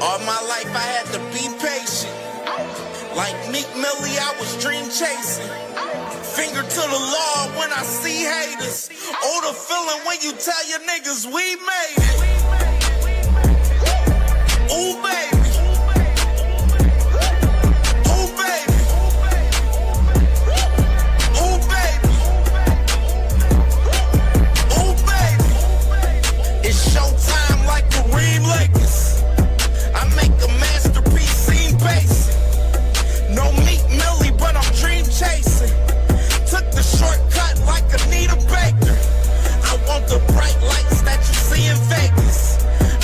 All my life I had to be patient. Like Meek Millie, I was dream chasing. Finger to the law when I see haters. Oh, the feeling when you tell your niggas we made it. Ooh, baby. Ooh, baby. Ooh, baby. Ooh, baby. It's showtime like Kareem Lakers. I make a masterpiece, scene basic. No Meek Millie, but I'm dream chasing. Took the shortcut like Anita Baker. I want the bright lights that you see in Vegas.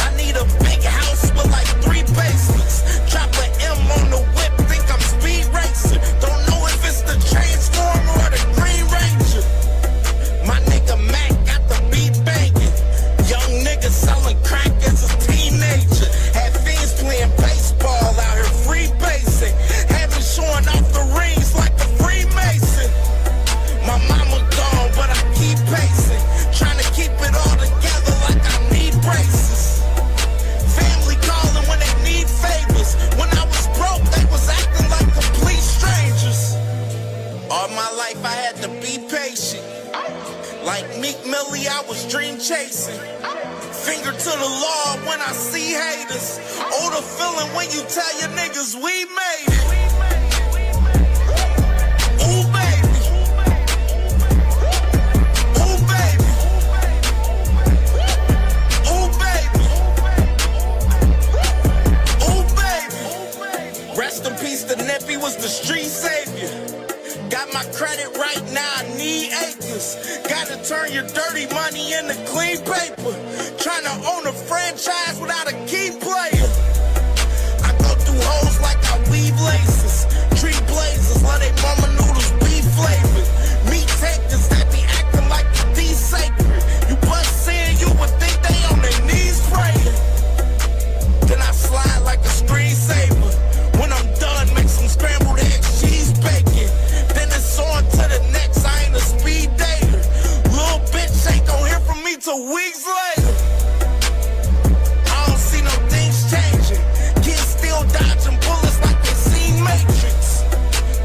I need a big house with like 3 basements. Drop an M on the whip, think I'm speed racing. Don't know if it's the Transformer or the Green Ranger. My nigga Mac got the beat banging. Young nigga selling crack as a teenager. Had fiends playing baseball out here free basing. Showing off the rings like a Freemason. My mama gone, but I keep pacing. Trying to keep it all together like I need braces. Family calling when they need favors. When I was broke, they was acting like complete strangers. All my life I had to be patient. Like Meek Millie, I was dream chasing. Finger to the law when I see haters. Oh, the feeling when you tell your niggas we made it. Ooh, baby. Ooh, baby. Ooh, baby. Ooh, baby. Rest in peace, the Nippy was the street savior. Got my credit right now, I need acres. Gotta turn your dirty money into clean paper. Trying to own a franchise without a key player. I go through hoes like I weave laces. Tree blazers, let they mama noodles be flavored. Meat takers that be acting like the sacred. You bust seeing, you would think they on their knees praying. Then I slide like a screensaver. When I'm done, make some scrambled eggs, cheese bacon. Then it's on to the next, I ain't a speed dater. Little bitch ain't gon' hear from me till weeks later. I don't see no things changing. Kids still dodging bullets like they seen Matrix.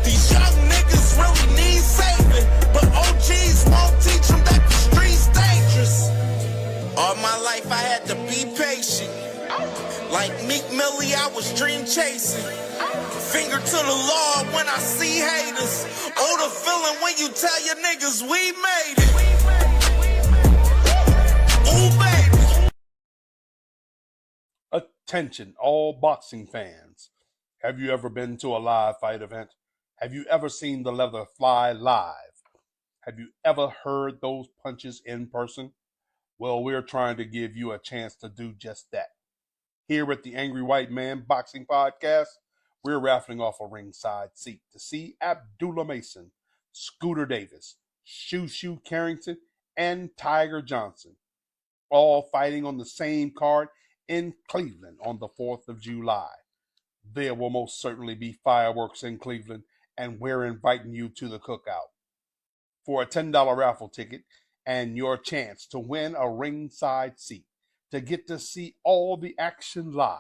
These young niggas really need saving, but OGs won't teach them that the street's dangerous. All my life I had to be patient. Like Meek Millie, I was dream chasing. Finger to the law when I see haters. Oh, the feeling when you tell your niggas we made it. Ooh, baby. Attention, all boxing fans. Have you ever been to a live fight event? Have you ever seen the leather fly live? Have you ever heard those punches in person? Well, we're trying to give you a chance to do just that. Here at the Angry White Man Boxing Podcast, we're raffling off a ringside seat to see Abdullah Mason, Scooter Davis, Shoo Carrington, and Tiger Johnson, all fighting on the same card in Cleveland on the 4th of July. There will most certainly be fireworks in Cleveland, and we're inviting you to the cookout. For a $10 raffle ticket and your chance to win a ringside seat to get to see all the action live,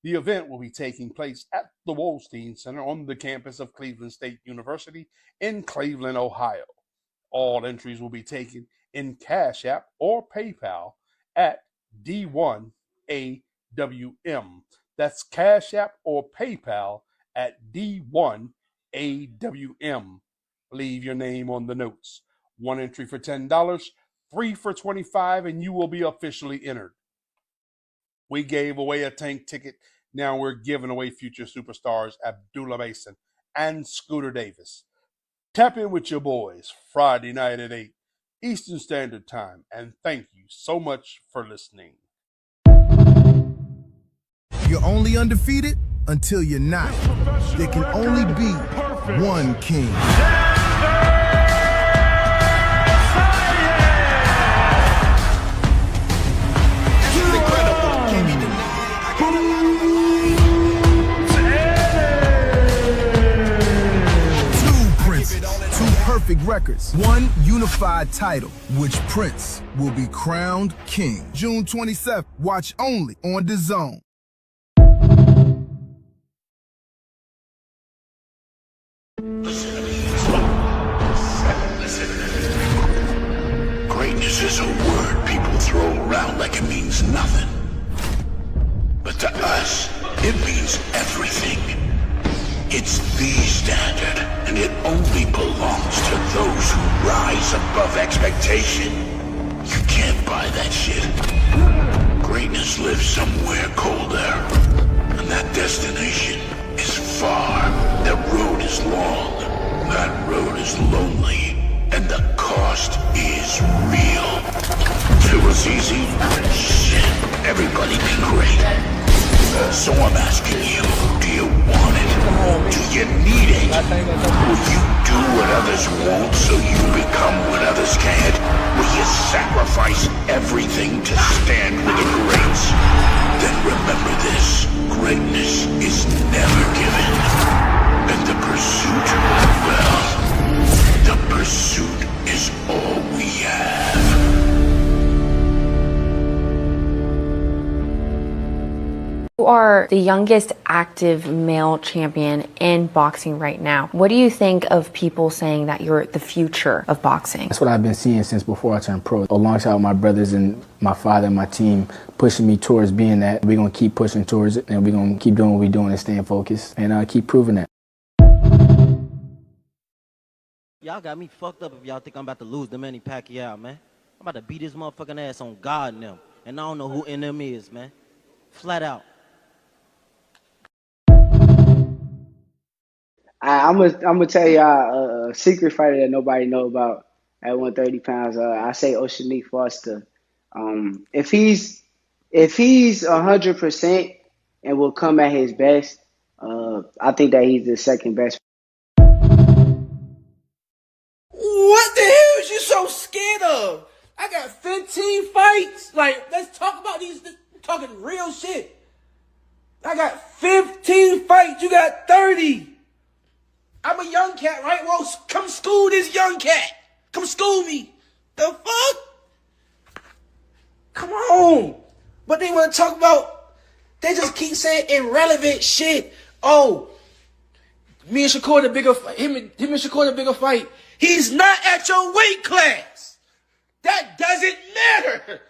the event will be taking place at the Wolstein Center on the campus of Cleveland State University in Cleveland, Ohio. All entries will be taken in Cash App or PayPal at D1AWM. That's Cash App or PayPal at D1AWM. Leave your name on the notes. One entry for $10, 3 for $25, and you will be officially entered. We gave away a tank ticket. Now we're giving away future superstars Abdullah Mason and Scooter Davis. Tap in with your boys Friday night at 8 Eastern Standard Time, and thank you so much for listening. You're only undefeated until you're not. There can only be one king. Perfect records, one unified title, which Prince will be crowned king. June 27th, watch only on DAZN. Listen to me. Listen. Greatness is a word people throw around like it means nothing. But to us, it means everything. It's the standard, and it only belongs to those who rise above expectation. You can't buy that shit. Greatness lives somewhere colder, and that destination is far. That road is long, that road is lonely, and the cost is real. If it was easy, shit, everybody be great. So I'm asking you, do you want it? Do you need it? Will you do what others won't so you become what others can't? Will you sacrifice everything to stand with the greats? Then remember this, greatness is never given. And the pursuit, well, the pursuit is all we have. You are the youngest active male champion in boxing right now. What do you think of people saying that you're the future of boxing? That's what I've been seeing since before I turned pro. Alongside my brothers and my father and my team pushing me towards being that. We're going to keep pushing towards it, and we're going to keep doing what we're doing and staying focused and keep proving that. Y'all got me fucked up if y'all think I'm about to lose to Manny Pacquiao, man. I'm about to beat his motherfucking ass on God and them. And I don't know who in them is, man. Flat out. I'm gonna tell y'all a secret fighter that nobody know about at 130 pounds. I say Oceanique Foster. If he's 100% and will come at his best, I think that he's the second best. What the hell is you so scared of? I got 15 fights. Like, let's talk about these. Talking real shit. I got 15 fights. You got 30. I'm a young cat, right? Well, come school this young cat. Come school me. The fuck? Come on. But they want to talk about, they just keep saying irrelevant shit. Oh, me and Shakur the bigger fight. Him and Shakur the bigger fight. He's not at your weight class. That doesn't matter.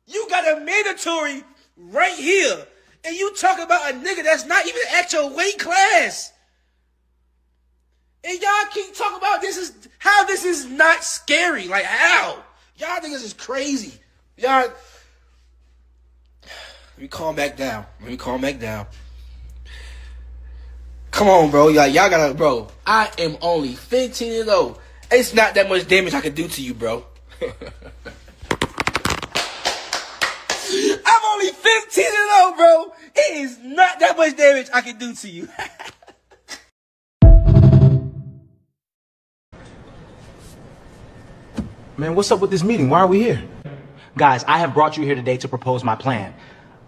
You got a mandatory right here. And you talk about a nigga that's not even at your weight class. And y'all keep talking about this is not scary. Like, how? Y'all niggas is crazy. Y'all. Let me calm back down. Come on, bro. Y'all gotta, bro. I am only 15 years old. It's not that much damage I can do to you, bro. I'm only 15 years old, bro. It is not that much damage I can do to you. Man, what's up with this meeting? Why are we here? Guys, I have brought you here today to propose my plan.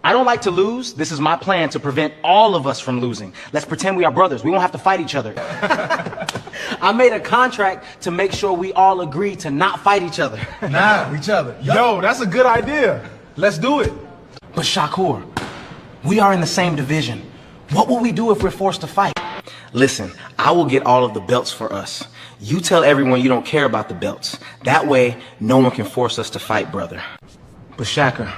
I don't like to lose. This is my plan to prevent all of us from losing. Let's pretend we are brothers. We won't have to fight each other. I made a contract to make sure we all agree to not fight each other. Each other. Yo, that's a good idea. Let's do it. But Shakur, we are in the same division. What will we do if we're forced to fight? Listen, I will get all of the belts for us. You tell everyone you don't care about the belts. That way, no one can force us to fight, brother. But Shaka,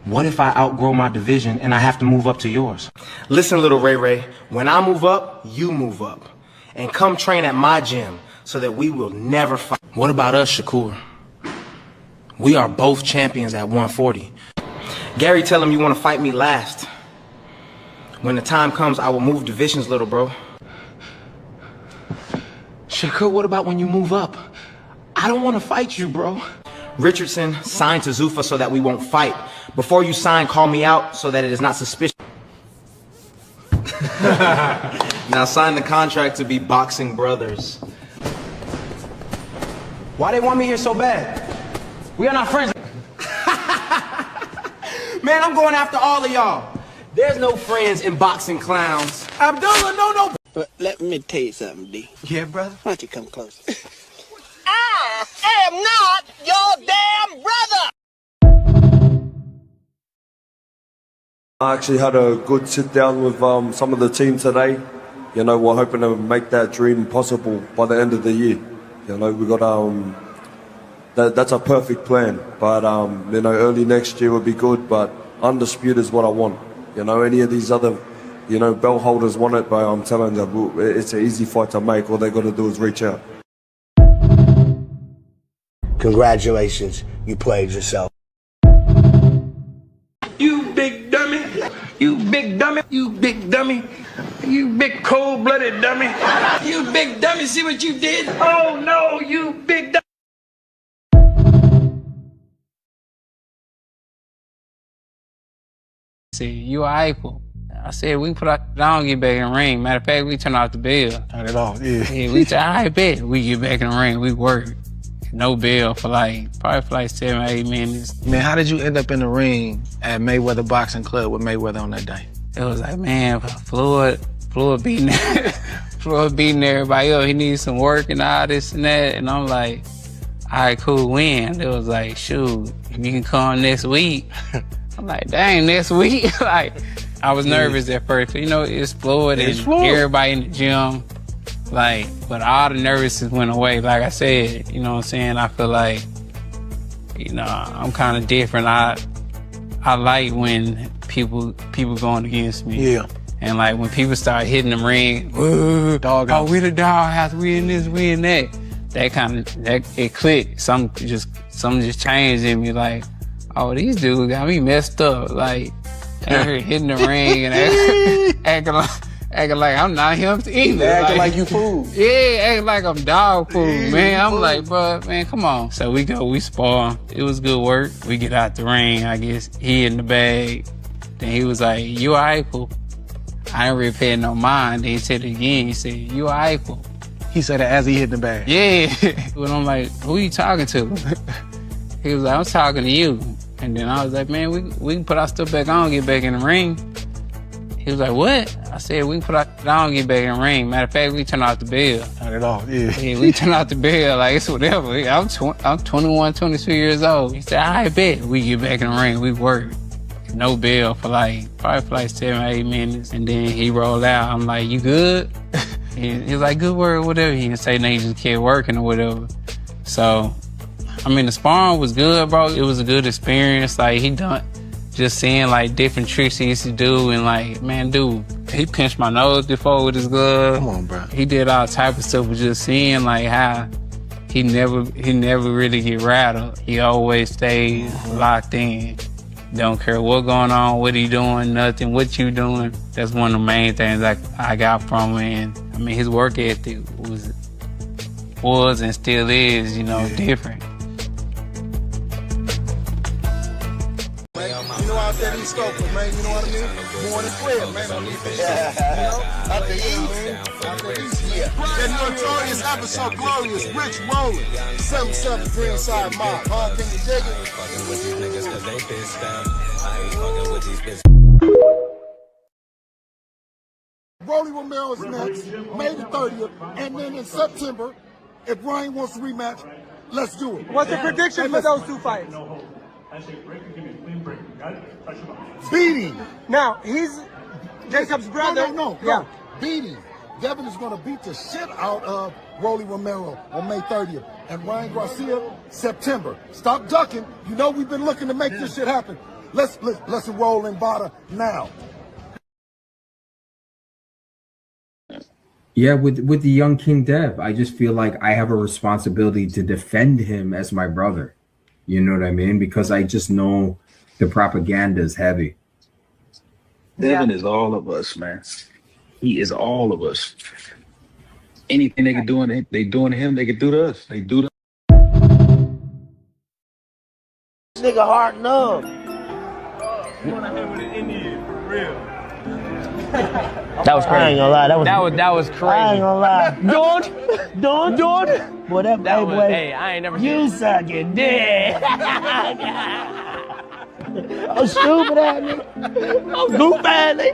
what if I outgrow my division and I have to move up to yours? Listen, little Ray Ray, when I move up, you move up. And come train at my gym so that we will never fight. What about us, Shakur? We are both champions at 140. Gary, tell him you want to fight me last. When the time comes, I will move divisions, little bro. Shakur, what about when you move up? I don't want to fight you, bro. Richardson, sign to Zuffa so that we won't fight. Before you sign, call me out so that it is not suspicious. Now sign the contract to be boxing brothers. Why they want me here so bad? We are not friends. Man, I'm going after all of y'all. There's no friends in boxing, clowns. Abdullah, no. But let me tell you something, D. Yeah, brother? Why don't you come closer? I am not your damn brother! I actually had a good sit down with some of the team today. you know, we're hoping to make that dream possible by the end of the year. You know, we got that's a perfect plan. But you know, early next year would be good. But undisputed is what I want. You know, any of these other, you know, belt holders want it, but I'm telling you, it's an easy fight to make. All they got to do is reach out. Congratulations, you played yourself. You big dummy. You big dummy. You big dummy. You big cold-blooded dummy. You big dummy, see what you did? Oh no, you big dummy. See, you are equal. I said, we put out down, get back in the ring. Matter of fact, we turn off the bell. Turn it off, yeah. Yeah, we said, all right, bet. We get back in the ring, we work. No bell for probably for 7 or 8 minutes. Man, how did you end up in the ring at Mayweather Boxing Club with Mayweather on that day? It was like, man, Floyd beating Floyd beating everybody up. He needs some work and all this and that. And I'm like, all right, cool, when? It was like, shoot, if you can come next week. I'm like, dang, next week? Like, I was nervous at first. You know, it's Floyd and everybody in the gym. Like, but all the nervousness went away. Like I said, you know what I'm saying? I feel like, you know, I'm kind of different. I like when people going against me. Yeah. And like when people start hitting the ring, dog oh, we the doghouse, we in this, we in that. It clicked. Something just changed in me. Like, oh, these dudes got me messed up. Like, hitting the ring and acting like I'm not him either. Acting like you fool. Yeah, acting like I'm dog food, man. I'm like, bro, man, come on. So we spar. It was good work. We get out the ring, I guess. He in the bag. Then he was like, you all right, fool? I ain't really paying no mind. Then he said it again. He said, you all right, fool? He said that as he hit the bag. Yeah. But I'm like, who you talking to? He was like, I'm talking to you. And then I was like, man, we can put our stuff back on, get back in the ring. He was like, what? I said, we can put our stuff on, get back in the ring. Matter of fact, we turn off the bell. Turn it off, yeah. Yeah, we turn off the bell, like it's whatever. I'm 21, 22 years old. He said, I bet we get back in the ring, we work. No bell for probably 7 or 8 minutes. And then he rolled out. I'm like, you good? He was like, good work, whatever. He didn't say nothing, he just kept working or whatever. So, I mean, the sparring was good, bro. It was a good experience. Like, just seeing like different tricks he used to do, and like, man, dude, he pinched my nose before with his glove. Come on, bro. He did all type of stuff, but just seeing like how he never really get rattled. He always stays locked in. Don't care what going on, what he doing, nothing, what you doing. That's one of the main things I got from him. And I mean, his work ethic was and still is, you know, different. You know, out there, these scopers, man, you know what I mean? Born and bred, man. On these you know, out the east, yeah. That notorious, ever so glorious, Rich Rollin, 77 Greenside Mob, huh? Can you dig it? Rolly Romero is next, May the 30th, and then in September, if Ryan wants to rematch, let's do it. What's the prediction for those two fights? Beating. Now, he's Jacob's brother. No. Beating. Devin is going to beat the shit out of Rolly Romero on May 30th. And Ryan Garcia, September. Stop ducking. You know we've been looking to make this shit happen. Let's enroll in Bada now. Yeah, with the young King Dev, I just feel like I have a responsibility to defend him as my brother. You know what I mean? Because I just know the propaganda is heavy. Devin is all of us, man. He is all of us. Anything they can do, they doing to him, they can do to us. They do to This nigga hard enough. You wanna hit with an Indian, for real. That was crazy. I ain't gonna lie, that was crazy. I ain't gonna lie. Don't. Boy, that boy. Hey, I ain't never You sucking dick. I'm stupid at me. I'm goofy at me.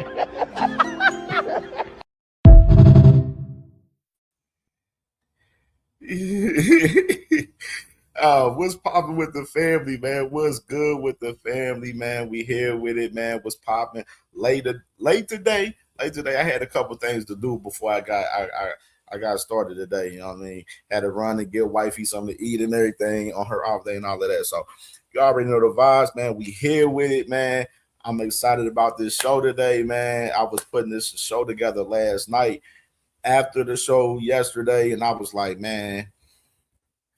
What's popping with the family, man? What's good with the family, man? We here with it, man. What's popping? Late today, Like today, I had a couple things to do before I got started today. You know what I mean? Had to run and get wifey something to eat and everything on her off day and all of that. So you already know the vibes, man. We here with it, man. I'm excited about this show today, man. I was putting this show together last night after the show yesterday, and I was like, man,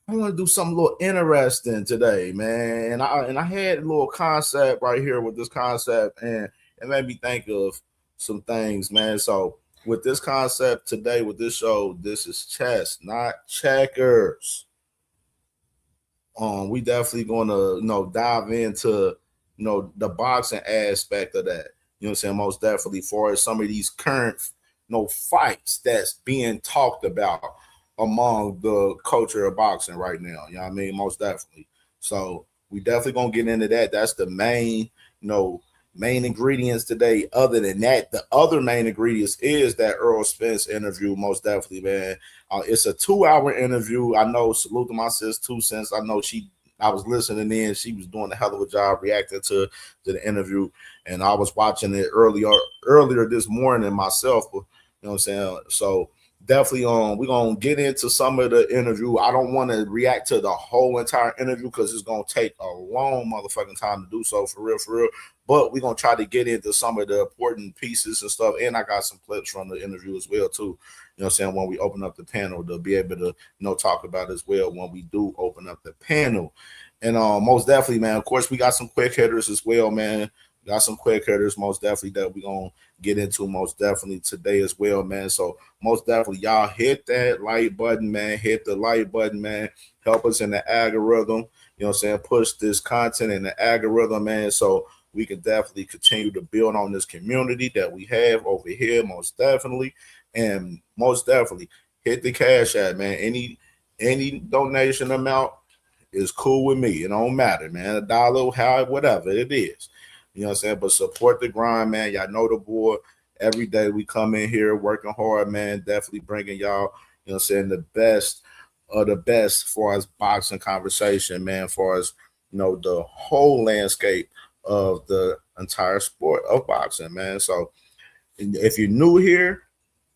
I want to do something a little interesting today, man. And I had a little concept right here with this concept, and it made me think of some things, man. So with this concept today, with this show, this is chess, not checkers. We definitely gonna dive into the boxing aspect of that. You know what I'm saying? Most definitely for some of these current fights that's being talked about among the culture of boxing right now. You know what I mean? Most definitely. So we definitely gonna get into that. That's the main, main ingredients today. Other than that, the other main ingredients is that Earl Spence interview. Most definitely, man. It's a 2-hour interview. I know. Salute to my sis 2 cents. I know I was listening in. She was doing a hell of a job reacting to the interview, and I was watching it earlier this morning myself. You know what I'm saying? So definitely we're gonna get into some of the interview. I don't want to react to the whole entire interview because it's gonna take a long motherfucking time to do so, for real. But we're gonna try to get into some of the important pieces and stuff. And I got some clips from the interview as well, too. You know what I'm saying? When we open up the panel, to be able to talk about as well when we do open up the panel. And most definitely, man, of course, we got some quick hitters as well, man. Got some quick hitters, most definitely, that we're going to get into most definitely today as well, man. So most definitely, y'all hit that like button, man. Hit the like button, man. Help us in the algorithm. You know what I'm saying? Push this content in the algorithm, man. So we can definitely continue to build on this community that we have over here, most definitely. And most definitely, hit the Cash App, man. Any donation amount is cool with me. It don't matter, man. $1, how, whatever it is. You know what I'm saying? But support the grind, man. Y'all know the boy. Every day we come in here working hard, man. Definitely bringing y'all, you know what I'm saying, the best of the best for us boxing conversation, man, for us, the whole landscape of the entire sport of boxing, man. So if you're new here,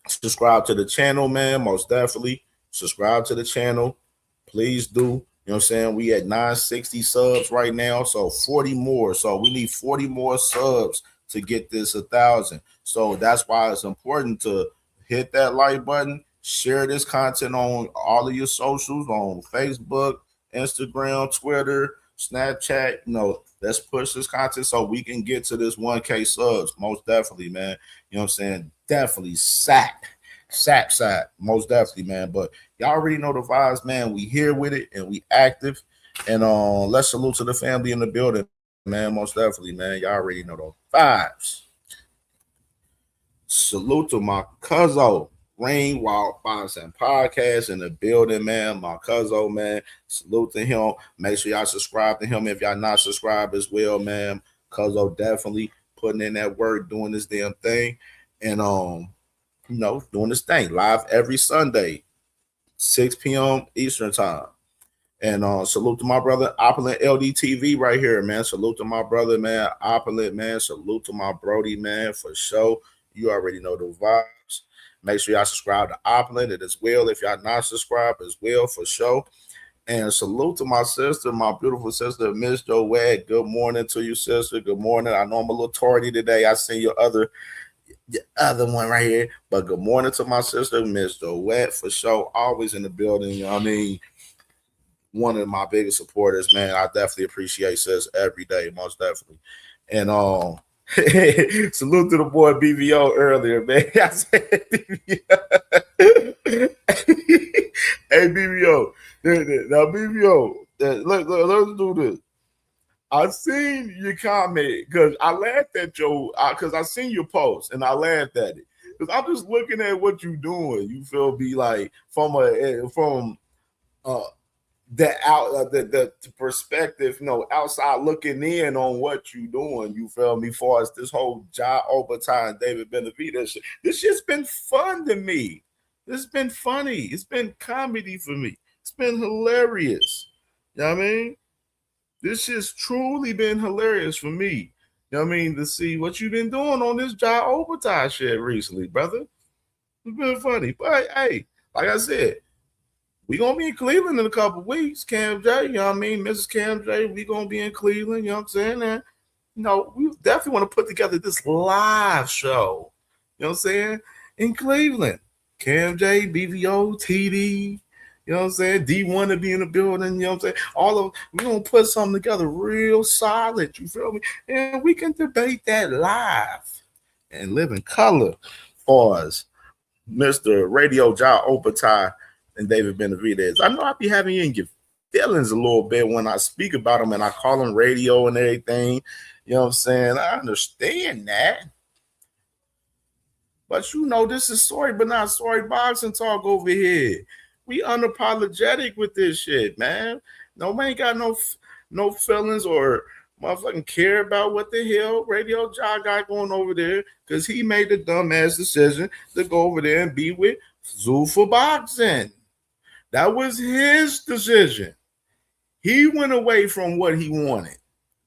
subscribe to the channel, man. Most definitely subscribe to the channel. Please do. You know what I'm saying? We at 960 subs right now, so 40 more. So we need 40 more subs to get this 1,000. So that's why it's important to hit that like button, share this content on all of your socials, on Facebook, Instagram, Twitter, Snapchat. Let's push this content so we can get to this 1K subs. Most definitely, man. You know what I'm saying? Definitely sack, most definitely, man. But y'all already know the vibes, man. We here with it and we active. And let's salute to the family in the building, man. Most definitely, man. Y'all already know those vibes. Salute to my cousin, Rain Wild Boxing Podcast in the building, man. My cousin, man. Salute to him. Make sure y'all subscribe to him if y'all not subscribed as well, man. Cousin definitely putting in that work, doing this damn thing. And doing this thing live every Sunday, 6 p.m. Eastern time. And salute to my brother Opulent LDTV right here, man. Salute to my brother, man. Opulent, man. Salute to my Brody, man, for sure. You already know the vibes. Make sure y'all subscribe to Opulent as well if y'all not subscribed as well, for sure. And salute to my sister, my beautiful sister, Miss Joette. Good morning to you, sister. Good morning. I know I'm a little tardy today. I seen your other one right here. But good morning to my sister, Miss Joette, for sure. Always in the building. You know what I mean? One of my biggest supporters, man. I definitely appreciate sis every day, most definitely. And salute to the boy BVO earlier, man. I said BVO. Hey, BVO. Now, BVO, let's do this. I seen your comment because I laughed at because I seen your post and I laughed at it because I'm just looking at what you're doing. You feel me, like from the perspective, outside looking in on what you're doing. You feel me? For us, this whole Ja Overtime, David Benavidez, this shit's been fun to me. It's been funny. It's been comedy for me. It's been hilarious. You know what I mean? This has truly been hilarious for me. You know what I mean? To see what you've been doing on this job overtime shit recently, brother. It's been funny. But hey, like I said, we gonna be in Cleveland in a couple weeks. Cam J, you know what I mean? Mrs. Cam J, we gonna be in Cleveland, you know what I'm saying? And we definitely want to put together this live show. You know what I'm saying? In Cleveland. Cam J, BVO, TD, you know what I'm saying? D1 to be in the building, you know what I'm saying? We're going to put something together real solid, you feel me? And we can debate that live and live in color for us. Mr. Radio Job Opatai and David Benavidez. I know I be having you in your feelings a little bit when I speak about them and I call them radio and everything. You know what I'm saying? I understand that. But this is sorry, but not sorry boxing talk over here. We unapologetic with this shit, man. Nobody ain't got no feelings or motherfucking care about what the hell Radio Job got going over there because he made the dumbass decision to go over there and be with Zuffa Boxing. That was his decision. He went away from what he wanted,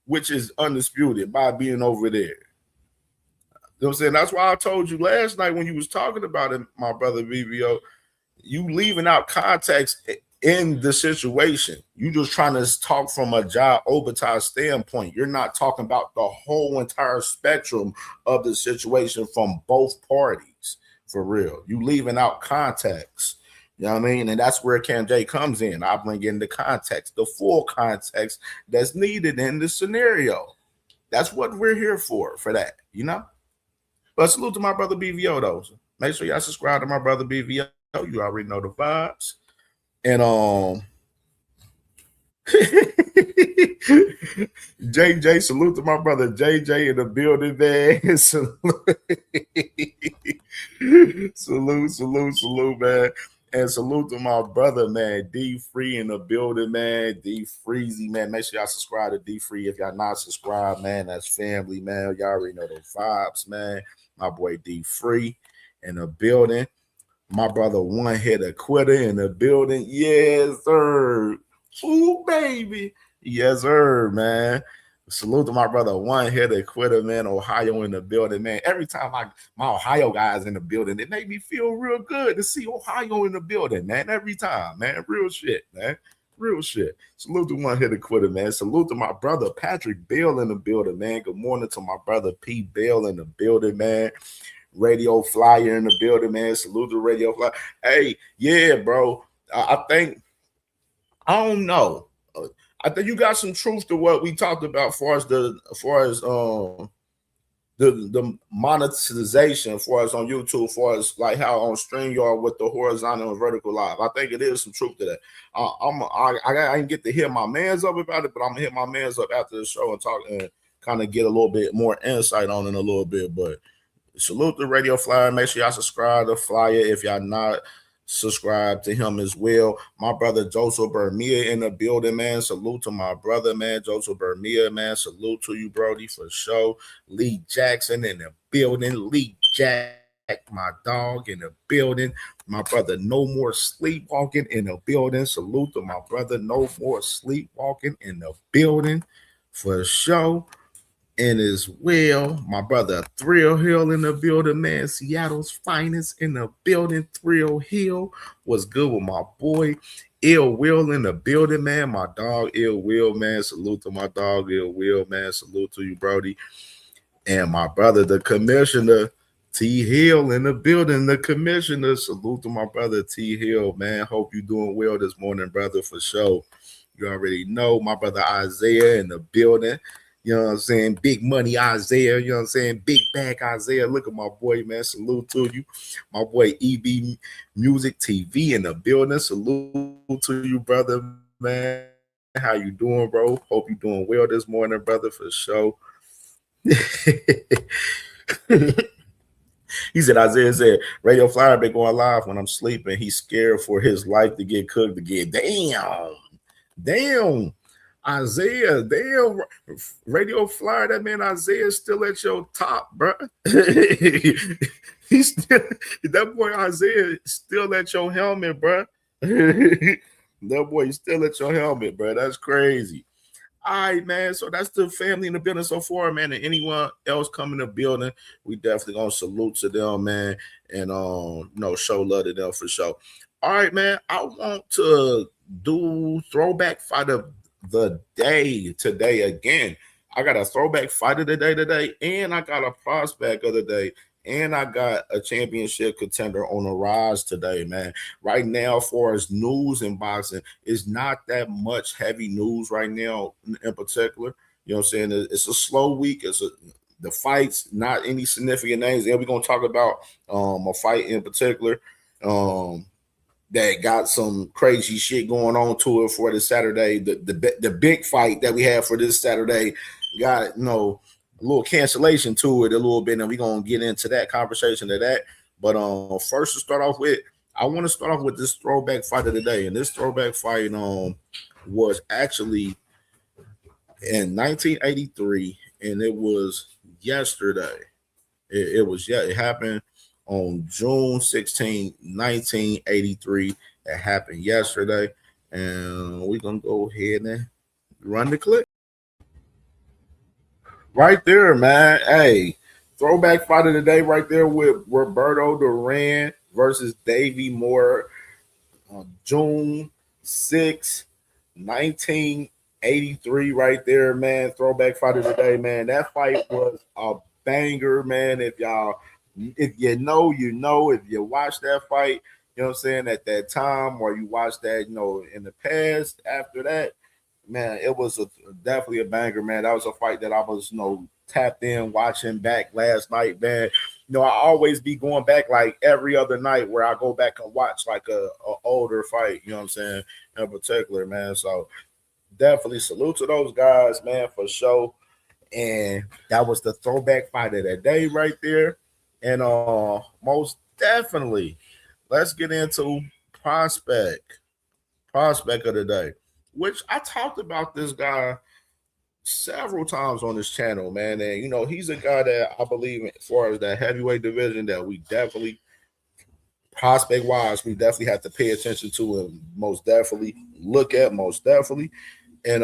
which is undisputed by being over there. You know what I'm saying? That's why I told you last night when you was talking about it, my brother VVO, you leaving out context in the situation. You just trying to talk from a Job Opatai standpoint. You're not talking about the whole entire spectrum of the situation from both parties, for real. You leaving out context. You know what I mean? And that's where Cam J comes in. I bring in the context, the full context that's needed in the scenario. That's what we're here for that, you know? But salute to my brother BVO, though. Make sure y'all subscribe to my brother BVO. You already know the vibes. And JJ, salute to my brother JJ in the building, man. salute, man. And salute to my brother, man, D Free in the building, man. D Freezy, man. Make sure y'all subscribe to D Free. If y'all not subscribed, man, that's family, man. Y'all already know the vibes, man. My boy D Free in the building. My brother One Hitter Quitter in the building. Yes, sir. Ooh, baby. Yes, sir, man. Salute to my brother One Hitter Quitter, man. Ohio in the building, man. Every time my Ohio guys in the building, it made me feel real good to see Ohio in the building, man. Every time, man. Real shit, man. Real shit. Salute to One Hitter Quitter, man. Salute to my brother Patrick Bell in the building, man. Good morning to my brother P. Bell in the building, man. Radio Flyer in the building, man. Salute to Radio Flyer. Hey, yeah, bro. I think, I don't know. I think you got some truth to what we talked about as far as the monetization, as far as on YouTube, as far as like how on StreamYard with the horizontal and vertical live. I think it is some truth to that. I didn't get to hear my mans up about it, but I'm gonna hit my mans up after the show and talk and kind of get a little bit more insight on it a little bit. But salute to Radio Flyer. Make sure y'all subscribe to Flyer if y'all not subscribe to him as well. My brother Joseph Bermia in the building, man. Salute to my brother, man. Joseph Bermia, man. Salute to you, Brody, for sure. Lee Jackson in the building. Lee Jack, my dog, in the building. My brother No More Sleepwalking in the building. Salute to my brother No More Sleepwalking in the building for sure. And as well, my brother Thrill Hill in the building, man. Seattle's finest in the building. Thrill Hill was good with my boy Ill Will in the building, man. My dog Ill Will, man. Salute to my dog Ill Will, man. Salute to you, Brody. And my brother, the commissioner, T Hill in the building. The commissioner. Salute to my brother T Hill, man. Hope you doing well this morning, brother, for sure. You already know my brother Isaiah in the building. You know what I'm saying? Big money Isaiah. You know what I'm saying? Big bag Isaiah. Look at my boy, man. Salute to you. My boy EB Music TV in the building. Salute to you, brother, man. How you doing, bro? Hope you doing well this morning, brother, for sure. He said, Isaiah said, Radio Flyer been going live when I'm sleeping. He's scared for his life to get cooked again. Damn. Isaiah, damn, Radio Flyer, that man Isaiah is still at your top, bro. He's still, that boy Isaiah is still at your helmet, bro. That boy is still at your helmet, bro. That's crazy. All right, man. So that's the family in the building so far, man. And anyone else coming in the building, we definitely gonna salute to them, man, and show love to them for sure. All right, man. I want to do throwback fight of the day today again. I got a throwback fight of the day today, and I got a prospect of the day. And I got a championship contender on the rise today, man. Right now, for as news in boxing, it's not that much heavy news right now in particular. You know what I'm saying? It's a slow week. The fights, not any significant names. And we're going to talk about a fight in particular that got some crazy shit going on to it for this Saturday. The big fight that we have for this Saturday got, a little cancellation to it a little bit, and we're gonna get into that conversation of that. But first to start off with, I want to start off with this throwback fight of the day. And this throwback fight was actually in 1983, and it was yesterday. It happened on June 16, 1983. It happened yesterday. And we're gonna go ahead and run the clip. Right there, man. Hey, throwback fight of the day right there with Roberto Duran versus Davey Moore on June 6, 1983 right there, man. Throwback fight of the day, man. That fight was a banger, man. If you know, if you watch that fight, you know what I'm saying, at that time, or you watch that, in the past after that, man, it was definitely a banger, man. That was a fight that I was, tapped in watching back last night, man. I always be going back like every other night where I go back and watch like a older fight, you know what I'm saying, in particular, man. So definitely salute to those guys, man, for sure. And that was the throwback fight of that day right there. And most definitely, let's get into prospect of the day, which I talked about this guy several times on this channel, man. And, he's a guy that I believe in as far as that heavyweight division that we definitely, prospect-wise, we definitely have to pay attention to and most definitely look at, most definitely. And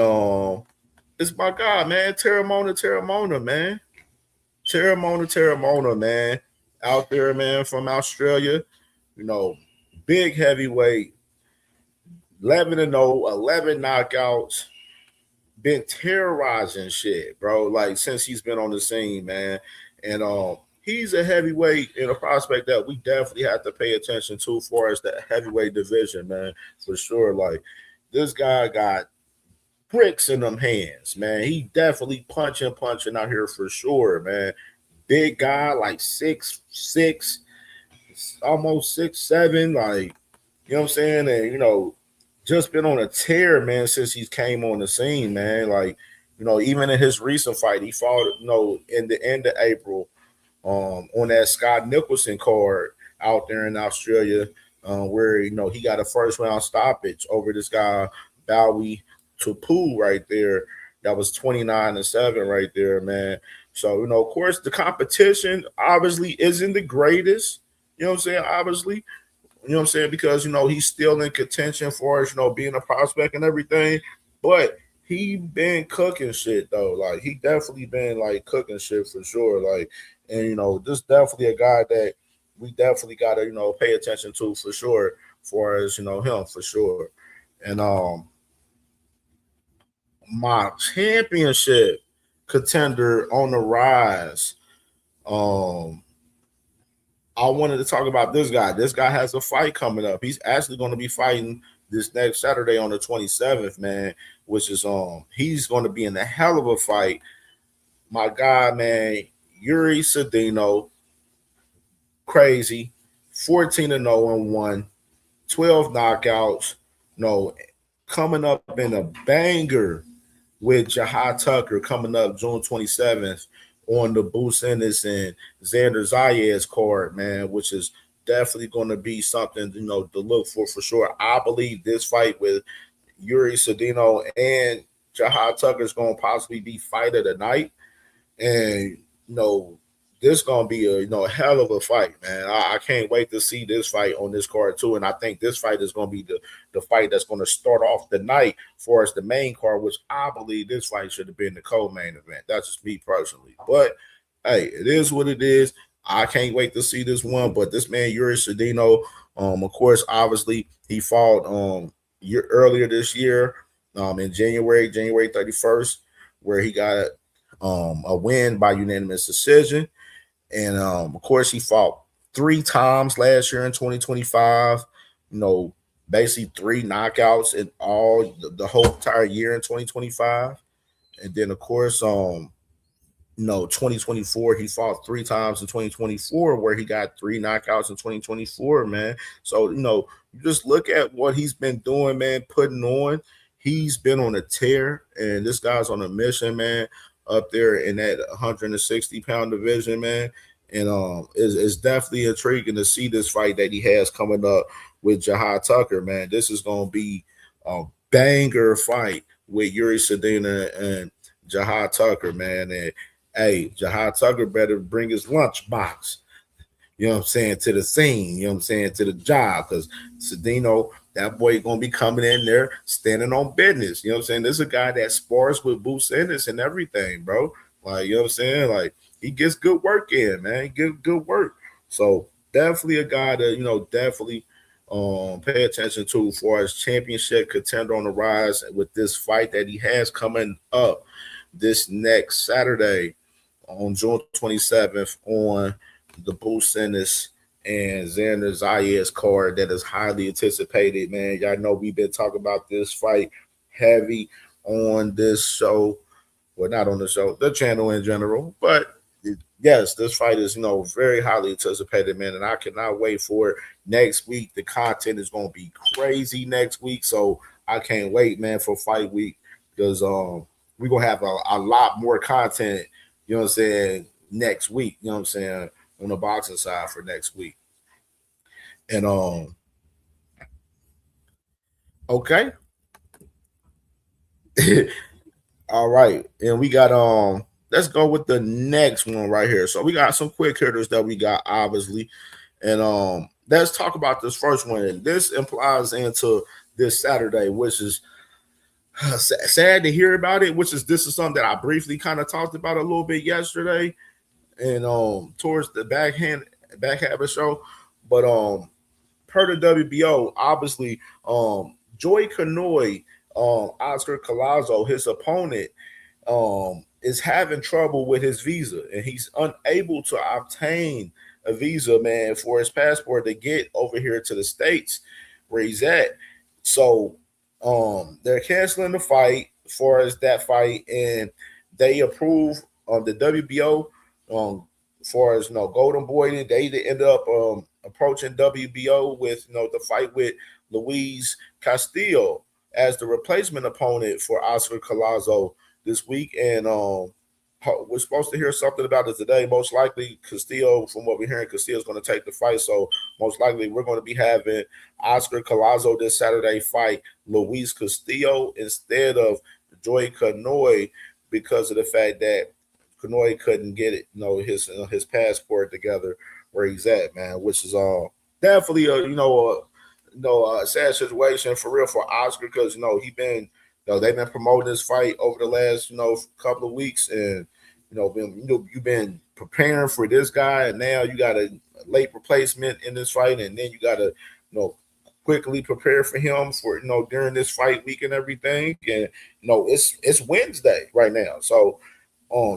it's my guy, man, Terramona, man. Terramona, man. Out there, man, from Australia. Big heavyweight. 11-0, 11 knockouts, been terrorizing shit, bro. Like since he's been on the scene, man. And he's a heavyweight and a prospect that we definitely have to pay attention to for as the heavyweight division, man, for sure. Like this guy got bricks in them hands, man. He definitely punching out here for sure, man. Big guy, like 6'6", almost 6'7", like, you know what I'm saying? And just been on a tear, man, since he came on the scene, man. Like, even in his recent fight, he fought, in the end of April, on that Scott Nicholson card out there in Australia, where he got a first round stoppage over this guy Bowie Tupu right there. That was 29-7 right there, man. So of course, the competition obviously isn't the greatest. You know what I'm saying? Obviously. You know what I'm saying? Because, he's still in contention for us, being a prospect and everything. But he been cooking shit, though. Like, he definitely been, like, cooking shit for sure. Like, and, this definitely a guy that we definitely got to, pay attention to for sure for us, him for sure. And my championship contender on the rise, I wanted to talk about this guy. This guy has a fight coming up. He's actually going to be fighting this next Saturday on the 27th, man, which is he's going to be in a hell of a fight. My guy, man, Yuri Sedino, crazy, 14-0-1, 12 knockouts, coming up in a banger with Jahad Tucker coming up June 27th. On the Boots Ennis and Xander Zayas card, man, which is definitely going to be something, to look for sure. I believe this fight with Yuri Sedino and Jahad Tucker is going to possibly be fight of the night. And, this gonna be a hell of a fight, man. I can't wait to see this fight on this card too. And I think this fight is gonna be the fight that's gonna start off the night for us, the main card, which I believe this fight should have been the co-main event. That's just me personally. But hey, it is what it is. I can't wait to see this one. But this man, Yuri Cedeno, of course, obviously, he fought earlier this year, in January 31st, where he got a win by unanimous decision. And of course, he fought 3 times last year in 2025. Basically 3 knockouts in all the whole entire year in 2025. And then of course, 2024, he fought 3 times in 2024, where he got 3 knockouts in 2024, man. So, you just look at what he's been doing, man, putting on. He's been on a tear, and this guy's on a mission, man, up there in that 160-pound division, man. And it's definitely intriguing to see this fight that he has coming up with Jahad Tucker, man. This is going to be a banger fight with Yuri Cedeno and Jahad Tucker, man. And hey, Jahad Tucker better bring his lunchbox, you know what I'm saying, to the scene, you know what I'm saying, to the job, because Cedeno, that boy going to be coming in there standing on business, you know what I'm saying. This is a guy that spars with Boots Ennis and everything, bro. Like, you know what I'm saying? Like, he gets good work in, man. He gets good work. So definitely a guy that, definitely pay attention to for his championship contender on the rise with this fight that he has coming up this next Saturday on June 27th on the Boots Ennis and Xander Zayas card that is highly anticipated, man. Y'all know we've been talking about this fight heavy on this show. Well, not on the show, the channel in general. But yes, this fight is, very highly anticipated, man. And I cannot wait for it next week. The content is going to be crazy next week. So I can't wait, man, for fight week, because we're going to have a lot more content, you know what I'm saying, next week, you know what I'm saying, on the boxing side for next week. And okay. All right. And we got let's go with the next one right here. So we got some quick hitters that we got, obviously. And let's talk about this first one. And this implies into this Saturday, which is sad to hear about it, this is something that I briefly kind of talked about a little bit yesterday and towards the back half of the show. But per the WBO, obviously, Joey Canoy, Oscar Collazo, his opponent, is having trouble with his visa, and he's unable to obtain a visa, man, for his passport to get over here to the States where he's at. So they're canceling the fight as far as that fight, and they approve the WBO as far as Golden Boy. They ended up approaching WBO with the fight with Luis Castillo as the replacement opponent for Oscar Collazo this week. And we're supposed to hear something about it today. Most likely Castillo, from what we're hearing, Castillo is going to take the fight. So most likely we're going to be having Oscar Collazo this Saturday fight Luis Castillo instead of Joey Canoy, because of the fact that Canoy couldn't get it, his passport together where he's at, man, which is definitely a sad situation for real for Oscar, because they've been promoting this fight over the last couple of weeks, and you've been preparing for this guy, and now you got a late replacement in this fight, and then you got to quickly prepare for him for during this fight week and everything. And it's Wednesday right now, so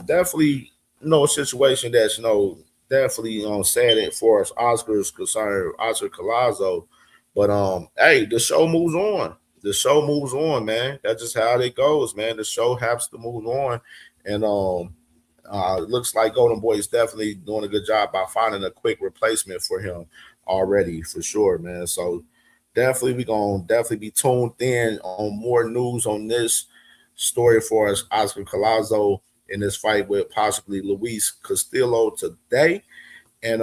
definitely a situation that's definitely sad for us Oscar's concerned, Oscar Collazo. But hey, the show moves on. The show moves on, man. That's just how it goes, man. The show has to move on. And it looks like Golden Boy is definitely doing a good job by finding a quick replacement for him already, for sure, man. So definitely we're gonna be tuned in on more news on this story for us, Oscar Collazo, in this fight with possibly Luis Castillo today. And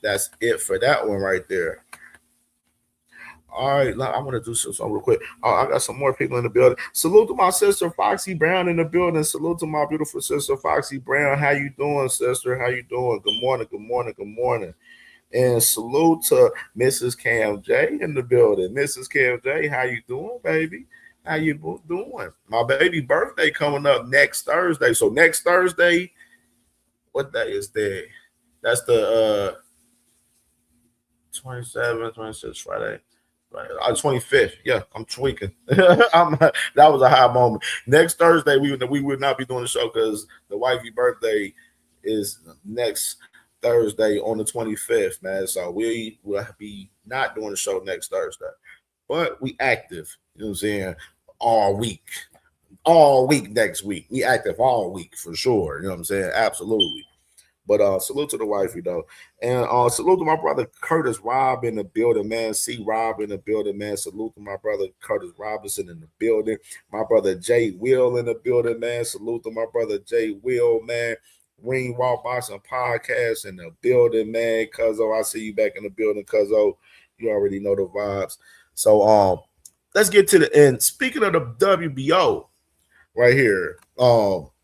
that's it for that one right there. All right, I want to do something real quick. I got some more people in the building. Salute to my sister Foxy Brown in the building. Salute to my beautiful sister Foxy Brown. How you doing, sister? How you doing? Good morning. Good morning. Good morning. And salute to Mrs. Cam J in the building. Mrs. Cam J, how you doing, baby? How you doing? My baby birthday coming up next Thursday. So next Thursday, what day is that? That's the 27th, 26th, Friday. Right, 25th. Yeah, I'm tweaking. That was a high moment. Next Thursday, we would not be doing the show because the wifey birthday is next Thursday on the 25th, man. So we will be not doing the show next Thursday. But we active, you know what I'm saying, all week. All week next week. We active all week for sure. You know what I'm saying? Absolutely. But salute to the wifey though. And salute to my brother Curtis Robb in the building, man. C Rob in the building, man. Salute to my brother Curtis Robinson in the building. My brother Jay Will in the building, man. Salute to my brother Jay Will, man. Ring Walk Boxing Podcast in the building, man. Cuzzo, I see you back in the building, Cuzzo. You already know the vibes. So let's get to the end. Speaking of the WBO right here,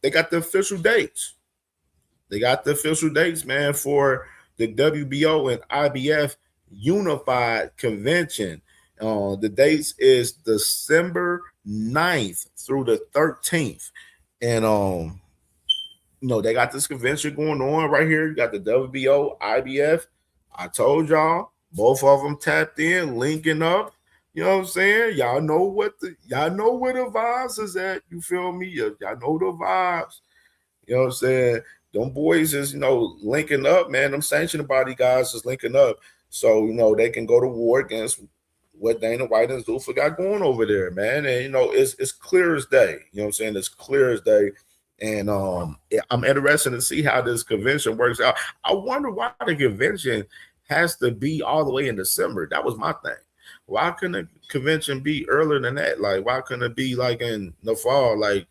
they got the official dates. They got the official dates, man, for the WBO and IBF Unified Convention. The dates is December 9th through the 13th. And they got this convention going on right here. You got the WBO, IBF. I told y'all, both of them tapped in, linking up. You know what I'm saying? Y'all know where the vibes is at. You feel me? Y'all know the vibes. You know what I'm saying? Them boys is, linking up, man. Them sanctioned body guys is linking up. So, they can go to war against what Dana White and Zuffa got going over there, man. And, it's clear as day. You know what I'm saying? It's clear as day. And I'm interested to see how this convention works out. I wonder why the convention has to be all the way in December. That was my thing. Why couldn't the convention be earlier than that? Like, why couldn't it be like in the fall, like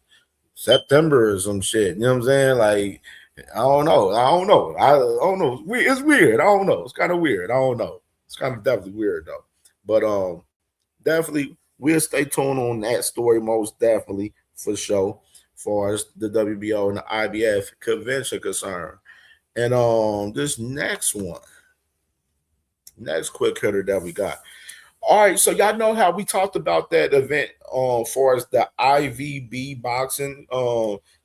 September or some shit? You know what I'm saying? Like, I don't know. It's weird. I don't know. It's kind of weird. I don't know. It's kind of definitely weird though. But definitely we'll stay tuned on that story most definitely for sure, as far as the WBO and the IBF convention concerned. And this next quick hitter that we got. All right, so y'all know how we talked about that event far as the IVB boxing,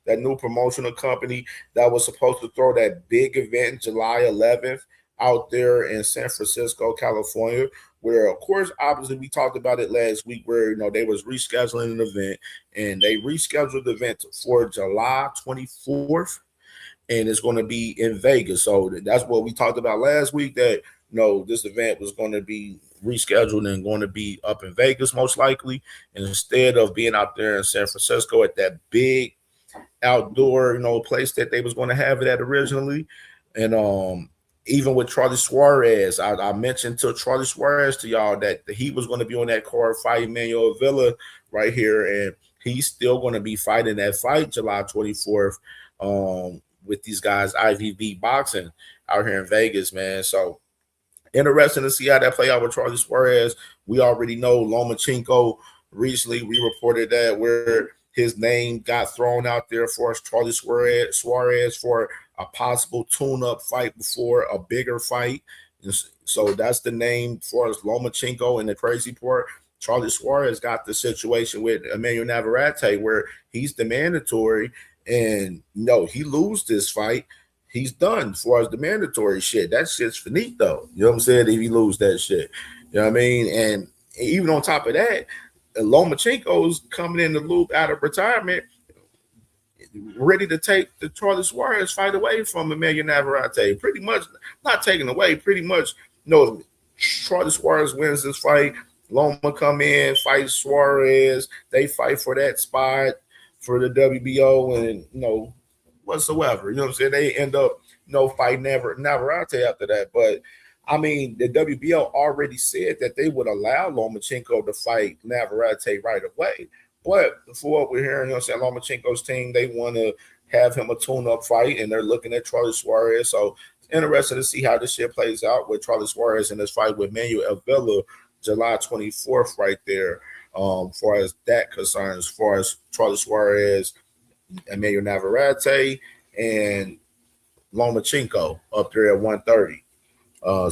that new promotional company that was supposed to throw that big event July 11th out there in San Francisco, California, where, of course, obviously we talked about it last week where, they was rescheduling an event, and they rescheduled the event for July 24th, and it's going to be in Vegas. So that's what we talked about last week, that, this event was going to be rescheduled and going to be up in Vegas most likely, and instead of being out there in San Francisco at that big outdoor place that they was going to have it at originally. And even with Charlie Suarez, I mentioned to Charlie Suarez to y'all that he was going to be on that card fighting Manuel Villa right here, and he's still going to be fighting that fight July 24th with these guys IVB boxing out here in Vegas, man. So interesting to see how that play out with Charlie Suarez. We already know Lomachenko recently, we reported that where his name got thrown out there for us, Charlie Suarez for a possible tune-up fight before a bigger fight. And so that's the name for us, Lomachenko. And the crazy part, Charlie Suarez got the situation with Emmanuel Navarrete where he's the mandatory, and he lose this fight, he's done as far as the mandatory shit. That shit's finito. You know what I'm saying? If he lose that shit. You know what I mean? And even on top of that, Lomachenko's coming in the loop out of retirement, ready to take the Charlie Suarez fight away from Emmanuel Navarrete. Pretty much, not taking away, pretty much, Charlie Suarez wins this fight. Loma come in, fight Suarez. They fight for that spot for the WBO and, whatsoever. You know what I'm saying? They end up, fighting Navarrete after that. But I mean, the WBO already said that they would allow Lomachenko to fight Navarrete right away. But for what we're hearing, Lomachenko's team, they want to have him a tune-up fight, and they're looking at Charlie Suarez. So it's interesting to see how this shit plays out with Charlie Suarez in this fight with Manuel Villa July 24th right there. Far as that concerns, as far as Charles Suarez, Emmanuel Navarrete, and Lomachenko up there at 130.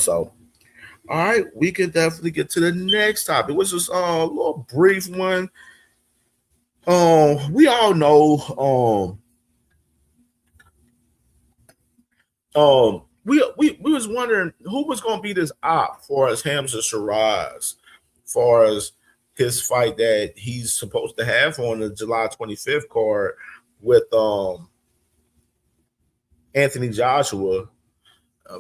So all right, we can definitely get to the next topic, which is a little brief one. We all know we was wondering who was going to be this op for us Hamza Shiraz, for us his fight that he's supposed to have on the July 25th card with Anthony Joshua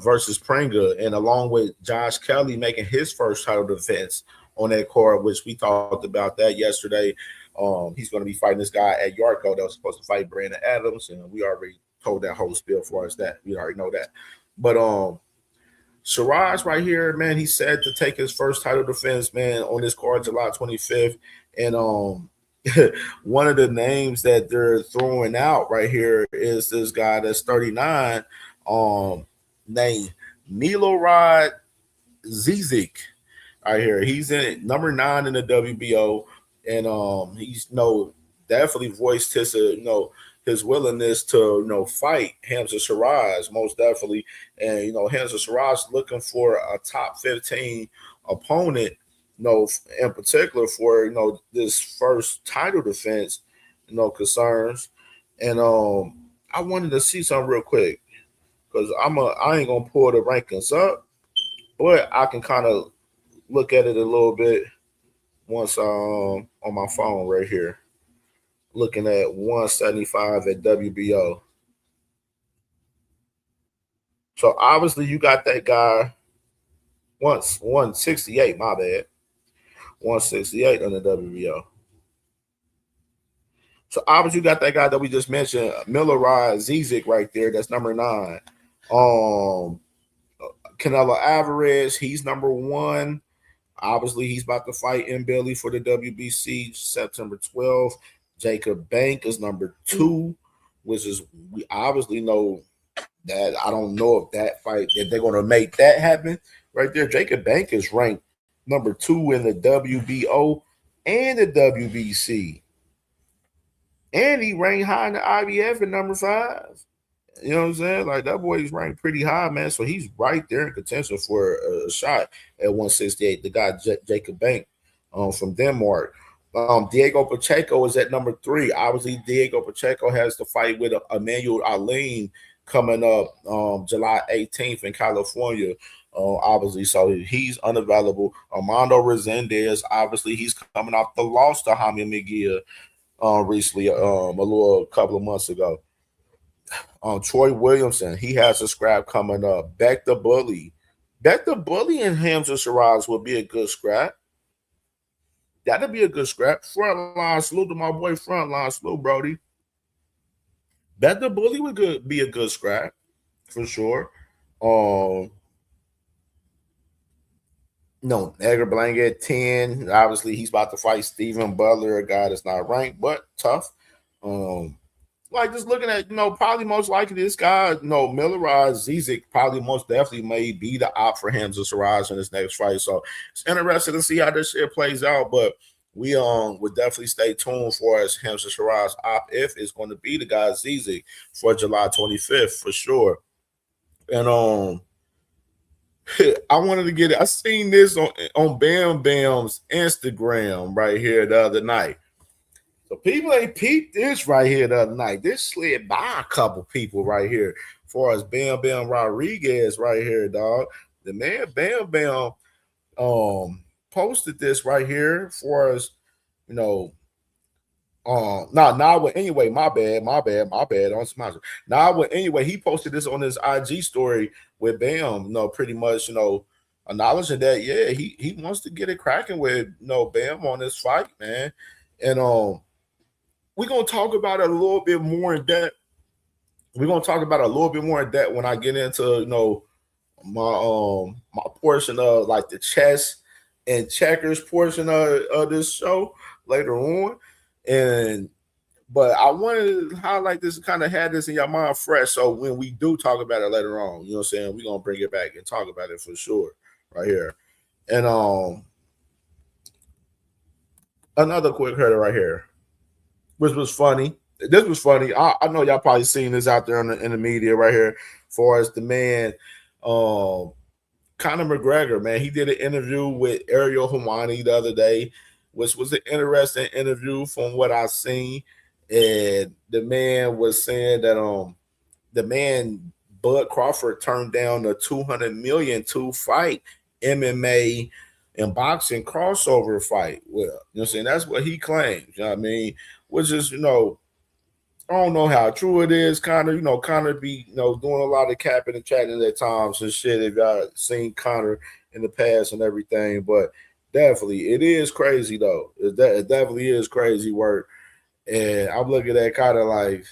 versus Pringa, and along with Josh Kelly making his first title defense on that card, which we talked about that yesterday. He's going to be fighting this guy at Yarko that was supposed to fight Brandon Adams, and we already told that whole spiel for us that we already know that. But Shiraz right here, man, he's set to take his first title defense, man, on this card July 25th, and one of the names that they're throwing out right here is this guy that's 39, named Milorad Zizik. Right here, he's in number 9 in the WBO, and he's definitely voiced his his willingness to fight Hamza Shiraz most definitely, and Hamza Shiraz looking for a top 15 opponent, in particular for this first title defense, concerns, and I wanted to see something real quick because I ain't gonna pull the rankings up, but I can kind of look at it a little bit once on my phone right here, looking at 175 at WBO. So obviously you got that guy 168, my bad. 168 on the WBO. So obviously you got that guy that we just mentioned, Milorad Zizik right there. That's number 9. Canelo Alvarez, he's number 1. Obviously, he's about to fight in Billy for the WBC September 12th. Jacob Bank is number 2, which is, we obviously know that. I don't know if that fight, if they're going to make that happen right there. Jacob Bank is ranked number 2 in the WBO and the WBC. And he ranked high in the IBF at number 5. You know what I'm saying? Like, that boy's ranked pretty high, man. So he's right there in contention for a shot at 168. The guy Jacob Bank from Denmark. Diego Pacheco is at number 3. Obviously, Diego Pacheco has to fight with Emmanuel Aline coming up July 18th in California. Obviously, so he's unavailable. Armando Resendez, obviously, he's coming off the loss to Jaime Mejia recently, a couple of months ago. Troy Williamson, he has a scrap coming up. Beck the Bully and Hamza Shiraz will be a good scrap. That'll be a good scrap. Frontline salute to my boy Frontline salute, Brody. Beck the Bully would be a good scrap for sure. Edgar Blanket 10. Obviously, he's about to fight Stephen Butler, a guy that's not ranked but tough. Like, just looking at, probably most likely this guy, Milorad Zizik probably most definitely may be the op for Hamza Shiraz in his next fight. So it's interesting to see how this shit plays out. But we would definitely stay tuned for as Hamza Shiraz op if it's going to be the guy Zizik for July 25th for sure. And I wanted to get it. I seen this on Bam Bam's Instagram right here the other night. So people ain't peeped this right here the other night. This slid by a couple people right here. As far as Bam Bam Rodriguez right here, dog. The man Bam Bam posted this right here for us, anyway, my bad on sponsor. Anyway, he posted this on his IG story with Bam, pretty much, acknowledging that, yeah, he wants to get it cracking with Bam on this fight, man. And we're gonna talk about it a little bit more in depth. When I get into my portion of like the chess and checkers portion of this show later on. But I wanted to highlight this and kind of have this in your mind fresh. So when we do talk about it later on, you know what I'm saying, we're gonna bring it back and talk about it for sure right here. And another quick hitter right here, which was funny. This was funny. I know y'all probably seen this out there in the media right here. For as the man, Conor McGregor, man, he did an interview with Ariel Helwani the other day, which was an interesting interview from what I seen. And the man was saying that the man Bud Crawford turned down the $200 million to fight MMA and boxing crossover fight. Well, you know what I'm saying? That's what he claims. You know what I mean? Which is, I don't know how true it is. Conor be, doing a lot of capping and chatting at times and shit. If y'all seen Conor in the past and everything, but definitely it is crazy though. It definitely is crazy work. And I'm looking at kind of like,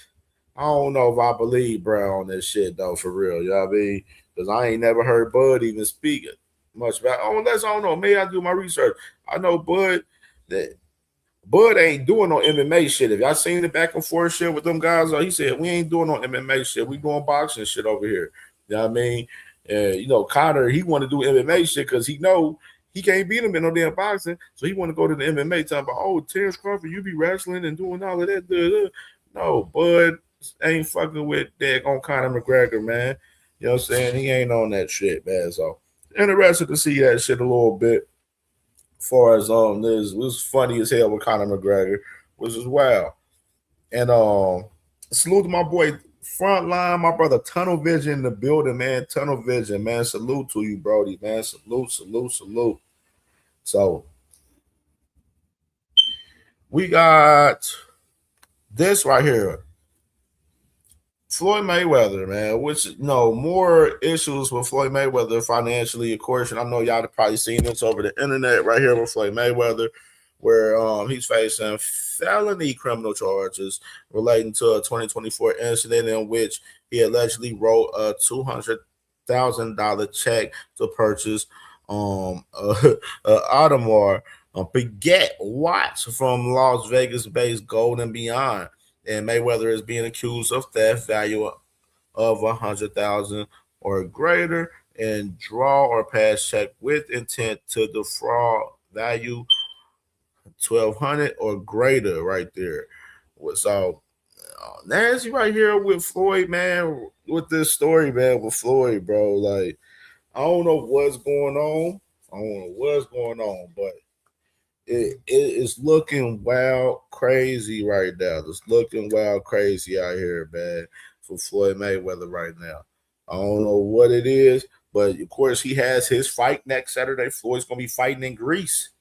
I don't know if I believe bro on this shit though, for real. You know what I mean? Because I ain't never heard Bud even speak much about. Unless I don't know, maybe I do my research. I know Bud ain't doing no MMA shit. If y'all seen the back and forth shit with them guys, he said we ain't doing no MMA shit. We doing boxing shit over here. You know what I mean? Conor, he want to do MMA shit because he know he can't beat him in no damn boxing. So he want to go to the MMA talking about, oh, Terrence Crawford, you be wrestling and doing all of that. No, Bud ain't fucking with that on Conor McGregor, man. You know what I'm saying? He ain't on that shit, man. So interested to see that shit a little bit. As far as this was funny as hell with Conor McGregor, which is wild. And salute to my boy Frontline, my brother Tunnel Vision in the building, man. Tunnel Vision, man. Salute to you, Brody, man. Salute. So we got this right here. Floyd Mayweather, man, which more issues with Floyd Mayweather financially, of course. And I know y'all have probably seen this over the internet right here with Floyd Mayweather, where he's facing felony criminal charges relating to a 2024 incident in which he allegedly wrote a $200,000 check to purchase a Audemars Piguet watch from Las Vegas-based Gold and Beyond. And Mayweather is being accused of theft value of $100,000 or greater, and draw or pass check with intent to defraud value $1,200 or greater. Right there. So Nancy right here with Floyd, man, with this story, man, with Floyd, bro. Like, I don't know what's going on. But it is looking wild crazy right now. It's looking wild crazy out here, man, for Floyd Mayweather right now. I don't know what it is, but of course he has his fight next Saturday. Floyd's gonna be fighting in Greece.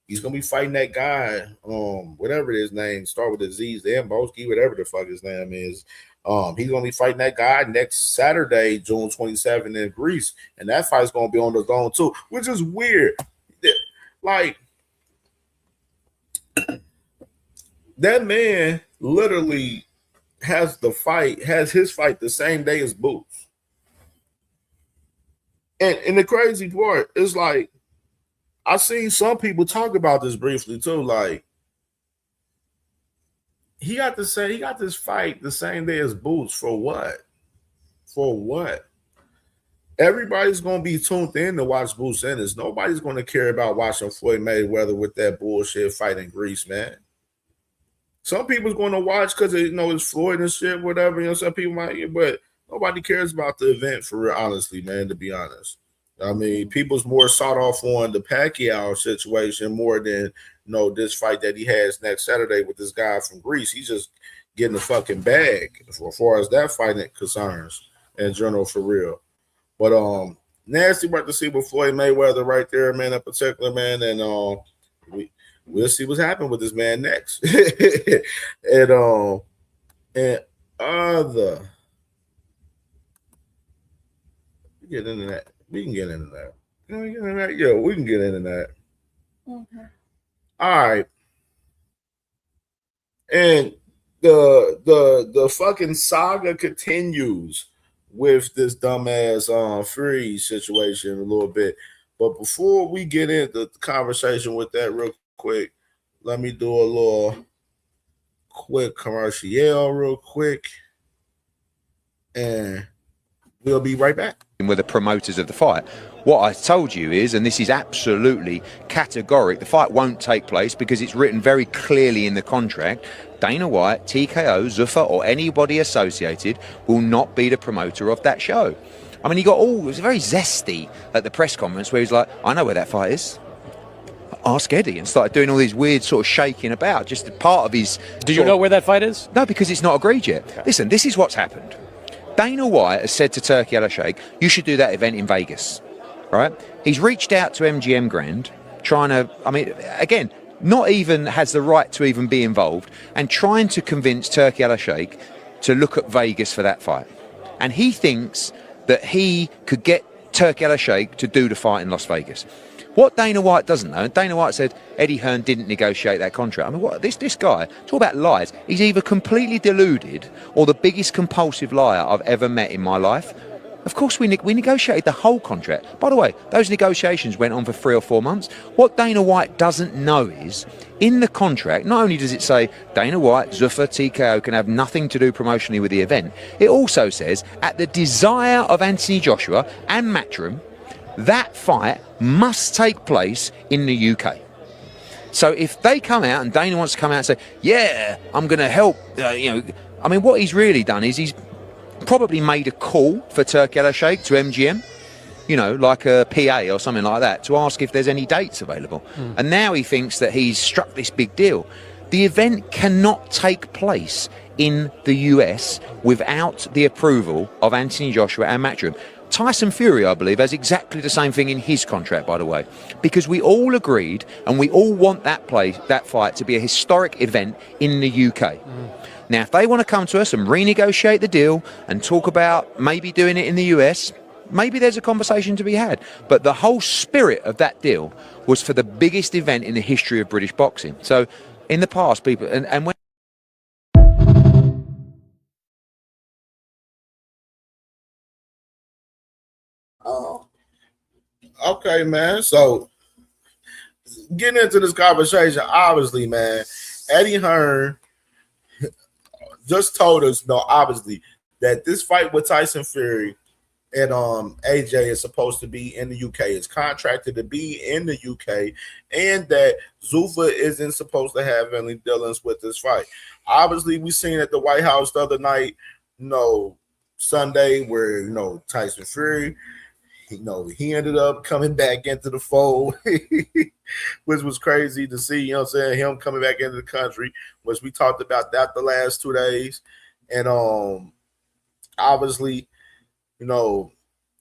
He's gonna be fighting that guy, whatever his name, start with a Z, Zamboski, whatever the fuck his name is. He's gonna be fighting that guy next Saturday, June 27th in Greece, and that fight's gonna be on the zone too, which is weird. Like, that man literally has his fight the same day as Boots. And the crazy part is, like, I've seen some people talk about this briefly too. Like, he got this fight the same day as Boots for what? For what? Everybody's gonna be tuned in to watch Boots Ennis. Nobody's gonna care about watching Floyd Mayweather with that bullshit fight in Greece, man. Some people's going to watch because it's Floyd and shit, whatever. Some people might, but nobody cares about the event for real, honestly, man, to be honest. I mean, people's more sought off on the Pacquiao situation more than, this fight that he has next Saturday with this guy from Greece. He's just getting the fucking bag as far as that fight concerns in general, for real. But nasty about to see with Floyd Mayweather right there, man, in particular, man, and we'll see what's happening with this man next. and other, we can get into that. Yeah, we can get into that. Okay. All right. And the fucking saga continues with this dumbass Freeze situation a little bit. But before we get into the conversation with that real quick, let me do a little quick commercial real quick. And We'll be right back. With the promoters of the fight. What I told you is, and this is absolutely categoric, the fight won't take place because it's written very clearly in the contract. Dana White, TKO, Zuffa, or anybody associated will not be the promoter of that show. I mean, he was very zesty at the press conference where he's like, I know where that fight is. Ask Eddie, and started doing all these weird sort of shaking about, just a part of his... Do you know where that fight is? No, because it's not agreed yet. Okay. Listen, this is what's happened. Dana White has said to Turki Al-Sheikh, you should do that event in Vegas, right? He's reached out to MGM Grand, trying to, I mean, again, not even has the right to even be involved, and trying to convince Turki Al-Sheikh to look at Vegas for that fight. And he thinks that he could get Turki Al-Sheikh to do the fight in Las Vegas. What Dana White doesn't know, and Dana White said Eddie Hearn didn't negotiate that contract. I mean, what this guy, talk about lies. He's either completely deluded or the biggest compulsive liar I've ever met in my life. Of course, we negotiated the whole contract. By the way, those negotiations went on for 3 or 4 months. What Dana White doesn't know is, in the contract, not only does it say Dana White, Zuffa, TKO can have nothing to do promotionally with the event, it also says, at the desire of Anthony Joshua and Matchroom, that fight must take place in the UK. So if they come out and Dana wants to come out and say, yeah, I'm going to help, I mean, what he's really done is he's probably made a call for Turki Al-Sheikh to MGM, like a PA or something like that, to ask if there's any dates available. And now he thinks that he's struck this big deal. The event cannot take place in the US without the approval of Anthony Joshua and Matchroom. Tyson Fury, I believe, has exactly the same thing in his contract, by the way, because we all agreed and we all want that fight to be a historic event in the UK. Now, if they want to come to us and renegotiate the deal and talk about maybe doing it in the US, maybe there's a conversation to be had. But the whole spirit of that deal was for the biggest event in the history of British boxing. So in the past, people, and when Okay, man. So getting into this conversation, obviously, man, Eddie Hearn just told us, obviously, that this fight with Tyson Fury and AJ is supposed to be in the UK. It's contracted to be in the UK, and that Zuffa isn't supposed to have any dealings with this fight. Obviously, we seen at the White House the other night, Sunday, where Tyson Fury, he ended up coming back into the fold, which was crazy to see, him coming back into the country, which we talked about that the last 2 days. And obviously,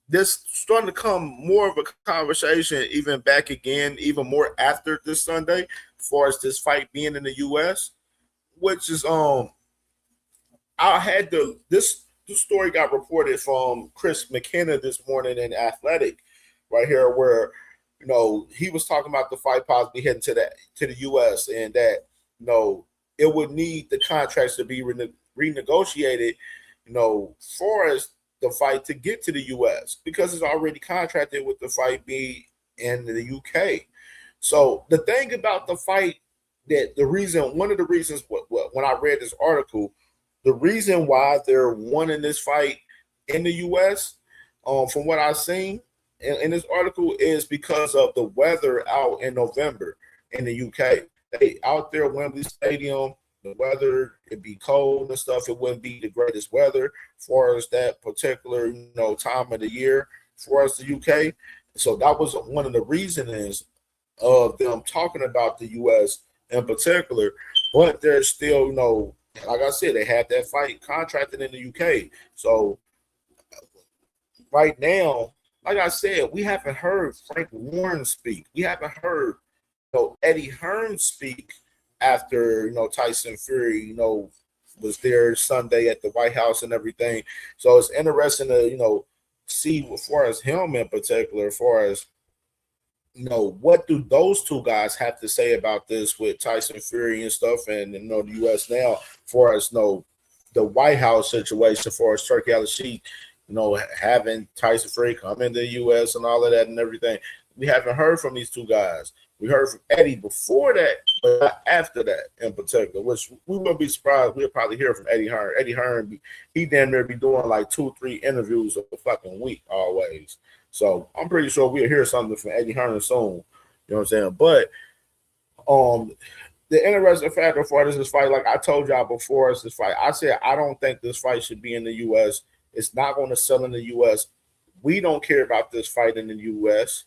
this starting to come more of a conversation even back again, even more after this Sunday, as far as this fight being in the US, which is this story got reported from Chris McKenna this morning in Athletic, right here, where he was talking about the fight possibly heading to the US, and that it would need the contracts to be renegotiated, for us the fight to get to the US, because it's already contracted with the fight being in the UK. So the thing about the fight, one of the reasons when I read this article, the reason why they're wanting this fight in the U.S., from what I've seen in this article, is because of the weather out in November in the UK. They out there at Wembley Stadium, the weather, it'd be cold and stuff. It wouldn't be the greatest weather for us that particular time of the year for us, the UK. So that was one of the reasons of them talking about the U.S. in particular. But there's still like I said, they had that fight contracted in the UK. So right now, like I said, we haven't heard Frank Warren speak. We haven't heard Eddie Hearn speak after Tyson Fury was there Sunday at the White House and everything. So it's interesting to see, as far as him in particular, as far as what do those two guys have to say about this with Tyson Fury and stuff, and the U.S. now, as far as the White House situation, as far as Turki Al-Sheikh, having Tyson Fury come into the U.S. and all of that and everything. we haven't heard from these two guys. We heard from Eddie before that, but not after that in particular, which we wouldn't be surprised. We'll probably hear from Eddie Hearn. Eddie Hearn, he damn near be doing like 2-3 interviews a fucking week always. So I'm pretty sure we'll hear something from Eddie Hearn soon. You know what I'm saying? But the interesting factor for this fight, like I told y'all before this fight, I said I don't think this fight should be in the U.S. It's not going to sell in the U.S. We don't care about this fight in the U.S.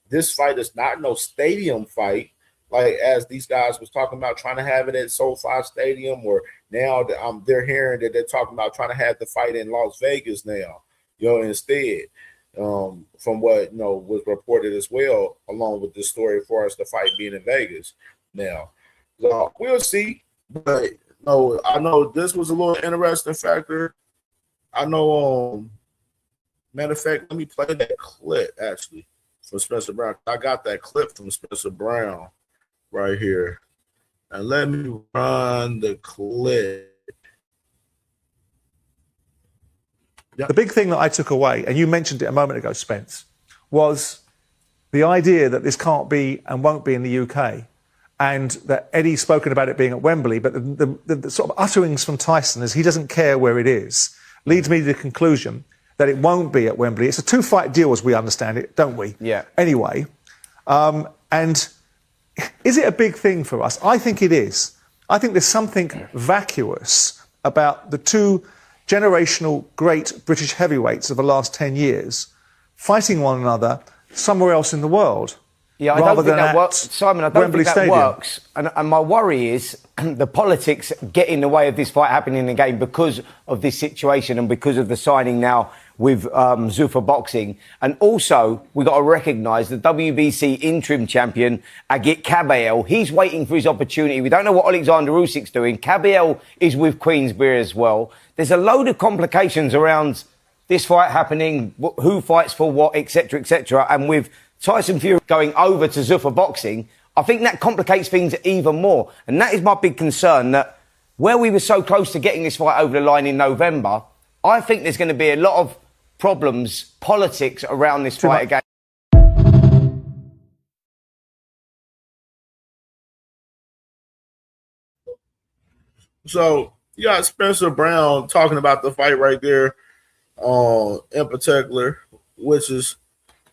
This fight is not no stadium fight, like as these guys was talking about trying to have it at SoFi Stadium, or now they're hearing that they're talking about trying to have the fight in Las Vegas now, instead. From what was reported as well, along with this story for us, the fight being in Vegas now. So we'll see. But I know this was a little interesting factor. I know matter of fact, let me play that clip actually from Spencer Brown. I got that clip from Spencer Brown right here. And let me run the clip. The big thing that I took away, and you mentioned it a moment ago, Spence, was the idea that this can't be and won't be in the UK, and that Eddie's spoken about it being at Wembley, but the sort of utterings from Tyson as he doesn't care where it is, leads me to the conclusion that it won't be at Wembley. It's a two-fight deal as we understand it, don't we? Yeah. Anyway, and is it a big thing for us? I think it is. I think there's something vacuous about the two generational great British heavyweights of the last 10 years fighting one another somewhere else in the world. Yeah, I don't think that works. Simon, I don't think that works. And my worry is the politics get in the way of this fight happening again because of this situation and because of the signing now with Zuffa Boxing. And also, we got to recognise the WBC interim champion, Agit Kabayel. He's waiting for his opportunity. We don't know what Alexander Usyk's doing. Kabayel is with Queensberry as well. There's a load of complications around this fight happening, who fights for what, etc., etc. And with Tyson Fury going over to Zuffa Boxing, I think that complicates things even more. And that is my big concern, that where we were so close to getting this fight over the line in November, I think there's going to be a lot of problems, politics around this fight again. So you got Spencer Brown talking about the fight right there, in particular, which is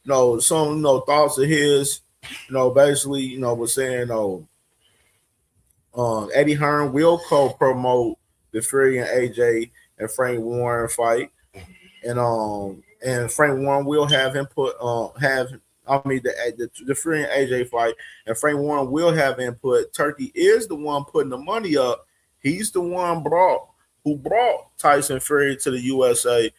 some thoughts of his. Basically, was saying Eddie Hearn will co-promote the Fury and AJ and Frank Warren fight, and Frank Warren will have input. The Fury and AJ fight, and Frank Warren will have input. Turkey is the one putting the money up. He's the one who brought Tyson Fury to the USA.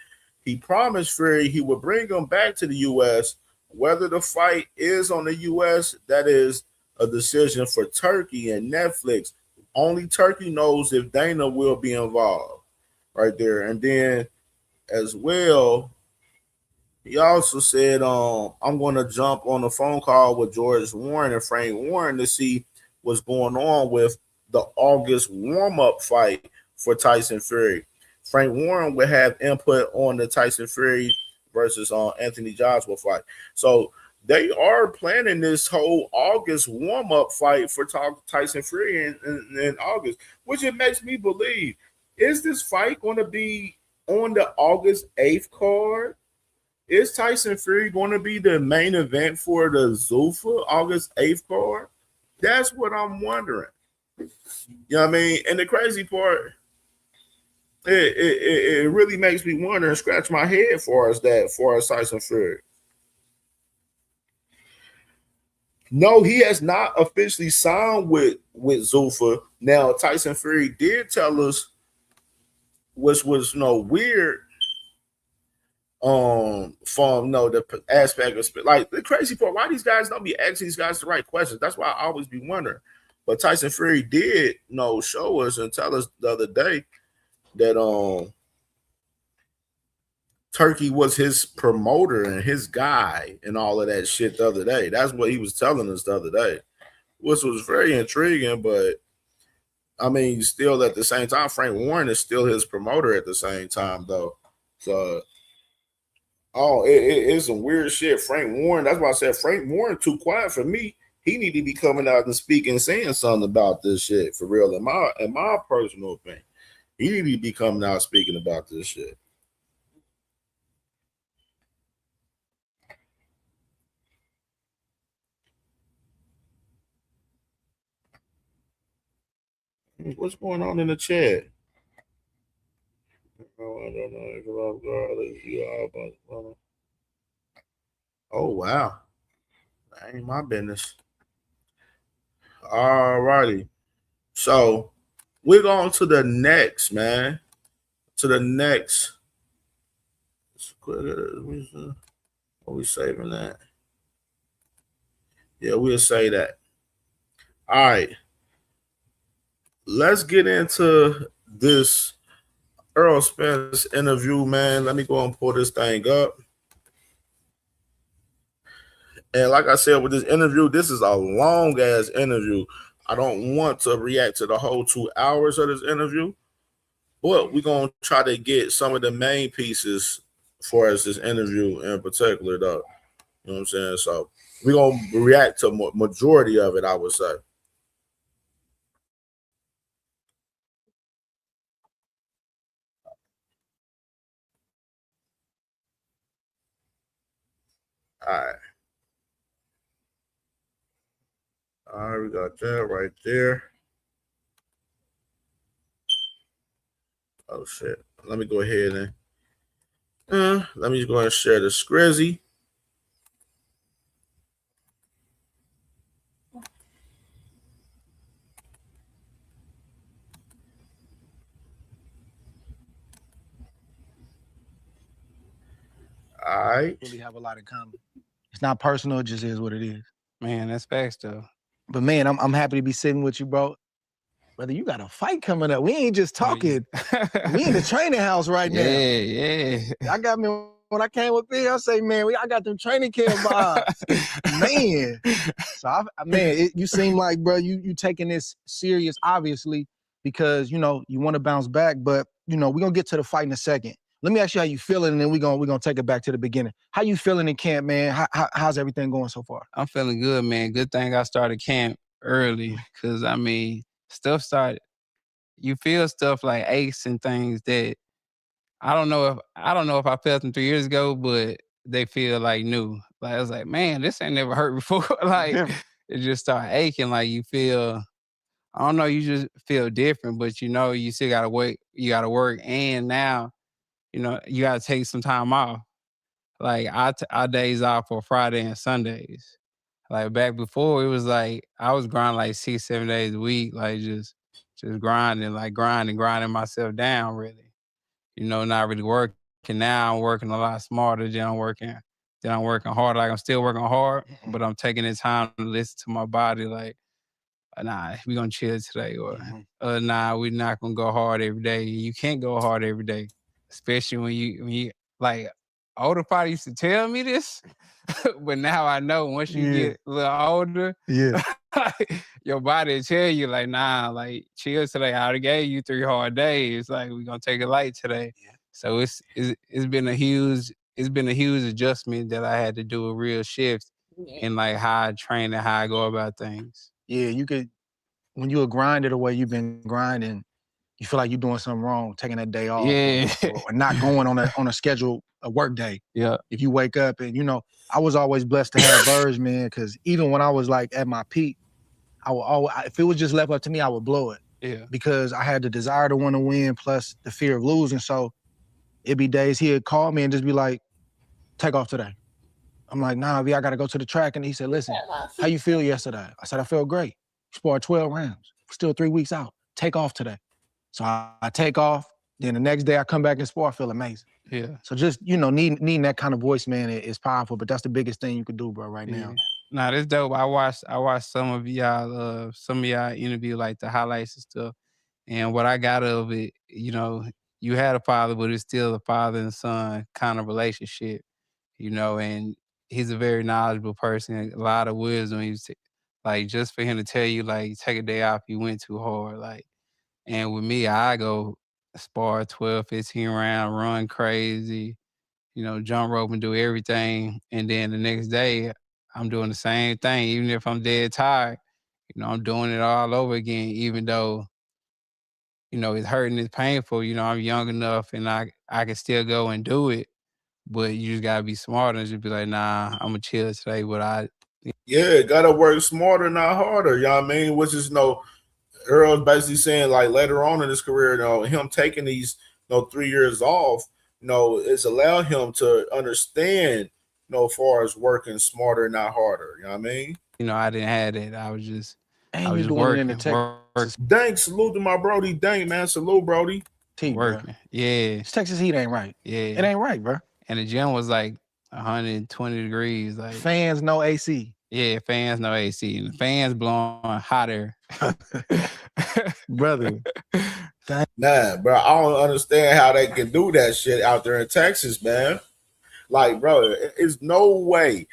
He promised Fury he would bring him back to the US. Whether the fight is on the US, that is a decision for Turkey and Netflix. Only Turkey knows if Dana will be involved right there. And then as well, he also said, I'm going to jump on a phone call with George Warren and Frank Warren to see what's going on with the August warm-up fight for Tyson Fury. Frank Warren will have input on the Tyson Fury versus Anthony Joshua fight. So they are planning this whole August warm-up fight for Tyson Fury in August, which it makes me believe, is this fight going to be on the August 8th card? Is Tyson Fury going to be the main event for the Zuffa August 8th card? That's what I'm wondering. You know what I mean? And the crazy part, it really makes me wonder and scratch my head for us Tyson Fury. No, he has not officially signed with Zuffa. Now, Tyson Fury did tell us, which was weird, from the aspect of like the crazy part, why these guys don't be asking these guys the right questions. That's why I always be wondering. But Tyson Fury did show us and tell us the other day that Turkey was his promoter and his guy and all of that shit the other day. That's what he was telling us the other day, which was very intriguing. But I mean, still at the same time, Frank Warren is still his promoter at the same time, though. So Oh, it's some weird shit. Frank Warren, that's why I said Frank Warren too quiet for me. He need to be coming out and speaking, saying something about this shit for real. In my personal opinion, he need to be coming out speaking about this shit. What's going on in the chat? Oh, I don't know. Oh wow, that ain't my business. All righty, so we're going to the next, man. To the next. Are we saving that? Yeah, we'll say that. All right. Let's get into this Earl Spence interview, man. Let me go and pull this thing up. And like I said, with this interview, this is a long ass interview. I don't want to react to the whole 2 hours of this interview, but we're going to try to get some of the main pieces for us this interview in particular, though. You know what I'm saying? So we're going to react to majority of it, I would say. All right. All right, we got that right there. Oh, shit. Let me go ahead and let me just go ahead and share the Scrizzy. All right. Really have a lot in common. It's not personal, it just is what it is. Man, that's facts though. But man, I'm happy to be sitting with you, bro. Brother, you got a fight coming up. We ain't just talking. We in the training house right now. Yeah. I got me when I came up here. I say, man, I got them training camp vibes, man. So, you seem like, bro, you taking this serious, obviously, because you want to bounce back. But we're gonna get to the fight in a second. Let me ask you how you feeling, and then we're gonna take it back to the beginning. How you feeling in camp, man? How's everything going so far? I'm feeling good, man. Good thing I started camp early, cause stuff started. You feel stuff like aches and things that I don't know if I felt them 3 years ago, but they feel like new. Like I was like, man, this ain't never hurt before. Like it just started aching. Like you feel, I don't know, you just feel different, but you still gotta wait, you gotta work, and now, you gotta take some time off. Like I days off for Friday and Sundays. Like back before, it was like I was grinding like 6, 7 days a week, like just grinding myself down really. Not really working. Now I'm working a lot smarter than I'm working hard. Like I'm still working hard, but I'm taking the time to listen to my body. Like, nah, we gonna chill today, or nah, we're not gonna go hard every day. You can't go hard every day, especially when you like older fighters used to tell me this, but now I know once you get a little older, your body will tell you like, nah, like chill today. I already gave you 3 hard days. Like we gonna take it light today. So it's been a huge adjustment that I had to do, a real shift in like how I train and how I go about things. Yeah, you could, when you're grinding the way you've been grinding, you feel like you're doing something wrong, taking that day off, or not going on a schedule, a work day. Yeah. If you wake up and I was always blessed to have Burge, man, because even when I was like at my peak, I would always, if it was just left up to me, I would blow it. Yeah. Because I had the desire to want to win plus the fear of losing. So it'd be days he'd call me and just be like, take off today. I'm like, nah, I gotta go to the track. And he said, listen, how you feel yesterday? I said, I felt great. Sparred 12 rounds. Still 3 weeks out. Take off today. So I take off. Then the next day I come back and spar, I feel amazing. Yeah. So just, needing that kind of voice, man, is powerful. But that's the biggest thing you could do, bro, right now. Nah, that's dope. I watched some of y'all interview, like the highlights and stuff. And what I got of it, you had a father, but it's still a father and son kind of relationship, and he's a very knowledgeable person, a lot of wisdom. Like just for him to tell you, like, take a day off, you went too hard. Like, and with me, I go spar 12, 15 rounds, run crazy, jump rope and do everything. And then the next day, I'm doing the same thing. Even if I'm dead tired, I'm doing it all over again, even though, it's hurting, it's painful. I'm young enough and I can still go and do it. But you just gotta be smart and just be like, nah, I'm gonna chill today. But Yeah, gotta work smarter, not harder. You know what I mean? Which is Earl's basically saying like later on in his career, him taking these 3 years off, it's allowed him to understand, as far as working smarter, not harder. You know what I mean? I didn't have it. I was just doing working, it in the Texas. Dank, salute to my Brody. Dank, man, salute, Brody. Heat, working. Bro. Yeah. This Texas heat ain't right. Yeah. It ain't right, bro. And the gym was like 120 degrees. Like fans, no AC. Yeah, fans, no AC. And the fans blowing hot air. Brother. Nah, bro, I don't understand how they can do that shit out there in Texas, man. Like, bro, it's no way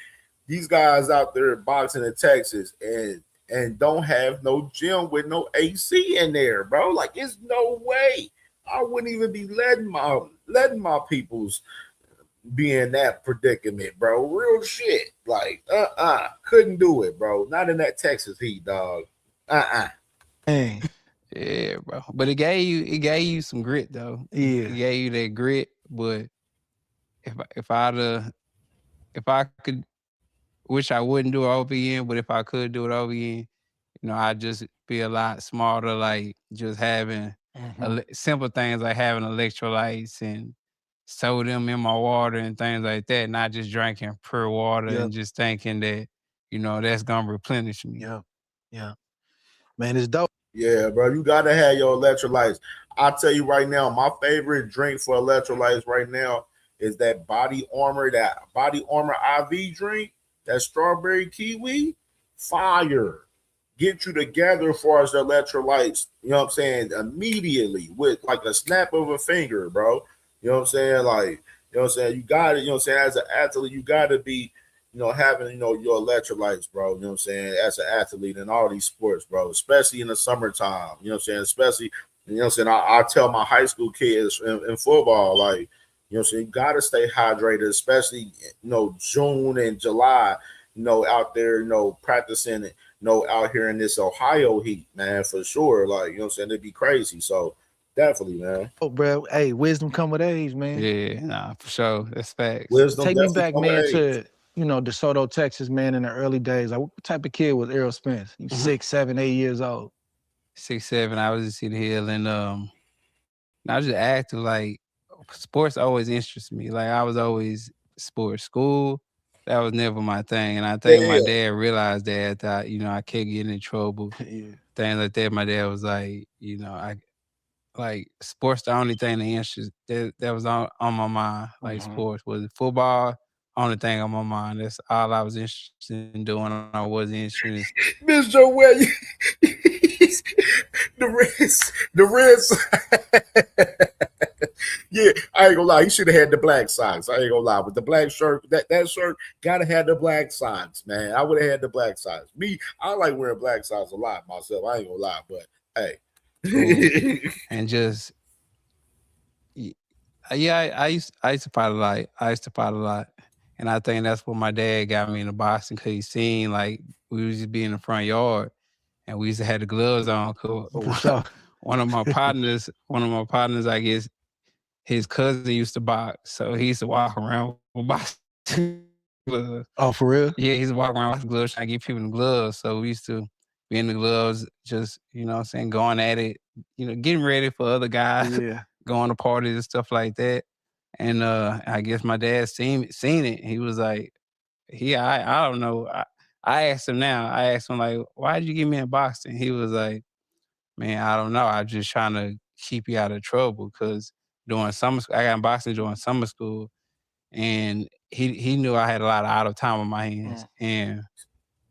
these guys out there boxing in Texas and don't have no gym with no AC in there, bro. Like, it's no way. I wouldn't even be letting my peoples be in that predicament, bro. Real shit. Like, couldn't do it, bro. Not in that Texas heat, dog. Hey. Yeah, bro. But it gave you some grit though. Yeah. It gave you that grit. But if I could, which I wouldn't do it over again, but if I could do it over again, I'd just be a lot smarter, like just having simple things like having electrolytes and sodium in my water and things like that, not just drinking pure water and just thinking that, that's gonna replenish me. Yeah. Man, it's dope. Yeah, bro, you gotta have your electrolytes. I'll tell you right now, my favorite drink for electrolytes right now is that Body Armor IV drink, that strawberry kiwi, fire. Get you together as far as the electrolytes, you know what I'm saying, immediately with like a snap of a finger, bro. You know what I'm saying? Like, you know what I'm saying? You got it, as an athlete, you gotta be, having, your electrolytes, bro. You know what I'm saying? As an athlete in all these sports, bro, especially in the summertime. You know what I'm saying? Especially, I tell my high school kids in football, like, you gotta stay hydrated, especially, June and July, out there, practicing it, out here in this Ohio heat, man, for sure. Like, it'd be crazy. So definitely, man. Oh, bro. Hey, wisdom come with age, man. Yeah, nah, for sure. That's facts. Wisdom Take me back, come with man, age. to DeSoto, Texas, man, in the early days. Like, what type of kid was Errol Spence? You 6, 7, 8 years old. 6, 7. I was just in the hill and I was just active. Like, sports always interests me. Like, I was always sports. School, that was never my thing. And I think my dad realized that I kept getting in trouble. Yeah. Things like that. My dad was like, sports the only thing that was on my mind. Like sports was football, only thing on my mind. That's all I was interested in doing. I wasn't interested in Miss Joel, the Reds. Yeah, I ain't gonna lie. He should have had the black socks. I ain't gonna lie. With the black shirt, that shirt gotta have the black socks, man. I would have had the black socks. Me, I like wearing black socks a lot myself. I ain't gonna lie, but hey. and just I used to fight a lot. And I think that's what my dad got me into boxing, because he seen like we would just be in the front yard and we used to have the gloves on. One of my partners, I guess his cousin used to box, so he used to walk around with boxing gloves. Oh, for real? Yeah, he used to walk around with gloves, trying to get people in the gloves. So we used to be in the gloves, just, going at it, getting ready for other guys, going to parties and stuff like that. And I guess my dad seen it. He was like, I don't know. I asked him now. I asked him, like, why did you get me in boxing? He was like, man, I don't know. I'm just trying to keep you out of trouble, because I got in boxing during summer school, and he knew I had a lot of out of time on my hands. And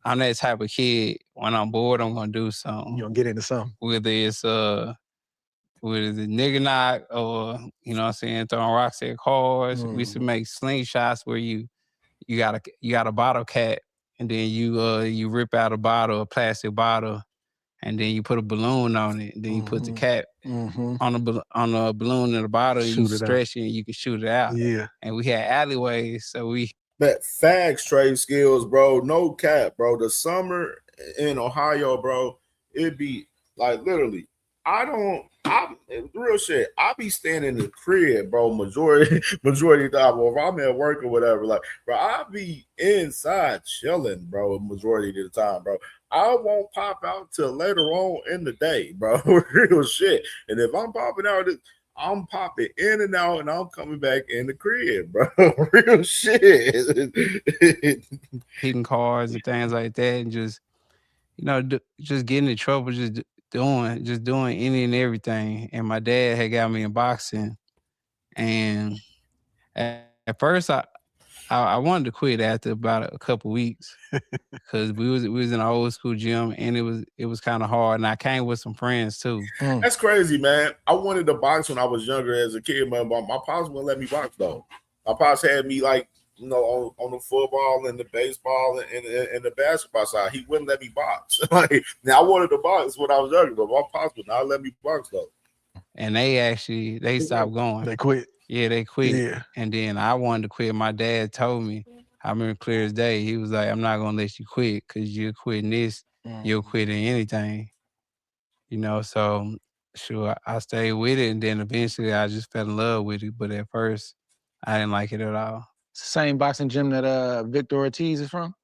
I'm that type of kid, when I'm bored, I'm going to do something. You're going to get into something. Whether it's nigga knock or, throwing rocks at cars. We used to make slingshots where you got a bottle cap, and then you rip out a plastic bottle, and then you put a balloon on it. Then you put the cap Mm-hmm. on the balloon in the bottom. And you Shoot it out. stretch it and you can shoot it out. Yeah. And we had alleyways, so we. That facts trade skills, bro. No cap, bro. The summer in Ohio, bro, it'd be like literally. Real shit. I be staying in the crib, bro. Majority of the time, or if I'm at work or whatever, like, bro, I be inside chilling, bro. Majority of the time, bro. I won't pop out till later on in the day, bro. Real shit. And if I'm popping out, I'm popping in and out, and I'm coming back in the crib, bro. Real shit. Hitting cars and things like that, and just, just getting in trouble, just doing any and everything. And my dad had got me in boxing, and at first I wanted to quit after about a couple weeks because we was in an old school gym, and it was kind of hard. And I came with some friends too. That's crazy, man. I wanted to box when I was younger as a kid, man. But my pops wouldn't let me box though. My pops had me like, on the football and the baseball and the basketball side. He wouldn't let me box. Like, now I wanted to box when I was younger, but my pops would not let me box though. And they stopped going. They quit. Yeah, they quit. Yeah. And then I wanted to quit. My dad told me, I remember clear as day, he was like, I'm not going to let you quit because you're quitting this, you'll quit in anything. So sure, I stayed with it. And then eventually I just fell in love with it. But at first, I didn't like it at all. Same boxing gym that Victor Ortiz is from?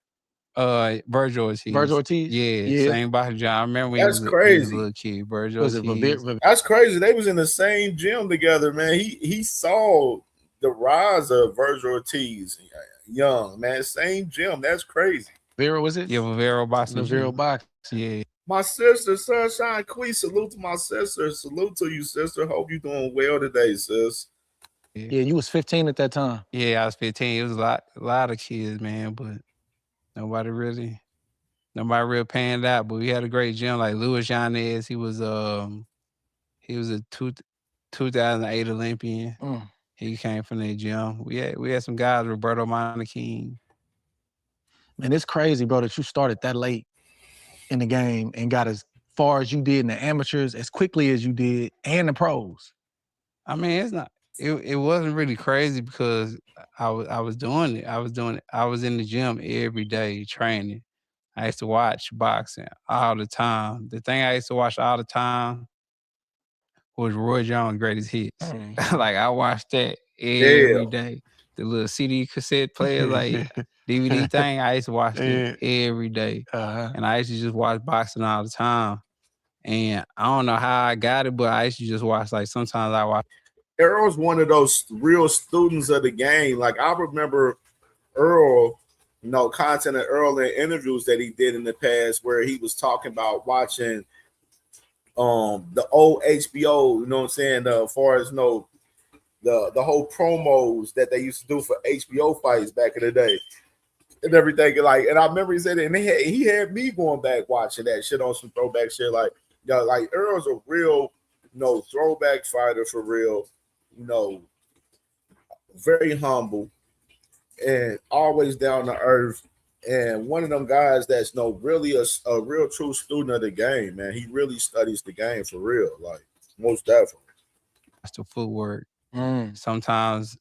Virgil Ortiz. Virgil Ortiz? Yeah, same boxing gym. I remember when That's he was crazy. a little kid. Virgil Ortiz. That's crazy. They was in the same gym together, man. He saw the rise of Virgil Ortiz young, man. Same gym. That's crazy. Vero, was it? Yeah, Vero boxing. Vero boxing. Yeah. My sister, Sunshine Queen, salute to my sister. Salute to you, sister. Hope you doing well today, sis. Yeah, you was 15 at that time. Yeah, I was 15. It was a lot of kids, man, but nobody really panned out. But we had a great gym, like Luis Yanez. He was a 2008 Olympian. He came from that gym. We had some guys, Roberto Monaking. Man, it's crazy, bro, that you started that late in the game and got as far as you did in the amateurs, as quickly as you did, and the pros. I mean, it's not. It wasn't really crazy because I was doing it. I was in the gym every day training. I used to watch boxing all the time. The thing I used to watch all the time was Roy Jones' Greatest Hits. Like, I watched that every day. The little CD cassette player, like DVD thing, I used to watch it every day. And I used to just watch boxing all the time. And I don't know how I got it, but I used to just watch, like, sometimes I watch. Earl's one of those real students of the game. Like, I remember Earl, content of Earl in interviews that he did in the past where he was talking about watching the old HBO, you know what I'm saying, as far as the whole promos that they used to do for HBO fights back in the day and everything. Like, and I remember he said it, and he had me going back watching that shit on some throwback shit. Like, like Earl's a real, throwback fighter for real. Very humble and always down to earth, and one of them guys that's really a real true student of the game, man. He really studies the game for real, like, most definitely. That's the footwork. Sometimes.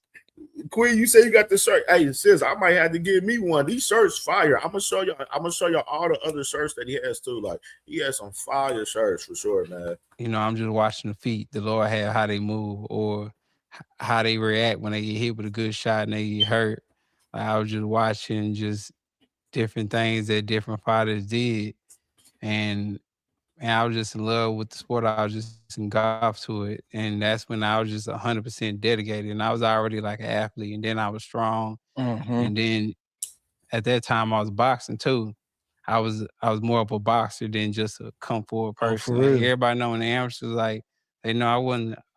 Queen, you say you got the shirt. Hey, sis, I might have to give me one. These shirts fire. I'm gonna show y'all all the other shirts that he has too. Like, he has some fire shirts for sure, man. I'm just watching the feet. The Lord have how they move or how they react when they get hit with a good shot and they get hurt. Like, I was just watching just different things that different fighters did, and I was just in love with the sport. I was just engulfed to it, and that's when I was just 100% dedicated. And I was already like an athlete, and then I was strong, and then at that time I was boxing too. I was more of a boxer than just a come forward person. Like, everybody know in the amateurs, like, they know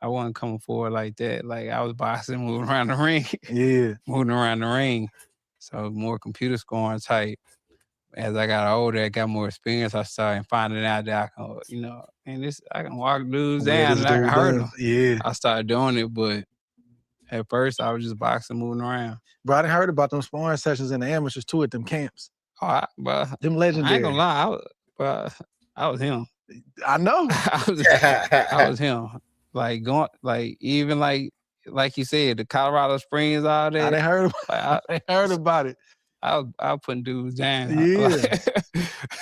I wasn't coming forward like that. Like, I was boxing, moving around the ring. Yeah. Moving around the ring. So more computer scoring type. As I got older, I got more experience. I started finding out that I can, I can walk dudes down and I can hurt them. Yeah. I started doing it, but at first I was just boxing, moving around. Bro, I done heard about them sparring sessions in the amateurs too at them camps. Oh, them legendary. I ain't gonna lie, I was him. I know. I was him. Like going, like even like you said, the Colorado Springs, all that. I done heard, Like, I heard about it. I was putting dudes down. Yeah.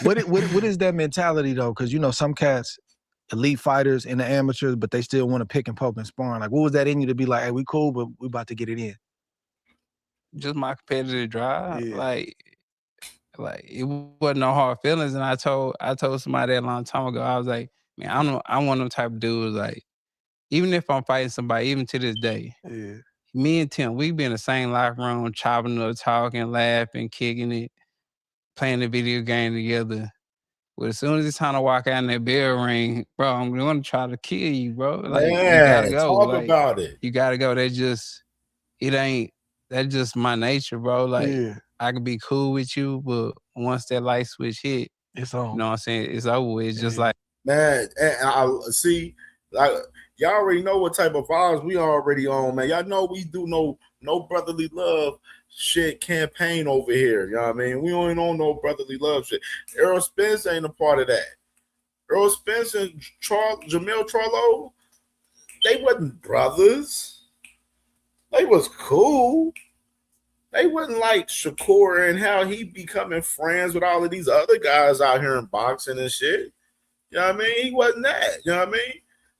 Like, what is that mentality though? Because you know some cats, elite fighters in the amateurs, but they still want to pick and poke and sparring. Like, what was that in you to be like, hey, we cool, but we about to get it in? just my competitive drive. Yeah. Like it wasn't no hard feelings. And I told somebody a long time ago, I was like, man, I'm one of them type of dudes. Like, even if I'm fighting somebody, even to this day, Yeah. me and Tim, we be in the same locker room, chopping up, talking, laughing, kicking it, playing the video game together. But as soon as it's time to walk out in that bell ring, bro, I'm going to try to kill you, bro. Like, you gotta go. Talk like, about it. You gotta go. That's just my nature, bro. Like, Yeah. I can be cool with you, but once that light switch hit, it's on. You know what I'm saying? It's over. It's just like, man. And I see, like, y'all already know what type of vibes we already on, man. Y'all know we do no brotherly love shit campaign over here. You know what I mean? We don't know no brotherly love shit. Errol Spence ain't a part of that. Errol Spence and Jamel Charlo, they wasn't brothers. They was cool. They wasn't like Shakur and how he becoming friends with all of these other guys out here in boxing and shit. You know what I mean? He wasn't that. You know what I mean?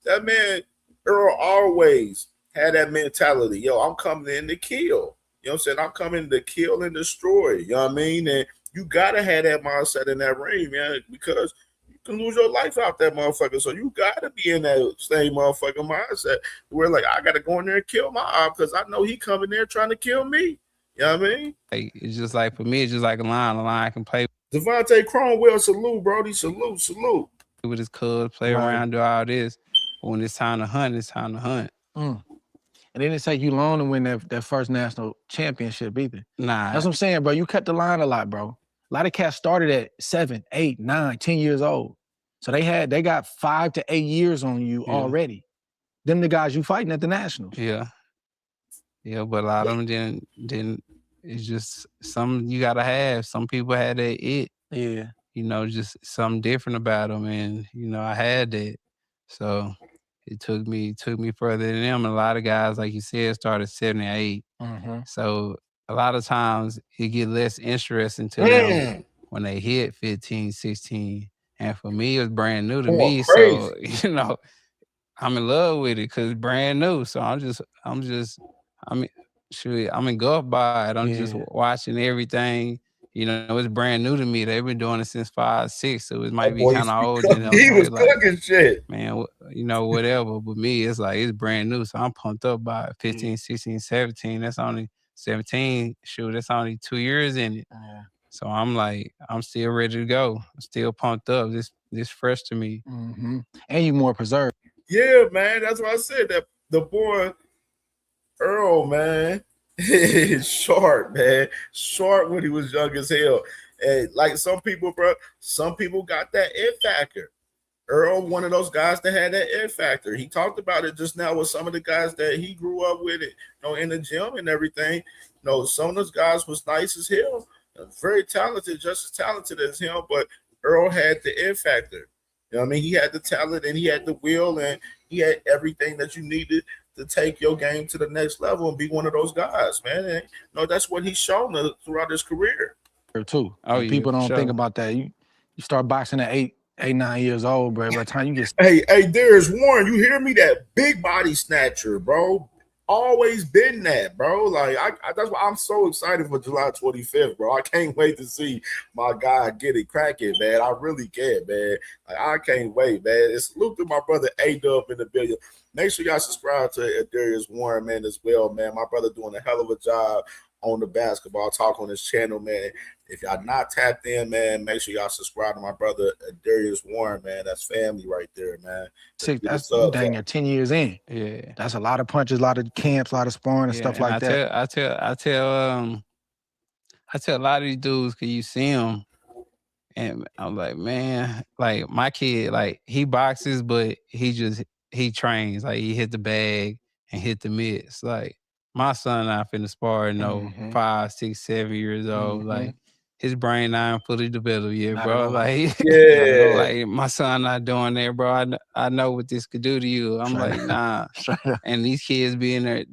That man, Earl, always had that mentality. Yo, I'm coming in to kill. You know what I'm saying? I'm coming to kill and destroy. You know what I mean? And you got to have that mindset in that ring, man, because you can lose your life out that motherfucker. So you got to be in that same motherfucking mindset where, like, I got to go in there and kill my op because I know he coming there trying to kill me. You know what I mean? Like, it's just like, for me, it's just like a line I can play. Devontae Cromwell, salute, Brody. Salute. With his cuz, play around, do all this. But when it's time to hunt, it's time to hunt. And it didn't take you long to win that first national championship either. Nah. That's what I'm saying, bro. You cut the line a lot, bro. A lot of cats started at 7, 8, 9, 10 years old. So they got 5 to 8 years on you already. Them the guys you fighting at the nationals. Yeah. Yeah, but a lot of them didn't. It's just some you gotta have. Some people had that it. Yeah. You know, just something different about them, and you know, I had that. So it took me further than them. And a lot of guys, like you said, started 7 and 8. So a lot of times it get less interesting to them when they hit 15, 16. And for me, it was brand new to me. Crazy. So, you know, I'm in love with it because it's brand new. So I'm engulfed by it. I'm just watching everything. You know, it's brand new to me. They've been doing it since 5, 6, so it might be kind of old. You know, he was like, cooking shit. Man, you know, whatever. But me, it's like, it's brand new. So I'm pumped up by it. 15, 16, 17. That's only 17. Shoot, that's only 2 years in it. So I'm like, I'm still ready to go. I'm still pumped up. This fresh to me. And you more preserved. Yeah, man. That's what I said. That the boy Earl, man, short, man. Short when he was young as hell. And like some people, bro, some people got that it factor. Earl, one of those guys that had that it factor. He talked about it just now with some of the guys that he grew up with, it, you know, in the gym and everything. You know, some of those guys was nice as hell, very talented, just as talented as him. But Earl had the it factor. You know what I mean? He had the talent and he had the will and he had everything that you needed to take your game to the next level and be one of those guys, man. And, you know, that's what he's shown throughout his career. Too. People don't think about that. You start boxing at 8, 9 years old, bro. By the time you get hey, Darius Warren, you hear me? That big body snatcher, bro. Always been that, bro. Like that's why I'm so excited for July 25th, bro. I can't wait to see my guy get it cracking, man. I really can, man. Like, I can't wait, man. And salute to my brother A-Dub in the building. Make sure y'all subscribe to Darius Warren, man, as well, man. My brother doing a hell of a job on the basketball talk on his channel, man. If y'all not tapped in, man, make sure y'all subscribe to my brother Darius Warren, man. That's family right there, man. That's dang near 10 years in. Yeah. That's a lot of punches, a lot of camps, a lot of sparring and stuff like that. I tell a lot of these dudes, cause you see them, and I'm like, man, like my kid, like he boxes, but he trains. Like he hit the bag and hit the mitts. Like my son, I finna spar, 5, 6, 7 years old. Like his brain not fully developed yet, Not bro. at all. Like, Yeah. like my son not doing that, bro. I know what this could do to you. I'm Straight like, nah. Straight up. And these kids be in there,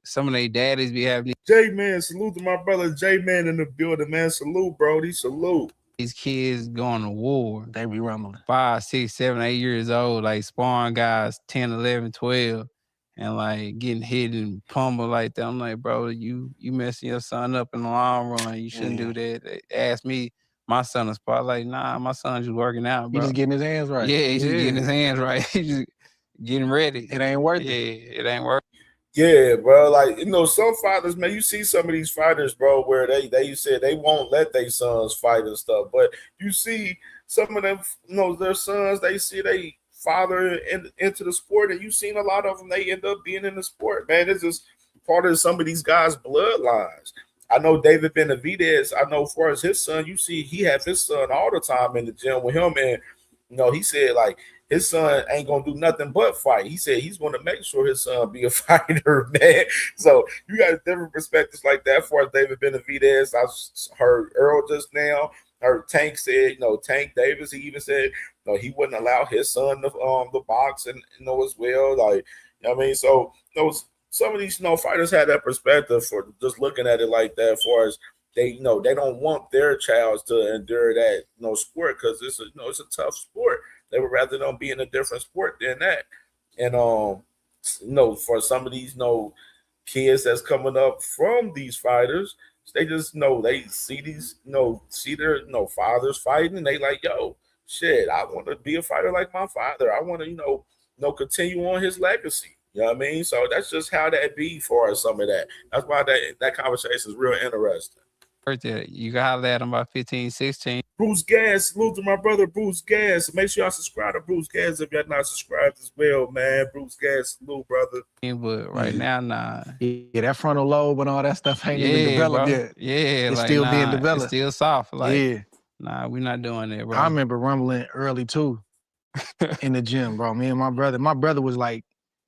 some of their daddies be having J-Man, salute to my brother J-Man in the building, man. Salute, Brody. Salute. these kids going to war. They be rumbling. 5, 6, 7, 8 years old, like sparring guys 10, 11, 12, and like getting hit and pummeled like that. I'm like, bro, you messing your son up in the long run. You shouldn't do that. They asked me, my son to spot, like, nah, my son's just working out, He bro. just getting his hands right. Yeah, he's just getting his hands right. He's just getting ready. It ain't worth Yeah, it. it ain't worth Yeah, bro. Like, you know, some fighters, man, you see some of these fighters, bro, where they said they won't let their sons fight and stuff. But you see some of them, you know, their sons, they see they father into the sport, and you've seen a lot of them, they end up being in the sport, man. It's just part of some of these guys' bloodlines. I know David Benavidez, I know as far as his son, you see he have his son all the time in the gym with him. And, you know, he said, like, his son ain't gonna do nothing but fight. He said he's gonna make sure his son be a fighter, man. So you got different perspectives like that. As far as David Benavidez, I heard Earl just now. Heard Tank said, you know, Tank Davis. He even said, you know, he wouldn't allow his son to box and, you know, as well. Like, you know what I mean, so those some of these, you know, fighters had that perspective for just looking at it like that. As far as they, you know, they don't want their child to endure that, you know, sport, because it's a, you know, it's a tough sport. They would rather them be in a different sport than that. And you know, for some of these, you know, kids that's coming up from these fighters, they just, you know, they see these, you know, see their, you know, fathers fighting, and they like, yo, shit, I want to be a fighter like my father. I want to, you know, continue on his legacy. You know what I mean? So that's just how that be for some of that. That's why that conversation is real interesting. You can holler at him about 15, 16. Bruce Gas, salute to my brother Bruce Gas. Make sure y'all subscribe to Bruce Gas if y'all not subscribed as well, man. Bruce Gas, salute, brother. But right now, nah. Yeah, that frontal lobe and all that stuff ain't even developed bro. yet. Yeah, it's like, still being nah, developed. It's still soft. Like, yeah. Nah, we're not doing that, bro. I remember rumbling early too in the gym, bro. Me and my brother was like,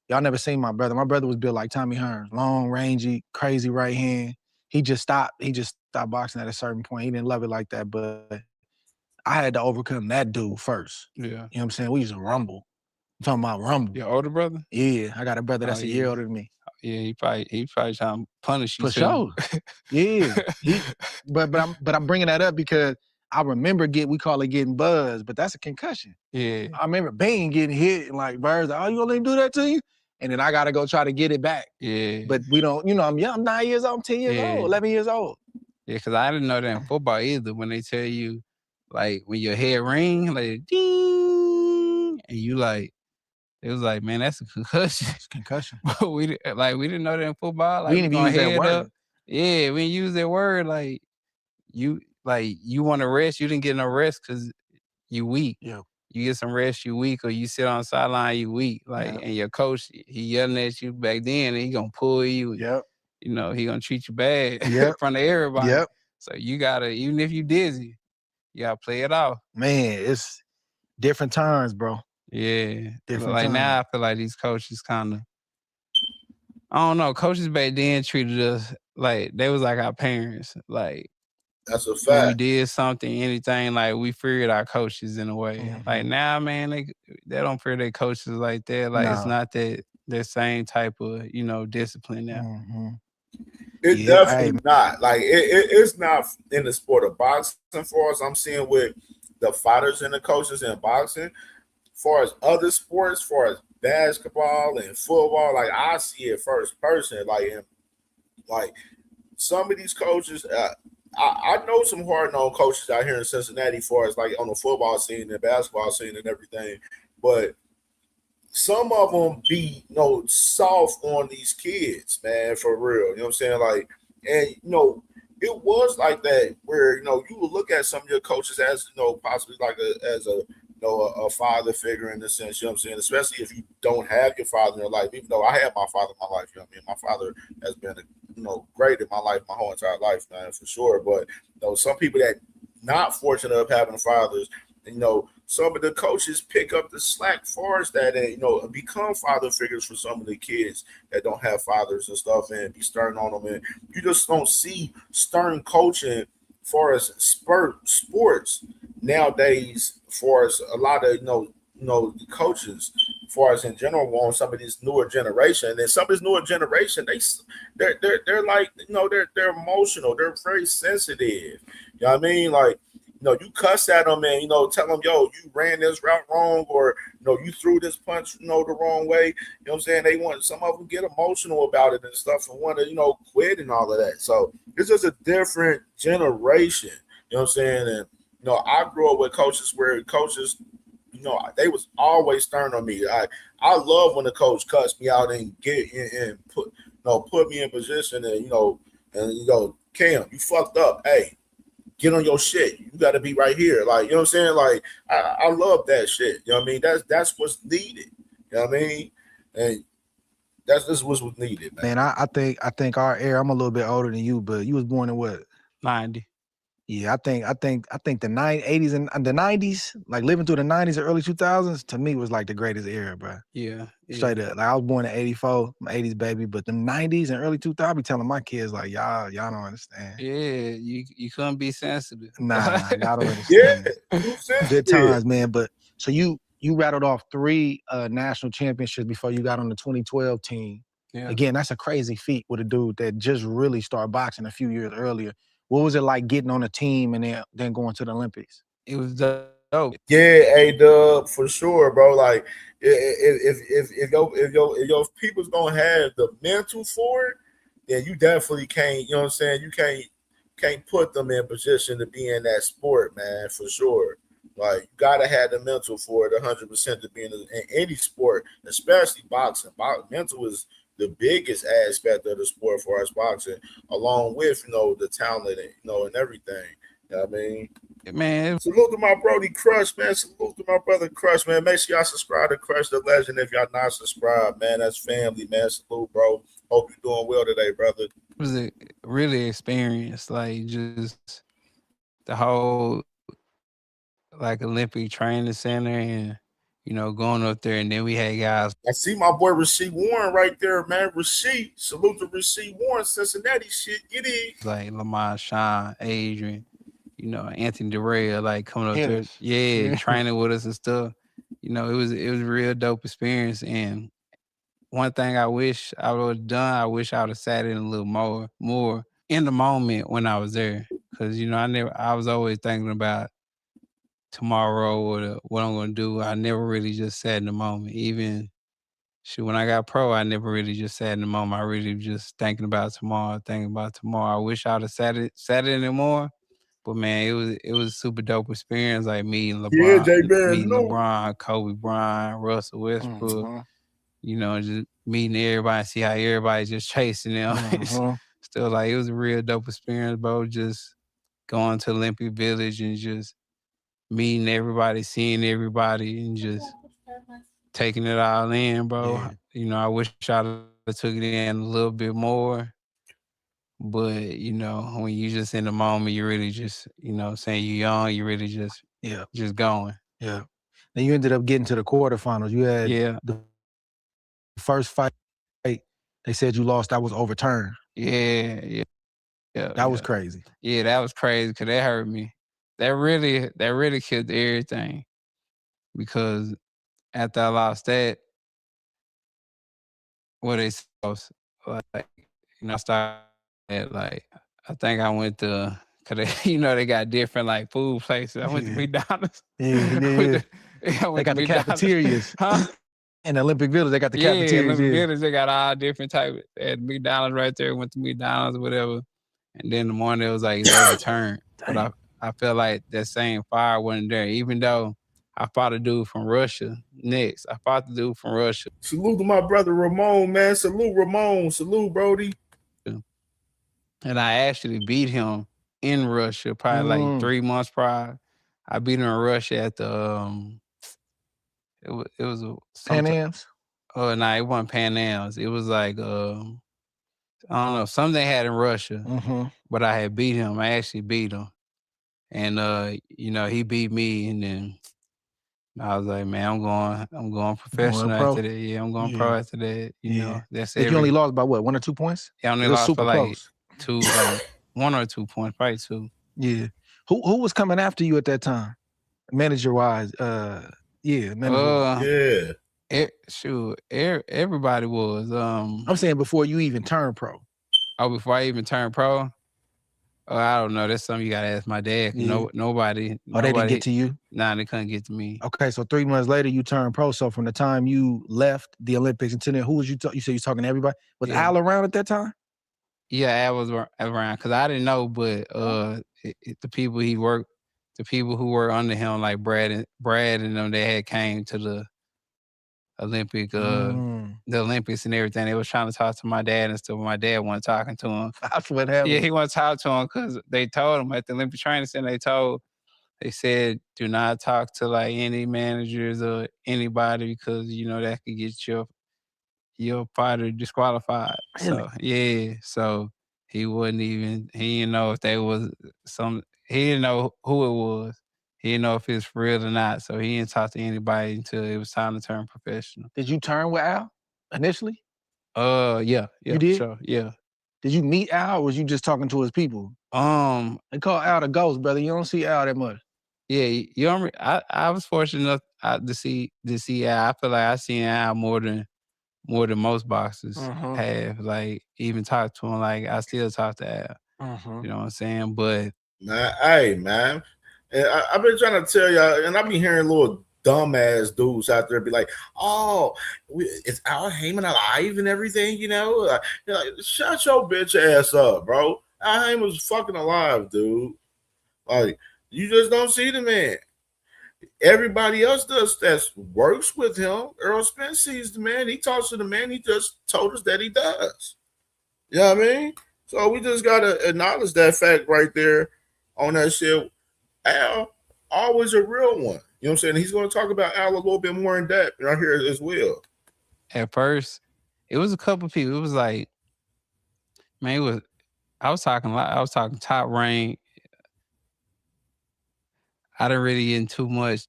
y'all never seen my brother. My brother was built like Tommy Hearns, long, rangy, crazy right hand. He just stopped boxing at a certain point. He didn't love it like that, but I had to overcome that dude first. Yeah. You know what I'm saying? We used to rumble. I'm talking about rumble. Your older brother? Yeah, I got a brother that's a year older than me. Yeah, he probably trying to punish you For sure. Yeah. But I'm bringing that up because I remember we call it getting buzzed, but that's a concussion. Yeah. I remember Bane getting hit and like Birds, oh, you gonna let him do that to you? And then I gotta go try to get it back. Yeah. But we don't, you know, I'm young, I'm 9 years old, I'm 10 years old, 11 years old. Yeah, because I didn't know that in football either. When they tell you, like, when your head ring, like, ding, and you like, it was like, man, that's a concussion. It's a concussion. But we didn't know that in football. Like, we didn't even use that word. Up. Yeah, we didn't use that word. Like, you want to rest, you didn't get no rest because you weak. Yeah. You get some rest, you weak, or you sit on the sideline, you weak. Like, and your coach, he yelling at you back then, and he gonna pull you. Yep. You know, he gonna treat you bad in front of everybody. Yep. So you gotta, even if you dizzy, you gotta play it off. Man, it's different times, bro. Yeah. Different like times. now I feel like these coaches kind of, I don't know, coaches back then treated us like they was like our parents. Like, that's a when fact. we did something, anything, like we feared our coaches in a way. Mm-hmm. Like now, man, they don't fear their coaches like that. Like it's not that same type of, you know, discipline now. Mm-hmm. It's definitely not. Like it's not in the sport of boxing for us. I'm seeing with the fighters and the coaches in boxing. Far as other sports, far as basketball and football, like I see it first person. Like some of these coaches, I know some hard-nosed coaches out here in Cincinnati, far as like on the football scene and basketball scene and everything, but some of them be, you know, soft on these kids, man, for real. You know what I'm saying? Like, and you know, it was like that where, you know, you would look at some of your coaches as, you know, possibly like a father figure in the sense, you know what I'm saying? Especially if you don't have your father in your life. Even though I have my father in my life, you know what I mean? My father has been, you know, great in my life, my whole entire life, man, for sure. But, you know, some people that not fortunate of having fathers, you know, some of the coaches pick up the slack for us that, and, you know, become father figures for some of the kids that don't have fathers and stuff, and be stern on them. And you just don't see stern coaching far as sports nowadays, far as a lot of the coaches, far as in general, want some of this newer generation, and then some of this newer generation, they're like, they're emotional, they're very sensitive. You know what I mean? Like, you cuss at them and tell them, yo, you ran this route wrong, or you threw this punch the wrong way. You know what I'm saying? They want, some of them get emotional about it and stuff and want to quit and all of that. So it's just a different generation. You know what I'm saying? And I grew up with coaches where coaches, they was always stern on me. I love when the coach cussed me out and put me in position and Cam, you fucked up. Hey, get on your shit. You got to be right here. Like, you know what I'm saying? Like, I love that shit. You know what I mean? That's what's needed. You know what I mean? And that's what's needed, man. Man, I think our era, I'm a little bit older than you, but you was born in what? 90. Yeah, I think the 80s and the 90s, like living through the 90s and early 2000s, to me was like the greatest era, bro. Yeah. Straight up. Like, I was born in 84, I'm an 80s baby, but the 90s and early 2000s, I be telling my kids, like, y'all don't understand. Yeah, you couldn't be sensitive. Nah, y'all don't understand. Yeah, good times, man. But so you rattled off 3 national championships before you got on the 2012 team. Yeah. Again, that's a crazy feat with a dude that just really started boxing a few years earlier. What was it like getting on a team and then going to the Olympics? It was dope. Yeah, A-Dub, for sure, bro. Like, if your people's don't have the mental for it, then you definitely can't. You know what I'm saying? You can't put them in position to be in that sport, man, for sure. Like, you gotta have the mental for it 100% to be in any sport, especially boxing. Mental is the biggest aspect of the sport for us boxing, along with the talent and everything. You know what I mean? Man, salute to my Brody Crush, man. Salute to my brother Crush, man. Make sure y'all subscribe to Crush the Legend if y'all not subscribed, man. That's family, man. Salute, bro. Hope you're doing well today, brother. It was a really experience, like just the whole like Olympic training center and going up there, and then we had guys. I see my boy Rasheed Warren right there, man. Rasheed, salute to Rasheed Warren, Cincinnati shit. Get in. Like Lamont, Sean, Adrian, Anthony Durrell, like coming up there, training with us and stuff. It was a real dope experience. And one thing I wish I would have done, I wish I would have sat in a little more in the moment when I was there, because I was always thinking about tomorrow or what I'm gonna do. I never really just sat in the moment. Even when I got pro, I never really just sat in the moment. I really just thinking about tomorrow. I wish I would have sat in it more. But man, it was a super dope experience. Like meeting LeBron, Kobe Bryant, Russell Westbrook. Just meeting everybody, and see how everybody's just chasing them. Still, like, it was a real dope experience, bro. Just going to Olympic Village and just meeting everybody, seeing everybody, and just taking it all in, bro. I wish I took it in a little bit more. But, when you just in the moment, you really just, saying you're young, you really just going. Yeah. Then you ended up getting to the quarterfinals. You had the first fight, they said you lost, that was overturned. Yeah. That was crazy. Yeah, that was crazy because that hurt me. That really killed everything. Because after I lost that, what they supposed like, I started like, I think I went to, cause they got different like food places. I went to McDonald's. Yeah. They got the cafeterias. Huh? In the Olympic Village, they got the cafeterias. Olympic Village, they got all different types. At McDonald's right there, went to McDonald's or whatever. And then in the morning, it was like, it's overturned. But I felt like that same fire wasn't there, even though I fought a dude from Russia next. I fought the dude from Russia. Salute to my brother Ramon, man. Salute Ramon. Salute, Brody. And I actually beat him in Russia, probably like 3 months prior. I beat him in Russia at the it was Pan Ams? Oh no, it wasn't Pan Ams. It was like I don't know, something they had in Russia. But I had beat him. I actually beat him. And he beat me, and then I was like, man, I'm going professional after that. Yeah, I'm going pro after that. That's it. You only lost by what, 1 or 2 points? Yeah, I only lost for like 2, like 1 or 2 points, probably 2. Yeah. Who was coming after you at that time? Manager wise. Manager. Shoot, everybody was. I'm saying before you even turned pro. Oh, before I even turned pro? Oh, I don't know. That's something you gotta ask my dad. Yeah. Nobody. Oh, they didn't get to you? Nah, they couldn't get to me. Okay, so 3 months later you turned pro. So from the time you left the Olympics until then, who was you? You said you was talking to everybody. Was Al around at that time? Yeah, Al was around because I didn't know, but the people he worked, the people who were under him, like Brad and them, they had came to the the Olympics and everything. They was trying to talk to my dad and stuff. My dad wasn't talking to him. That's what happened. Yeah, he wasn't talking to him because they told him at the Olympic Training Center. They said, do not talk to like any managers or anybody because that could get your fighter disqualified. Really? So he wouldn't even. He didn't know if they was He didn't know who it was. He didn't know if it's real or not. So he didn't talk to anybody until it was time to turn professional. Did you turn with Al initially? Yeah. You did? Sure, yeah. Did you meet Al or was you just talking to his people? They call Al the ghost, brother. You don't see Al that much. Yeah, I was fortunate enough to see Al. I feel like I seen Al more than most boxers have. Like even talk to him. Like I still talk to Al. You know what I'm saying? But man. And I've been trying to tell y'all, and I've been hearing little dumbass dudes out there be like, "Oh, is Al Heyman alive and everything?" Shut your bitch ass up, bro. Al Heyman's fucking alive, dude. Like you just don't see the man. Everybody else does that works with him. Earl Spence sees the man. He talks to the man. He just told us that he does. You know what I mean? So we just gotta acknowledge that fact right there on that shit. Al, always a real one. You know what I'm saying? He's going to talk about Al a little bit more in depth right here as well. At first, it was a couple people. It was like, man, I was talking a lot. I was talking top rank. I didn't really get too much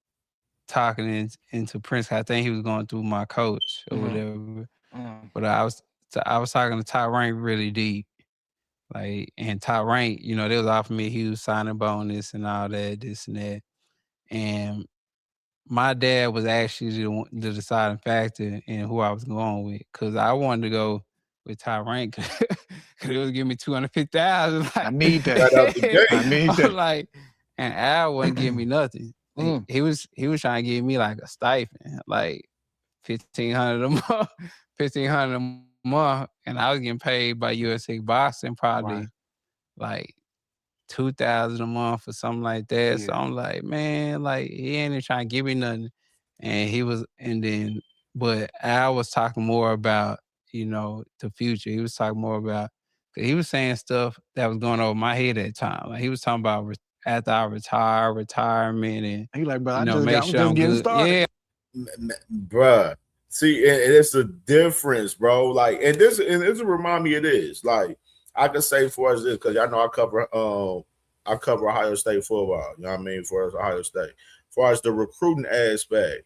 talking into Prince. I think he was going through my coach or whatever. But I was talking to top rank really deep. Like, and top rank, they was offering me a huge signing bonus and all that, this and that. And my dad was actually the deciding factor in who I was going with. Cause I wanted to go with top rank because it was giving me $250,000. Like, I need that. I need that. Like, and Al wasn't giving me nothing. He was trying to give me like a stipend, like $1,500 a month, $1,500 a month, and I was getting paid by USA Boxing probably like $2,000 a month or something like that. Yeah. So I'm like, man, like he ain't even trying to give me nothing. But Al was talking more about, the future. He was talking more about, he was saying stuff that was going over my head at the time. Like he was talking about after I retire, retirement, and he like, bro, I'm just getting started. Yeah, bruh. See, and it's the difference, bro. Like, and this remind me of this. Like, I can say for us this because y'all know I cover Ohio State football. You know what I mean? For us, Ohio State. As far as the recruiting aspect,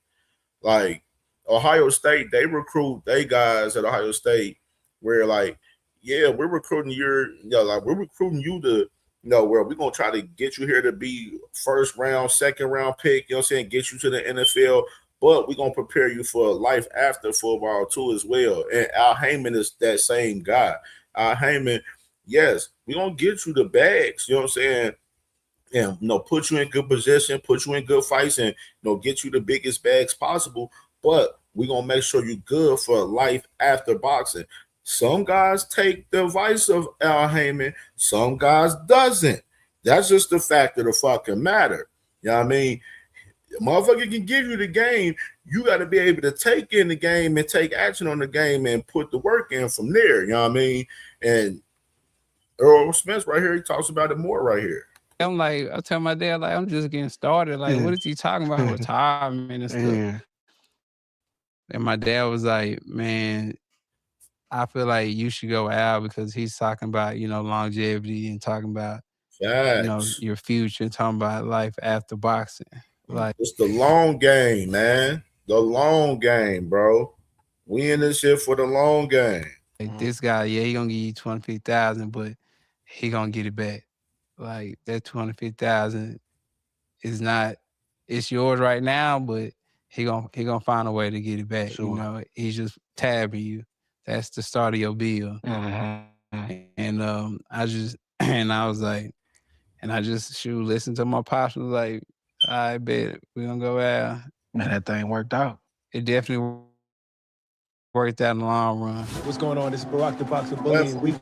like Ohio State, they recruit they guys at Ohio State where like, yeah, we're recruiting we're recruiting you to, where we're gonna try to get you here to be first round, second round pick, get you to the NFL, but we're gonna prepare you for life after football too as well. And Al Heyman is that same guy. Al Heyman, yes, we're gonna get you the bags, you know what I'm saying? And put you in good position, put you in good fights, and get you the biggest bags possible. But we're gonna make sure you're good for life after boxing. Some guys take the advice of Al Heyman, some guys doesn't. That's just the fact of the fucking matter. You know what I mean? The motherfucker can give you the game. You got to be able to take in the game and take action on the game and put the work in from there. You know what I mean? And Earl Spence right here, he talks about it more right here. I'm like, I tell my dad, like, I'm just getting started. Like, what is he talking about? Retirement and stuff. And my dad was like, man, I feel like you should go out because he's talking about, longevity and talking about, your future and talking about life after boxing. Like, it's the long game, man. The long game, bro. We in this shit for the long game. Like this guy, he gonna give you $250,000, but he gonna get it back. like that 250,000 is not, it's yours right now, but he gonna find a way to get it back. You know, he's just tabbing you. That's the start of your bill. And I just and I was like, and I just listened to my pops and was like, I bet we're gonna go out. Man, that thing worked out. It definitely worked out in the long run. What's going on? This is Barack the Boxer Bully, and we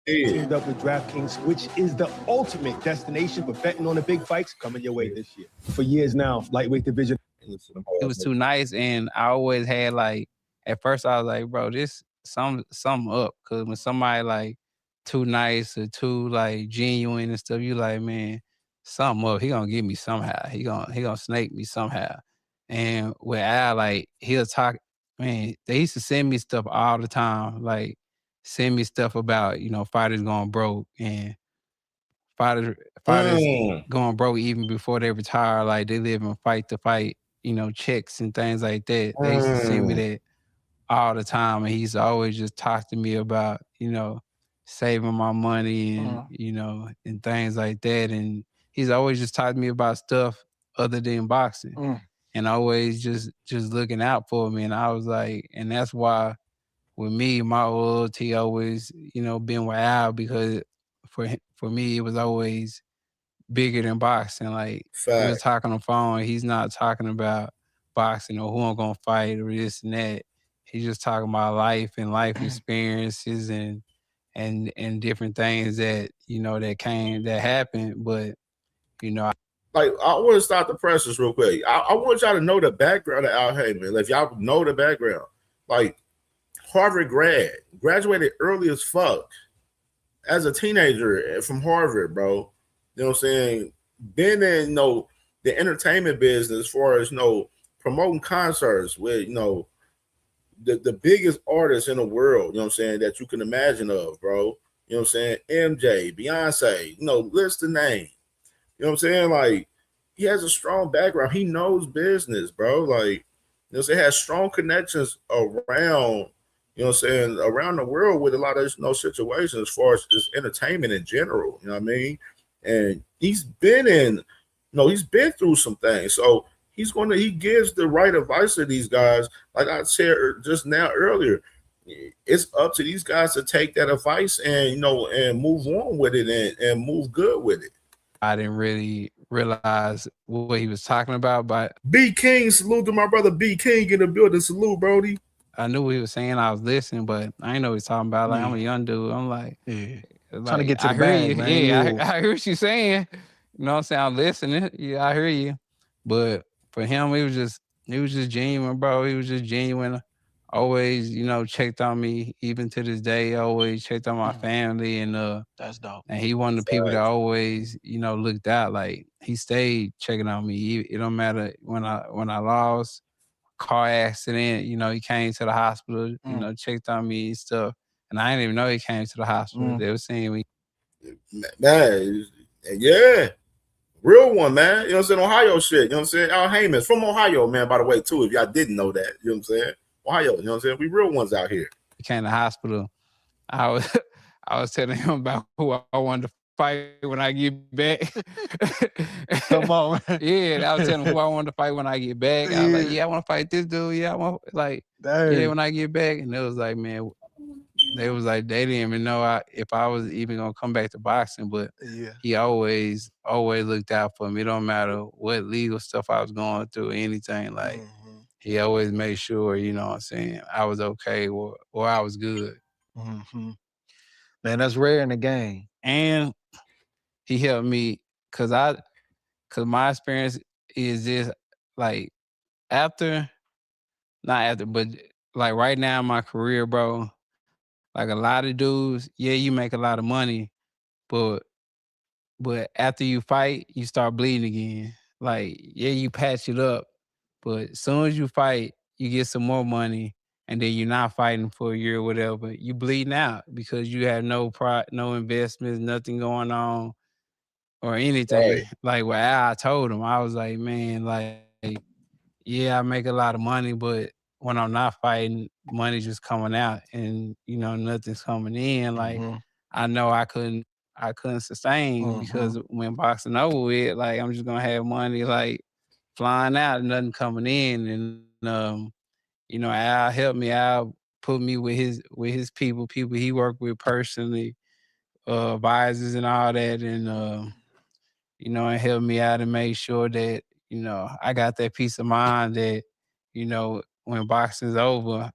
teamed up with DraftKings, which is the ultimate destination for betting on the big fights coming your way this year. For years now, lightweight division. It was too nice, and I always had like, at first I was like, bro, this something up, cause when somebody like too nice or too like genuine and stuff, you like, man, something up. He gonna get me somehow. He gonna snake me somehow. And with Al, like he'll talk, man, they used to send me stuff all the time, like send me stuff about, you know, fighters going broke and fighters going broke even before they retire, like they live in fight to fight, you know, checks and things like that. They used to send me that all the time, and he's always just talked to me about, you know, saving my money and you know, and things like that. And he's always just talked to me about stuff other than boxing, and always just looking out for me. And I was like, and that's why with me, my loyalty always, you know, been with Al, because for me, it was always bigger than boxing. Like we was talking on the phone, he's not talking about boxing or who I'm gonna fight or this and that. He's just talking about life and life experiences and different things that, you know, that happened. But, you know, like, I want to stop the presses real quick. I want y'all to know the background of Al Heyman. Like, if y'all know the background, like Harvard graduated early as fuck as a teenager from Harvard, bro. You know what I'm saying? Been in, you know, the entertainment business as far as, you know, promoting concerts with, you know, the biggest artists in the world, you know what I'm saying, that you can imagine of, bro. You know what I'm saying? MJ, Beyonce, you know, list the name. You know what I'm saying? Like, he has a strong background. He knows business, bro. Like, you know, so he has strong connections around, you know what I'm saying, around the world with a lot of, you know, situations as far as just entertainment in general. You know what I mean? And he's been in, you know, he's been through some things. So he gives the right advice to these guys. Like I said just now earlier, it's up to these guys to take that advice and, you know, and move on with it and move good with it. I didn't really realize what he was talking about, but B King, salute to my brother B King in the building. Salute, Brody. I knew what he was saying. I was listening, but I didn't know what he was talking about. Like, I'm a young dude. I'm like, Trying to get to the bag, man. Yeah, I hear what you're saying. You know what I'm saying? I'm listening. Yeah, I hear you. But for him, he was just genuine, bro. He was just genuine. Always, you know, checked on me. Even to this day, always checked on my family. And that's dope. And he one of the people that always, you know, looked out. Like, he stayed checking on me. It don't matter when I lost, car accident, you know, he came to the hospital, you know, checked on me and stuff. And I didn't even know he came to the hospital. They were seeing me. Man, yeah. Real one, man. You know what I'm saying? Ohio shit. You know what I'm saying? Al Heyman's from Ohio, man, by the way, too, if y'all didn't know that. You know what I'm saying? Ohio, you know what I'm saying? We real ones out here. He came to the hospital. I was telling him about who I wanted to fight when I get back. Come on, man. Yeah, I was telling him who I wanted to fight when I get back. I was like, yeah, I want to fight this dude. Yeah, I want, like, yeah, when I get back. And it was like, man, they didn't even know if I was even gonna come back to boxing, but he always looked out for me. It don't matter what legal stuff I was going through, anything. Like, he always made sure, you know what I'm saying, I was okay or I was good. Man, that's rare in the game. And he helped me cause my experience is this, like, not after, but like right now in my career, bro, like a lot of dudes, yeah, you make a lot of money, but after you fight, you start bleeding again. Like, yeah, you patch it up, but as soon as you fight, you get some more money, and then you're not fighting for a year or whatever. You bleeding out because you have no investments, nothing going on or anything. Right. Like, what I told him, I was like, man, like, yeah, I make a lot of money, but when I'm not fighting, money's just coming out and, you know, nothing's coming in. Like, I know I couldn't I couldn't sustain because when boxing over with, like I'm just gonna have money like flying out and nothing coming in, and you know, Al helped me out, put me with his people he worked with personally, advisors and all that, and you know, and helped me out and made sure that, you know, I got that peace of mind that, you know, when boxing's over,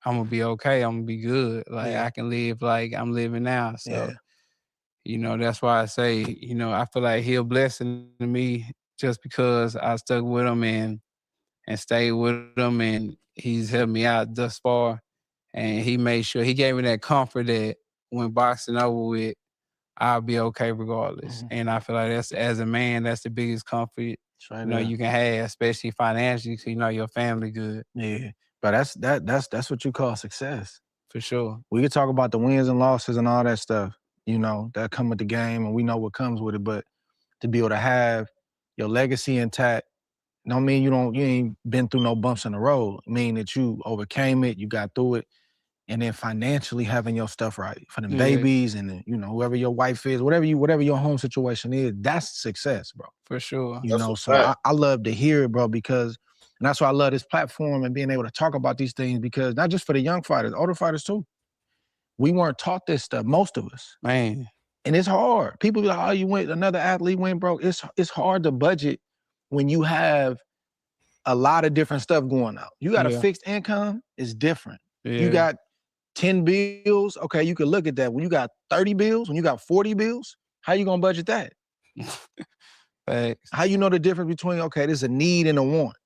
I'm gonna be okay. I'm gonna be good. Like I can live like I'm living now. So, you know, that's why I say, you know, I feel like he a blessing to me just because I stuck with him and stayed with him, and he's helped me out thus far. And he made sure he gave me that comfort that when boxing over with, I'll be okay regardless. And I feel like that's, as a man, that's the biggest comfort you know you can have, especially financially, so you know your family good. Yeah, but that's what you call success. For sure. We could talk about the wins and losses and all that stuff, you know, that come with the game, and we know what comes with it. But to be able to have your legacy intact, don't mean you ain't been through no bumps in the road. It mean that you overcame it, you got through it, and then financially having your stuff right for them babies and then, you know, whoever your wife is, whatever your home situation is, that's success, bro. For sure. You know, so I love to hear it, bro, because, and that's why I love this platform and being able to talk about these things, because not just for the young fighters, older fighters too. We weren't taught this stuff, most of us. Man. And it's hard. People be like, oh, you went, another athlete went, bro. It's hard to budget when you have a lot of different stuff going on. You got a fixed income, it's different. You got 10 bills, okay, you could look at that. When you got 30 bills, when you got 40 bills, how you gonna budget that? How you know the difference between, okay, there's a need and a want?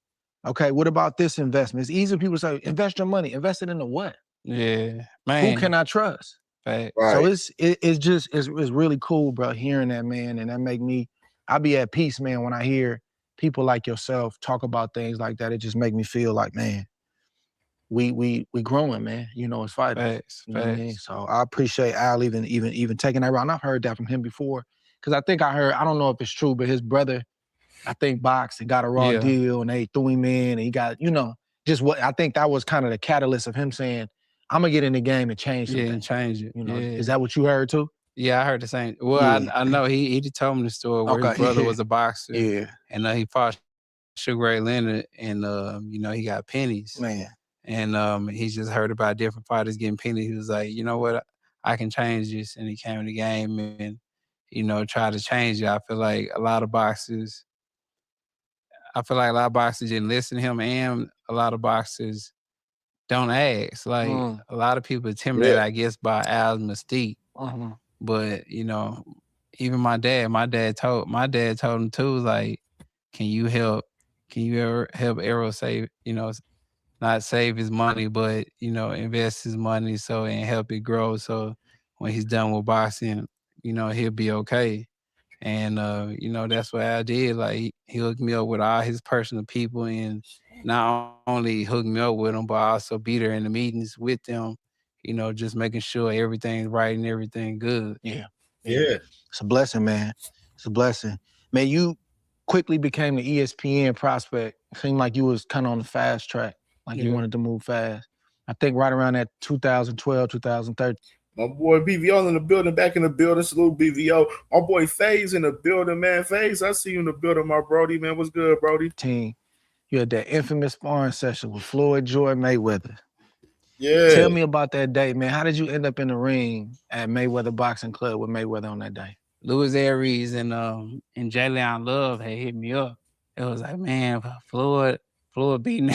Okay, what about this investment? It's easy when people say, invest your money. Invest it into what? Yeah, man. Who can I trust? Right. So it's really cool, bro, hearing that, man, and that make me, I be at peace, man, when I hear people like yourself talk about things like that. It just make me feel like, man, we growing, man, you know, as fighters. Facts, You know what I mean? So I appreciate Al even taking that route. And I've heard that from him before, because I think I don't know if it's true, but his brother, I think, boxed and got a raw deal, and they threw him in, and he got, you know, just what I think that was kind of the catalyst of him saying, I'm gonna get in the game and change something. Yeah, and change it. You know, is that what you heard too? Yeah, I heard the same. Well, I know he just told me the story where his brother was a boxer. Yeah. And he fought Sugar Ray Leonard, and you know, he got pennies. Man. And he just heard about different fighters getting pennies. He was like, you know what, I can change this. And he came in the game and, you know, tried to change it. I feel like a lot of boxers didn't listen to him, and a lot of boxers don't ask. Like a lot of people are intimidated, I guess, by Al's mystique. But, you know, even my dad told him too, like, can you ever help Errol save, you know, not save his money, but, you know, invest his money and help it grow. So when he's done with boxing, you know, he'll be okay. And, you know, that's what I did. Like, he hooked me up with all his personal people, and not only hooked me up with them, but I also be there in the meetings with them, you know, just making sure everything's right and everything good. Yeah. It's a blessing, man. It's a blessing. Man, you quickly became an ESPN prospect. It seemed like you was kind of on the fast track, like you wanted to move fast. I think right around that 2012, 2013. My boy BVO in the building, back in the building. Salute BVO. My boy FaZe in the building, man. FaZe, I see you in the building, my Brody, man. What's good, Brody? Team, you had that infamous sparring session with Floyd Joy Mayweather. Yeah. Tell me about that day, man. How did you end up in the ring at Mayweather Boxing Club with Mayweather on that day? Louis Aries and Jalen Love had hit me up. It was like, man, Floyd beating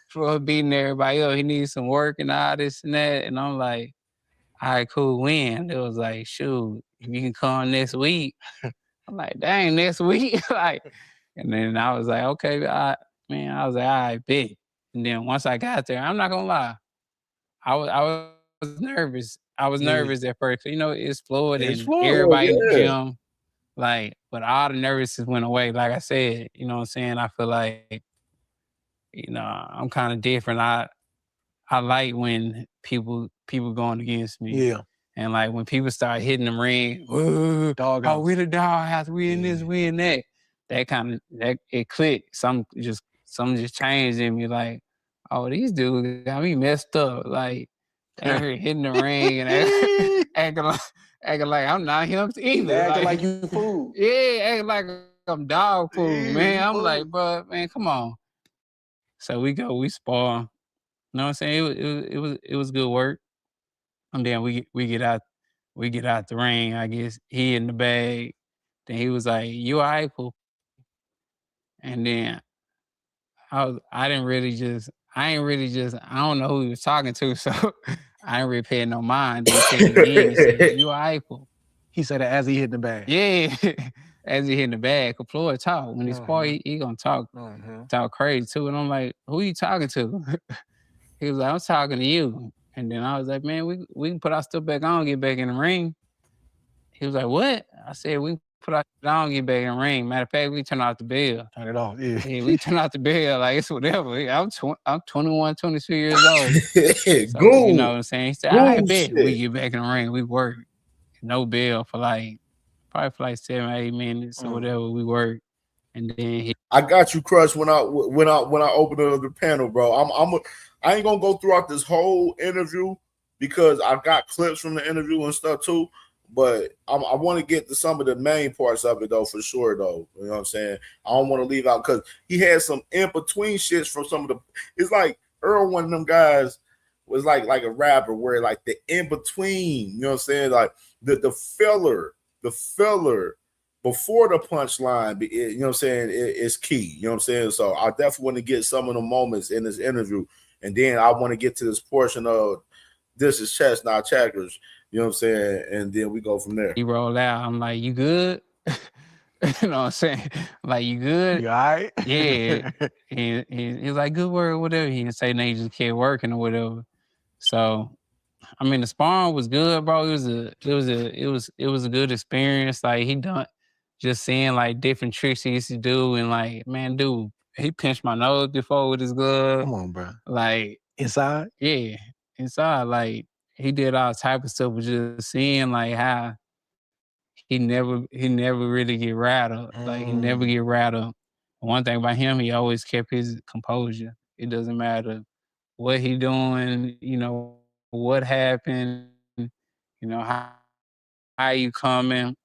Floyd beating everybody else. He needs some work and all this and that. And I'm like, all right, cool, when? It was like, shoot, if you can come next week. I'm like, dang, next week? Like, and then I was like, okay, I was like, all right, bet. And then once I got there, I'm not gonna lie, I was nervous. I was nervous at first. You know, it's Floyd and everybody in the gym. Like, but all the nervousness went away. Like I said, you know what I'm saying? I feel like, you know, I'm kind of different. I like when people going against me. Yeah. And like when people start hitting the ring, dog, oh, we the doghouse, we in this, we in that. That it clicked. Something just changed in me. Like, oh, these dudes got me messed up. Like, they were hitting the ring and acting acting like I'm not him either. Acting like you fool. Yeah, acting like I'm dog food, man. I'm like, bro, man, come on. So we spar. You know what I'm saying? It was good work. And then we get out the ring. I guess he in the bag. Then he was like, "You all right, Pooh?" And then I ain't really just I don't know who he was talking to, so I ain't really paying no mind. Then he said it again. He said, "You all right, Pooh?" He said that as he hit the bag. Yeah, as he hit the bag. Cause Floyd talk when he spar, he gonna talk crazy too. And I'm like, "Who you talking to?" He was like, "I'm talking to you." And then I was like, "Man, we can put our stuff back on, get back in the ring." He was like, "What?" I said, "We can put our stuff on, get back in the ring. Matter of fact, we turn off the bell." Turn it off, yeah. Yeah, we turn off the bell, like it's whatever. I'm 21, 22 years old. So, Go. you know what I'm saying? He said, "I bet we get back in the ring. We work. No bell for probably for 7-8 minutes or whatever we work." And then I got you, Crush. When I opened up the panel, bro, I ain't gonna go throughout this whole interview because I got clips from the interview and stuff too. But I want to get to some of the main parts of it though, for sure though. You know what I'm saying? I don't want to leave out because he had some in between shits from some of the. It's like Earl, one of them guys, was like a rapper where like the in between. You know what I'm saying? Like the filler before the punchline, you know what I'm saying, is key. You know what I'm saying? So I definitely want to get some of the moments in this interview. And then I want to get to this portion of this is chess, not checkers. You know what I'm saying? And then we go from there. he rolled out. I'm like, "You good?" You know what I'm saying? Like, "You good?" You all right? Yeah. He's like, "Good work," or whatever. He didn't say nothing, he just kept working or whatever. So I mean, the sparring was good, bro. It was a good experience. Like he done just seeing like different tricks he used to do, and like, man, dude, he pinched my nose before with his glove. Come on, bro. Like inside? Yeah, inside. Like he did all type of stuff, but just seeing like how he never really get rattled. Like he never get rattled. One thing about him, he always kept his composure. It doesn't matter what he doing, what happened, how you coming.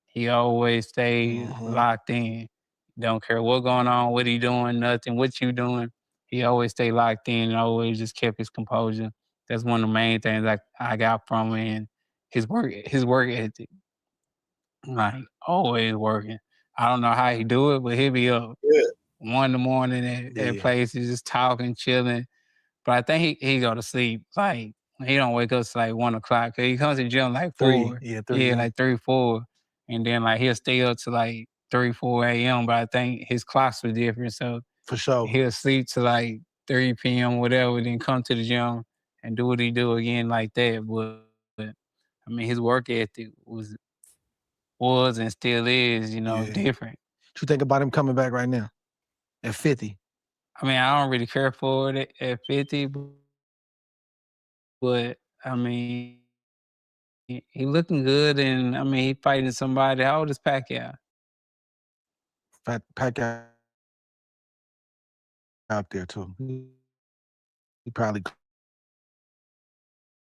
He always stays locked in. Don't care what going on, what he doing, nothing, what you doing. He always stay locked in and always just kept his composure. That's one of the main things I got from him, and his work ethic. Like always working. I don't know how he do it, but he'll be up 1 in the morning at places just talking, chilling. But I think he go to sleep. Like he don't wake up till like 1 o'clock. He comes to the gym like 4. 3. Like 3, 4. And then like he'll stay up to like 3, 4 a.m. But I think his clocks were different. So for sure. He'll sleep to like 3 p.m., whatever, then come to the gym and do what he do again like that. But I mean his work ethic was and still is, different. What you think about him coming back right now at 50? I mean, I don't really care for it at 50, but I mean, he looking good, and I mean, he fighting somebody. How old is Pacquiao? Pacquiao out there too. He probably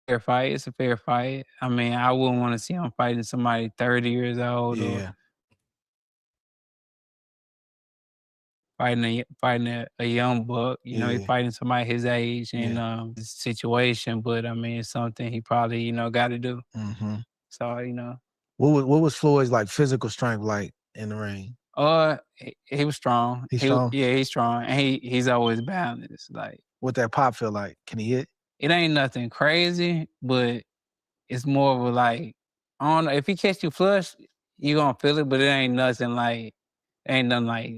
fair fight. It's a fair fight. I mean, I wouldn't want to see him fighting somebody 30 years old. Yeah. Fighting a young buck, he's fighting somebody his age and situation, but I mean it's something he probably, got to do. So, What was Floyd's like physical strength like in the ring? He was strong. He's strong? Yeah, he's strong. And he's always balanced. Like what that pop feel like? Can he hit? It ain't nothing crazy, but it's more of a like, I don't know, if he catch you flush, you gonna feel it, but it ain't nothing like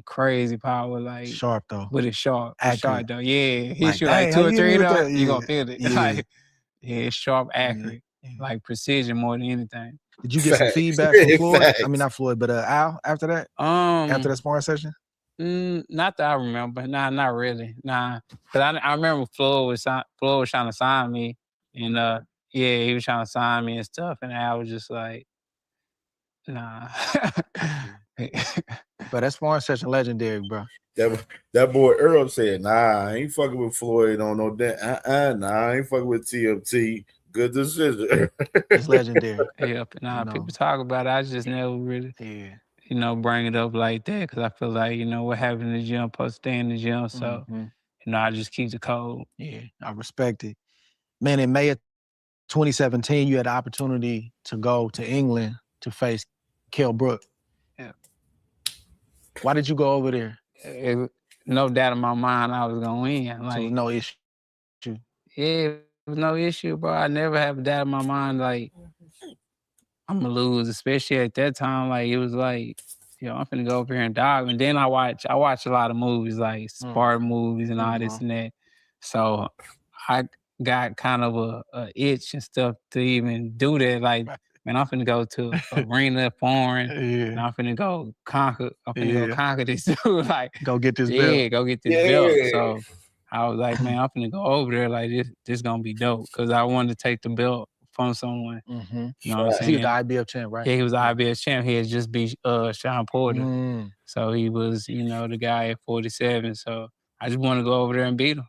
crazy power, like sharp though. But it's sharp. Accurate. It's sharp though. Yeah. He Like, shoot like dang, 2 how or you 3 hit though, that? you gonna feel it. Yeah. Like, it's sharp, accurate. Like precision more than anything. Did you get some feedback from Floyd? I mean not Floyd, but Al after that? After that sparring session? Not that I remember. Nah, not really. Nah. Cause I remember Floyd was trying to sign me, and he was trying to sign me and stuff, and I was just like, nah. But that sparring session legendary, bro. That boy Earl said, "Nah, I ain't fucking with Floyd on no that. Nah, I ain't fucking with TMT. good decision. It's legendary. Yeah, nah, people talk about it. I just never really, bring it up like that because I feel like, what happened in the gym, supposed to stay in the gym. So, I just keep the code. Yeah, I respect it. Man, in May of 2017, you had the opportunity to go to England to face Kell Brook. Yeah. Why did you go over there? No doubt in my mind I was gonna win. Like, So no issue. Yeah, it was no issue, bro. I never have a doubt in my mind like I'm gonna lose, especially at that time. Like it was like, I'm finna go over here and dog. And then I watch a lot of movies, like Spartan movies and all this and that. So I got kind of a itch and stuff to even do that. Like, man, I'm finna go to arena foreign, and I'm finna go conquer. I'm finna go conquer this dude. Like, go get this belt. Yeah, go get this belt. So I was like, man, I'm finna go over there. Like, this gonna be dope because I wanted to take the belt from someone. You know what I'm saying? He was the IBF champ, right? Yeah, he was the IBF champ. He had just beat Sean Porter. So he was, the guy at 47. So I just want to go over there and beat him.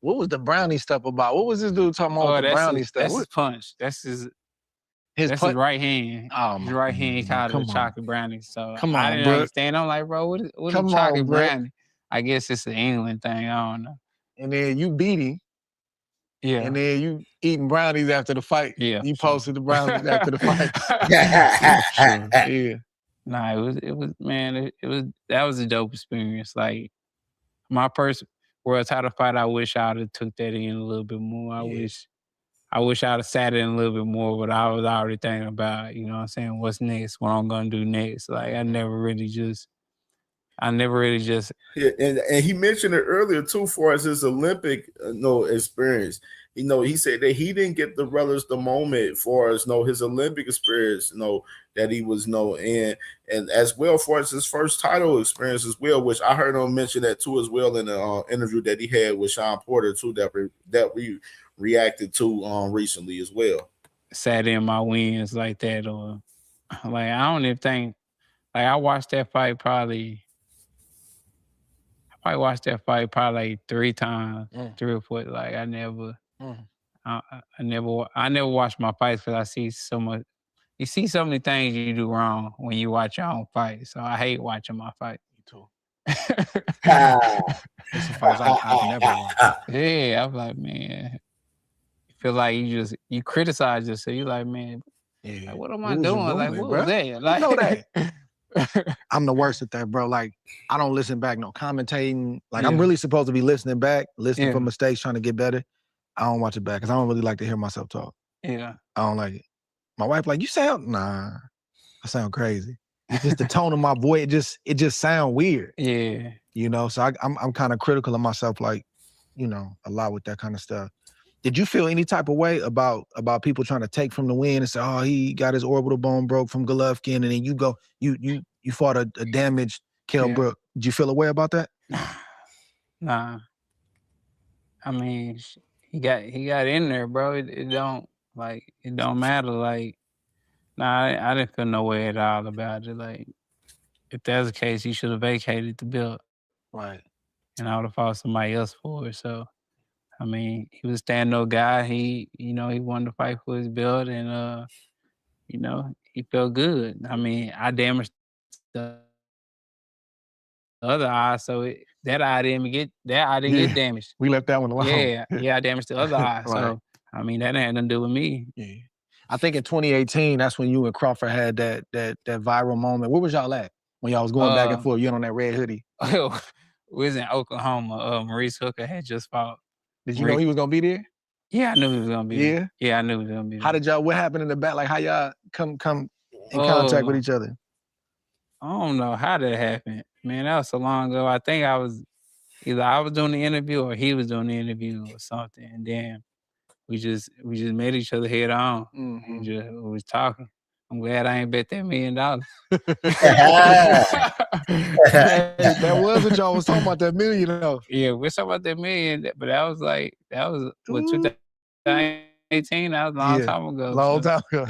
What was the brownie stuff about? What was this dude talking about with the brownie stuff? That's his punch. That's his right hand. Oh, his right hand, he called it a chocolate brownie. So Come I on, didn't bro. understand. I'm like, bro, what is Come a on, chocolate bro. brownie? I guess it's an England thing. I don't know. And then you beat him. Yeah. And then you eating brownies after the fight. Yeah. You posted the brownies after the fight. Yeah. Nah, it was man, that was a dope experience. Like my first world title fight, I wish I'd have took that in a little bit more. I wish I'd have sat in a little bit more, but I was already thinking about, what's next, what I'm gonna do next. Like I never really just Yeah, and he mentioned it earlier too, for as his Olympic experience. He said that he didn't get to relish the moment for as his Olympic experience, that he was in, and as well for as his first title experience as well, which I heard him mention that too as well in the interview that he had with Sean Porter too, that we reacted to recently as well. Sat in my wins like that, or like I don't even think like I watched that fight probably watched that fight probably like 3 times, 3 or 4. Like I never watch my fights because I see so much. You see so many things you do wrong when you watch your own fight. So I hate watching my fight. Me too. It's some fights I never watch. Yeah, I'm like, man. You feel like you criticize yourself. You like, man, like, what am I doing? Like, what was that? Like, you know that. I'm the worst at that, bro. Like, I don't listen back, no commentating. Like, I'm really supposed to be listening back, listening for mistakes, trying to get better. I don't watch it back because I don't really like to hear myself talk. Yeah. I don't like it. My wife like, you sound, nah, I sound crazy. It's just the tone of my voice. It just sound weird. Yeah. So I'm kind of critical of myself, like, a lot with that kind of stuff. Did you feel any type of way about people trying to take from the win and say, oh, he got his orbital bone broke from Golovkin, and then you fought a damaged Kell Brook? Did you feel a way about that? Nah. I mean, he got in there, bro. It don't matter. Like, nah, I didn't feel no way at all about it. Like, if that's the case, he should have vacated the belt. Right. And I would have fought somebody else for it. So, I mean, he was a stand-up guy. He wanted to fight for his belt, and he felt good. I mean, I damaged the other eye, so that eye didn't get damaged. We left that one alone. Yeah, I damaged the other eye. Right. So I mean, that had nothing to do with me. Yeah. I think in 2018, that's when you and Crawford had that viral moment. Where was y'all at when y'all was going back and forth? You on that red hoodie? We was in Oklahoma. Maurice Hooker had just fought. Did you know he was gonna be there? Yeah, I knew he was gonna be there. Yeah? Yeah, I knew he was gonna be there. How did y'all? What happened in the back? Like how y'all come in contact with each other? I don't know how that happened. Man, that was so long ago. I think either I was doing the interview or he was doing the interview or something. And then we just met each other head on. And just we was talking. I'm glad I ain't bet that $1 million. That was what y'all was talking about, that $1 million though. Yeah, we're talking about that $1 million, but that was what 2018. That was a long time ago. Long time ago.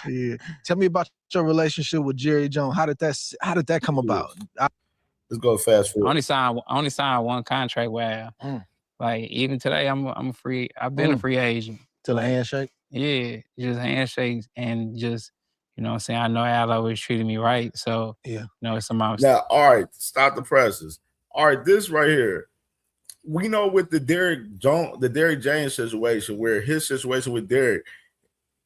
Yeah. Tell me about your relationship with Jerry Jones. How did that come about? Let's go fast forward. I only signed one contract with Al. Like even today, I'm a free. I've been a free agent. Till a Like, handshake. yeah, just handshakes and just, you know what I'm saying? I know Al always treated me right. So, yeah. you know, it's about Now, all right, stop the presses. All right, this right here. We know with the Derek James situation, where his situation with Derek,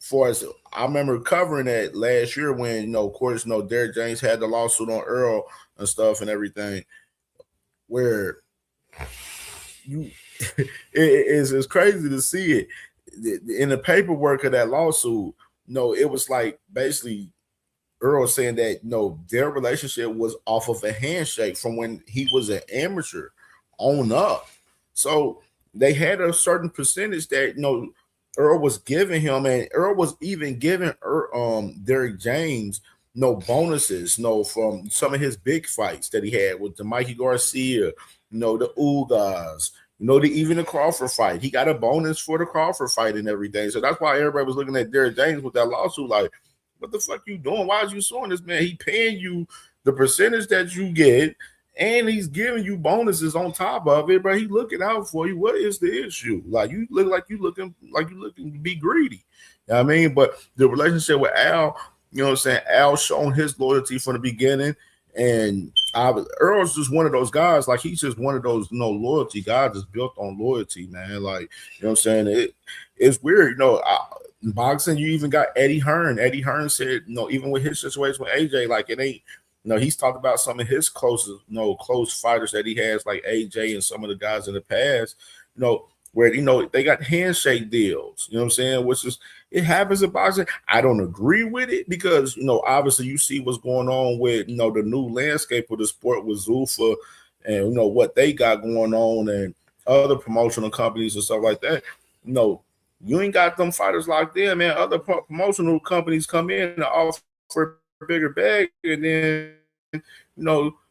for us, I remember covering that last year when, you know, of course, you know, Derek James had the lawsuit on Earl and stuff and everything, where you it's crazy to see it in the paperwork of that lawsuit. No, it was like basically Earl saying that their relationship was off of a handshake from when he was an amateur on up. So they had a certain percentage that Earl was giving him, and Earl was even giving Derek James bonuses, from some of his big fights that he had with the Mikey Garcia, the Ugas, even the Crawford fight. He got a bonus for the Crawford fight and everything. So that's why everybody was looking at Derek James with that lawsuit like, what the fuck you doing? Why is you suing this man? He paying you the percentage that you get, and he's giving you bonuses on top of it, but he looking out for you. What is the issue? Like you looking to be greedy. You know what I mean? But the relationship with Al, you know what I'm saying? Al shown his loyalty from the beginning. And Earl's just one of those guys, like he's just one of those loyalty guys that's built on loyalty, man. Like, you know what I'm saying? It's weird, in boxing, you even got Eddie Hearn. Eddie Hearn said, even with his situation with AJ, like it ain't, he's talked about some of his closest, close fighters that he has, like AJ and some of the guys in the past, where, they got handshake deals, you know what I'm saying? Which is, it happens in boxing. I don't agree with it because, obviously you see what's going on with, the new landscape of the sport with Zuffa and, what they got going on and other promotional companies and stuff like that. You ain't got them fighters locked in, man. Other promotional companies come in and offer a bigger bag, and then,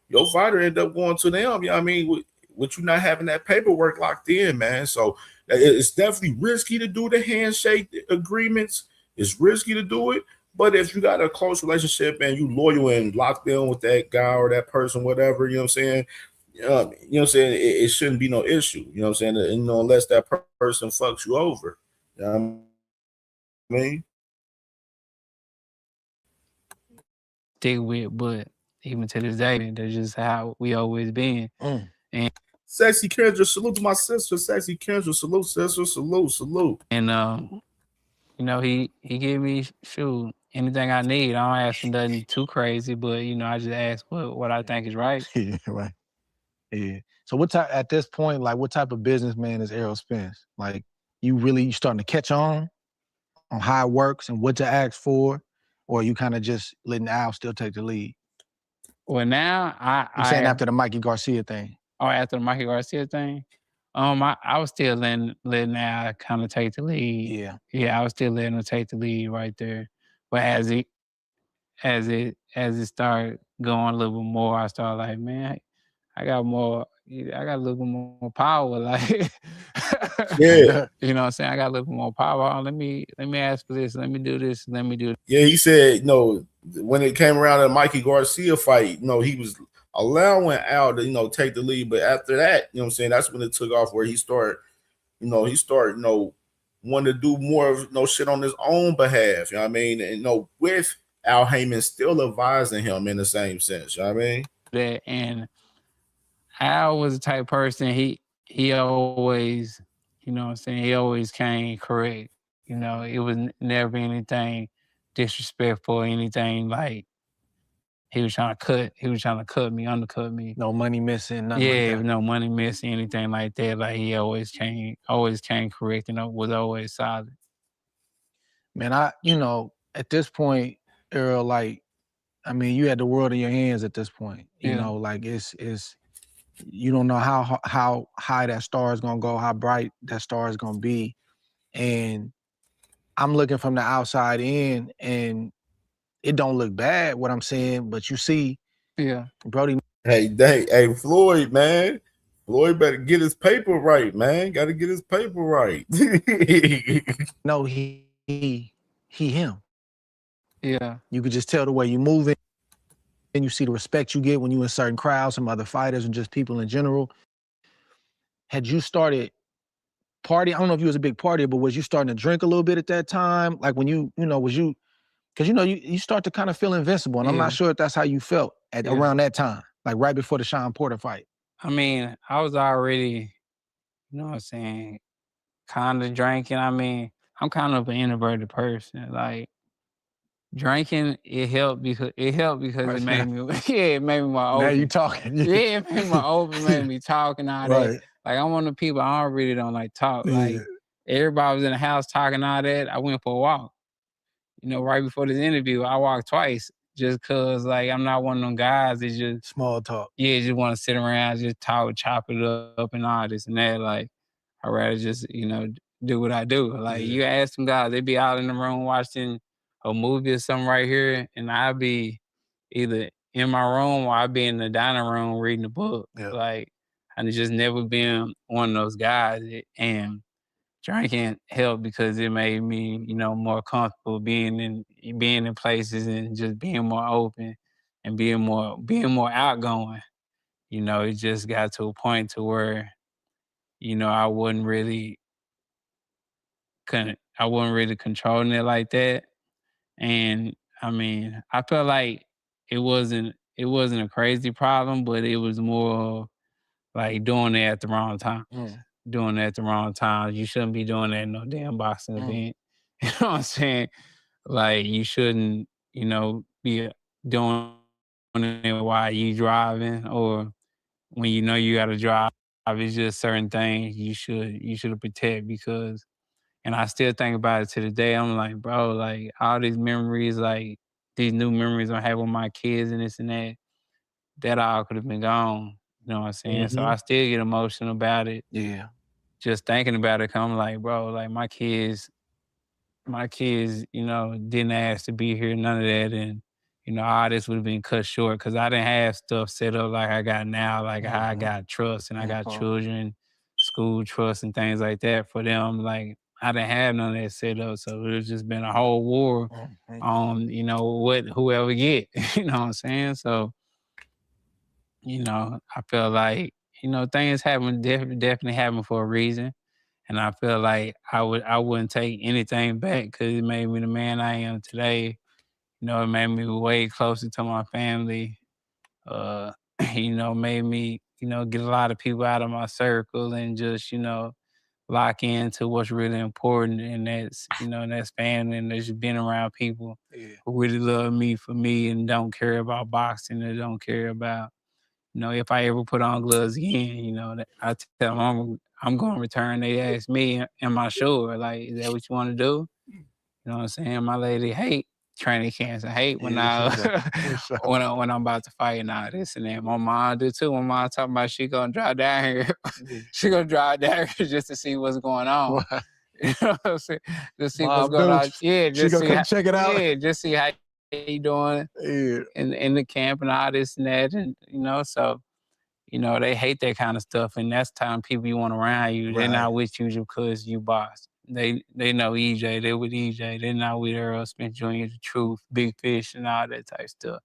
your fighter end up going to them. You know what I mean? With you not having that paperwork locked in, man. So it's definitely risky to do the handshake agreements. It's risky to do it. But if you got a close relationship and you loyal and locked in with that guy or that person, whatever, you know what I'm saying? You know what I'm saying? It shouldn't be no issue. You know what I'm saying? Unless that person fucks you over. You know what I mean? stick with, but even to this day, that's just how we always been. And Sexy Kendra, salute to my sister. Sexy Kendra, salute, sister, salute. And he gave me anything I need. I don't ask for nothing too crazy, but I just ask what I think is right. Yeah, right. Yeah. So what type at this point, like what type of businessman is Errol Spence? Like you starting to catch on how it works and what to ask for, or you kind of just letting Al still take the lead? Well, now I'm saying after the Mikey Garcia thing. Oh, after the Mikey Garcia thing, I was still letting Al kind of take the lead. Yeah, I was still letting him take the lead right there. But as it started going a little bit more, I started like, man, I got a little bit more power. Like, Yeah. You know what I'm saying? I got a little bit more power. Let me ask for this. Let me do this. Let me do. Yeah, he said, when it came around the Mikey Garcia fight, he was allowing Al to, take the lead. But after that, you know what I'm saying, that's when it took off where he started wanting to do more of shit on his own behalf. You know what I mean? And with Al Heyman still advising him in the same sense. You know what I mean? That and Al was the type of person he always, you know what I'm saying, he always came correct. It was never anything disrespectful, anything like he was trying to cut me, undercut me. No money missing, nothing like Yeah, that. no money missing, anything like that. Like he always came correct and was always solid. Man, at this point, Errol, like, I mean, you had the world in your hands at this point. You know, like it's you don't know how high that star is gonna go, how bright that star is gonna be. And I'm looking from the outside in, and it don't look bad what I'm saying, but you see, Brody. Hey, Floyd, man. Floyd better get his paper right, man. Got to get his paper right. No, he him. Yeah. You could just tell the way you moving, and you see the respect you get when you in certain crowds, some other fighters and just people in general. had you started partying? I don't know if you was a big partier, but was you starting to drink a little bit at that time? Like when you know, was you, because you know, you start to kind of feel invincible, and I'm Yeah. not sure if that's how you felt at Yeah. around that time, like right before the Sean Porter fight. I mean, I was already, you know what I'm saying, kind of drinking. I mean, I'm kind of an introverted person. Like drinking, it helped because it made me, it made me more open. Now you talking. Yeah, it made me more open, made me talk and all that. Right. Like I'm one of the people I really don't like talk. Like Yeah. everybody was in the house talking all that. I went for a walk. You know, right before this interview, I walked twice just cause like I'm not one of them guys that just small talk. Yeah, just want to sit around, just talk, chop it up and all this and that. Like I'd rather just, you know, do what I do. Like you ask some guys, they be out in the room watching a movie or something right here, and I'll be either in my room or I'll be in the dining room reading a book. Yeah. Like I've just never been one of those guys. And drinking helped because it made me, you know, more comfortable being in places and just being more open and being more outgoing. You know, it just got to a point to where, you know, I wasn't really controlling it like that. And I mean, I felt like it wasn't a crazy problem, but it was more like doing it at the wrong time. Doing it at the wrong time. You shouldn't be doing that in no damn boxing event. You know what I'm saying? Like you shouldn't, you know, be doing it while you driving or when you know you gotta drive. It's just certain things you should protect because, and I still think about it to the day. I'm like, bro, like all these memories, like these new memories I have with my kids and this and that all could have been gone. You know what I'm saying? So I still get emotional about it. Yeah. Just thinking about it, 'cause I'm like, bro, like my kids, you know, didn't ask to be here, none of that. And, you know, all this would have been cut short because I didn't have stuff set up like I got now, like how I got trust and I got children, school trust and things like that for them. Like I didn't have none of that set up. So it's just been a whole war on, you know, whoever get, you know what I'm saying? So, you know, I feel like, you know, things happen, definitely happen for a reason. And I feel like I wouldn't take anything back because it made me the man I am today. You know, it made me way closer to my family. You know, made me, you know, get a lot of people out of my circle and just, you know, lock into what's really important. And that's, you know, and that's family and that's just being around people who really love me for me and don't care about boxing and don't care about, you know, if I ever put on gloves again, you know, that I tell them I'm going to return. They ask me, am I sure? Like, is that what you want to do? You know what I'm saying? My lady hate training camps. I hate when when I'm about to fight and all this and that. My mom do too. My mom talking about she gonna drive down here. She gonna drive down here just to see what's going on. You know what I'm saying? Just see what's going on. Yeah, just she gonna check it out. Yeah, just see how you doing in the camp and all this and that, and you know, so you know they hate that kind of stuff, and that's the time people you want around you. They're not with you because you boss. They know EJ. They with EJ. They're not with Earl Smith Jr., The Truth, Big Fish, and all that type stuff.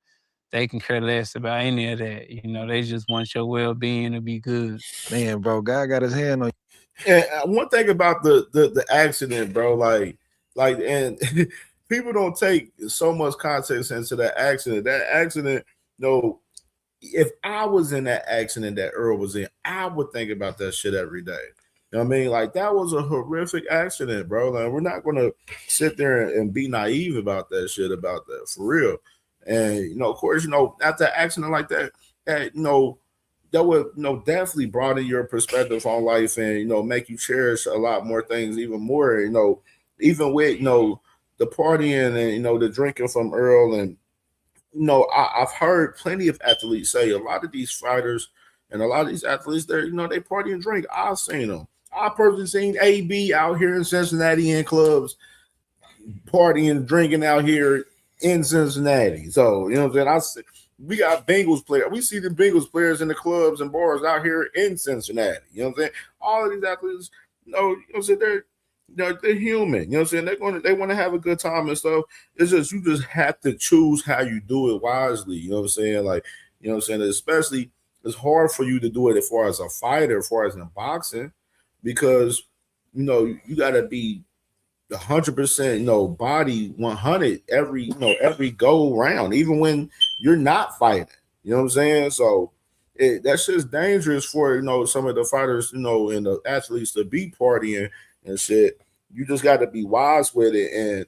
They can care less about any of that. You know, they just want your well-being to be good. Man, bro, God got his hand on you. And one thing about the accident, bro, like, and people don't take so much context into that accident. That accident, you know, if I was in that accident that Earl was in, I would think about that shit every day. You know what I mean? Like, that was a horrific accident, bro. Like, we're not going to sit there and be naive about that shit, about that, for real. And, you know, of course, you know, after an accident like that, you know, that would, you know, definitely broaden your perspective on life and, you know, make you cherish a lot more things even more, you know, even with, you know, the partying and, you know, the drinking from Earl. And, you know, I've heard plenty of athletes say a lot of these fighters and a lot of these athletes, they're, you know, they party and drink. I've seen them. I personally seen AB out here in Cincinnati in clubs partying, drinking out here in Cincinnati. So, you know what I'm saying? We got Bengals players. We see the Bengals players in the clubs and bars out here in Cincinnati. You know what I'm saying? All of these athletes, you know what I'm saying? They're human. You know what I'm saying? They want to have a good time and stuff. It's just you just have to choose how you do it wisely. You know what I'm saying? Like, you know what I'm saying? Especially it's hard for you to do it as far as a fighter, as far as in boxing, because you got to be 100%, body 100 every go round, even when you're not fighting. You know what I'm saying? So that's just dangerous for some of the fighters, and the athletes to be partying and shit. You just got to be wise with it, and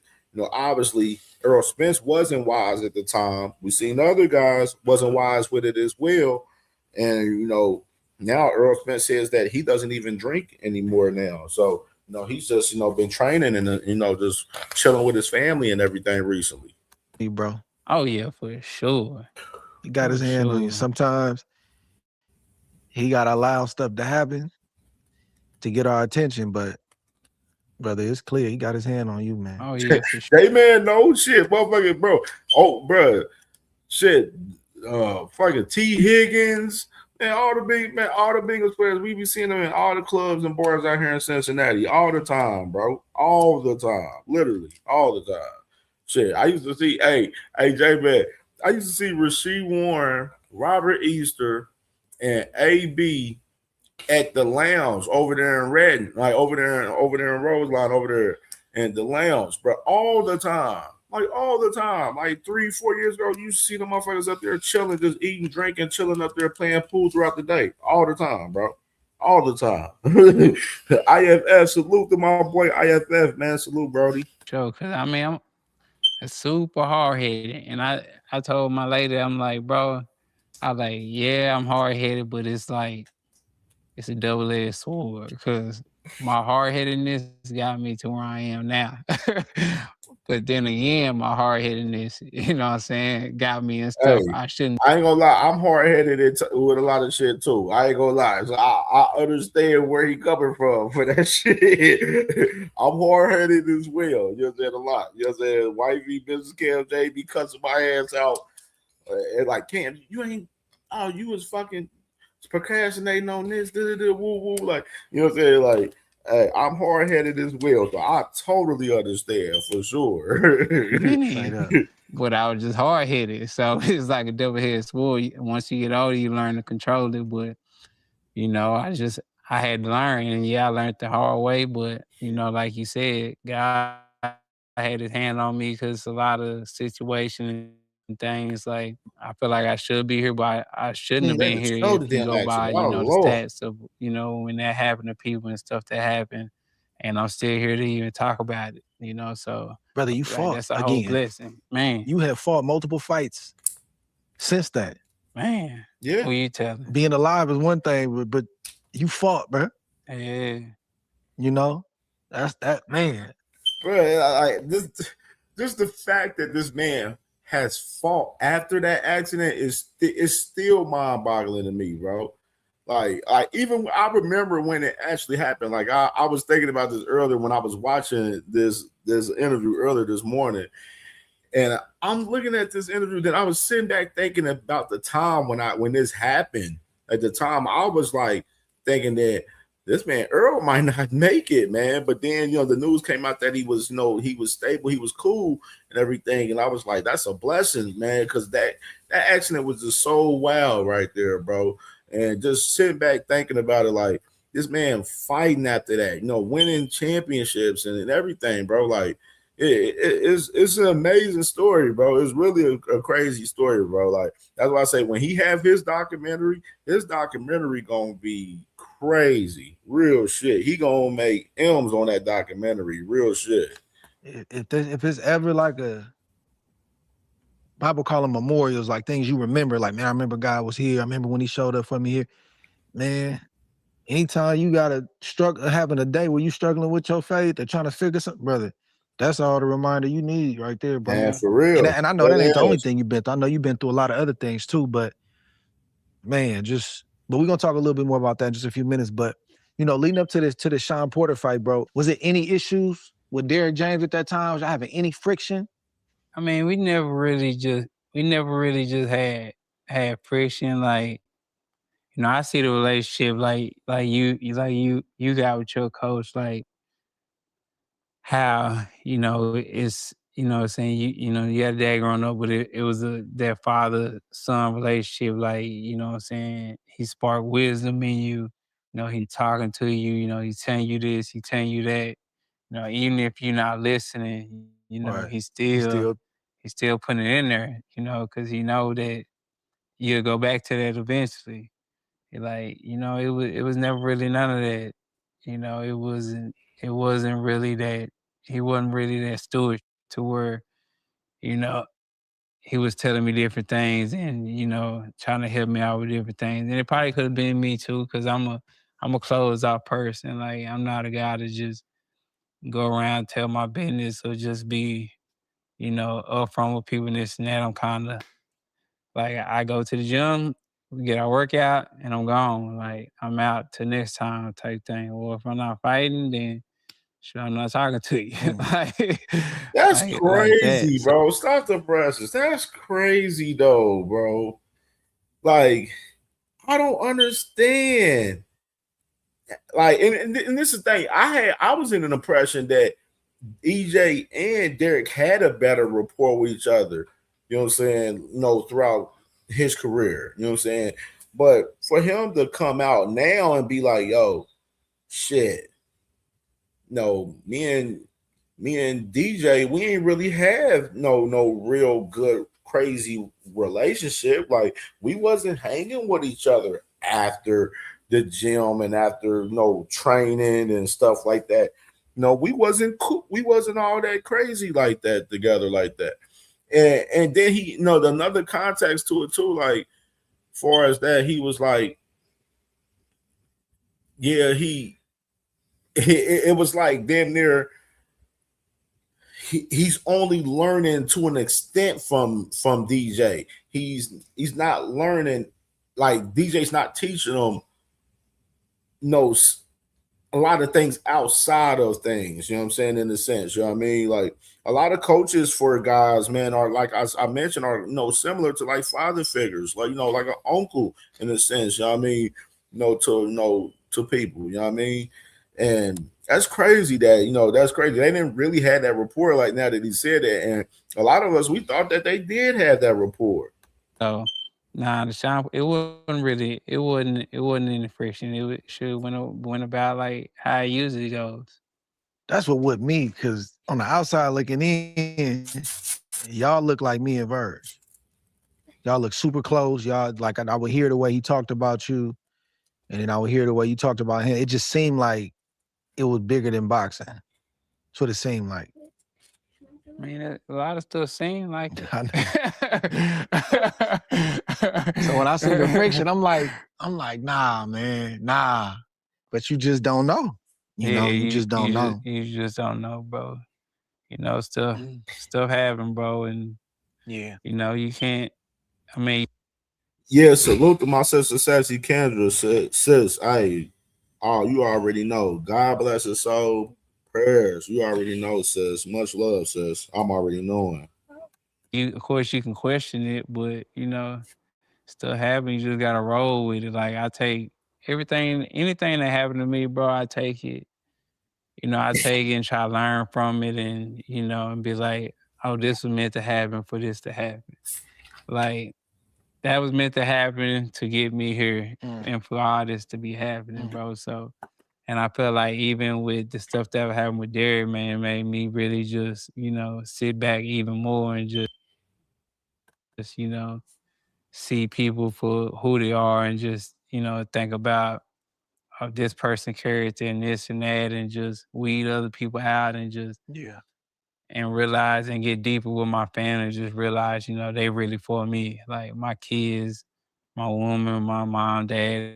obviously Earl Spence wasn't wise at the time. We seen other guys wasn't wise with it as well, and now Earl Spence says that he doesn't even drink anymore now. So he's just been training and just chilling with his family and everything recently. Hey, bro. Oh yeah, for sure. He got his For hand on you. sure. Sometimes he gotta allow stuff to happen to get our attention, but brother, it's clear he got his hand on you, man. Oh yeah, for sure. Hey man, no shit, motherfucker, bro. Oh, bro, shit. Fucking T. Higgins, man, all the biggest players. We be seeing them in all the clubs and bars out here in Cincinnati all the time, bro. All the time, literally all the time. Shit, I used to see. Hey, J man, I used to see Rasheed Warren, Robert Easter, and AB at the lounge over there in Redden, like over there in Roseline, over there in the lounge, bro, all the time. Like all the time. Like 3-4 years ago, you see the motherfuckers up there chilling, just eating, drinking, chilling up there, playing pool throughout the day. All the time, bro. All the time. IFF, salute to my boy IFF, man. Salute, Brody. Sure, cause I mean I'm super hard headed, and I told my lady, I'm like, bro, I was like, yeah, I'm hard headed, but it's like it's a double-edged sword because my hard-headedness got me to where I am now. But then again, my hard-headedness, you know what I'm saying, got me in stuff I shouldn't. I ain't gonna lie, I'm hard-headed with a lot of shit too. I ain't gonna lie. So I understand where he coming from for that shit. I'm hard-headed as well. You know what I'm saying? A lot. You know what I'm saying? Wifey, business CamJ be cussing my ass out. And like, Cam, you was fucking procrastinating on this, woo woo, like, you know what I'm saying? Like, hey, I'm hard headed as well, so I totally understand for sure. But I was just hard headed, so it's like a double headed sword. Once you get older, you learn to control it. But I had to learn, and I learned the hard way. But like you said, God had his hand on me because a lot of situations and things like I feel like I should be here, but I shouldn't have been here if you go by, the stats of, when that happened to people and stuff that happened. And I'm still here to even talk about it, so. Brother, you fought that's a again. whole blessing, man. You have fought multiple fights since that. Man. Yeah. Who you telling? Being alive is one thing, but you fought, bro. Yeah. That's that, man. Bro, just the fact that this man has fought after that accident is still mind-boggling to me, bro. Like even I remember when it actually happened. Like I was thinking about this earlier when I was watching this interview earlier this morning, and I'm looking at this interview. Then I was sitting back thinking about the time when this happened. At the time, I was like thinking that this man Earl might not make it, man. But then the news came out that he was he was stable, he was cool and everything, and I was like, that's a blessing, man, because that accident was just so wild right there, bro. And just sitting back thinking about it, like this man fighting after that, winning championships and everything, bro. Like it's an amazing story, bro. It's really a crazy story, bro. Like that's why I say when he have his documentary gonna be crazy, real shit. He gonna make M's on that documentary, real shit. If it's ever like a Bible call them memorials, like things you remember, like, man, I remember God was here. I remember when he showed up for me here. Man, anytime you gotta having a day where you struggling with your faith or trying to figure something, brother, that's all the reminder you need right there, bro. Man, for real. And I know that ain't the only thing you've been through. I know you've been through a lot of other things too, but man, but we're gonna talk a little bit more about that in just a few minutes. But leading up to the Sean Porter fight, bro, was it any issues with Derrick James at that time? Was I having any friction? I mean, we never really just had friction. Like, I see the relationship like you got with your coach, like how, it's you know what I'm saying, you know, you had a dad growing up, but it was that father-son relationship, like, you know what I'm saying, he sparked wisdom in you, you know, he talking to you, you know, he's telling you this, he telling you that, you know, even if you're not listening, you know, Right. he's He still putting it in there, you know, because he know that you'll go back to that eventually. Like, you know, it was never really none of that. You know, it wasn't really that he wasn't really that steward to where, you know, he was telling me different things and, you know, trying to help me out with different things. And it probably could have been me too, because I'm a closed off person. Like, I'm not a guy to just go around tell my business or just be, you know, upfront with people and this and that. I'm kinda like, I go to the gym, we get our workout, and I'm gone. Like, I'm out till next time type thing. Or if I'm not fighting, then sure, I'm not talking to you. like, That's like that. crazy, So, bro. Stop the presses. That's crazy though, bro. Like, I don't understand. Like, and this is the thing. I was in an impression that EJ and Derek had a better rapport with each other, you know what I'm saying, you know, throughout his career, you know what I'm saying? But for him to come out now and be like, yo, shit, no, me and DJ, we ain't really have no real good crazy relationship. Like, we wasn't hanging with each other after the gym and after training and stuff like that. No, we wasn't cool. We wasn't all that crazy like that together like that. And then he, another context to it too, like far as that, he was like, yeah, it was like damn near he's only learning to an extent from DJ. He's not learning, like DJ's not teaching him a lot of things outside of things, you know what I'm saying, in a sense, you know what I mean? Like, a lot of coaches for guys, man, are like I mentioned, are similar to like father figures, like like an uncle in a sense, you know what I mean, to people, you know what I mean? And that's crazy that's crazy. They didn't really have that rapport like now that he said that. And a lot of us, we thought that they did have that rapport. so nah, the shop, it wasn't any friction. Went about like how it usually goes. That's what with me, because on the outside looking in, y'all look like me and Verge. Y'all look super close. Y'all, like, I would hear the way he talked about you, and then I would hear the way you talked about him. It just seemed like it was bigger than boxing. That's what it seemed like. I mean, a lot of stuff seem like it. So when I see the friction, I'm like, nah, man, nah. But you just don't know. You just don't know. You just don't know, bro. You know, stuff happen, bro, and yeah, you can't. I mean, yeah. Salute to my sister Sassy Kendra, sis. You already know. God bless her soul. Prayers. You already know, sis. Much love, sis. I'm already knowing. Of course, you can question it, but stuff happens. You just gotta roll with it. Like, I take anything that happened to me, bro. I take it. I take it and try to learn from it, and and be like, oh, this was meant to happen for this to happen. Like, that was meant to happen to get me here, and for all this to be happening, bro. So, and I feel like even with the stuff that happened with Derek, man, it made me really just sit back even more and just see people for who they are, and just think about this person character and this and that, and just weed other people out, and just and realize and get deeper with my family. Just realize they really for me, like my kids, my woman, my mom, dad,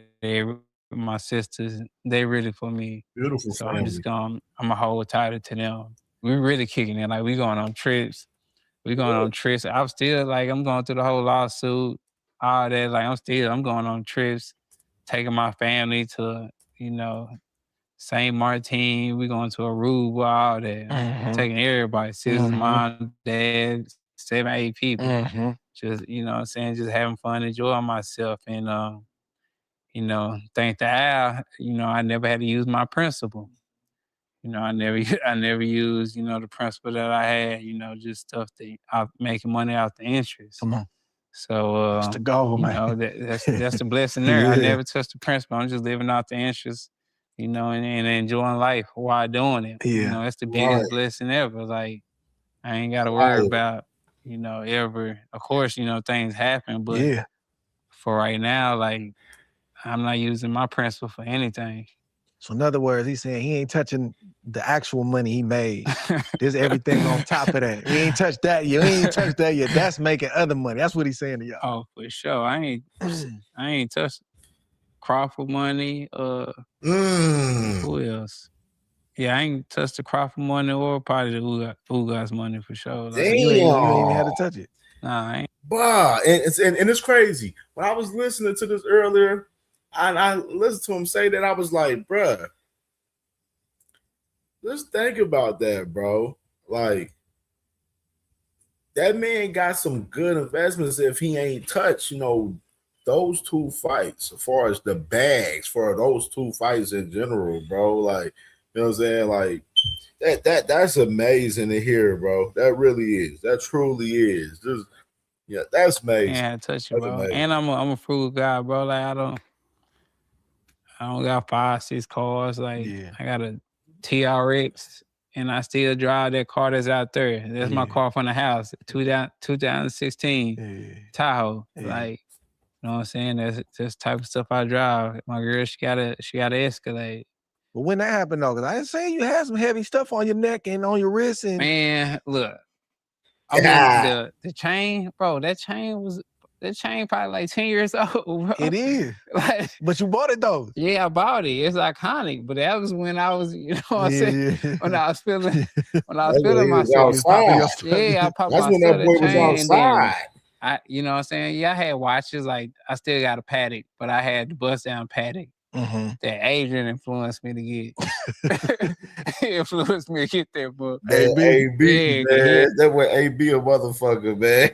my sisters, they really for me. Beautiful So family. I'm gonna hold tighter to them. We're really kicking it. Like, we going on trips. I'm still, like, I'm going through the whole lawsuit, all that. Like, I'm going on trips, taking my family to, St. Martin. We going to Aruba, all that. I'm taking everybody, sisters, mom, dad, 7, 8 people. Just, what I'm saying, just having fun, enjoying myself. And, thank the Al, I never had to use my principal. You know, I never used, you know, the principal that I had, you know, just stuff that I'm making money out the interest. Come on. So, That's the goal, you man. know, that's the blessing there. I Yeah. never touched the principal. I'm just living out the interest, you know, and enjoying life while doing it. You Yeah. know, that's the biggest blessing ever. Like, I ain't got to worry about, you know, ever. Of course, you know, things happen, but Yeah. for right now, like, I'm not using my principal for anything. So in other words, he's saying he ain't touching the actual money he made. There's everything on top of that. We ain't touched that yet. We ain't touched that yet. That's making other money. That's what he's saying to y'all. Oh, for sure. I ain't touched Crawford money. Who else? Yeah, I ain't touched the Crawford money or probably the Ugas money for sure. Like, So you ain't even had to touch it. Nah, I ain't. Bah, and it's crazy. When I was listening to this earlier, and I listened to him say that, I was like, bruh, let's think about that, bro. Like, that man got some good investments if he ain't touched, you know, those two fights as far as the bags for those two fights in general, bro. Like, you know what I'm saying? Like, that's amazing to hear, bro. That really is. That truly is. Just, yeah, that's amazing. Ain't had to touch it, bro. Amazing. And I'm a frugal guy, bro. Like, I don't got 5-6 cars. Like, I got a TRX, and I still drive that car that's out there. That's my car from the house, 2016 Tahoe. Like, you know what I'm saying? That's the type of stuff I drive. My girl, she got a Escalade. But when that happened though, because I ain't saying you had some heavy stuff on your neck and on your wrist and Man, look. I mean, the chain, bro, that chain probably like 10 years old, bro. It is. Like, but you bought it though. Yeah, I bought it. It's iconic. But that was when I was, you know what I'm saying? When I was feeling myself. Yeah, I popped That's my when that boy was outside. You know what I'm saying? Yeah, I had watches. Like, I still got a Patek, but I had the bust down Patek. That Adrian influenced me to get. He influenced me to get there, but AB, man. That way AB a motherfucker, man.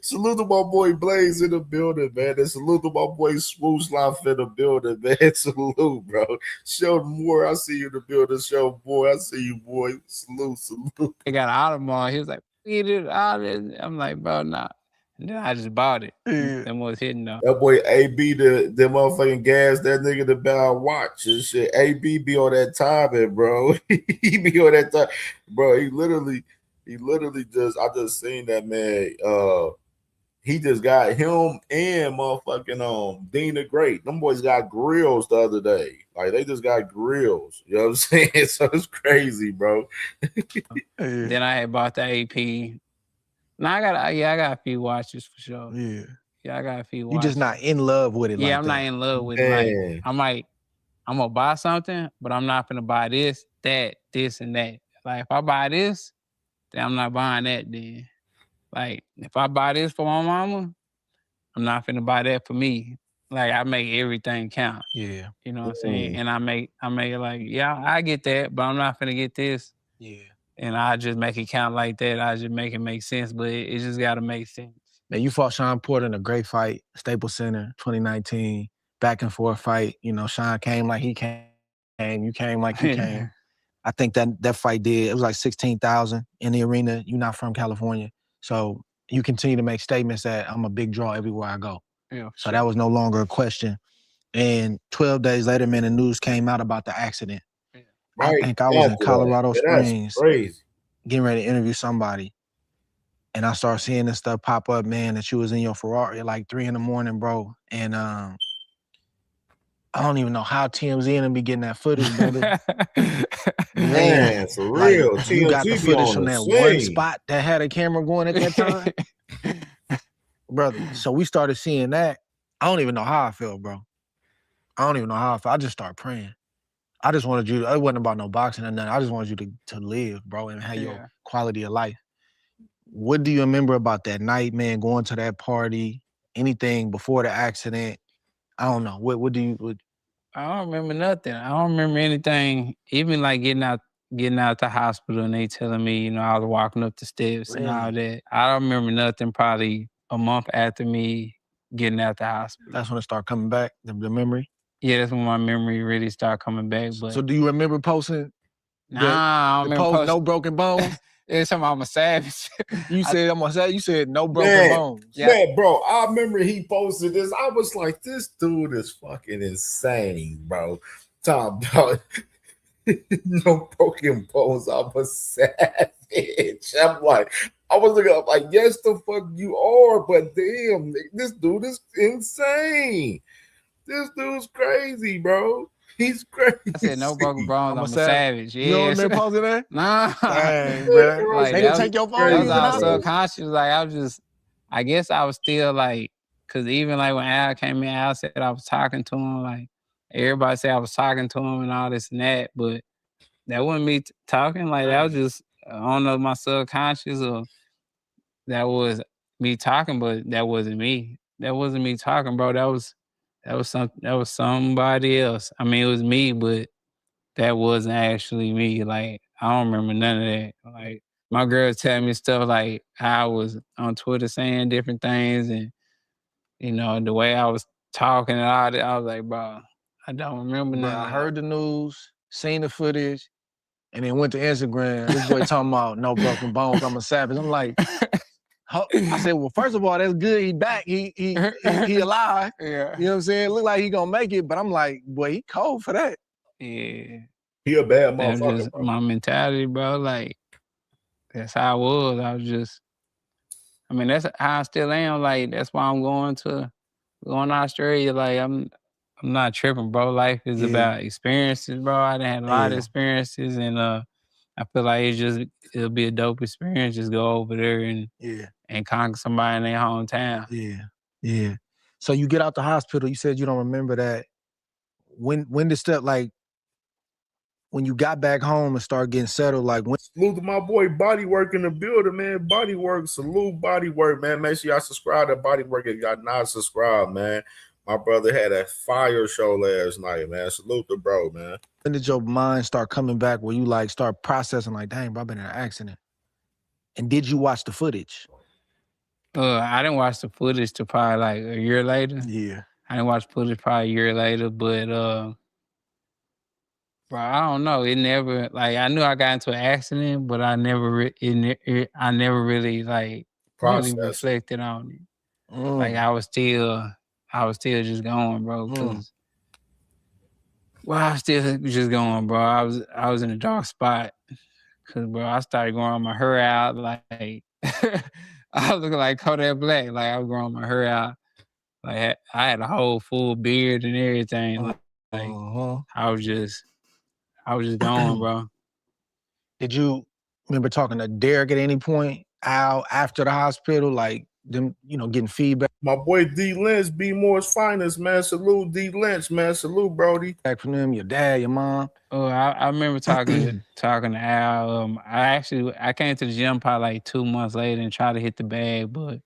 Salute to my boy Blaze in the building, man. And salute to my boy Smooth Life in the building, man. Salute, bro. Sheldon Moore, I see you in the building. Sheldon Moore, I see you, boy. Salute. I got an Audemars. He was like, "Get it out." I'm like, bro, nah. And then I just bought it. Them was hitting though. That boy AB, the motherfucking gas that nigga to buy a watch and shit. AB be on that timing, bro. He be on that time, bro. He literally just, I just seen that man. He just got him and motherfucking Dean the Great. Them boys got grills the other day. Like, they just got grills. You know what I'm saying? So it's crazy, bro. Then I had bought the AP. No, I got a few watches for sure. Yeah, I got a few watches. You just not in love with it. Yeah, I'm not in love with it. Like, I'm gonna buy something, but I'm not gonna buy this, that, this, and that. Like, if I buy this, then I'm not buying that then. Like, if I buy this for my mama, I'm not finna buy that for me. Like, I make everything count. Yeah. You know what I'm saying? And I make it like, yeah, I get that, but I'm not finna get this. Yeah. And I just make it count like that. I just make it make sense, but it just gotta make sense. Man, you fought Sean Porter in a great fight, Staples Center, 2019, back and forth fight. You know, Sean came like he came, you came like you came. I think that fight it was like 16,000 in the arena. You're not from California. So you continue to make statements that I'm a big draw everywhere I go. Yeah. So that was no longer a question. And 12 days later, man, the news came out about the accident. Right. I think I was in Colorado Springs, crazy. getting ready to interview somebody. And I started seeing this stuff pop up, man, that you was in your Ferrari at like 3 a.m, bro. And I don't even know how TMZ and them be getting that footage, brother. Man, for real. Like, you got the footage from that one spot that had a camera going at that time? Brother, so we started seeing that. I don't even know how I felt, bro. I don't even know how I felt. I just started praying. I just wanted you, it wasn't about no boxing or nothing. I just wanted you to live, bro, and have your quality of life. What do you remember about that night, man, going to that party, anything before the accident? I don't know. What do you... I don't remember nothing. I don't remember anything, even like getting out the hospital and they telling me, you know, I was walking up the steps and all that. I don't remember nothing probably a month after me getting out the hospital. That's when it started coming back, the memory? Yeah, that's when my memory really started coming back. But so do you remember posting Nah, I don't remember post, no broken bones. It's talking about I'm a savage. You said I'm a savage. You said no broken Man, bones. man, bro, I remember he posted this. I was like, this dude is fucking insane, bro. Talking about no broken bones. I'm a savage. I'm like, I was looking up like, yes, the fuck you are, but damn, this dude is insane. This dude's crazy, bro. He's crazy. I said no broken bones. I'm a savage. Yeah. You on there posting that? Nah. Dang, bro. Like, They didn't take your phone. That was all subconscious. Like I guess I was still like, cause even like when Al came in, Al said I was talking to him. Like everybody said I was talking to him and all this and that, but that wasn't me talking. Like that was just, I don't know, my subconscious or that was me talking, but that wasn't me. That wasn't me talking, bro. That was somebody else. I mean, it was me, but that wasn't actually me. Like, I don't remember none of that. Like, my girl telling me stuff like I was on Twitter saying different things and, you know, the way I was talking and all that, I was like, bro, I don't remember none of I that. heard the news, seen the footage, and then went to Instagram. This boy talking about no broken bones, I'm a savage. I'm like, I said, well, first of all, that's good. He back. He alive. Yeah. You know what I'm saying? Look like he gonna make it, but I'm like, boy, he cold for that. Yeah. He a bad That's motherfucker, just bro. my mentality, bro. Like, that's how I was. I mean, that's how I still am. Like, that's why I'm going to Australia. Like, I'm not tripping, bro. Life is about experiences, bro. I done had a lot of experiences, and I feel like it'll be a dope experience. Just go over there and conquer somebody in their hometown. Yeah. So you get out the hospital. You said you don't remember that. When did stuff like when you got back home and started getting settled? Like when? Salute to my boy Bodywork in the building, man. Bodywork, salute Bodywork, man. Make sure y'all subscribe to Bodywork if y'all not subscribed, man. My brother had a fire show last night, man. Salute the bro, man. When did your mind start coming back where you like start processing like, dang, bro, I've been in an accident? And did you watch the footage? I didn't watch the footage till probably like a year later. Yeah. I didn't watch footage probably a year later, but bro, I don't know. It never, like, I knew I got into an accident, but I never really like really reflected on it. Like I was still just going, bro. I was still just going, bro. I was in a dark spot. Cause bro, I started growing my hair out like I was looking like Kodak Black. Like I was growing my hair out. Like I had a whole full beard and everything. Like I was just going, bro. Did you remember talking to Derek at any point out after the hospital, like them, you know, getting feedback? My boy D Lynch, B Moore's finest, man. Salute D Lynch, man. Salute, Brody. Back from them, your dad, your mom. Oh, I remember talking to Al. I came to the gym probably like 2 months later and tried to hit the bag, but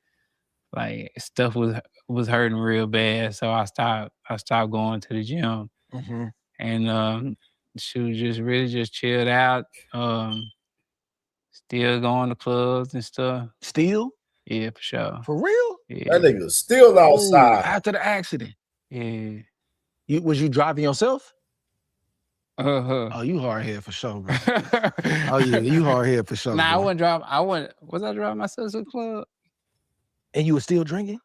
like stuff was hurting real bad, so I stopped going to the gym. And she was just really chilled out. Still going to clubs and stuff. Still? Yeah, for sure. For real? Yeah. That nigga still outside. After the accident. Yeah. Was you driving yourself? Uh-huh. Oh, you hard head for sure, bro. Oh yeah, you hard head for sure. Nah, bro. Was I driving myself to the club? And you were still drinking?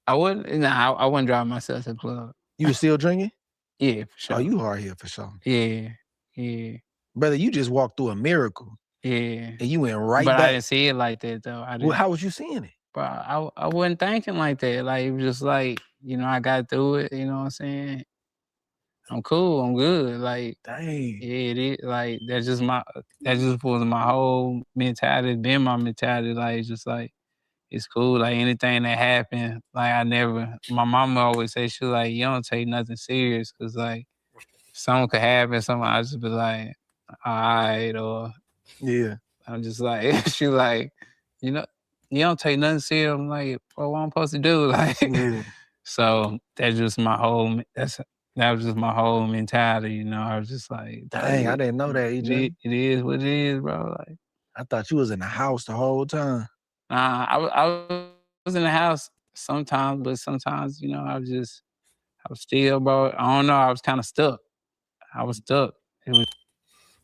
I wasn't driving myself to the club. You were still drinking? Yeah, for sure. Oh, you hard head for sure. Yeah. Brother, you just walked through a miracle. Yeah. And you went right but back. I didn't see it like that though. Well, how was you seeing it? But I wasn't thinking like that. Like it was just like, you know, I got through it, you know what I'm saying? I'm cool, I'm good. Like, dang. Yeah, it is. Like that just was my whole mentality, been my mentality. Like just like it's cool. Like anything that happened, like my mama always say, she like, you don't take nothing serious, cause like something could happen, something I just be like, all right, or yeah. I'm just like, she like, you know, you don't take nothing serious. I'm like, well, what I'm supposed to do? Like, so that was just my whole mentality, you know. I was just like, dang, I didn't know that, EJ. It is what it is, bro. Like, I thought you was in the house the whole time. Nah, I was in the house sometimes, but sometimes, you know, I was still, bro. I don't know. I was kind of stuck. I was stuck.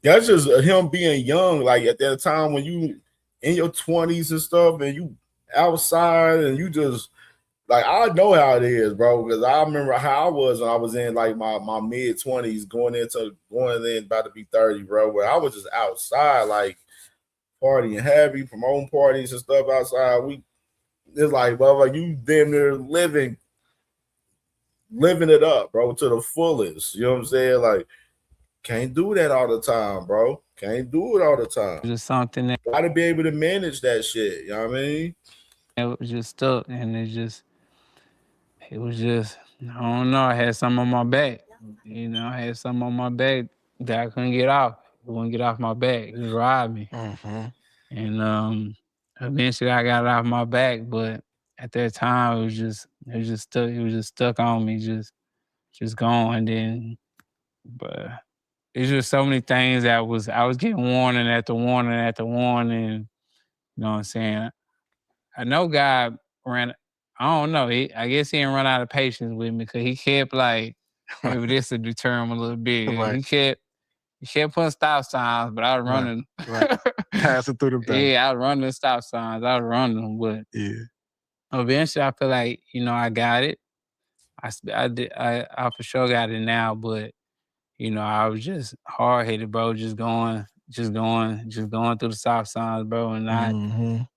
That's just him being young. Like at that time when you in your 20s and stuff, and you outside and you just like, I know how it is, bro, because I remember how I was when I was in like my mid 20s, going in about to be 30, bro, where I was just outside, like partying heavy, promoting parties and stuff outside. It's like, well, you damn near living it up, bro, to the fullest. You know what I'm saying? Like, can't do that all the time, bro. Can't do it all the time. Just something that Gotta be able to manage that shit. You know what I mean? it was just stuck, and it was just, I don't know. I had something on my back. You know, I had something on my back that I couldn't get off. It wouldn't get off my back. It was riding me. And eventually I got it off my back, but at that time it was just stuck. It was just stuck on me, just gone. Then, but it's just so many things that I was getting warning after warning after warning. You know what I'm saying? I know God ran. I don't know. I guess he didn't run out of patience with me, because he kept like, maybe this would deter him a little bit. Right. He kept putting stop signs, but I was running. Right. Passing through them things. Yeah, I was running the stop signs. I was running them, but eventually I feel like, I got it. I for sure got it now, but I was just hard headed, bro. Just going through the stop signs, bro, and not, and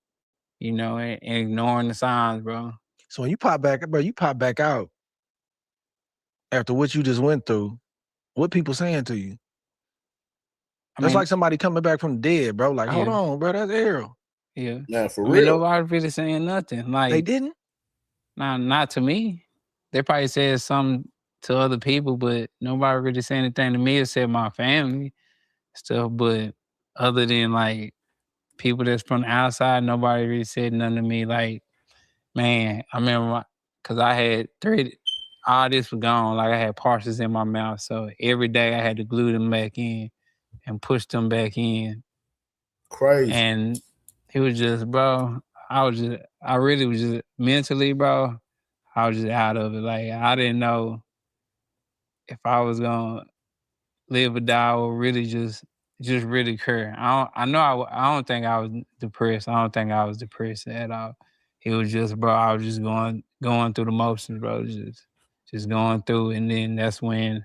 ignoring the signs, bro. So when you pop back out after what you just went through, what people saying to you? That's like somebody coming back from the dead, bro. Like, hold on, bro, that's Errol. Yeah. Yeah, for I mean, real. nobody really saying nothing. Like, They didn't? Not to me. They probably said something to other people, but nobody really said anything to me except my family stuff. But other than like people that's from the outside, nobody really said nothing to me. Like, man, I remember because I had all this was gone. Like, I had parcels in my mouth, so every day I had to glue them back in and push them back in. Crazy. And it was just, bro, I really was just mentally, bro, I was just out of it. Like, I didn't know if I was gonna live or die, or really just really care. I don't think I was depressed. I don't think I was depressed at all. It was just, bro, I was just going through the motions, bro, just going through. And then that's when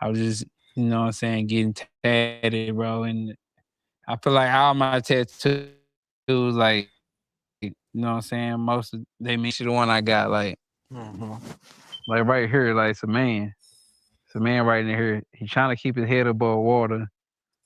I was just, you know what I'm saying, getting tatted, bro. And I feel like all my tattoos, like, you know what I'm saying, most of they mean the one I got, like, like right here, like, it's a man right in here. He's trying to keep his head above water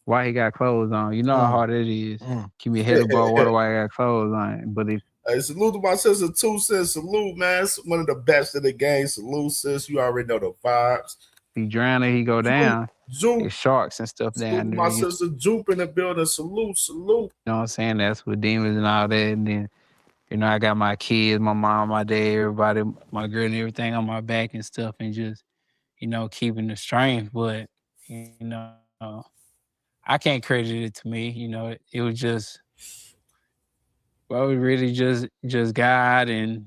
while he got clothes on. You know how hard it is. Keep your head above water while you got clothes on. But if Hey, salute to my sister, 2 cents. Salute, man. It's one of the best in the game. Salute, sis. You already know the vibes. he drowning, he go down. Zoop. There's sharks and stuff Salute down to there. my sister, Jupe in the building. Salute. You know what I'm saying? That's with demons and all that. And then, I got my kids, my mom, my dad, everybody, my girl and everything on my back and stuff, and just, keeping the strength. But, I can't credit it to me. It was just, well, it was really just God. And,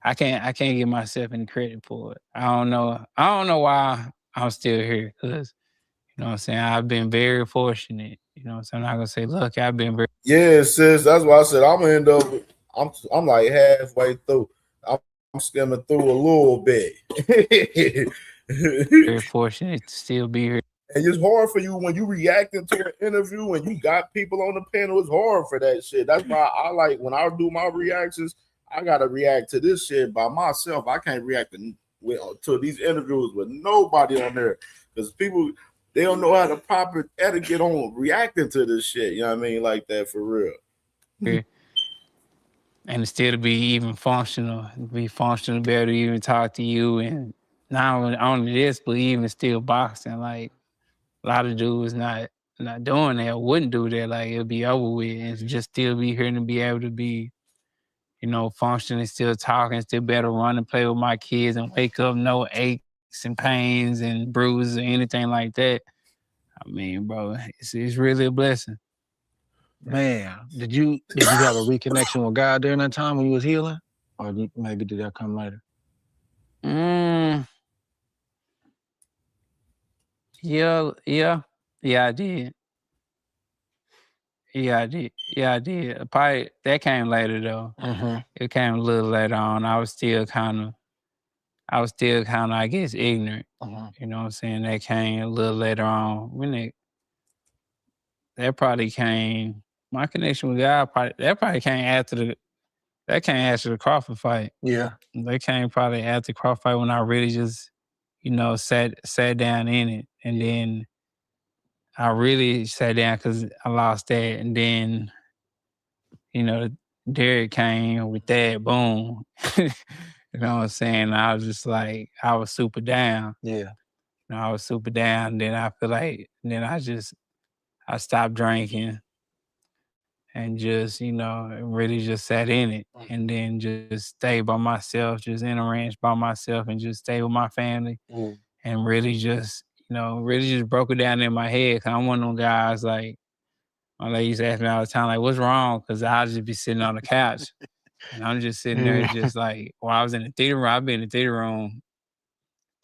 I can't give myself any credit for it. I don't know why I'm still here, because, you know what I'm saying, I've been very fortunate. You know what I'm saying? I'm not gonna say, look, I've been very. Yeah, sis. That's why I said I'm gonna end up. I'm like halfway through. I'm skimming through a little bit. Very fortunate to still be here. And it's hard for you when you reacting to an interview and you got people on the panel. It's hard for that shit. That's why I like when I do my reactions. I gotta react to this shit by myself. I can't react to these interviews with nobody on there, because people, they don't know how to proper etiquette on reacting to this shit. You know what I mean? Like that, for real. And still to be even functional, be able to even talk to you. And not only this, but even still boxing. Like, a lot of dudes not doing that, wouldn't do that. Like, it'll be over with, and just still be here and be able to be, functioning, still talking, still be able to run and play with my kids and wake up, no aches and pains and bruises or anything like that. I mean, bro, it's really a blessing. Man, did you have a reconnection with God during that time when you was healing? Or maybe did that come later? Yeah, Yeah, I did. Yeah, I did. Yeah, I did. Probably that came later though. It came a little later on. I was still kind of, I guess, ignorant. You know what I'm saying? That came a little later on. That probably came. My connection with God probably came after the Crawford fight. Yeah. They came probably after the Crawford fight when I really just, sat down in it, and then I really sat down because I lost that, and then Derek came with that, boom. You know what I'm saying? I was just like, I was super down. Yeah. I was super down. Then I feel like, I stopped drinking and just, really just sat in it, and then just stayed by myself, just in a ranch by myself, and just stay with my family, and really just, really just broke it down in my head. Cause I'm one of them guys, like, my lady used to ask me all the time, like, what's wrong? Cause I'll just be sitting on the couch. And I'm just sitting there just like, while I was in the theater room, I've been in the theater room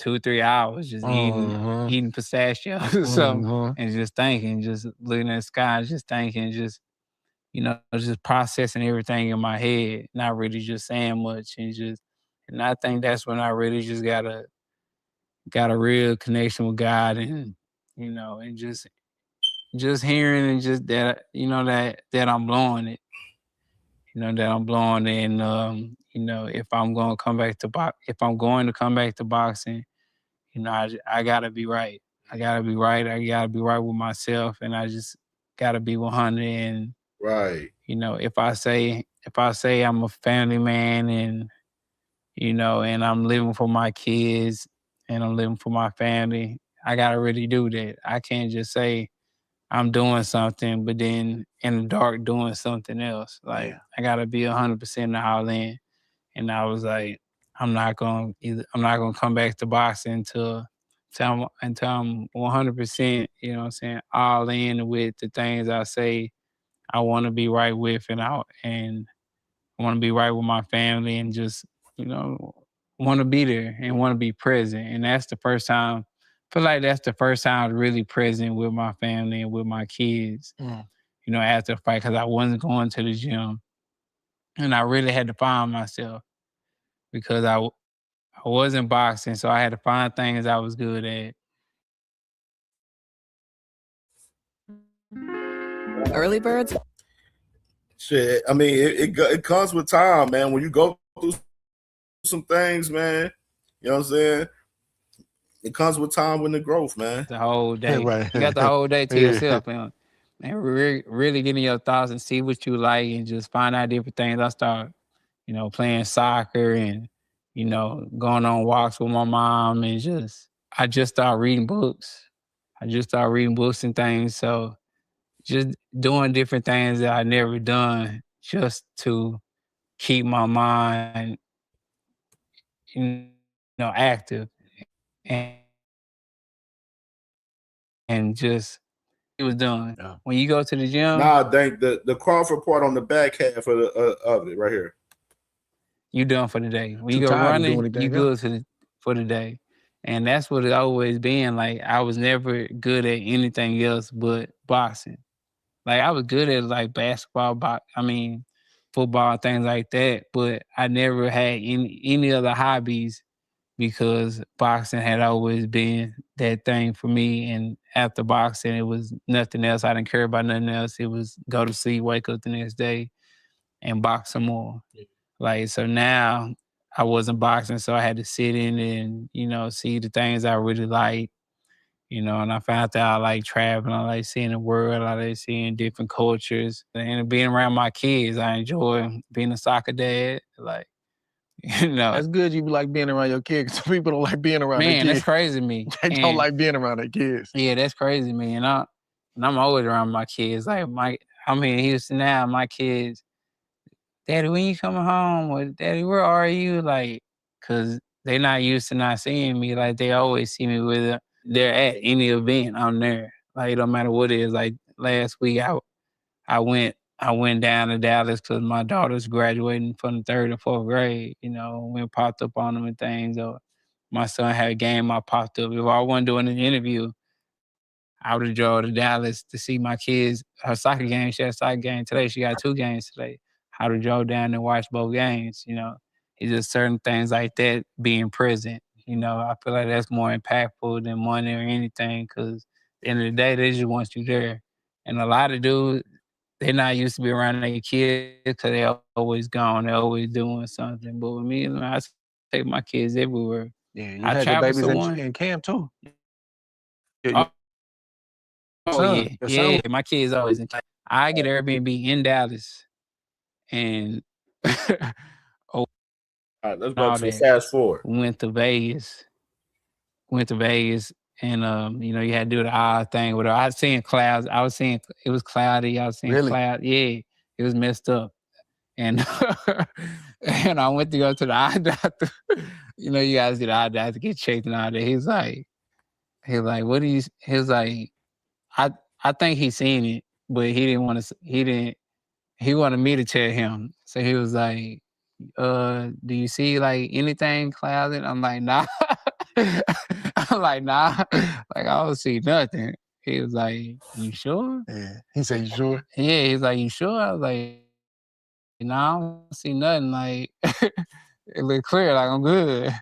2-3 hours just eating pistachios or something, and just thinking, just looking at the sky, just thinking, just, just processing everything in my head, not really just saying much, and I think that's when I really just got a real connection with God, and, and just hearing, and just that, that I'm blowing it. That I'm blowing, and if I'm going to come back to boxing, I gotta be right. I gotta be right. I gotta be right with myself, and I just gotta be 100. And Right. if I say I'm a family man, and and I'm living for my kids, and I'm living for my family, I gotta really do that. I can't just say I'm doing something, but then in the dark doing something else. Like, I gotta be 100% all in. And I was like, I'm not gonna come back to boxing until I'm 100%, you know what I'm saying, all in with the things I say I want to be right with, and I want to be right with my family, and just, want to be there and want to be present. And that's the first time. I feel like that's the first time I was really present with my family and with my kids. After the fight, because I wasn't going to the gym, and I really had to find myself, because I wasn't boxing, so I had to find things I was good at. Early birds. Shit, I mean, it comes with time, man. When you go through some things, man, you know what I'm saying? It comes with time with the growth, man. The whole day. Right. You got the whole day to Yeah. yourself, and really getting your thoughts and see what you like, and just find out different things. I start, playing soccer, and, going on walks with my mom, and I just started reading books. And things. So just doing different things that I never done, just to keep my mind, active, and just it was done. When you go to the gym, Nah, I think the Crawford part on the back half of it right here. you done for the day. When Too you go tired to do running, anything you good else. for the day. And that's what it always been. Like, I was never good at anything else but boxing. Like, I was good at, like, basketball, football, things like that, but I never had any other hobbies, because boxing had always been that thing for me. And after boxing, it was nothing else. I didn't care about nothing else. It was go to sleep, wake up the next day, and box some more. Like, so now I wasn't boxing, so I had to sit in and, see the things I really like, and I found out I like traveling, I like seeing the world, I like seeing different cultures, and being around my kids. I enjoy being a soccer dad. Like, That's good. You like being around your kids. Some people don't like being around their man, kids. that's crazy to me. They don't like being around their kids. Yeah, that's crazy to me. And I'm always around my kids. Like, I'm in Houston now, my kids, Daddy, when you coming home? Or, Daddy, where are you? Like, cause they're not used to not seeing me. Like, they always see me with they're at any event, I'm there. Like, it don't matter what it is. Like, last week, I went down to Dallas because my daughter's graduating from the 3rd and 4th grade. Went popped up on them and things. Or my son had a game, I popped up. If I wasn't doing an interview, I would have drove to Dallas to see my kids, her soccer game. She had a soccer game today. She got 2 games today. I would have drove down and watched both games, you know. It's just certain things like that being present. You know, I feel like that's more impactful than money or anything because at the end of the day, they just want you there. And a lot of dudes, they're not used to be around their kids because they're always gone. They're always doing something. But with me, I take my kids everywhere. Yeah, you I had your travel babies someone. in camp too. Oh yeah, yeah. My kids always in camp. I get Airbnb in Dallas and All right, let's go all to that. fast forward. Went to Vegas and you know, you had to do the odd thing with her. I was seeing clouds. I was seeing it was cloudy. I was seeing clouds. Yeah, it was messed up. And and I went to go to the eye doctor. You know, you guys get the eye doctor, get checked and all that. He's like, what do you? He was like, I think he seen it, but he didn't want to. He wanted me to tell him. So he was like, do you see like anything clouded? I'm like, nah. I'm like, nah. Like, I don't see nothing. He was like, you sure? Yeah. He said, you sure? Yeah, he's like, you sure? I was like, nah, I don't see nothing. Like, it looked clear, like I'm good.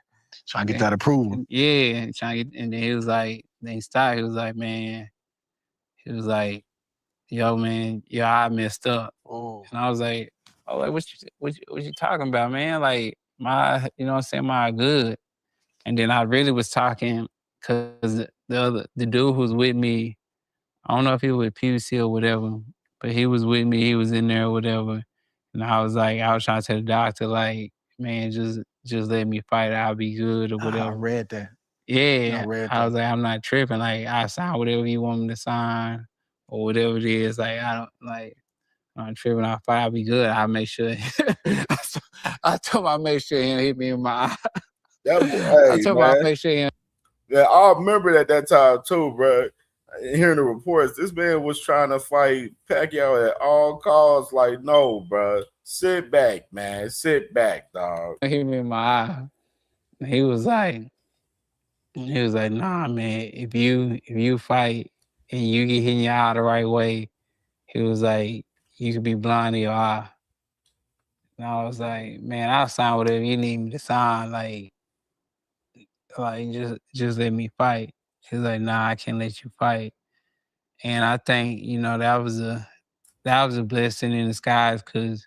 Trying to get that approval. Yeah, trying to get, and then he was like, then he stopped. He was like, man, he was like, yo, man, your eye messed up. Oh. And I was like, oh, like, what you talking about, man? Like, my, you know what I'm saying, my good. And then I really was talking because the dude who was with me, I don't know if he was with PVC or whatever, but he was with me. He was in there or whatever. And I was trying to tell the doctor, like, man, just let me fight. I'll be good or whatever. I read that. Yeah. I read I was that. like, I'm not tripping. Like, I sign whatever you want me to sign or whatever it is. Like, I don't, like, I'm not tripping. I'll fight. I'll be good. I'll make sure. I told him I'll make sure he didn't hit me in my eye. I told him I'll make sure he Yeah, I remember at that time too, bro. Hearing the reports, this man was trying to fight Pacquiao at all costs. Like, no, bro, sit back, man, sit back, dog. hit me in my eye. He was like, nah, man, if you fight and you get hit in your eye the right way, he was like, you could be blind in your eye. And I was like, man, I'll sign whatever you need me to sign. Like just let me fight. He was like, nah, I can't let you fight. And I think, you know, that was a blessing in disguise because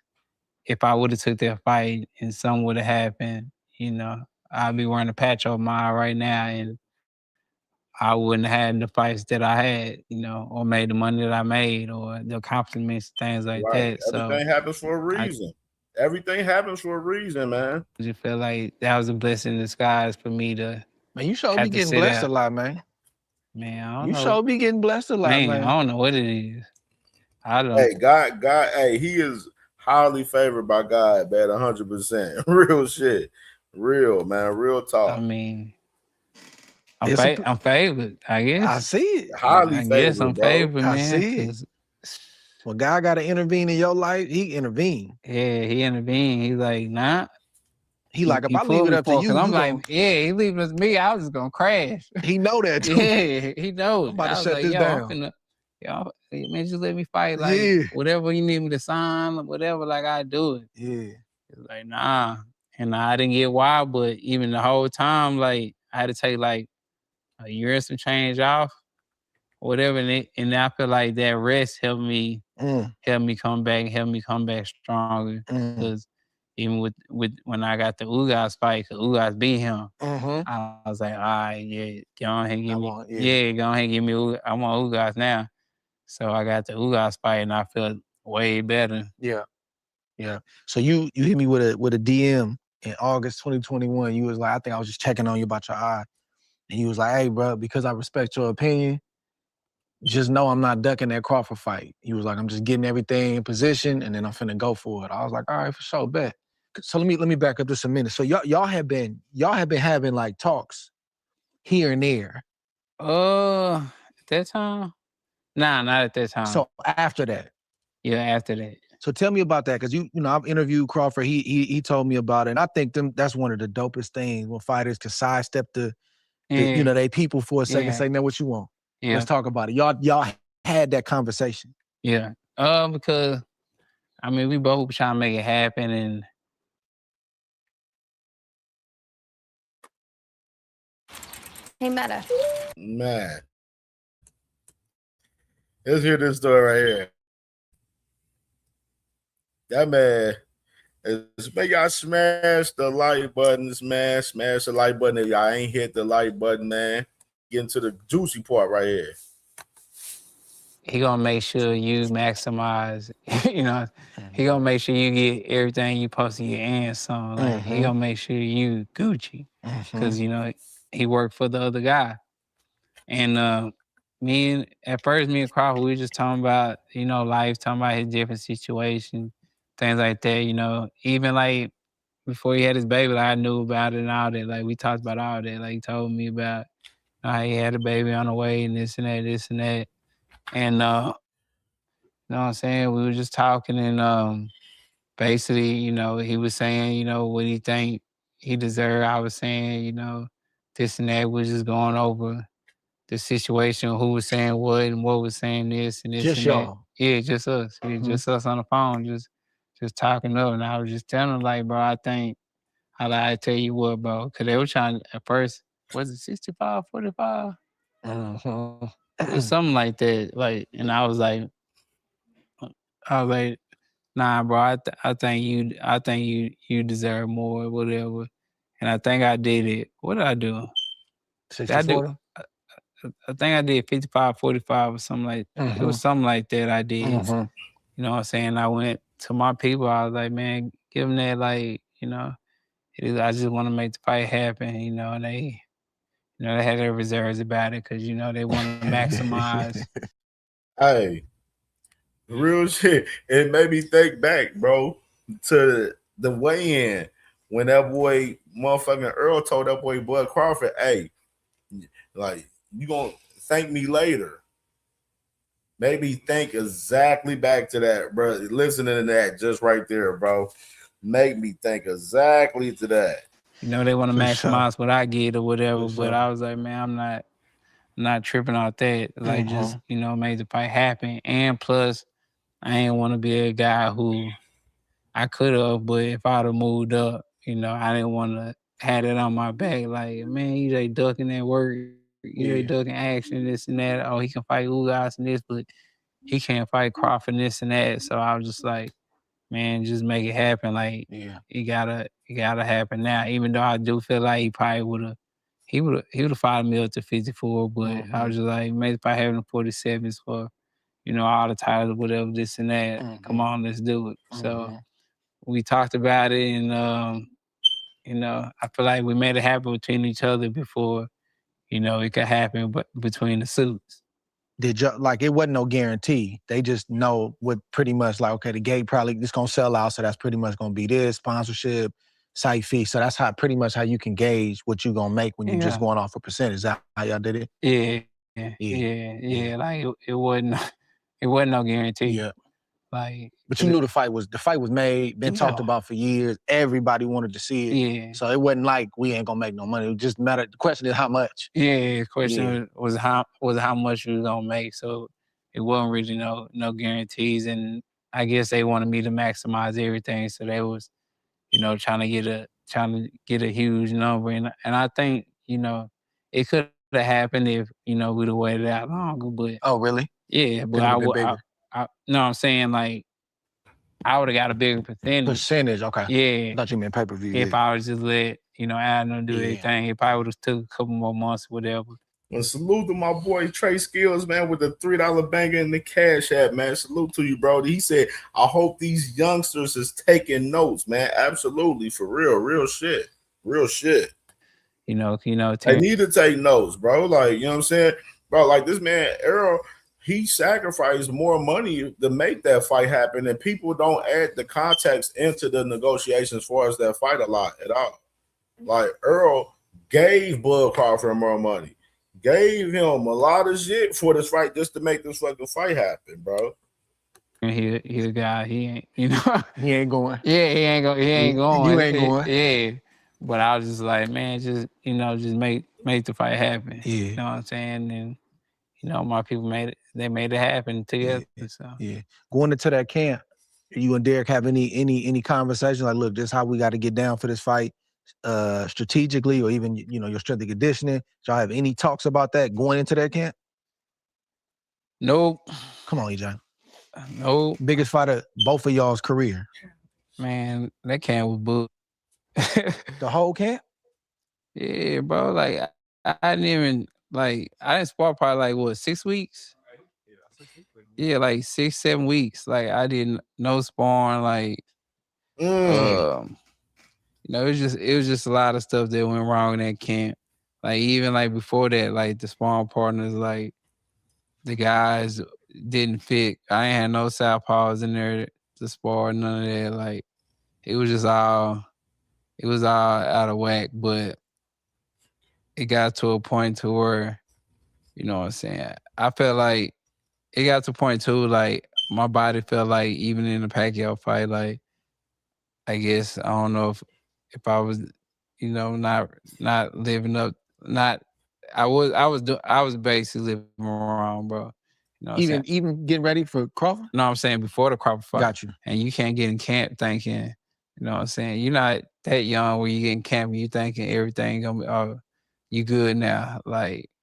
if I would have took that fight and something would have happened, you know, I'd be wearing a patch over my eye right now and I wouldn't have had the fights that I had, you know, or made the money that I made or the accomplishments, things like that. Everything happens for a reason. Everything happens for a reason, man. I just feel like that was a blessing in disguise for me to. Man, you sure be getting blessed a lot, man. Man, I don't you know. sure be getting blessed a lot, man. I don't know what it is. I don't. Hey, God, hey, he is highly favored by God, man, 100%. Real shit. Real, man. Real talk. I mean, I'm favored, I guess. I see it. Highly I favored, guess I'm bro. favored, man. I see it. When God got to intervene in your life, he intervened. Yeah, he intervened. He's like, nah. He like, if I leave it up to you, I'm like, yeah, he leaving it to me, I was just gonna crash. He know that too. Yeah, he knows. I'm about to shut this down. Man, just let me fight. Like, whatever you need me to sign, whatever, like, I do it. Yeah. It's like, nah. And I didn't get wild, but even the whole time, like, I had to take, like, a year and some change off, or whatever. And I feel like that rest helped me come back stronger. Because even with when I got the Ugas fight, because Ugas beat him, I was like, all right, yeah, go ahead and give me, go ahead and give me Ugas. I want Ugas now. So I got the Ugas fight, and I felt way better. Yeah, yeah. So you hit me with a DM in August 2021. You was like, I think I was just checking on you about your eye, and you was like, hey, bro, because I respect your opinion, just know I'm not ducking that Crawford fight. He was like, I'm just getting everything in position, and then I'm finna go for it. I was like, all right, for sure, bet. So let me back up just a minute. So y'all have been having like talks here and there. At that time? Nah, not at that time. So after that? Yeah, after that. So tell me about that, because you know I've interviewed Crawford. He told me about it, and I think that's one of the dopest things when fighters can sidestep the you know, they people for a second, say, now what you want. Yeah. Let's talk about it. Y'all had that conversation. Yeah. Because I mean, we both trying to make it happen, and Hey, Meta. Man. Let's hear this story right here. That man, make y'all smash the like buttons, man. Smash the like button if y'all ain't hit the like button, man. Get into the juicy part right here. he gonna make sure you maximize. You know, he gonna make sure you get everything you supposed to get and some. Like he gonna make sure you Gucci, because you know he worked for the other guy. And at first, me and Crawford, we were just talking about, you know, life, talking about his different situations, things like that. You know, even like before he had his baby, like, I knew about it and all that. Like we talked about all that. Like he told me about how he had a baby on the way and this and that, this and that. And you know what I'm saying? We were just talking, and basically, you know, he was saying, you know, what he think he deserved. I was saying, you know, this and that. We're just going over the situation, who was saying what and what was saying this and this Just and y'all. that. Yeah, just us. Yeah, just us on the phone, just talking up. And I was just telling him, like, bro, I think, I tell you what, bro, because they were trying, at first, was it 65, 45? It was something like that. Like, and I was like, nah, bro, I think you deserve more, whatever. And I think I did it. What did I do? 60-40? I think I did 55, 45 or something like that. It was something like that I did. You know what I'm saying? I went to my people. I was like, man, give them that, like, you know, I just want to make the fight happen, you know, and they, you know, they had their reserves about it because, you know, they want to maximize. Hey, real shit. It made me think back, bro, to the weigh-in when that boy, motherfucking Earl, told that boy Bud Crawford, hey, like, you gonna thank me later. Maybe think exactly back to that, bro. Listening to that just right there, bro. Make me think exactly to that. You know, they want to maximize what I get or whatever, For but sure. I was like, man, I'm not tripping off that. Like, just, you know, made the fight happen. And plus, I ain't want to be a guy who I could have, but if I'd have moved up, you know, I didn't want to have it on my back. Like, man, you like ducking that work, you like ducking action, this and that. Oh, he can fight Ugas and this, but he can't fight Crawford and this and that. So I was just like, man, just make it happen. Like, it gotta happen now. Even though I do feel like he probably would have fought me up to 54, but I was just like, maybe if I have him 47s for, you know, all the titles, whatever, this and that. Come on, let's do it. So we talked about it, and you know, I feel like we made it happen between each other before, you know, it could happen, but between the suits. Did you, like, it wasn't no guarantee. They just know what pretty much, like, okay, the gate probably just gonna sell out, so that's pretty much gonna be this, sponsorship, site fee. So that's pretty much how you can gauge what you gonna make when you're just going off a percentage. Is that how y'all did it? Yeah. Like it wasn't no guarantee. Yeah. Like, But you knew the fight was made, been talked about for years. Everybody wanted to see it. Yeah. So it wasn't like we ain't gonna make no money. It just mattered. The question is how much. Yeah, the question was how much you was gonna make. So it wasn't really no guarantees, and I guess they wanted me to maximize everything. So they was, you know, trying to get a huge number, and I think, you know, it could have happened if, you know, we'd have waited out longer. But oh, really? Yeah, but Could've been bigger. no, I'm saying, like, I would have got a bigger percentage. Okay. Yeah. I thought you meant pay-per-view. If I was just let, you know, Adam do everything, it probably would have took a couple more months, whatever. Well, salute to my boy Trey Skills, man, with the $3 banger in the Cash App, man. Salute to you, bro. He said, I hope these youngsters is taking notes, man. Absolutely, for real shit. Real shit. You know, they need to take notes, bro. Like, you know what I'm saying? Bro, like this man, Errol, he sacrificed more money to make that fight happen, and people don't add the context into the negotiations as far as that fight a lot at all. Like, Earl gave Bud Crawford more money, gave him a lot of shit for this fight just to make this fucking fight happen, bro. He a guy, he ain't, you know. He ain't going. Yeah, he ain't going. You ain't going. Yeah. But I was just like, man, just, you know, just make the fight happen. Yeah. You know what I'm saying? And, you know, my people made it. They made it happen together. So Yeah. Going into that camp, you and Derek have any conversation like, look, this is how we got to get down for this fight, strategically, or even your strength and conditioning? Y'all have any talks about that going into that camp? Nope. Come on, EJ. Nope. Biggest fight of both of y'all's career. Man, that camp was booked. The whole camp? Yeah, bro. Like I didn't even I didn't spar probably 6 weeks. Yeah, 6, 7 weeks. I didn't no sparring. It was just a lot of stuff that went wrong in that camp. Even before that, the sparring partners, the guys didn't fit. I ain't had no southpaws in there to spar, none of that. It was all out of whack. But it got to a point to where, you know what I'm saying, I felt like it got to a point too, my body felt like even in the Pacquiao fight, I guess I don't know if I was, not living up, I was basically living wrong, bro. You know what I'm saying? Even getting ready for Crawford? No, I'm saying before the Crawford fight. Got you. And you can't get in camp thinking, you know what I'm saying? You're not that young where you get in camp and you thinking everything gonna be, oh, you good now.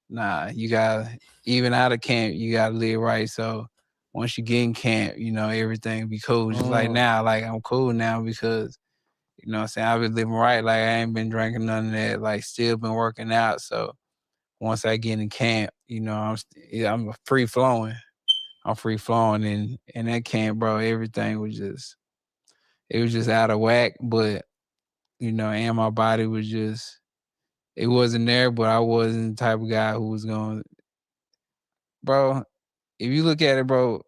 Nah, you gotta, even out of camp, you gotta live right. So once you get in camp, everything be cool. Just like now, I'm cool now because, you know what I'm saying, I've been living right. I ain't been drinking none of that, still been working out. So once I get in camp, I'm free flowing. I'm free flowing in that camp, bro. Everything was just out of whack. But, and my body was just, it wasn't there, but I wasn't the type of guy who was going, bro, if you look at it, bro,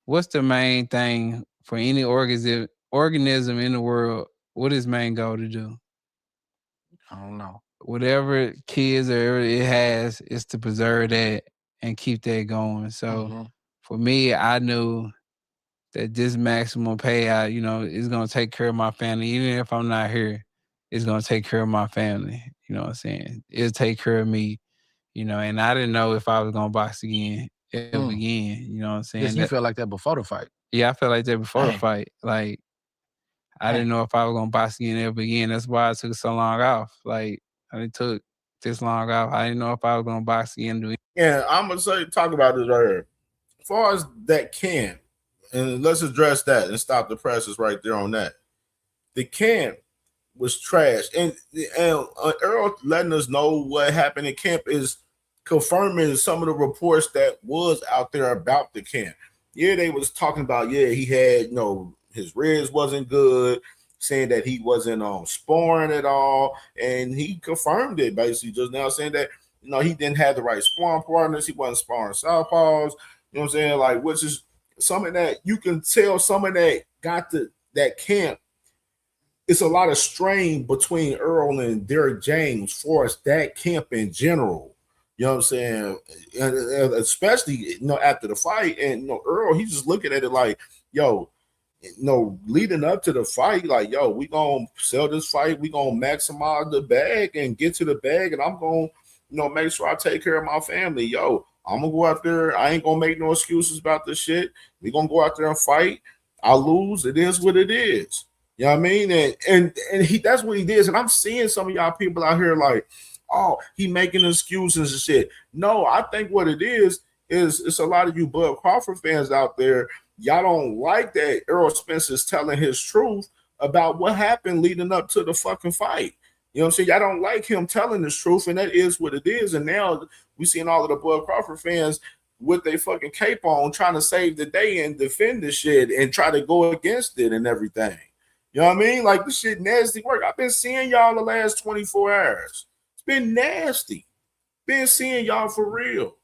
what's the main thing for any organism in the world? What is main goal to do? I don't know. Whatever kids or it has is to preserve that and keep that going. So for me, I knew that this maximum payout, is going to take care of my family. Even if I'm not here, it's going to take care of my family. You know what I'm saying? It'll take care of me, and I didn't know if I was going to box again, ever again. You know what I'm saying? Yes, you felt like that before the fight. Yeah, I felt like that before the fight. I didn't know if I was going to box again, ever again. That's why I took so long off. I took this long off. I didn't know if I was going to box again. Yeah, I'm going to talk about this right here. As far as that camp, and let's address that and stop the presses right there on that. The camp was trash. And Earl letting us know what happened in camp is confirming some of the reports that was out there about the camp. Yeah, they was talking about, he had, his ribs wasn't good, saying that he wasn't sparring at all. And he confirmed it basically just now, saying that, he didn't have the right sparring partners. He wasn't sparring southpaws. You know what I'm saying? Which is something that you can tell someone that got that camp. It's a lot of strain between Earl and Derek James for us, that camp in general. You know what I'm saying? And especially, after the fight. And, Earl, he's just looking at it like, leading up to the fight, we going to sell this fight. We going to maximize the bag and get to the bag. And I'm going to, make sure I take care of my family. I'm going to go out there. I ain't going to make no excuses about this shit. We going to go out there and fight. I lose. It is what it is. You know what I mean? And that's what he did. And I'm seeing some of y'all people out here oh, he making excuses and shit. No, I think what it is it's a lot of you Bud Crawford fans out there. Y'all don't like that Errol Spence is telling his truth about what happened leading up to the fucking fight. You know what I'm saying? Y'all don't like him telling the truth, and that is what it is. And now we seeing all of the Bud Crawford fans with their fucking cape on trying to save the day and defend the shit and try to go against it and everything. You know what I mean? This shit nasty work. I've been seeing y'all the last 24 hours. It's been nasty. Been seeing y'all for real.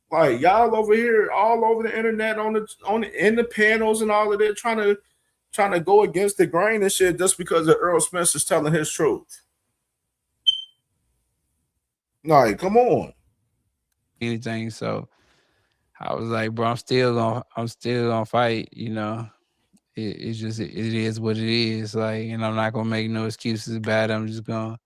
Y'all over here all over the internet in the panels and all of that trying to go against the grain and shit just because of Earl Spence is telling his truth. Come on. Anything. So I was like, bro, I'm still gonna fight, It's just, it is what it is. And I'm not gonna make no excuses about it. I'm just gonna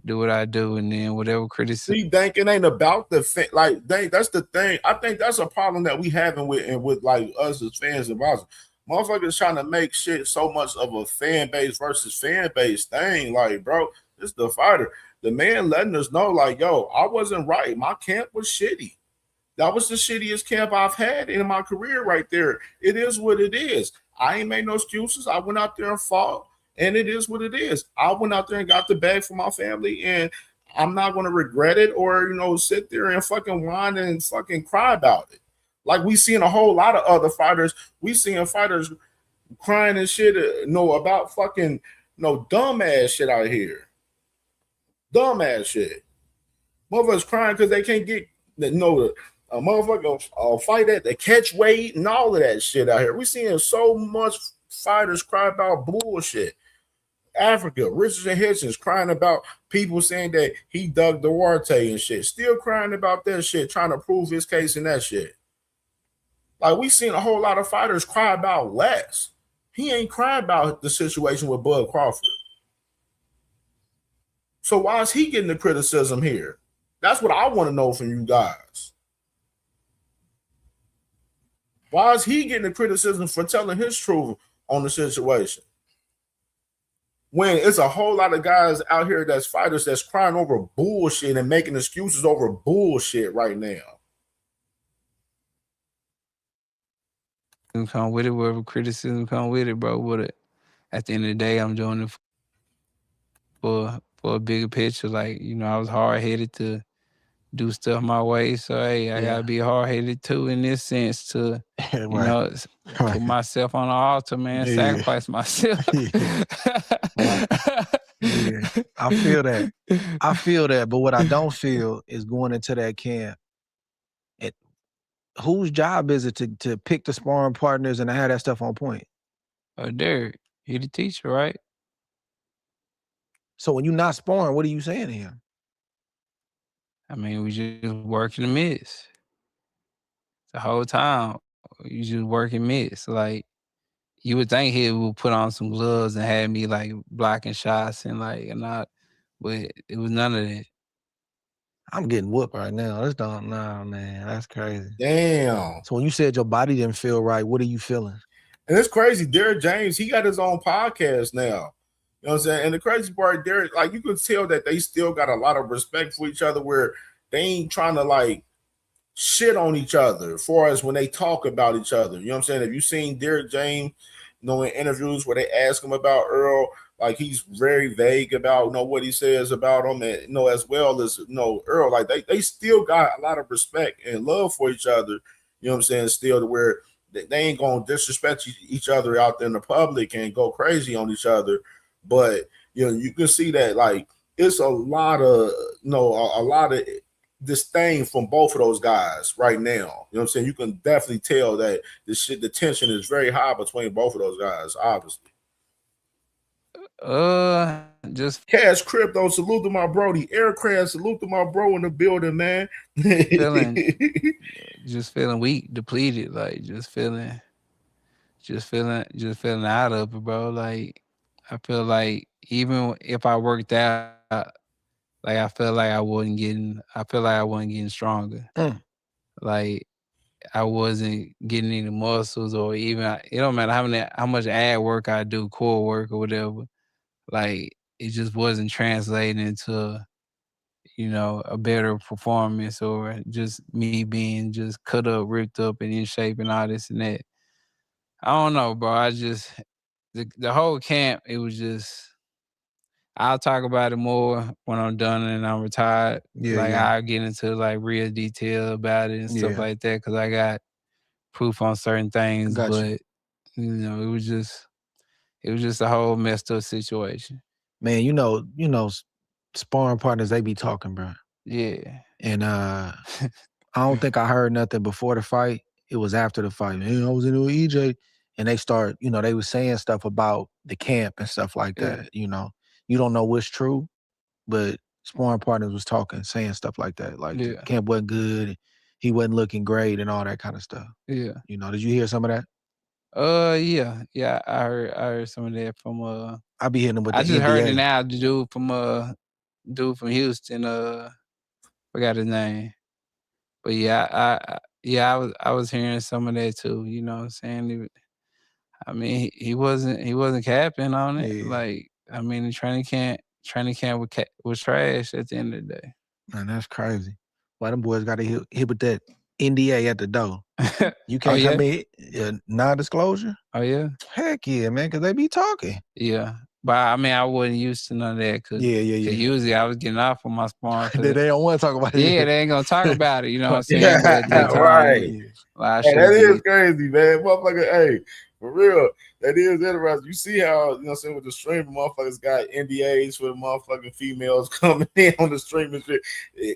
do what I do, and then whatever criticism. See, Dank, it ain't about the like. Dank, that's the thing. I think that's a problem that we having with like us as fans and boxers. Motherfuckers trying to make shit so much of a fan base versus fan base thing. Like, bro, it's the fighter. The man letting us know, like, yo, I wasn't right. My camp was shitty. That was the shittiest camp I've had in my career right there. It is what it is. I ain't made no excuses. I went out there and fought, and it is what it is. I went out there and got the bag for my family, and I'm not going to regret it or, sit there and fucking whine and fucking cry about it. Like we seeing a whole lot of other fighters. We seeing fighters crying and shit, about fucking, dumbass shit out here. Dumbass shit. Motherfuckers crying because they can't get, a motherfucker fight at the catch weight and all of that shit out here. We seeing so much fighters cry about bullshit. Africa, Richardson Hitchens crying about people saying that he dug Duarte and shit. Still crying about that shit, trying to prove his case in that shit. Like, we seen a whole lot of fighters cry about less. He ain't crying about the situation with Bud Crawford. So why is he getting the criticism here? That's what I want to know from you guys. Why is he getting the criticism for telling his truth on the situation? When it's a whole lot of guys out here that's fighters that's crying over bullshit and making excuses over bullshit right now. Come with it, wherever criticism come with it, bro. With it, at the end of the day, I'm doing it for a bigger picture. Like, I was hard headed to do stuff my way, so hey, I gotta be hard headed too in this sense to, put myself on the altar, man, sacrifice myself. I feel that. I feel that, but what I don't feel is going into that camp. Whose job is it to pick the sparring partners and to have that stuff on point? Derek, he the teacher, right? So when you're not sparring, what are you saying to him? I mean, we just working the miss. The whole time, you just working miss. Like, you would think he would put on some gloves and have me like blocking shots and but it was none of that. I'm getting whooped right now. Man, that's crazy. Damn. So when you said your body didn't feel right, what are you feeling? And it's crazy. Derek James, he got his own podcast now. You know what I'm saying? And the crazy part, Derek, like, you could tell that they still got a lot of respect for each other where they ain't trying to like shit on each other as far as when they talk about each other. You know what I'm saying? If you've seen Derek James, in interviews where they ask him about Earl, like, he's very vague about what he says about him, and as well as Earl, like they still got a lot of respect and love for each other. You know what I'm saying? Still to where they ain't gonna disrespect each other out there in the public and go crazy on each other. But you can see that like it's a lot of a lot of disdain from both of those guys right now. You know what I'm saying? You can definitely tell that the tension is very high between both of those guys, obviously. Just Cash Crypto, salute to my bro. The Aircraft, salute to my bro in the building, man. just feeling weak, depleted, like just feeling out of it, bro. Like, I feel like even if I worked out, like I feel like I wasn't getting stronger. Like, I wasn't getting any muscles, or even it don't matter how much ad work I do, core work or whatever. Like, it just wasn't translating into, a better performance, or just me being just cut up, ripped up, and in shape and all this and that. I don't know, bro. I just the whole camp, it was just. I'll talk about it more when I'm done and I'm retired. I'll get into like real detail about it and stuff like that, because I got proof on certain things. But it was just a whole messed up situation. Man, sparring partners, they be talking, bro. Yeah. And I don't think I heard nothing before the fight. It was after the fight. Man, I was in with EJ, and they start, they was saying stuff about the camp and stuff like that. You don't know what's true, but sparring partners was talking, saying stuff like that. Like, the camp wasn't good, he wasn't looking great, and all that kind of stuff. Yeah. Did you hear some of that? Yeah. I heard some of that from I be hitting them with I the just NBA. heard it now, the dude from dude from Houston, forgot his name. But yeah, I was hearing some of that too. You know what I'm saying? I mean, he wasn't capping on it. Yeah. Like, I mean, the training camp was trash at the end of the day. Man, that's crazy. Why them boys got to hit with that NDA at the door? You Oh, can't yeah? come in non-disclosure. Oh yeah, Heck yeah, man, because they be talking. yeah. But I mean, I wasn't used to none of that. Cause Yeah. usually I was getting off on my sparring. they don't want to talk about it. Yeah, they ain't gonna talk about it. You know what I'm saying? Yeah, But at that time, right. I Hey, should that is be. crazy, man. Motherfucker, hey, for real. That is interesting. You see how, you know what I'm saying, with the streaming, motherfuckers got NDAs for the motherfucking females coming in on the streaming shit.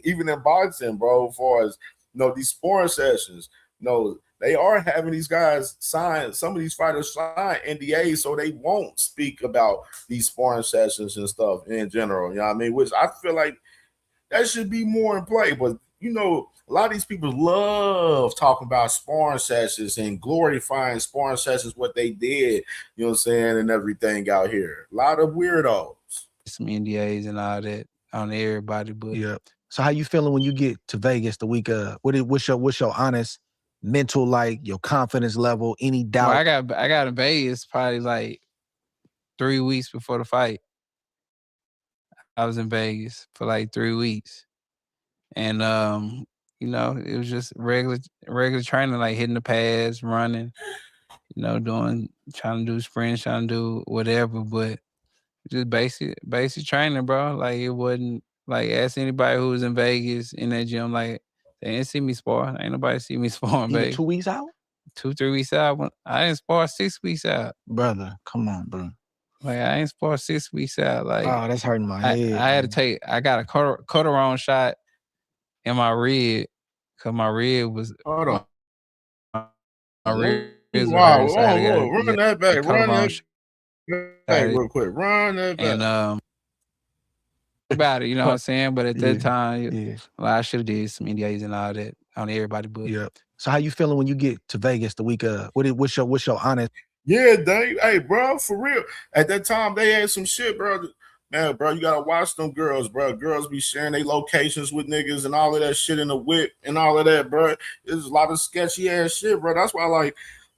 Even in boxing, bro, as far as, you know, these sparring sessions, you know, they are having these guys sign, some of these fighters sign NDAs so they won't speak about these sparring sessions and stuff in general. You know what I mean? Which I feel like that should be more in play. But, you know, a lot of these people love talking about sparring sessions and glorifying sparring sessions, what they did, you know what I'm saying, and everything out here. A lot of weirdos. Some NDAs and all that on everybody, but Yeah. So how you feeling when you get to Vegas the week of? What's your honest mental, like, your confidence level? Any doubt? well, I got in Vegas probably like 3 weeks before the fight. I was in Vegas for like 3 weeks. And you know, it was just regular training, like hitting the pads, running, you know, trying to do sprints, trying to do whatever, but just basic training, bro. Like, it wasn't like, ask anybody who was in Vegas in that gym, like, they didn't see me spar. Ain't nobody see me spar in Even Vegas. 2 weeks out? 2-3 weeks out. I didn't spar 6 weeks out. Brother, come on, bro. Like, I ain't spar 6 weeks out. Like, Oh, that's hurting my head. I had to take. I got a cortisone shot in my rib because my rib was. Hold on. My ribs were Wow, hurting, so I had to oh, run that back. Run that back real quick. Run that back. And about it, you know what I'm saying? But at that time, well, I should have did some NDAs and all that on everybody. But Yeah. So how you feeling when you get to Vegas the week of? What's your honest? Yeah, Dave. Hey, bro, for real. At that time, they had some shit, bro. Man, bro, you gotta watch them girls, bro. Girls be sharing their locations with niggas and all of that shit in the whip and all of that, bro. There's a lot of sketchy ass shit, bro. That's why, like,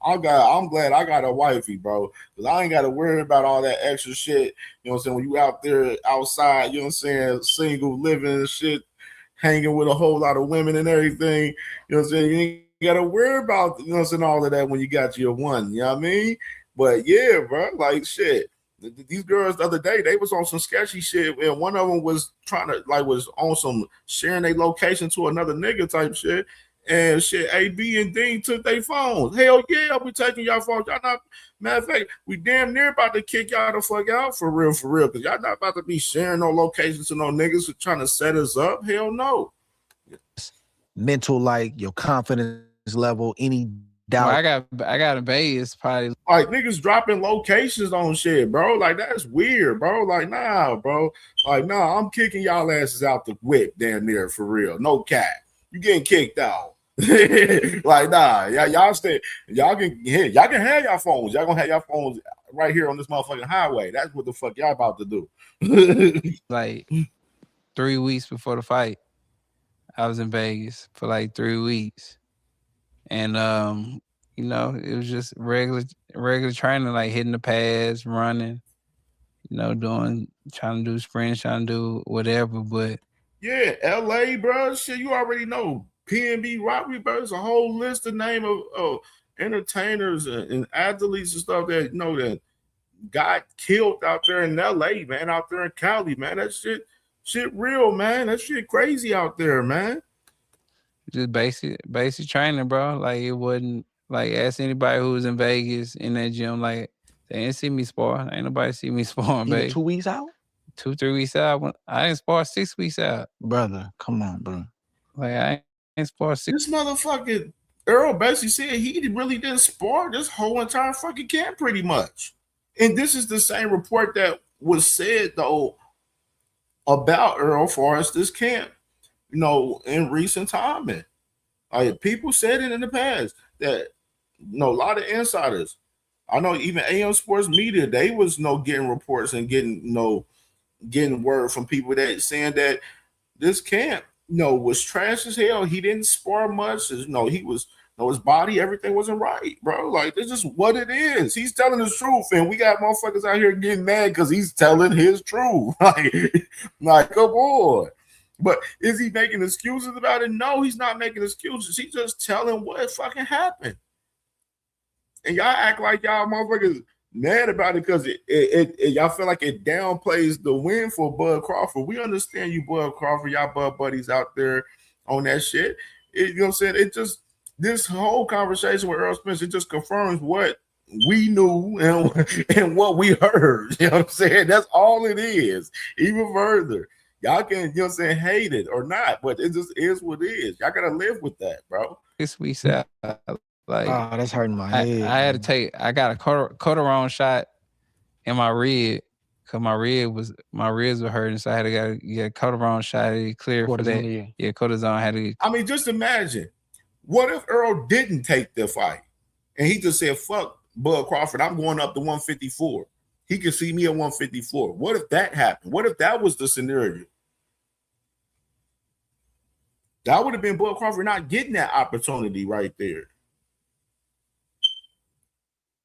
I'm glad I got a wifey, bro, because I ain't got to worry about all that extra shit. You know what I'm saying? When you out there outside, you know what I'm saying, single, living and shit, hanging with a whole lot of women and everything. You know what I'm saying? You ain't got to worry about, you know what I'm saying, all of that when you got your one. You know what I mean? But yeah, bro, like, shit. These girls the other day, they was on some sketchy shit, and one of them was was on some sharing their location to another nigga type shit. And shit, AB and Dean took their phones. Hell yeah, we taking y'all phones. Y'all not, matter of fact, we damn near about to kick y'all the fuck out for real, because y'all not about to be sharing no locations to no niggas who trying to set us up. Hell no. Mental, like, your confidence level, any doubt? Well, I got in Vegas probably. Like, niggas dropping locations on shit, bro. Like, that's weird, bro. Like, nah, bro. Like, nah, I'm kicking y'all asses out the whip damn near for real. No cap. You getting kicked out. Like, nah, y'all stay. Y'all can have y'all phones. Y'all gonna have y'all phones right here on this motherfucking highway. That's what the fuck y'all about to do. Like 3 weeks before the fight, I was in Vegas for like 3 weeks, and you know, it was just regular training, like hitting the pads, running, you know, trying to do sprints, trying to do whatever. But yeah, LA, bro, shit, you already know. PNB Robbery, bro, there's a whole list of name of entertainers and athletes and stuff that, you know, that got killed out there in LA, man, out there in Cali, man. That shit real, man. That shit crazy out there, man. Just basic training, bro. Like, it wasn't like, ask anybody who was in Vegas in that gym, like, they didn't see me spar. Ain't nobody see me spar in Even Vegas. 2 weeks out? 2-3 weeks out. I didn't spar 6 weeks out. Brother, come on, bro. Like, I ain't spar 6. This motherfucking Earl basically said he really didn't spar this whole entire fucking camp pretty much. And this is the same report that was said, though, about Earl far as this camp, you know, in recent time. And like, people said it in the past that, you know, a lot of insiders, I know even AM Sports Media, they was, you know, getting reports and getting, you know, getting word from people that saying that this camp, was trash as hell. He didn't spar much. He was, his body, everything wasn't right, bro. Like, it's just what it is. He's telling the truth, and we got motherfuckers out here getting mad because he's telling his truth. Like, come on. But is he making excuses about it? No, he's not making excuses. He's just telling what fucking happened. And y'all act like y'all motherfuckers mad about it because it y'all feel like it downplays the win for Bud Crawford. We understand you, Bud Crawford, y'all Bud buddies out there on that shit. You know what I'm saying? It just, this whole conversation with Earl Spence, it just confirms what we knew and what we heard. You know what I'm saying? That's all it is. Even further, y'all can, you know what I'm saying, hate it or not, but it just is what it is. Y'all gotta live with that, bro. This we said, like, oh, that's hurting my head. I had to take. I got a cortisone shot in my rib because my ribs were hurting, so I had to get a cortisone shot to clear for that. Yeah, cortisone had to. I mean, just imagine, what if Earl didn't take the fight and he just said, "Fuck Bud Crawford, I'm going up to 154." He could see me at 154. What if that happened? What if that was the scenario? That would have been Bud Crawford not getting that opportunity right there.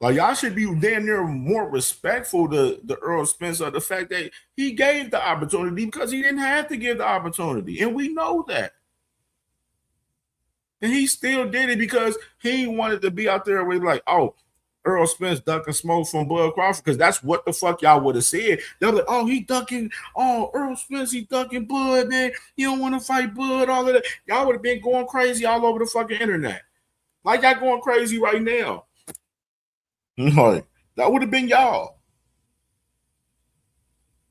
Like, y'all should be damn near more respectful to the Earl Spence of the fact that he gave the opportunity because he didn't have to give the opportunity. And we know that. And he still did it because he wanted to be out there with like, oh, Earl Spence ducking smoke from Bud Crawford, because that's what the fuck y'all would have said. They'll be like, oh, he ducking, oh, Earl Spence, he ducking Bud, man. He don't want to fight Bud, all of that. Y'all would have been going crazy all over the fucking internet. Like y'all going crazy right now. Like, that would have been y'all.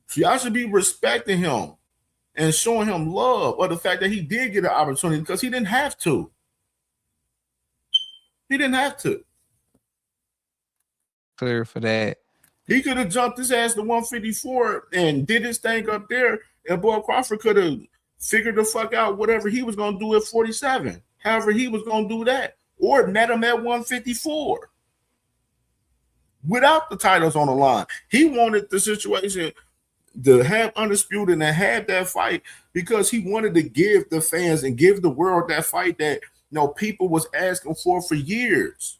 So y'all should be respecting him and showing him love of the fact that he did get an opportunity because he didn't have to. He didn't have to. Clear for that. He could have jumped his ass to 154 and did his thing up there, and Bud Crawford could have figured the fuck out whatever he was going to do at 47. However he was going to do that. Or met him at 154. Without the titles on the line. He wanted the situation to have Undisputed and have that fight because he wanted to give the fans and give the world that fight that people was asking for years.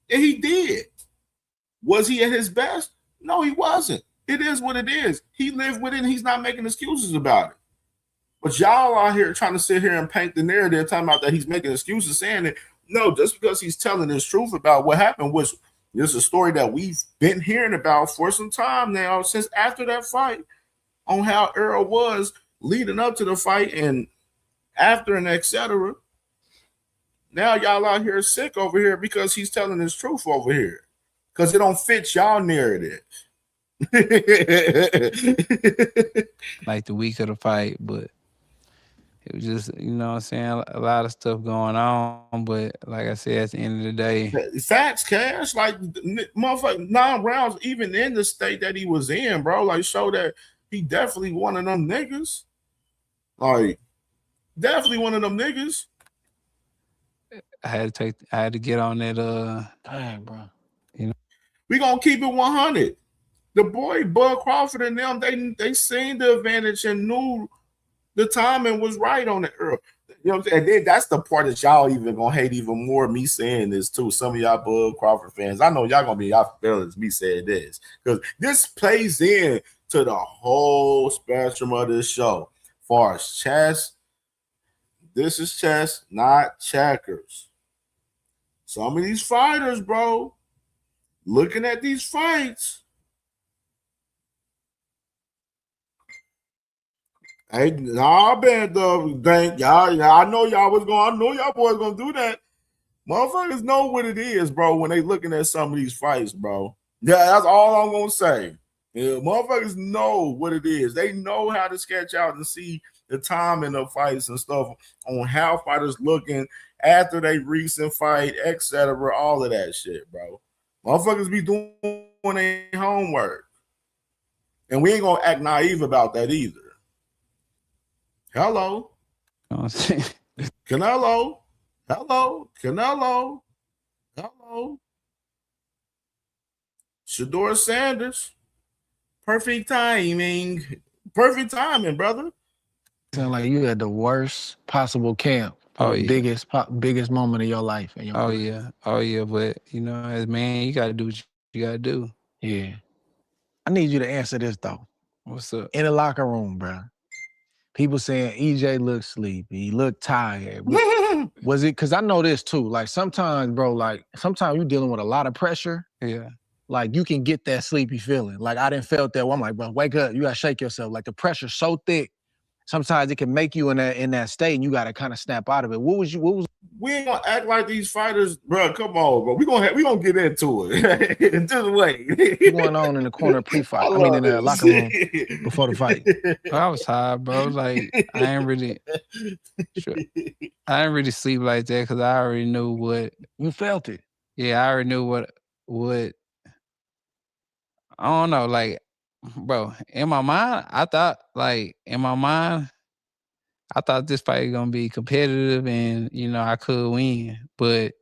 And he did. Was he at his best? No, he wasn't. It is what it is. He lived with it and he's not making excuses about it. But y'all out here trying to sit here and paint the narrative, talking about that he's making excuses, saying that, no, just because he's telling his truth about what happened, which is a story that we've been hearing about for some time now, since after that fight, on how Earl was leading up to the fight and after and etc. Now y'all out here sick over here because he's telling his truth over here. Because it don't fit y'all narrative. Like the week of the fight, but it was just, you know what I'm saying, a lot of stuff going on. But like I said, at the end of the day, facts, Cash. Like, motherfucker, 9 rounds, even in the state that he was in, bro, like, show that he definitely one of them niggas. Like, definitely one of them niggas. I had to get on that. Dang, bro. We gonna keep it 100. The boy Bud Crawford and them, they seen the advantage and knew the timing was right on it. You know what I'm saying? And then that's the part that y'all even gonna hate even more. Me saying this too. Some of y'all Bud Crawford fans, I know y'all gonna be y'all feelings. Me saying this because this plays in to the whole spectrum of this show. Far as chess, this is chess, not checkers. Some of these fighters, bro. Looking at these fights, hey, nah, man, thank y'all. I know y'all was going. I know y'all boys gonna do that. Motherfuckers know what it is, bro. When they looking at some of these fights, bro. Yeah, that's all I'm gonna say. Yeah, motherfuckers know what it is. They know how to sketch out and see the timing of fights and stuff on how fighters looking after they recent fight, etc. All of that shit, bro. Motherfuckers be doing their homework. And we ain't gonna act naive about that either. Hello. Canelo. Hello. Canelo. Hello. Shedeur Sanders. Perfect timing. Perfect timing, brother. Sound like you had the worst possible camp. Oh, The yeah. biggest moment of your life. In your Oh career. yeah. Oh yeah. But you know, as man, you gotta do what you gotta do. Yeah. I need you to answer this though. What's up? In the locker room, bro. People saying EJ looked sleepy, he looked tired. Was it, because I know this too, like sometimes, bro, like sometimes you're dealing with a lot of pressure. Yeah. Like you can get that sleepy feeling. Like I didn't felt that. I'm like, bro, wake up. You gotta shake yourself. Like the pressure's so thick. Sometimes it can make you in that state, and you gotta kind of snap out of it. What was? We ain't gonna act like these fighters, bro. Come on, bro. We gonna get into it. Just wait. What's going on in the corner pre-fight? I mean, in the locker room before the fight. I was tired, bro. Like I ain't really sleep like that because I already knew what you felt it. Yeah, I already knew what I don't know, like, bro, in my mind, I thought this fight was gonna be competitive and I could win. But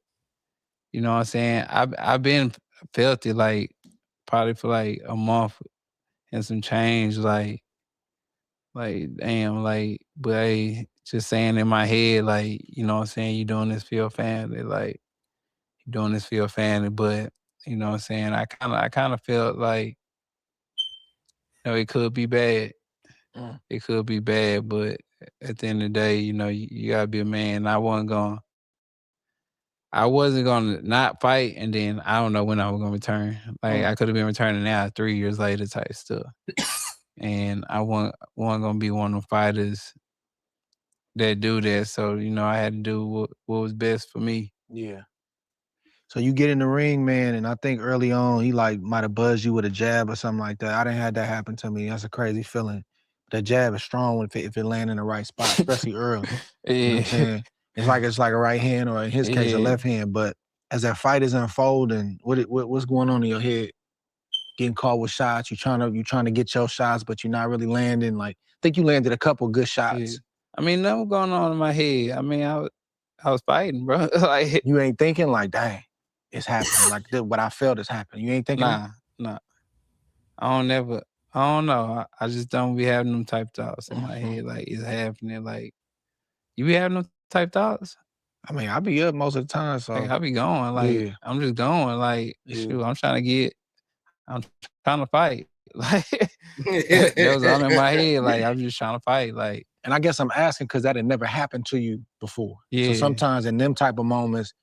you know what I'm saying? I've been felt it like probably for like a month and some change, like damn, like, but hey, just saying in my head, like, you know what I'm saying, you doing this for your family, like you doing this for your family, but you know what I'm saying, I kinda felt like, it could be bad. It could be bad, but at the end of the day, you gotta be a man. I wasn't gonna not fight, and then I don't know when I was gonna return. Like I could have been returning now 3 years later type stuff. And I wasn't gonna be one of the fighters that do that. So, I had to do what was best for me. Yeah. So you get in the ring, man, and I think early on he like might have buzzed you with a jab or something like that. I didn't have that happen to me. That's a crazy feeling. That jab is strong if it land in the right spot, especially early. You know what I'm saying? It's like a right hand, or in his case, a left hand. But as that fight is unfolding, what's going on in your head? Getting caught with shots, you trying to get your shots, but you're not really landing. Like, I think you landed a couple good shots. Yeah. I mean, nothing going on in my head. I mean, I was fighting, bro. Like, you ain't thinking like, dang, it's happening. Like what I felt is happening. You ain't thinking. Nah. I don't know. I just don't be having them type thoughts in my head. Like, it's happening. Like, you be having them type thoughts? I mean, I be up most of the time, so like, I be going. Like, I'm just going. Like, shoot, I'm trying to fight. Like, that was all in my head. Like, I'm just trying to fight. Like, and I guess I'm asking because that had never happened to you before. Yeah. So sometimes in them type of moments,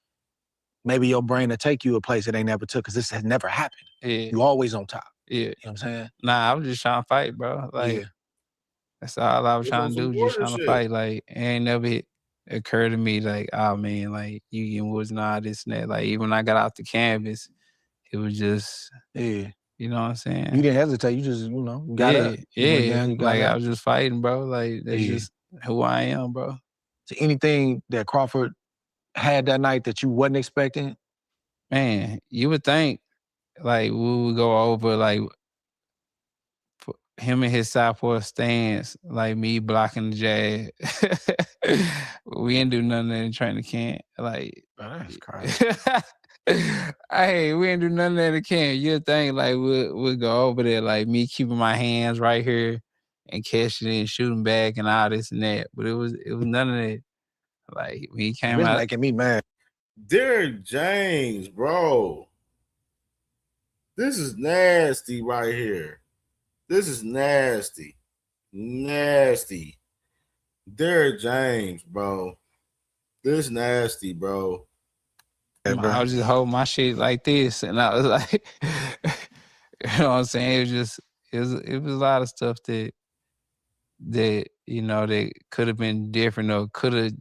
maybe your brain will take you a place it ain't never took because this has never happened. Yeah. You always on top. Yeah. You know what I'm saying? Nah, I was just trying to fight, bro. Like, that's all I was trying to do, just trying to fight. Like, it ain't never occurred to me, like, oh, man, like, you getting woods and all this and that. Like, even when I got off the canvas, it was just, you know what I'm saying? You didn't hesitate. You just, got up. You went down, you got like, up. I was just fighting, bro. Like, that's just who I am, bro. So anything that Crawford had that night that you wasn't expecting? Man, you would think, like, we would go over, like, him and his southpaw stance, like me blocking the jab. We didn't do none of that in training camp. Like, that's crazy. Hey, we didn't do none of that in camp. You'd think, like, we'll go over there, like me keeping my hands right here and catching it and shooting back and all this and that. But it was none of that. Like, when he came out, making me mad. Derrick James, bro. This is nasty right here. This is nasty. Nasty. Derrick James, bro. This nasty, bro. I was just holding my shit like this, and I was like, you know what I'm saying? It was a lot of stuff that that could have been different or could have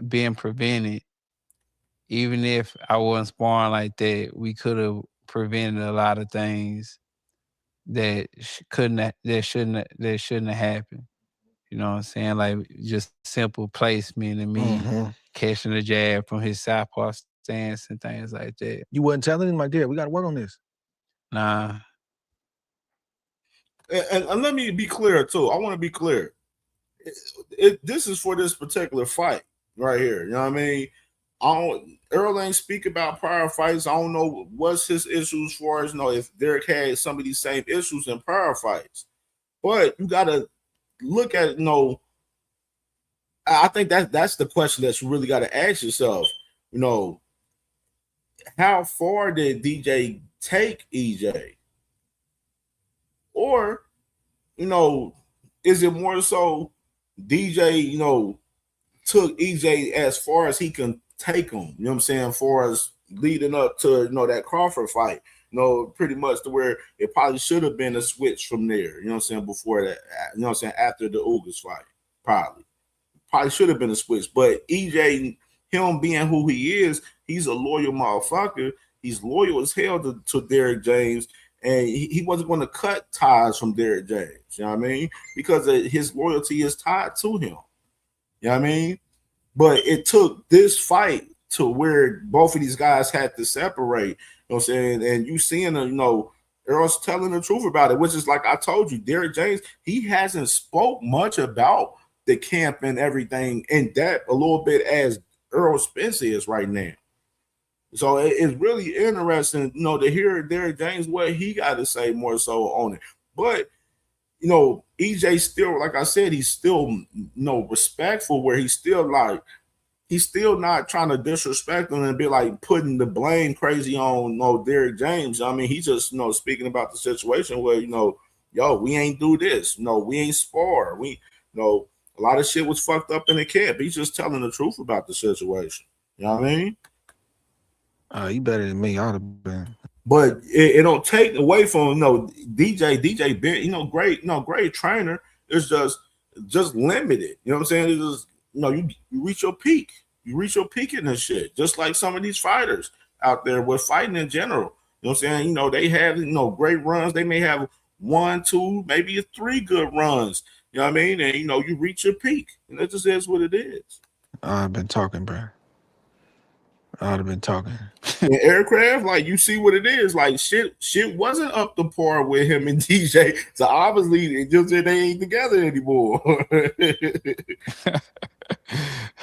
been prevented. Even if I wasn't sparring like that, we could have prevented a lot of things that shouldn't have happened. You know what I'm saying? Like, just simple placement and me catching the jab from his southpaw stance and things like that. You wasn't telling him like that. We got to work on this. Nah. And let me be clear too. I want to be clear. This is for this particular fight right here. You know what I mean? Earl ain't speak about prior fights. I don't know what's his issues for us. If Derek had some of these same issues in prior fights, but you gotta look at I think that's the question that you really got to ask yourself. How far did DJ take EJ? Or, is it more so DJ, took EJ as far as he can take him, you know what I'm saying, for us leading up to, that Crawford fight, pretty much to where it probably should have been a switch from there, you know what I'm saying, before that, you know what I'm saying, after the Ugas fight, probably should have been a switch. But EJ, him being who he is, he's a loyal motherfucker. He's loyal as hell to Derrick James, and he wasn't going to cut ties from Derrick James, you know what I mean, because his loyalty is tied to him. You know what I mean? But it took this fight to where both of these guys had to separate. You know what I'm saying? And you seeing, Earl's telling the truth about it, which is like I told you, Derrick James, he hasn't spoke much about the camp and everything in depth a little bit as Earl Spence is right now. So it's really interesting, to hear Derrick James, what he got to say more so on it. But EJ still, like I said, he's still respectful, where he's still not trying to disrespect him and be like putting the blame crazy on Derrick James. I mean, he's just speaking about the situation where we ain't do this, we ain't spar, we a lot of shit was fucked up in the camp. He's just telling the truth about the situation. You know what I mean? You better than me. I would have been. But it don't take away from DJ been great trainer. It's just limited. You know what I'm saying? It's just you reach your peak. You reach your peak in this shit. Just like some of these fighters out there with fighting in general. You know what I'm saying? They have great runs. They may have 1, 2, maybe 3 good runs. You know what I mean? And you reach your peak. And that just is what it is. I've been talking, bro. I'd have been talking. In aircraft, like, you see what it is. Like, shit wasn't up to par with him and DJ. So obviously, they ain't together anymore.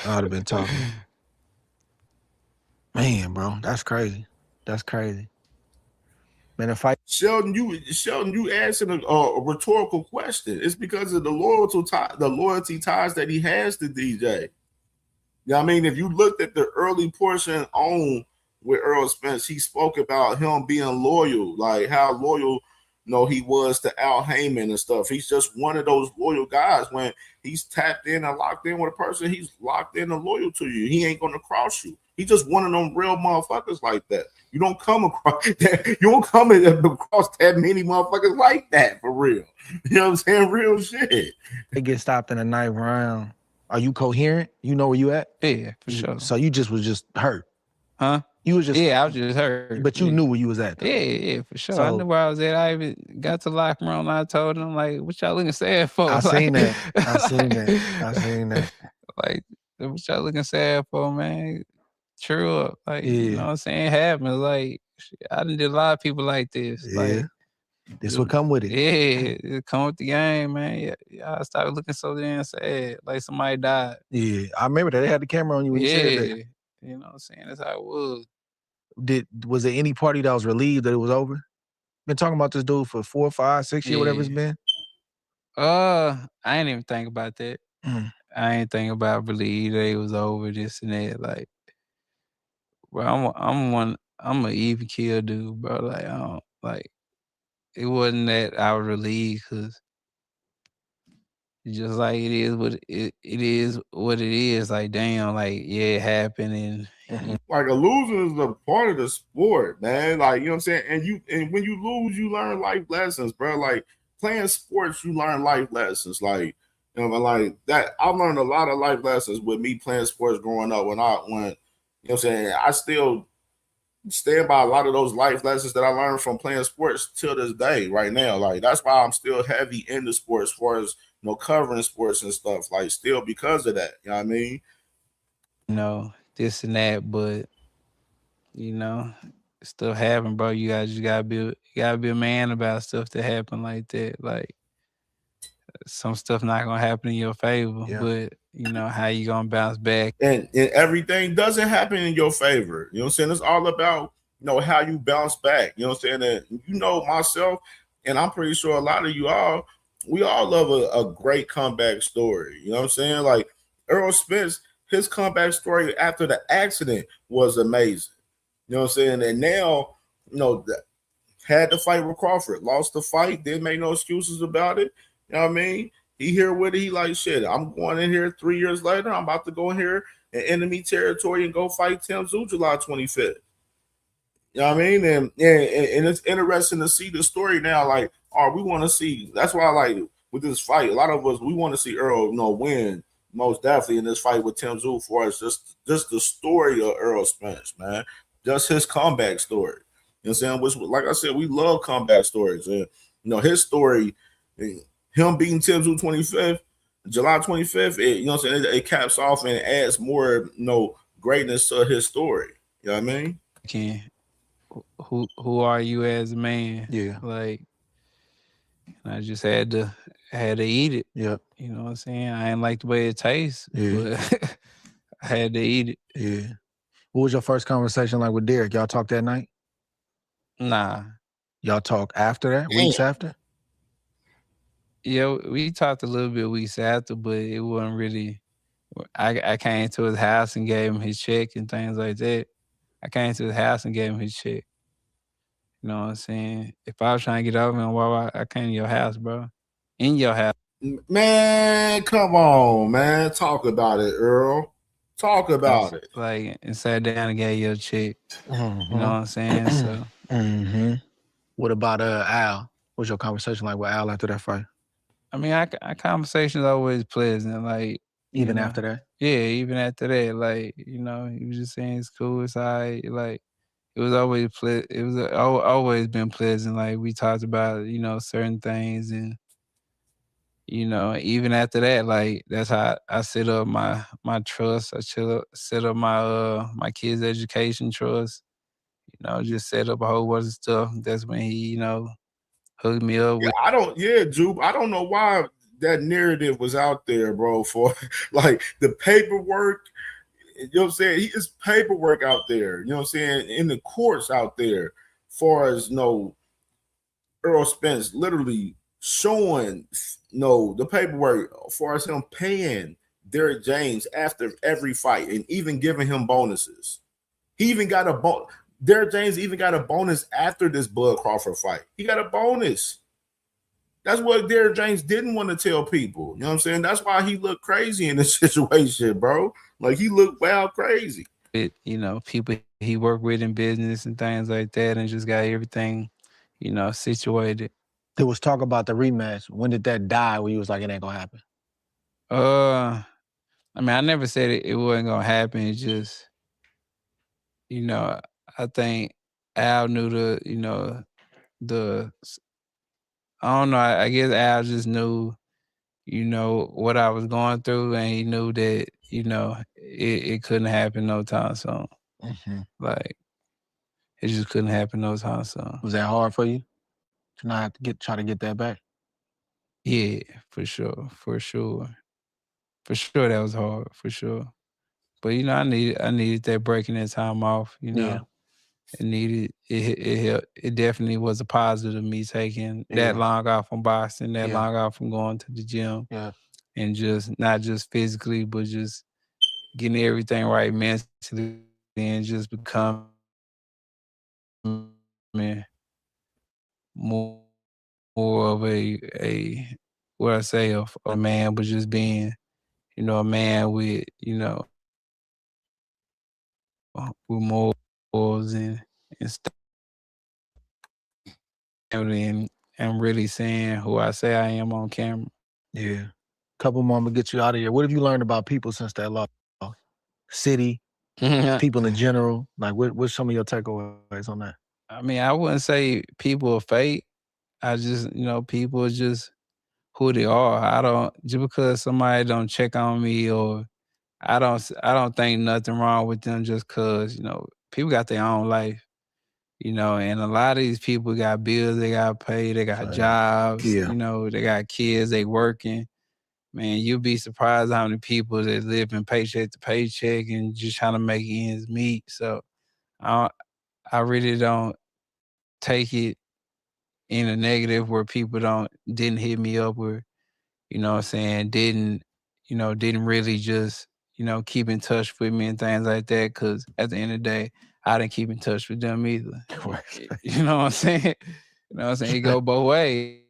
I'd have been talking. Man, bro, that's crazy. That's crazy. Man, if Sheldon, you asking a rhetorical question. It's because of the loyalty ties that he has to DJ. You know what I mean? If you looked at the early portion on with Earl Spence, he spoke about him being loyal, like how loyal he was to Al Heyman and stuff. He's just one of those loyal guys. When he's tapped in and locked in with a person, he's locked in and loyal to you. He ain't gonna cross you. He's just one of them real motherfuckers like that. You don't come across that. You don't come across that many motherfuckers like that for real. You know what I'm saying? Real shit. They get stopped in the 9th round. Are you coherent? You know where you at? Yeah, for sure. So you was just hurt. Huh? You was just I was just hurt. But you knew where you was at, though. Yeah, for sure. I knew where I was at. I even got to the locker room and I told them, like, what y'all looking sad for? I seen that. I seen that. Like, what y'all looking sad for, man? True up. Like, you know what I'm saying? It happens. Like, I done did a lot of people like this. Yeah. Like, this would come with it. Yeah, it come with the game, man. Yeah, I started looking so damn sad, like somebody died. Yeah, I remember that. They had the camera on you when you said that. You know what I'm saying? That's how it was. Was there any party that was relieved that it was over? Been talking about this dude for 4, 5, 6 years, whatever it's been. I ain't even think about that. I ain't think about relieved that it was over, this and that. Like, bro, I'm an even kill dude, bro. Like, I don't like. It wasn't that I was relieved, because just like it is what it is what it is. Like, damn, like, yeah, it happened. And like, a loser is a part of the sport, man. Like, you know what I'm saying? And when you lose, you learn life lessons, bro. Like, playing sports, you learn life lessons. Like, like that. I learned a lot of life lessons with me playing sports growing up. When you know what I'm saying, I still stand by a lot of those life lessons that I learned from playing sports till this day right now. Like, that's why I'm still heavy into sports, as far as covering sports and stuff, like, still because of that. You know what I mean? This and that, but stuff happen, bro. You gotta be a man about stuff that happen like that. Like, some stuff not gonna happen in your favor, but you know how you gonna bounce back. And everything doesn't happen in your favor. You know what I'm saying? It's all about, you know, how you bounce back. You know what I'm saying? And you know, myself, and I'm pretty sure a lot of you all, we all love a great comeback story. You know what I'm saying? Like Earl Spence, his comeback story after the accident was amazing. You know what I'm saying? And now, you know, had to fight with Crawford, lost the fight, didn't make no excuses about it. You know what I mean? He here with it. He like, shit, I'm going in here 3 years later. I'm about to go in here in enemy territory and go fight Tim Tszyu July 25th. You know what I mean? And it's interesting to see the story now. Like, we want to see. That's why, like, with this fight, a lot of us, we want to see Earl, you know, win most definitely in this fight with Tim Tszyu for us. Just the story of Earl Spence, man. Just his comeback story. You know what I'm saying? Which, like I said, we love comeback stories. And, you know, his story, him beating Tim Tszyu 25th, July 25th, you know what I'm saying? It caps off and adds more, you know, greatness to his story. You know what I mean? Okay. Who are you as a man? Yeah. Like, I just had to eat it. Yep. You know what I'm saying? I ain't like the way it tastes, Yeah. but I had to eat it. Yeah. What was your first conversation like with Derek? Y'all talk that night? Nah. Y'all talk after that? Weeks after? Yeah, we talked a little bit weeks after, but it wasn't really. I came to his house and gave him his check and things like that. I came to his house and gave him his check. You know what I'm saying? If I was trying to get over him, why I came to your house, bro? In your house. Man, come on, man. Talk about it, Earl. Talk about it. Like, and sat down and gave you a check. You know what I'm saying? So. What about Al? What's your conversation like with Al after that fight? I mean, our conversations always pleasant. Like, even know, after that? Yeah, even after that. Like, you know, he was just saying it's cool, it's all right. Like, it was always it was always been pleasant. Like, we talked about, you know, certain things, and you know, even after that, like, that's how I set up my trust. I set up my my kids' education trust. You know, just set up a whole bunch of stuff. That's when he, you know, hooked me up with. Jupe, I don't know why that narrative was out there, bro, for like the paperwork. You know what I'm saying? His paperwork out there, you know what I'm saying, in the courts out there, far as, you know, Earl Spence literally showing, you know, the paperwork as far as him paying Derek James after every fight and even giving him bonuses. He even got a Derek James even got a bonus after this Bud Crawford fight. He got a bonus. That's what Derek James didn't want to tell people. You know what I'm saying? That's why he looked crazy in this situation, bro. Like, he looked wild crazy. You know, people he worked with in business and things like that, and just got everything, you know, situated. There was talk about the rematch. When did that die where you was like, it ain't gonna happen? I mean, I never said it wasn't gonna happen. It just, you know, I think Al knew I don't know, I guess Al just knew, you know, what I was going through, and he knew that, you know, it couldn't happen no time soon. Like, it just couldn't happen no time soon. Was that hard for you to not have to try to get that back? Yeah, for sure. For sure that was hard, for sure. But, you know, I needed that break and that time off, you know. Yeah. It definitely was a positive, me taking that long off from boxing, that long off from going to the gym. Yeah. And just not just physically, but just getting everything right mentally and just becoming more of a what I say, a man, but just being, you know, a man with, you know, with morals and stuff. And really saying who I say I am on camera. Yeah. Couple more, I'm gonna get you out of here. What have you learned about people since that loss? City, people in general. Like, what's some of your takeaways on that? I mean, I wouldn't say people are fake. I just, you know, people are just who they are. Just because somebody don't check on me, or I don't think nothing wrong with them just cause, you know, people got their own life. You know, and a lot of these people got bills they got to pay, they got jobs, Yeah. you know, they got kids, they working. Man, you'll be surprised how many people that live in paycheck to paycheck and just trying to make ends meet. So I really don't take it in a negative where people didn't hit me up or, you know what I'm saying, didn't really just, you know, keep in touch with me and things like that. Cause at the end of the day, I didn't keep in touch with them either. You know what I'm saying? You know what I'm saying? It go both ways.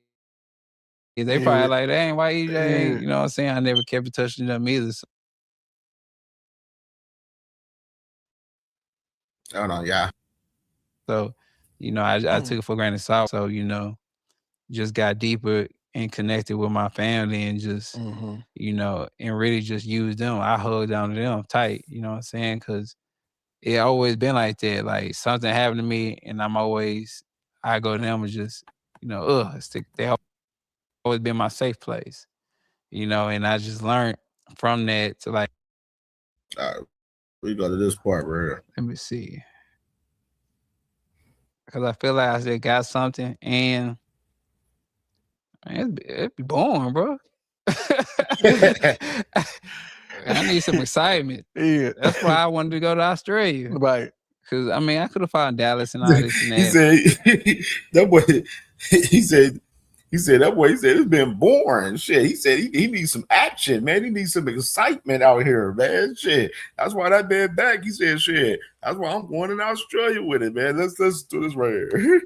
They probably like, dang, why EJ ain't, you know what I'm saying? I never kept in touch with them either. So, Oh no, yeah. so you know, I took it for granted. So, you know, just got deeper and connected with my family and just, you know, and really just used them. I hugged down to them tight, you know what I'm saying? Cause it always been like that. Like something happened to me and I go to them and just, you know, they always been my safe place, you know, and I just learned from that to like. All right, we go to this part right here. Let me see. Cause I feel like I still got something and man, it'd be boring, bro. I need some excitement. Yeah. That's why I wanted to go to Australia. Right. Cause I mean, I could have found Dallas and all this and that. He said that boy. He said that boy. He said it's been boring. Shit. He said he needs some action, man. He needs some excitement out here, man. Shit. That's why that man back. He said, shit. That's why I'm going in Australia with it, man. Let's do this right here.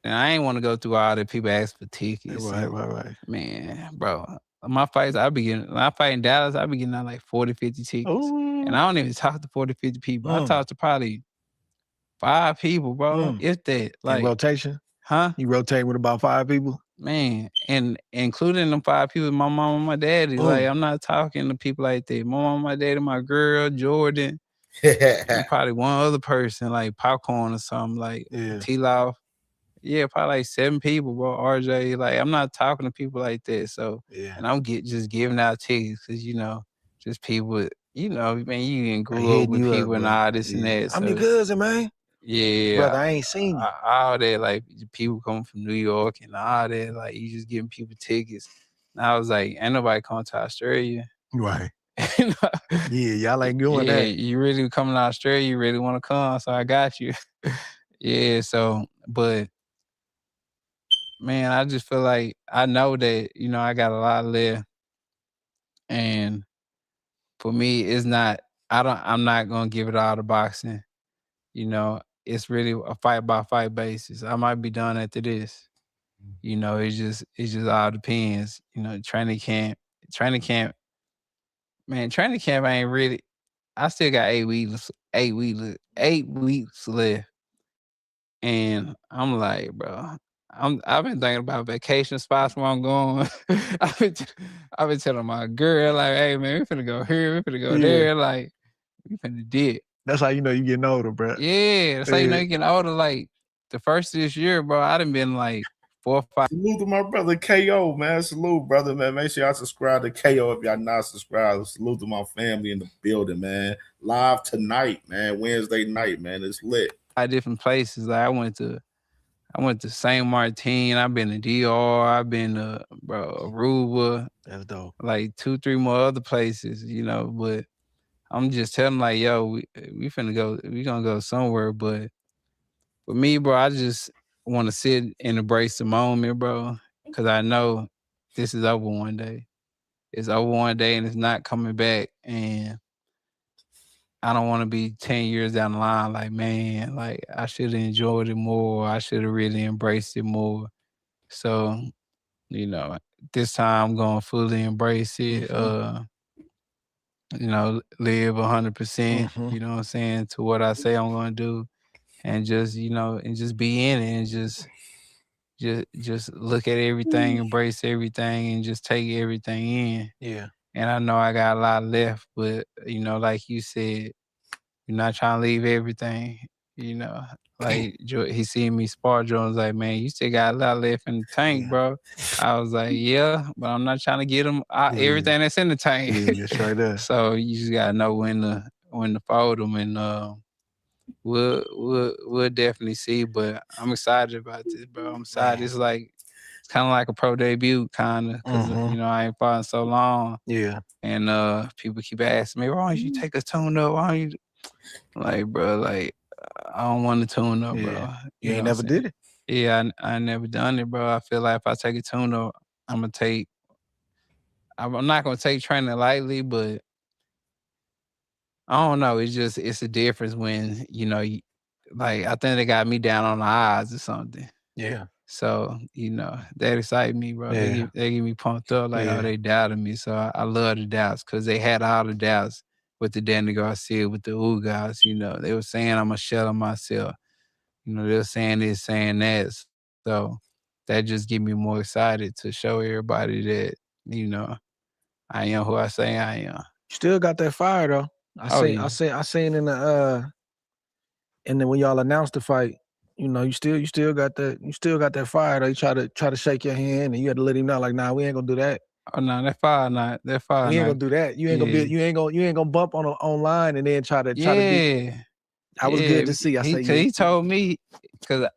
And I ain't want to go through all the people ask for tickets. Right. Man, bro. My fights, when I fight in Dallas, I be getting out like 40, 50 tickets. Ooh. And I don't even talk to 40, 50 people. I talk to probably 5 people, bro. If that. Like, in rotation? Huh? You rotate with about 5 people? Man, and including them 5 people, my mom and my daddy. Like, I'm not talking to people like that. My mom, my daddy, my girl, Jordan, and probably one other person, like Popcorn or something, like T-Law. Yeah, probably like 7 people, bro. RJ, like, I'm not talking to people like that. So, and I'm just giving out tickets because, you know, just people, you know, man, you didn't grow up with people and all this and that. I'm your So, cousin, man. yeah. Brother, I ain't seen you. All that, like, people coming from New York and all that, like, you just giving people tickets. And I was like, ain't nobody coming to Australia. Right. You know? Yeah, y'all ain't doing Yeah, that. you really coming to Australia, you really want to come, so I got you. Yeah, so, but, man, I just feel like I know that, you know, I got a lot left. And for me, it's not, I'm not going to give it all to boxing. You know, it's really a fight by fight basis. I might be done after this. You know, it just all depends. You know, training camp, man, training camp ain't really. I still got 8 weeks left, and I'm like, bro, I've been thinking about vacation spots where I'm going. I've been telling my girl like, hey man, we finna go here, we finna go there, like we finna dip. That's how you know you getting older, bro. Yeah, that's how you know you getting older. Like the first of this year, bro, I done been like 4 or 5. Salute to my brother KO, man. Salute, brother, man. Make sure y'all subscribe to KO if y'all not subscribed. Salute to my family in the building, man. Live tonight, man. Wednesday night, man. It's lit. Different places. Like I went to St. Martin. I've been to DR. I've been to Aruba. That's dope. Like 2, 3 more other places, you know. But I'm just telling like, yo, we finna go. We gonna go somewhere. But for me, bro, I just want to sit and embrace the moment, bro, because I know this is over one day. It's over one day, and it's not coming back. And I don't want to be 10 years down the line like, man, like I should have enjoyed it more. I should have really embraced it more. So, you know, this time I'm going to fully embrace it. You know, live 100%, you know what I'm saying, to what I say I'm going to do. And just, you know, and just be in it and just look at everything, embrace everything, and just take everything in. Yeah. And I know I got a lot left, but, you know, like you said, you're not trying to leave everything, you know. Like, he seen me spar, Jordan's like, man, you still got a lot left in the tank, bro. I was like, yeah, but I'm not trying to get them everything that's in the tank. Yeah, that's right there. So you just got to know when to fold them. And we'll definitely see. But I'm excited about this, bro. I'm excited. It's kind of like a pro debut, kind of, because you know I ain't fought in so long. Yeah. And people keep asking me, why don't you take a tune up? Why don't you? Like, bro, like I don't want to tune up, bro. Yeah. You You ain't know never what I'm saying? did it. Yeah, I never done it, bro. I feel like if I take a tune up, I'm gonna take. I'm not gonna take training lightly, but I don't know. It's a difference when like I think they got me down on the odds or something. Yeah. So that excite me, bro. Yeah. They get me pumped up like, oh, Yeah. they doubted me. So I love the doubts because they had all the doubts with the Danny Garcia, with the Ooh guys. They were saying I'm a shell of myself. They were saying this, saying that. So that just get me more excited to show everybody that I am who I say I am. Still got that fire though. I seen in the and then when y'all announced the fight, you still got that fire though. You try to shake your hand and you had to let him know like, nah, we ain't gonna do that. Oh no, that fire not. That fire We ain't not. gonna do that. You ain't gonna bump on online and then try to Yeah. I was good to see. I say he told me because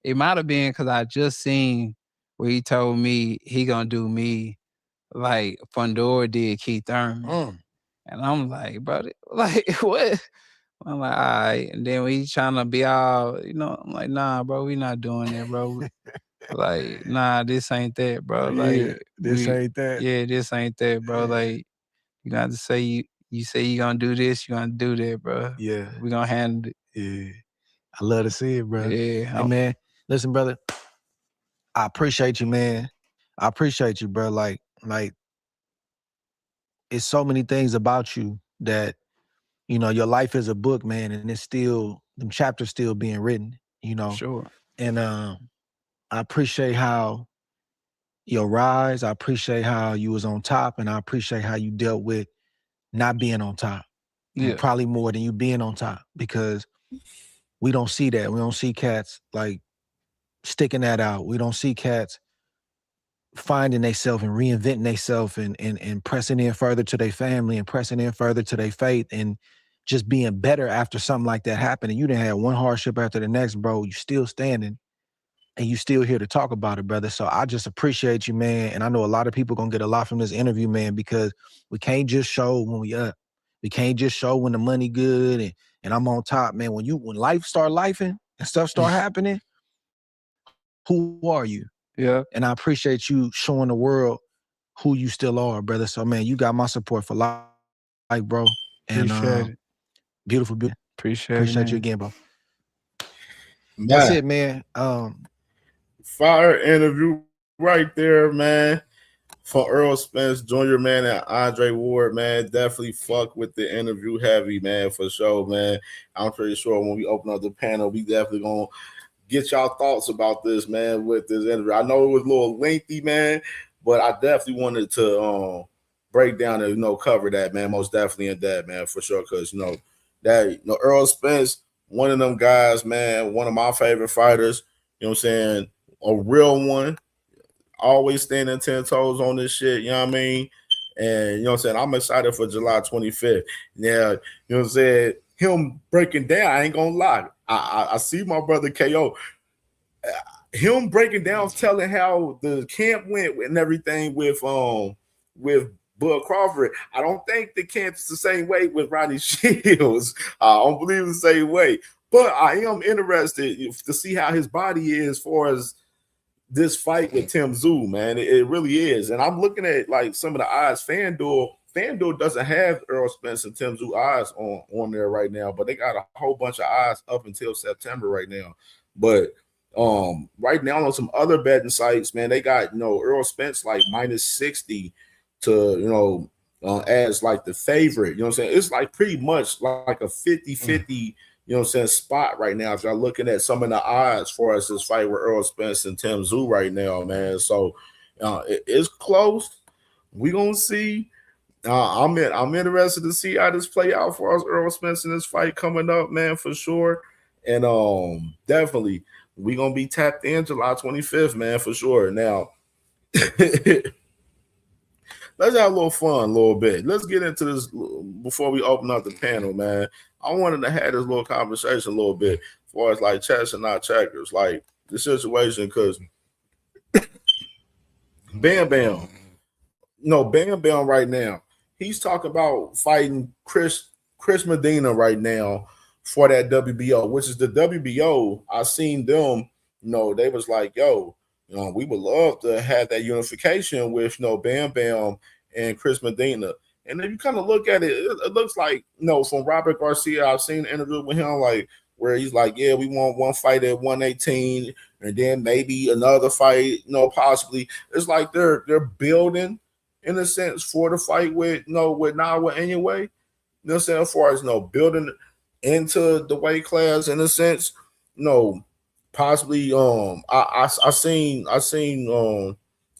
it might have been because I just seen where he told me he gonna do me like Fundora did Keith Thurman, and I'm like, bro, like what? I'm like, all right. And then when he trying to be all, I'm like, nah, bro, we not doing that, bro. Like, nah, this ain't that, bro. Like, this ain't that. Yeah, this ain't that, bro. Like, you got to say you say you gonna do this, you gonna do that, bro. Yeah. We gonna handle it. Yeah. I love to see it, bro. Yeah. Hey man, listen, brother. I appreciate you, man. I appreciate you, bro. Like, it's so many things about you that, your life is a book, man, and it's still, them chapters still being written, Sure. And I appreciate how your rise, I appreciate how you was on top, and I appreciate how you dealt with not being on top. Yeah. Probably more than you being on top, because we don't see that. We don't see cats like sticking that out. We don't see cats finding themselves and reinventing themselves and pressing in further to their family and pressing in further to their faith and just being better after something like that happened. And you didn't have one hardship after the next, bro. You still standing and you still here to talk about it, brother. So I just appreciate you, man. And I know a lot of people gonna get a lot from this interview, man, because we can't just show when we up. We can't just show when the money good and I'm on top, man. When life start lifing and stuff start happening, who are you? Yeah. And I appreciate you showing the world who you still are, brother. So, man, you got my support for life, bro. And Appreciate it. beautiful. Appreciate you man. again, bro. Man. That's it, man. Fire interview right there, man. For Earl Spence Jr., man, and Andre Ward, man. Definitely fuck with the interview heavy, man, for sure, man. I'm pretty sure when we open up the panel, we definitely gonna get y'all thoughts about this, man, with this interview. I know it was a little lengthy, man, but I definitely wanted to break down and cover that, man. Most definitely in that, man, for sure. Because Earl Spence, one of them guys, man, one of my favorite fighters. You know what I'm saying? A real one, always standing 10 toes on this shit. You know what I mean? And you know what I'm saying? I'm excited for July 25th. Now, you know what I'm saying? Him breaking down, I ain't gonna lie. I see my brother KO. Him breaking down, telling how the camp went and everything with Bud Crawford. I don't think the camp is the same way with Rodney Shields. I don't believe the same way. But I am interested to see how his body is as far as this fight with Tim Tszyu, man. It really is. And I'm looking at like some of the odds. FanDuel doesn't have Earl Spence and Tim Tszyu odds on there right now, but they got a whole bunch of odds up until September right now. But right now on some other betting sites, man, they got Earl Spence like -60 to as like the favorite. You know what I'm saying? It's like pretty much like a 50-50. You know what I'm saying, spot right now. If y'all looking at some of the odds for us this fight with Earl Spence and Tim Tszyu right now, man. So it's close. We gonna see. I'm interested to see how this play out for us, Earl Spence, in this fight coming up, man, for sure. And definitely we gonna be tapped in July 25th, man, for sure. Now, let's have a little fun a little bit. Let's get into this before we open up the panel, man. I wanted to have this little conversation a little bit as far as like chess and not checkers, like the situation, because Bam Bam, Bam Bam right now, he's talking about fighting Chris Medina right now for that WBO, which is the WBO. I seen them, they was like, yo, we would love to have that unification with, Bam Bam and Chris Medina. And if you kind of look at it, it looks like, from Robert Garcia, I've seen an interview with him, like, where he's like, yeah, we want one fight at 118, and then maybe another fight, possibly. It's like they're building, in a sense, for the fight with, with Nawa anyway. You know what I'm saying? As far as, building into the weight class, in a sense, possibly. I seen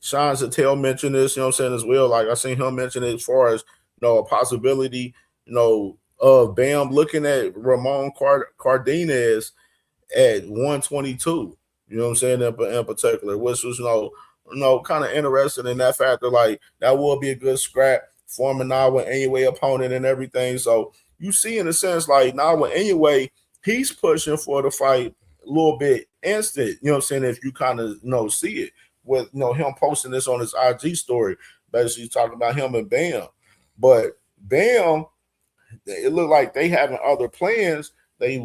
Sean Zattel mention this, you know what I'm saying, as well. Like I seen him mention it as far as, a possibility, of Bam looking at Ramon Cardenas at 122. You know what I'm saying, in particular, which was, kind of interested in that factor. Like, that will be a good scrap for him and Nawa anyway opponent and everything. So you see, in a sense, like, Nawa anyway, he's pushing for the fight a little bit instant. You know what I'm saying? If you kind of, see it with, him posting this on his IG story, basically talking about him and Bam. But Bam, it looked like they having other plans. They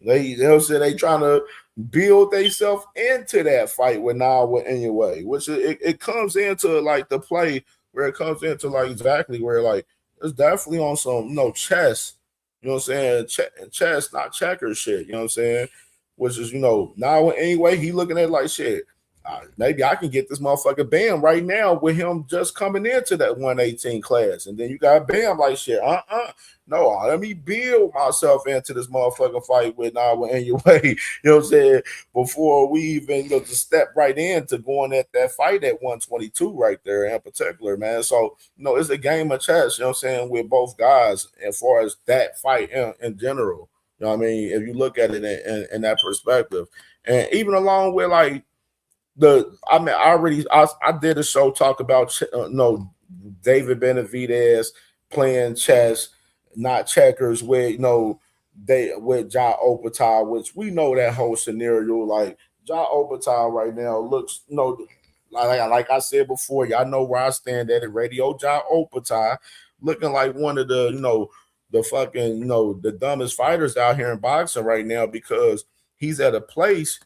trying to build themselves into that fight with Nawa anyway, which it comes into like the play where it comes into like exactly where like it's definitely on some chess, you know what I'm saying, chess, not checker shit, you know what I'm saying, which is Nawa anyway, he looking at it like shit. Maybe I can get this motherfucker Bam right now with him just coming into that 118 class. And then you got Bam like shit. No, let me build myself into this motherfucking fight with Nawa anyway. You know what I'm saying? Before we even to step right into going at that fight at 122 right there in particular, man. So, it's a game of chess, you know what I'm saying, with both guys as far as that fight in general. You know what I mean? If you look at it in that perspective. And even along with like, I did a show talk about David Benavidez playing chess, not checkers, with with Ja Opatai, which we know that whole scenario. Like Ja Opatai right now looks like I said before, y'all know where I stand at it. Radio Ja Opatai looking like one of the the fucking the dumbest fighters out here in boxing right now, because he's at a place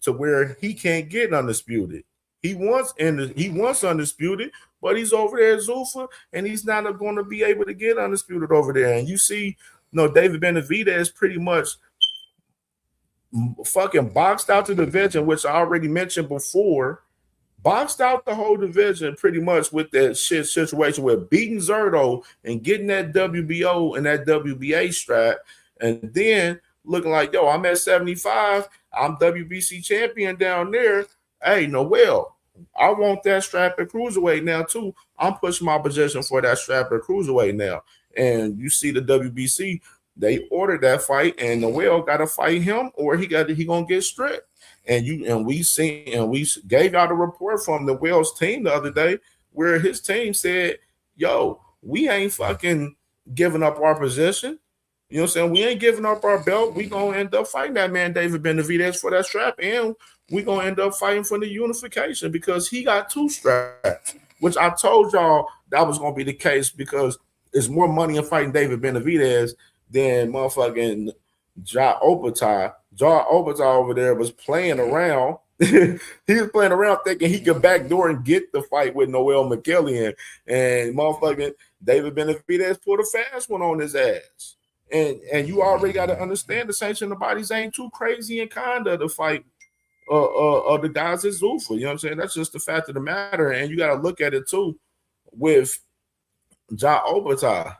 to where he can't get undisputed. He wants undisputed, but he's over there at Zuffa, and he's not going to be able to get undisputed over there. And you see, David Benavidez pretty much fucking boxed out the division, which I already mentioned before. Boxed out the whole division pretty much with that shit situation with beating Zerto and getting that WBO and that WBA strap, and then looking like, yo, I'm at 75. I'm WBC champion down there. Hey, Noel, I want that strap at cruiserweight now too. I'm pushing my position for that strap at cruiserweight now. And you see the WBC, they ordered that fight, and Noel got to fight him, or he gonna get stripped. And we gave out a report from Noel's team the other day where his team said, yo, we ain't fucking giving up our position. You know what I'm saying? We ain't giving up our belt. We going to end up fighting that man, David Benavidez, for that strap. And we going to end up fighting for the unification because he got 2 straps, which I told y'all that was going to be the case because it's more money in fighting David Benavidez than motherfucking Ja Opatai. Ja Opatai over there was playing around. He was playing around thinking he could backdoor and get the fight with Noel McKillian. And motherfucking David Benavidez put a fast one on his ass. And you already got to understand the sanction of the bodies ain't too crazy and kind of the fight of the guys at Zuffa. You know what I'm saying? That's just the fact of the matter. And you got to look at it too with Ja Opatai.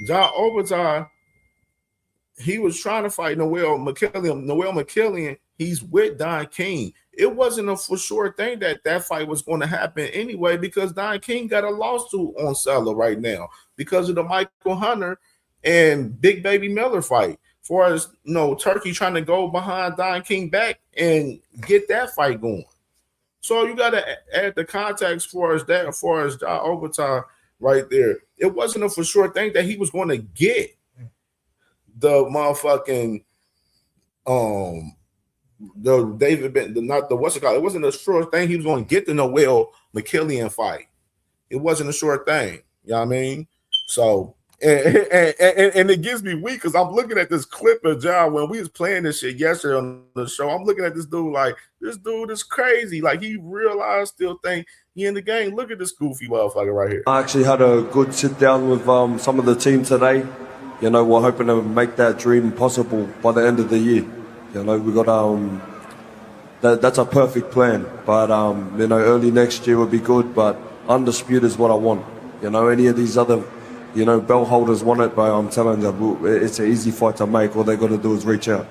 Ja Opatai, he was trying to fight Noel McKillian. Noel McKillian, he's with Don King. It wasn't a for sure thing that fight was going to happen anyway, because Don King got a lawsuit on Sella right now because of the Michael Hunter and Big Baby Miller fight. As far as Turkey trying to go behind Don King back and get that fight going. So you gotta add the context for us that, as far as overtime right there. It wasn't a for sure thing that he was going to get the motherfucking the David Ben, not the what's it called? It wasn't a sure thing he was going to get the Noel McKillian fight. It wasn't a sure thing. You know what I mean? So and it gives me weak because I'm looking at this clip of John when we was playing this shit yesterday on the show. I'm looking at this dude like, this dude is crazy. Like, he realized, still think he in the game. Look at this goofy motherfucker right here. I actually had a good sit down with some of the team today. You know, we're hoping to make that dream possible by the end of the year. You know, we got that's a perfect plan. But you know, early next year would be good. But undisputed is what I want. You know, any of these other, you know, belt holders want it, but I'm telling you, it's an easy fight to make. All they got to do is reach out.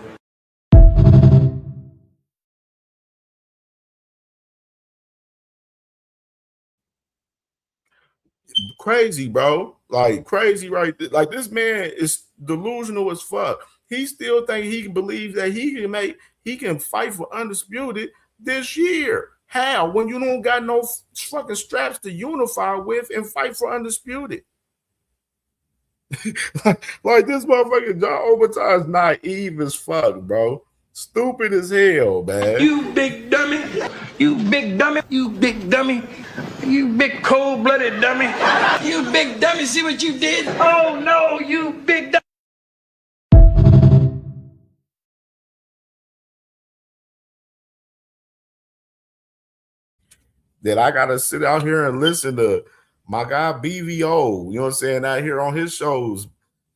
Crazy, bro. Like, crazy, right? Like, this man is delusional as fuck. He still think he can believe that he can fight for undisputed this year. How? When you don't got no fucking straps to unify with and fight for undisputed. Like, this motherfucker John Overtime is naive as fuck, bro. Stupid as hell, man. You big dummy. You big dummy. You big dummy. You big cold-blooded dummy. You big dummy. See what you did? Oh, no, you big dummy. That I got to sit out here and listen to my guy BVO, you know what I'm saying, out here on his shows,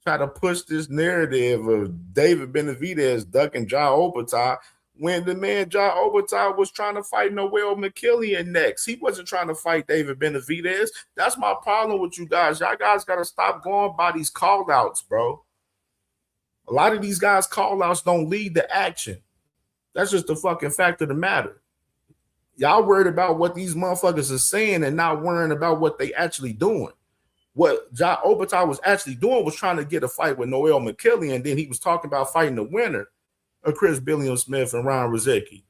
try to push this narrative of David Benavidez ducking John Obertai when the man John Obertai was trying to fight Noel McKillian next. He wasn't trying to fight David Benavidez. That's my problem with you guys. Y'all guys got to stop going by these call-outs, bro. A lot of these guys' call-outs don't lead to action. That's just the fucking fact of the matter. Y'all worried about what these motherfuckers are saying and not worrying about what they actually doing. What John Obertai was actually doing was trying to get a fight with Noel McKillian, and then he was talking about fighting the winner of Chris Billiam-Smith and Ron Rozicki.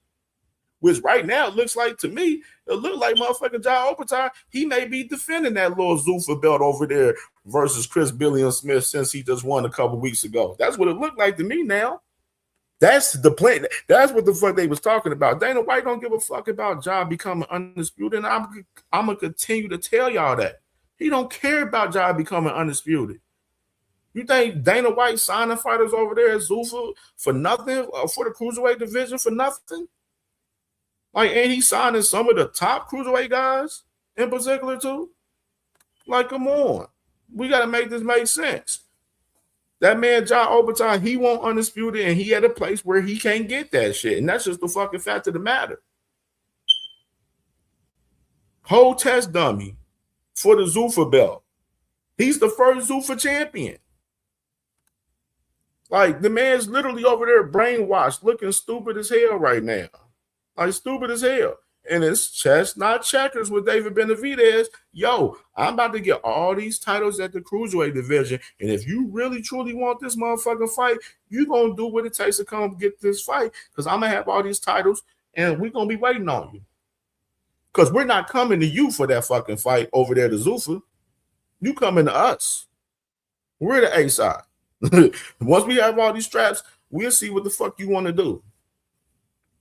Which right now it looks like, to me, it looked like motherfucking John Obertai, he may be defending that little Zuffa belt over there versus Chris Billiam-Smith since he just won a couple weeks ago. That's what it looked like to me now. That's the plan. That's what the fuck they was talking about. Dana White don't give a fuck about John becoming undisputed, and I'm gonna continue to tell y'all that. He don't care about John becoming undisputed. You think Dana White signing fighters over there at Zuffa for nothing, for the cruiserweight division for nothing? Like, and he's signing some of the top cruiserweight guys in particular too? Like, come on. We got to make this make sense. That man, John Obertai, he won't undisputed, and he at a place where he can't get that shit. And that's just the fucking fact of the matter. Whole test dummy for the Zuffa belt. He's the first Zuffa champion. Like, the man's literally over there brainwashed, looking stupid as hell right now. Like, stupid as hell. And it's chess, not checkers with David Benavidez. Yo, I'm about to get all these titles at the cruiserweight division. And if you really, truly want this motherfucking fight, you're going to do what it takes to come get this fight. Because I'm going to have all these titles, and we're going to be waiting on you. Because we're not coming to you for that fucking fight over there to Zuffa. You coming to us. We're the A side. Once we have all these straps, we'll see what the fuck you want to do.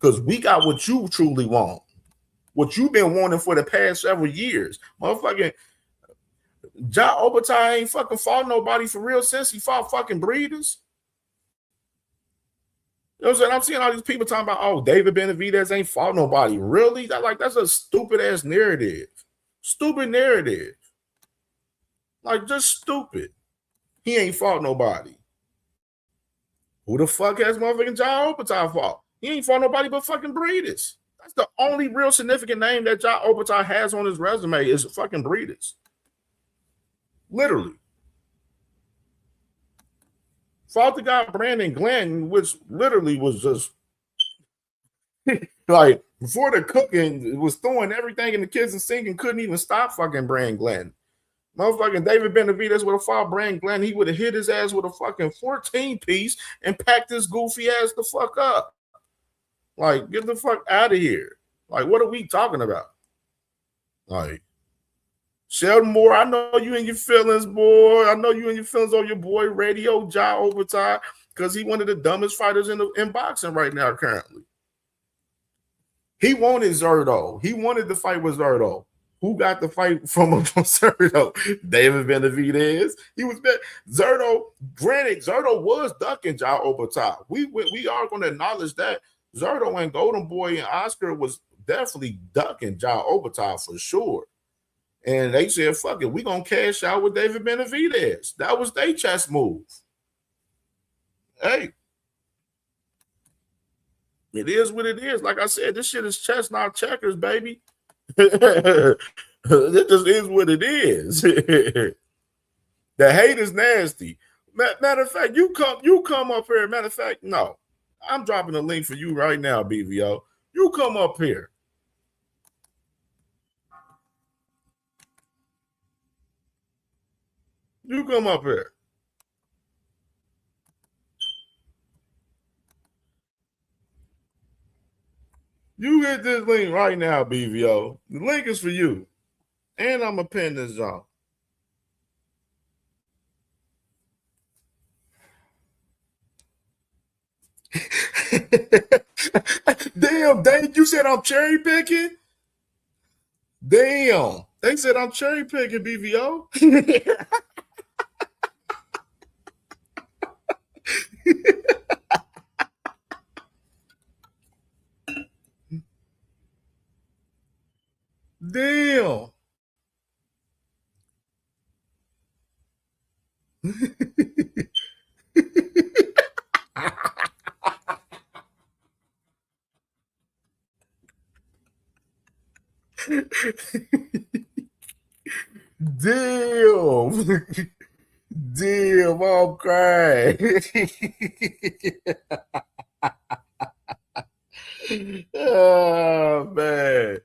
Because we got what you truly want. What you've been wanting for the past several years. Motherfucking John Obertai ain't fucking fought nobody for real since he fought fucking Breeders. You know what I'm saying? I'm seeing all these people talking about, oh, David Benavidez ain't fought nobody. Really? That's a stupid ass narrative. Stupid narrative. Like, just stupid. He ain't fought nobody. Who the fuck has motherfucking John Obertai fought? He ain't fought nobody but fucking Breeders. That's the only real significant name that John Obertai has on his resume is fucking Breeders. Literally. Fought the guy Brandon Glenn, which literally was just like, before the cooking, was throwing everything in the kitchen sink and couldn't even stop fucking Brandon Glenn. Motherfucking David Benavidez would have fought Brandon Glenn. He would have hit his ass with a fucking 14-piece and packed his goofy ass the fuck up. Like, get the fuck out of here. Like, what are we talking about? Like, Sheldon Moore, I know you in your feelings, boy. I know you in your feelings on your boy Radio Ja Overtime, because he one of the dumbest fighters in boxing right now currently. He wanted Zerto. He wanted to fight with Zerto. Who got the fight from Zerto? David Benavidez. He was Zerto. Granted, Zerto was ducking Ja Overtime. We are going to acknowledge that Zerto and Golden Boy and Oscar was definitely ducking Ja Overtime for sure. And they said, fuck it, we're going to cash out with David Benavidez. That was their chess move. Hey. It is what it is. Like I said, this shit is chess, not checkers, baby. It just is what it is. The hate is nasty. Matter of fact, you come up here. Matter of fact, no. I'm dropping a link for you right now, BVO. You come up here. You come up here. You hit this link right now, BVO. The link is for you. And I'm going to pin this off. Damn, Dave, you said I'm cherry picking? Damn. They said I'm cherry picking, BVO. Damn. Damn. Damn, I'm crying. Oh, man.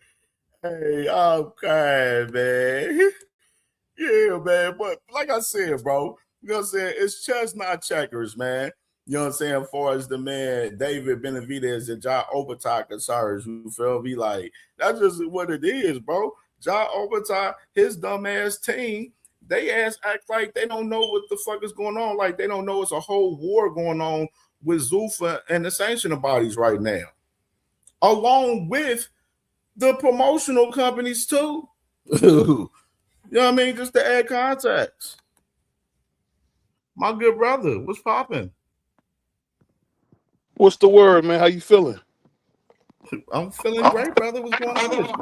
Hey, I'm crying, man. Yeah, man. But like I said, bro, you know what I'm saying? It's chess, not checkers, man. You know what I'm saying? As far as the man, David Benavidez and Ja Overtime concerns, you feel me? Like, that's just what it is, bro. Ja Overtime, his dumbass team, they act like they don't know what the fuck is going on. Like, they don't know it's a whole war going on with Zuffa and the sanctioning bodies right now, along with the promotional companies, too. You know what I mean? Just to add context. My good brother, what's popping? What's the word, man? How you feeling? I'm feeling great, brother. What's going on with you?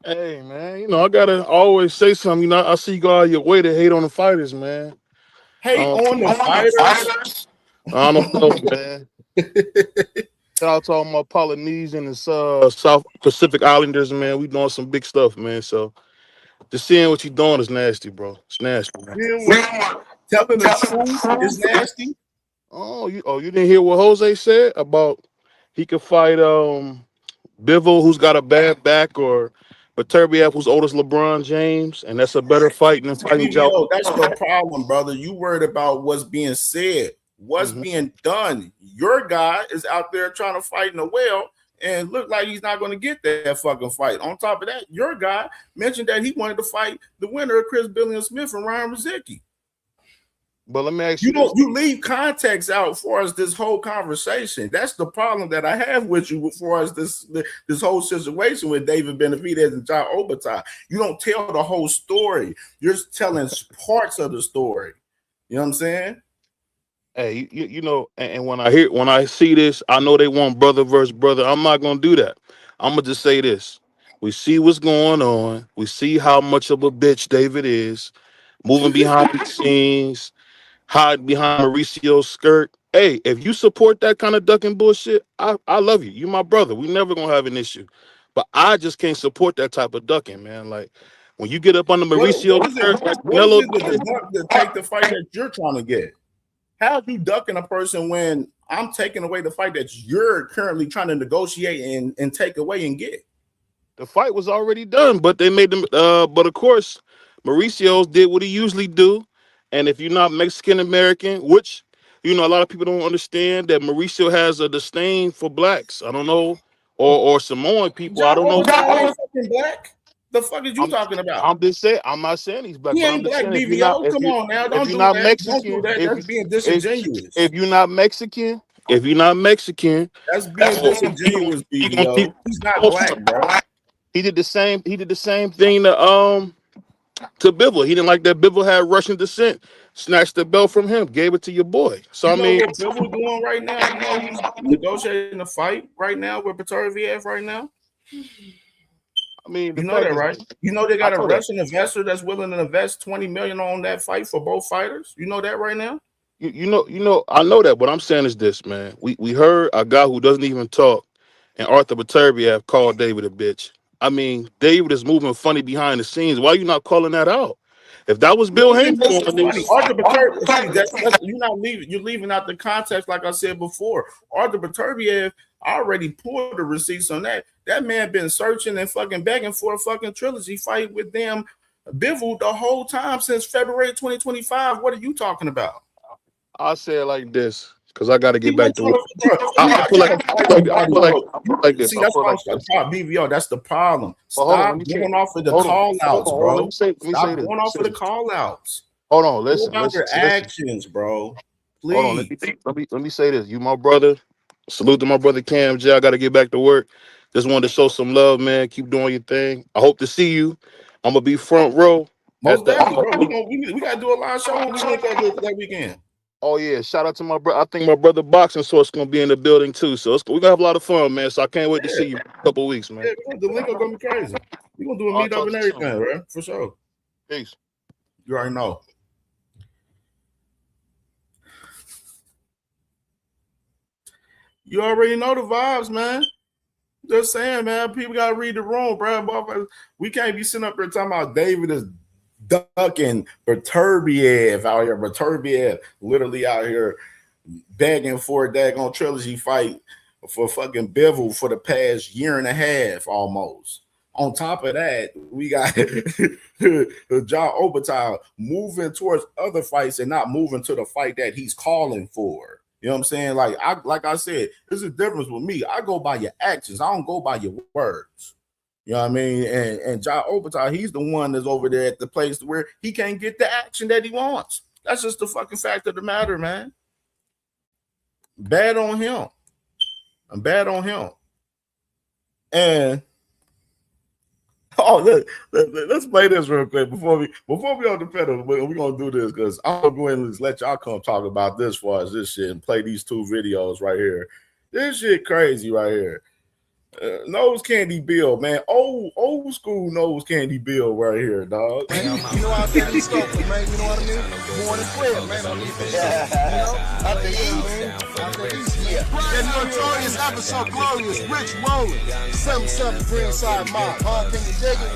Hey, man, you know, I gotta always say something. You know, I see you go out of your way to hate on the fighters, man. Hate on the fighters? I don't know, man. Shout out to all my Polynesian and South Pacific Islanders, man. We doing some big stuff, man. So just seeing what you doing is nasty, bro. It's nasty, man. Telling the truth is nasty. Oh, you didn't hear what Jose said about he could fight Bivol, who's got a bad back, or Beterbiev, who's old as LeBron James, and that's a better fight than fighting Joe. That's the problem, brother. You worried about what's being said, what's being done. Your guy is out there trying to fight in a well and look like he's not going to get that fucking fight. On top of that, your guy mentioned that he wanted to fight the winner of Chris Billion Smith and Ryan Rozicki. But let me ask you, you leave context out for us this whole conversation. That's the problem that I have with you as far as this whole situation with David Benavidez and Ja Overtime. You don't tell the whole story. You're just telling parts of the story. You know what I'm saying? Hey, you know, and when I see this, I know they want brother versus brother. I'm not gonna do that. I'm gonna just say this: we see what's going on. We see how much of a bitch David is, moving behind the scenes, hide behind Mauricio's skirt. Hey, if you support that kind of ducking bullshit, I love you. You my brother. We never gonna have an issue. But I just can't support that type of ducking, man. Like when you get up on the Mauricio's skirt, what is it to take the fight that you're trying to get? How are you ducking a person when I'm taking away the fight that you're currently trying to negotiate and take away and get? The fight was already done, but they made them. But of course, Mauricio's did what he usually do. And if you're not Mexican American, which, you know, a lot of people don't understand that Mauricio has a disdain for blacks. I don't know or Samoan people. I don't know. Overtime fucking black. The fuck is you talking about? I'm just saying. I'm not saying he's black, He but ain't I'm just black, saying BVO. Come on now, don't do not that. Mexican, Don't do that. That's being disingenuous. if you're not Mexican, That's being disingenuous, BVO. He's not black, bro. He did the same. He did the same thing to Bivol. He didn't like that Bivol had Russian descent. Snatched the belt from him, gave it to your boy. So You I know mean, what Bivol doing right now? You know he's negotiating a fight right now with Beterbiev right now. I mean, you know that, right? You know they got a Russian investor that's willing to invest $20 million on that fight for both fighters. You know that right now. You know, I know that. What I'm saying is this, man. We heard a guy who doesn't even talk, and Arthur Beterbiev called David a bitch. I mean, David is moving funny behind the scenes. Why are you not calling that out? If that was Bill Haynes, Arthur Beterbiev, you're not leaving. You're leaving out the context, like I said before. Arthur Beterbiev already pulled the receipts on that. That man been searching and fucking begging for a fucking trilogy fight with them Bivol the whole time since February 2025. What are you talking about? I'll say it like this, because I got to get back to work. I feel like this. See, that's why I'm talking BVO. That's the problem. Stop going off of the call outs, bro. Stop going off of the call outs. Hold on, listen. About your actions, bro. Please. Hold on, let me say this. You my brother. Salute to my brother CamJ. I got to get back to work. Just wanted to show some love, man. Keep doing your thing. I hope to see you. I'm gonna be front row. Most definitely, bro. We gotta do a live show when we link up that weekend. Oh yeah, shout out to my brother. I think my brother Boxing Source gonna be in the building too. So we're gonna have a lot of fun, man. So I can't wait to see you in a couple weeks, man. Yeah, the link up gonna be crazy. We're gonna do a meetup and everything, bro. For sure. Peace. You already know. You already know the vibes, man. Just saying, man. People gotta read the room, bro. We can't be sitting up here talking about David is ducking Beterbiev out here. Beterbiev literally out here begging for a daggone trilogy fight for fucking Bivol for the past year and a half almost. On top of that, we got John Obertile moving towards other fights and not moving to the fight that he's calling for. You know what I'm saying? Like I said, there's a difference with me. I go by your actions. I don't go by your words. You know what I mean? And John Obertile, he's the one that's over there at the place where he can't get the action that he wants. That's just the fucking fact of the matter, man. Bad on him. I'm bad on him. And look, let's play this real quick before we on the pedal. We're gonna do this because I'm gonna go ahead and just let y'all come talk about this as far as this shit and play these two videos right here. This shit crazy right here. Nose Candy Bill, man. Old school Nose Candy Bill right here, dog. You know I said these scopes, man. You know what I mean? Born and bred, man. On these things. Out the east. That notorious episode, glorious, rich rolling. 7-7 Greenside Mob. Huh? Can you dig it?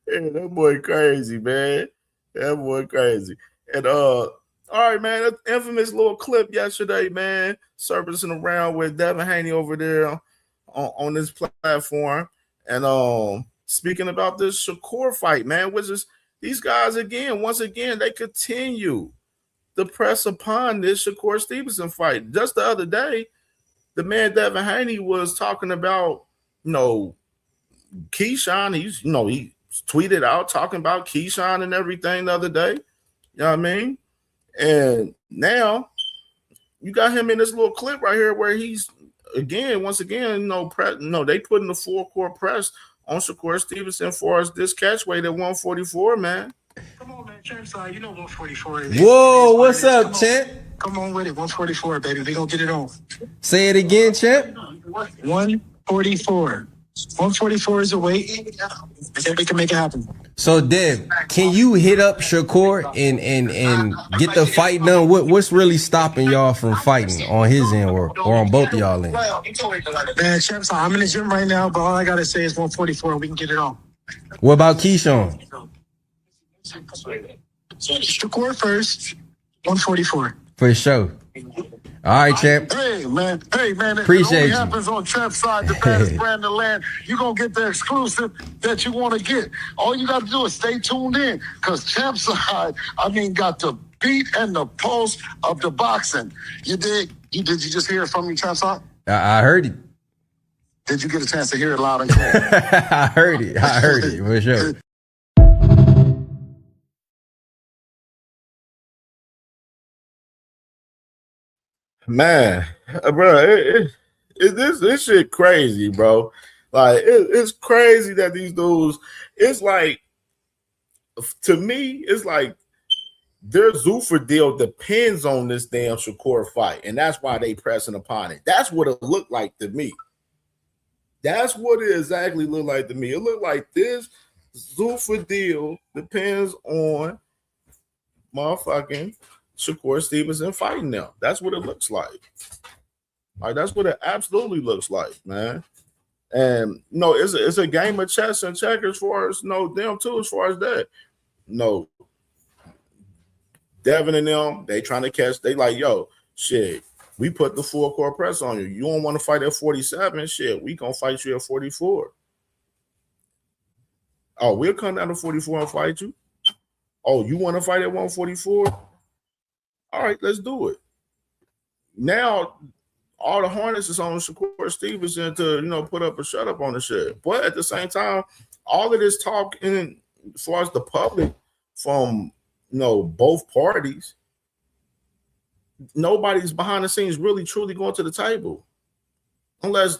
Yeah, that boy crazy, man. That boy crazy. And all right, man. That infamous little clip yesterday, man, surfacing around with Devin Haney over there on this platform. And speaking about this Shakur fight, man, which is these guys once again, they continue to press upon this Shakur Stevenson fight. Just the other day, the man Devin Haney was talking about, Keyshawn. He tweeted out talking about Keyshawn and everything the other day. You know what I mean? And now you got him in this little clip right here where he's once again, they putting the full court press on Shakur Stevenson for us this catchweight at 144, man. Come on, man. Champ side, 144 is. Whoa, what's up, champ? Come on with it. 144, baby. We gonna get it on. Say it again, champ. 144. 144 is a weight, and then we can make it happen. So, Dev, can you hit up Shakur and get the fight done? What's really stopping y'all from fighting on his end or on both of y'all ends? Man, Champ, I'm in the gym right now, but all I gotta say is 144, and we can get it on. What about Keyshawn? Shakur first, 144. For sure. All right, champ. Hey. man. Hey, man, Appreciate it only you. happens on Trap's side, the baddest brand in the land. You're going to get the exclusive that you want to get. All you got to do is stay tuned in because Trap's side, got the beat and the pulse of the boxing. You dig? Did you just hear it from me, Trap's side? I heard it. Did you get a chance to hear it loud and clear? I heard it for sure. Man, bro, this shit crazy, bro. Like it's crazy that these dudes. It's like, to me, it's like their Zuffa deal depends on this damn Shakur fight, and that's why they pressing upon it. That's what it looked like to me. That's what it exactly looked like to me. It looked like this Zuffa deal depends on motherfucking Shakur Stevenson fighting them. That's what it looks like. Like that's what it absolutely looks like, man. And no, it's a game of chess and checkers as far as them too, as far as that. No, Devin and them, they trying to catch. They like, yo, shit. We put the full court press on you. You don't want to fight at 47, shit. We gonna fight you at 44. Oh, we'll come down to 44 and fight you. Oh, you want to fight at 144? All right, let's do it. Now, all the harness is on Shakur Stevenson to, put up a shut up on the shit. But at the same time, all of this talk in as far as the public from, both parties, nobody's behind the scenes really truly going to the table. Unless,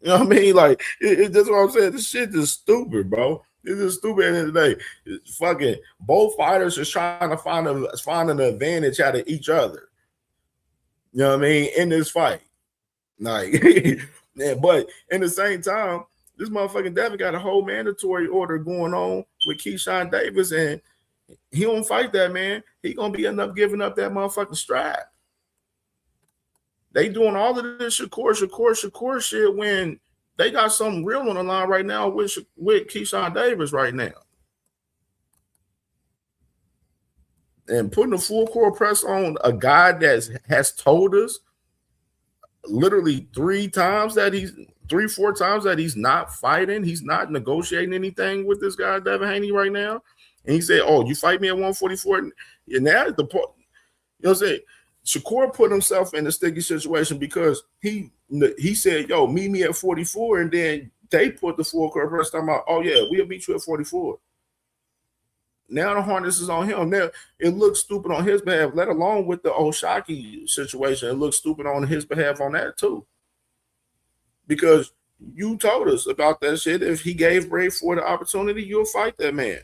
Like, that's what I'm saying. This shit is stupid, bro. This is stupid at the end of the day. It's fucking both fighters are trying to find an advantage out of each other. You know what I mean? In this fight. Like, yeah, but in the same time, this motherfucking Devin got a whole mandatory order going on with Keyshawn Davis, and he don't fight that man. He gonna be end up giving up that motherfucking strap. They doing all of this Shakur shit when they got something real on the line right now with Keyshawn Davis right now. And putting a full court press on a guy that has told us literally 4 times that he's not fighting, he's not negotiating anything with this guy, Devin Haney, right now. And he said, oh, you fight me at 144? And now the point, what I'm saying? Shakur put himself in a sticky situation because he said, yo, meet me at 44, and then they put the full court press talking about, oh yeah, we'll meet you at 44. Now the harness is on him. Now it looks stupid on his behalf, let alone with the Oshaki situation. It looks stupid on his behalf on that too. Because you told us about that shit. If he gave Bray Ford the opportunity, you'll fight that man.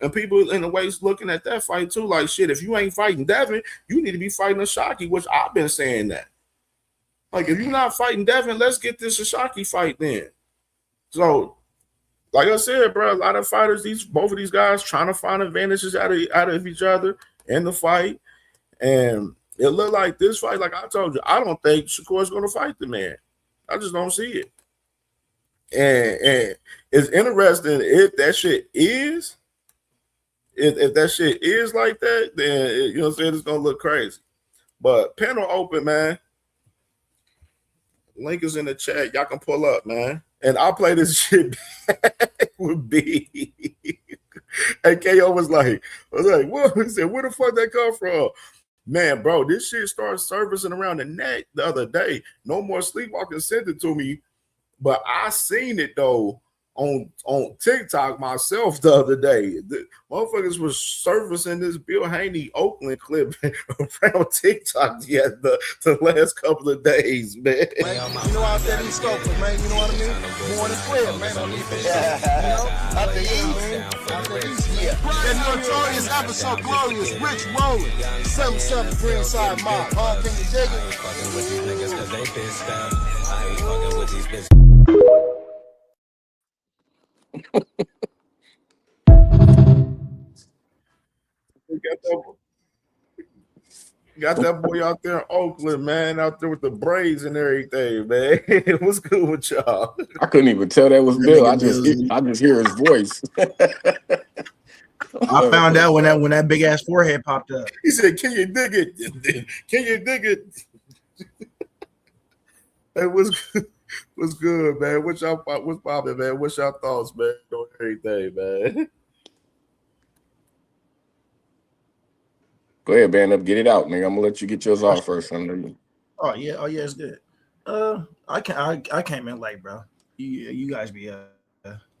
And people in the ways looking at that fight too, like shit, if you ain't fighting Devin, you need to be fighting Oshaki, which I've been saying that. Like, if you're not fighting Devin, let's get this Oshaki fight then. So, like I said, bro, a lot of fighters, both of these guys trying to find advantages out of each other in the fight. And it looked like this fight, like I told you, I don't think Shakur's going to fight the man. I just don't see it. And it's interesting if that shit is, if that shit is like that, then, you know what I'm saying, it's going to look crazy. But panel open, man. Link is in the chat. Y'all can pull up, man. And I'll play this shit back with B. And KO was like, what? He said, where the fuck that come from? Man, bro, this shit started servicing around the neck the other day. No More Sleepwalking sent it to me. But I seen it, though, on TikTok myself the other day. The motherfuckers was servicing this Bill Haney Oakland clip around TikTok the last couple of days, man. You know, out there in Stoker, man, you know what I mean? More than Fred, man, on these out the east. Yeah. That notorious episode, Glorious, Rich Rolling, 7-7 Greenside Mob. Can you dig it? Got that boy out there in Oakland, man, out there with the braids and everything, man. What's good with y'all? I couldn't even tell that was Bill. I just hear his voice. I found out when that big ass forehead popped up. He said, "Can you dig it? Can you dig it?" Hey, what's good, man? What's poppin', man? What's your thoughts, man, on everything, man? Go ahead, man. Up, get it out, nigga. I'm gonna let you get yours off first. Oh yeah, it's good. I came in late, bro. You guys be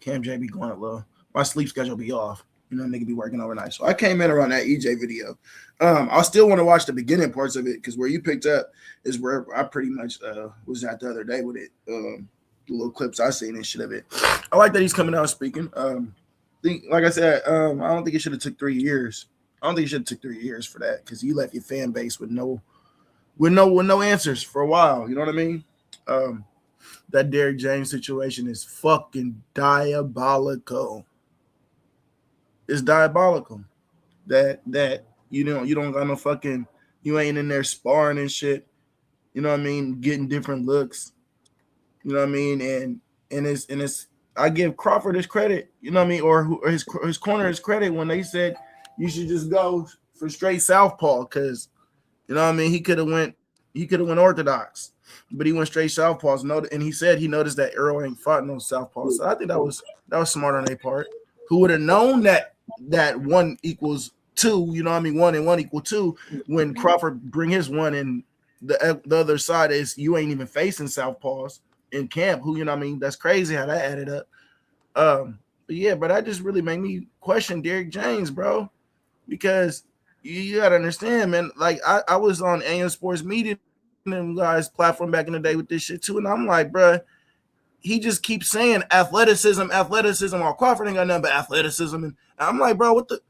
CamJ be going low. My sleep schedule be off. You know, nigga be working overnight. So I came in around that EJ video. I still want to watch the beginning parts of it because where you picked up is where I pretty much was at the other day with it. The little clips I seen and shit of it. I like that he's coming out speaking. Like I said, I don't think it should have took 3 years. I don't think it should have took 3 years for that because you left your fan base with no answers for a while. You know what I mean? That Derrick James situation is fucking diabolical. It's diabolical. That you don't got no fucking, you ain't in there sparring and shit. You know what I mean? Getting different looks. You know what I mean? And it's I give Crawford his credit. You know what I mean? Or his corner his credit when they said you should just go for straight southpaw because you know what I mean? He could have went orthodox, but he went straight southpaws. And he said he noticed that Earl ain't fought no southpaw. So I think that was smart on their part. Who would have known that 1 equals 2? You know what I mean? 1 and 1 equal 2. When Crawford bring his one, and the other side is you ain't even facing southpaws in camp. Who, you know what I mean? That's crazy how that added up. But yeah, but that just really made me question Derrick James, bro, because you gotta understand, man. Like I was on AM Sports Media and guys platform back in the day with this shit too, and I'm like, bro, he just keeps saying athleticism. While Crawford ain't got nothing but athleticism, and I'm like, bro, what the?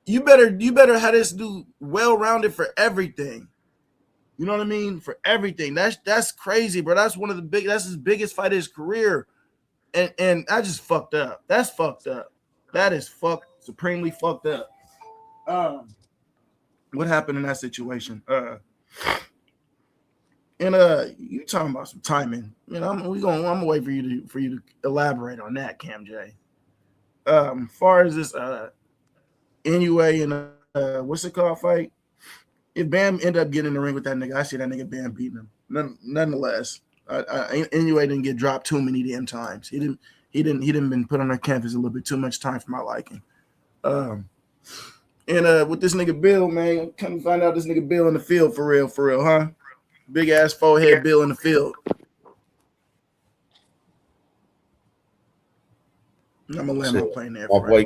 You better have this dude well rounded for everything. You know what I mean? For everything. That's crazy, bro. That's his biggest fight of his career, and I just fucked up. That's fucked up. That is supremely fucked up. What happened in that situation? You talking about some timing? You know, I'm gonna wait for you to elaborate on that, CamJ. Far as this NUA and what's it called fight? If Bam end up getting in the ring with that nigga, I see that nigga Bam beating him. Nonetheless, NUA didn't get dropped too many damn times. He didn't been put on that canvas a little bit too much time for my liking. And with this nigga Bill, man, come to find out this nigga Bill in the field for real, huh? Big ass forehead Bill in the field. I'm gonna land my plane there. My boy,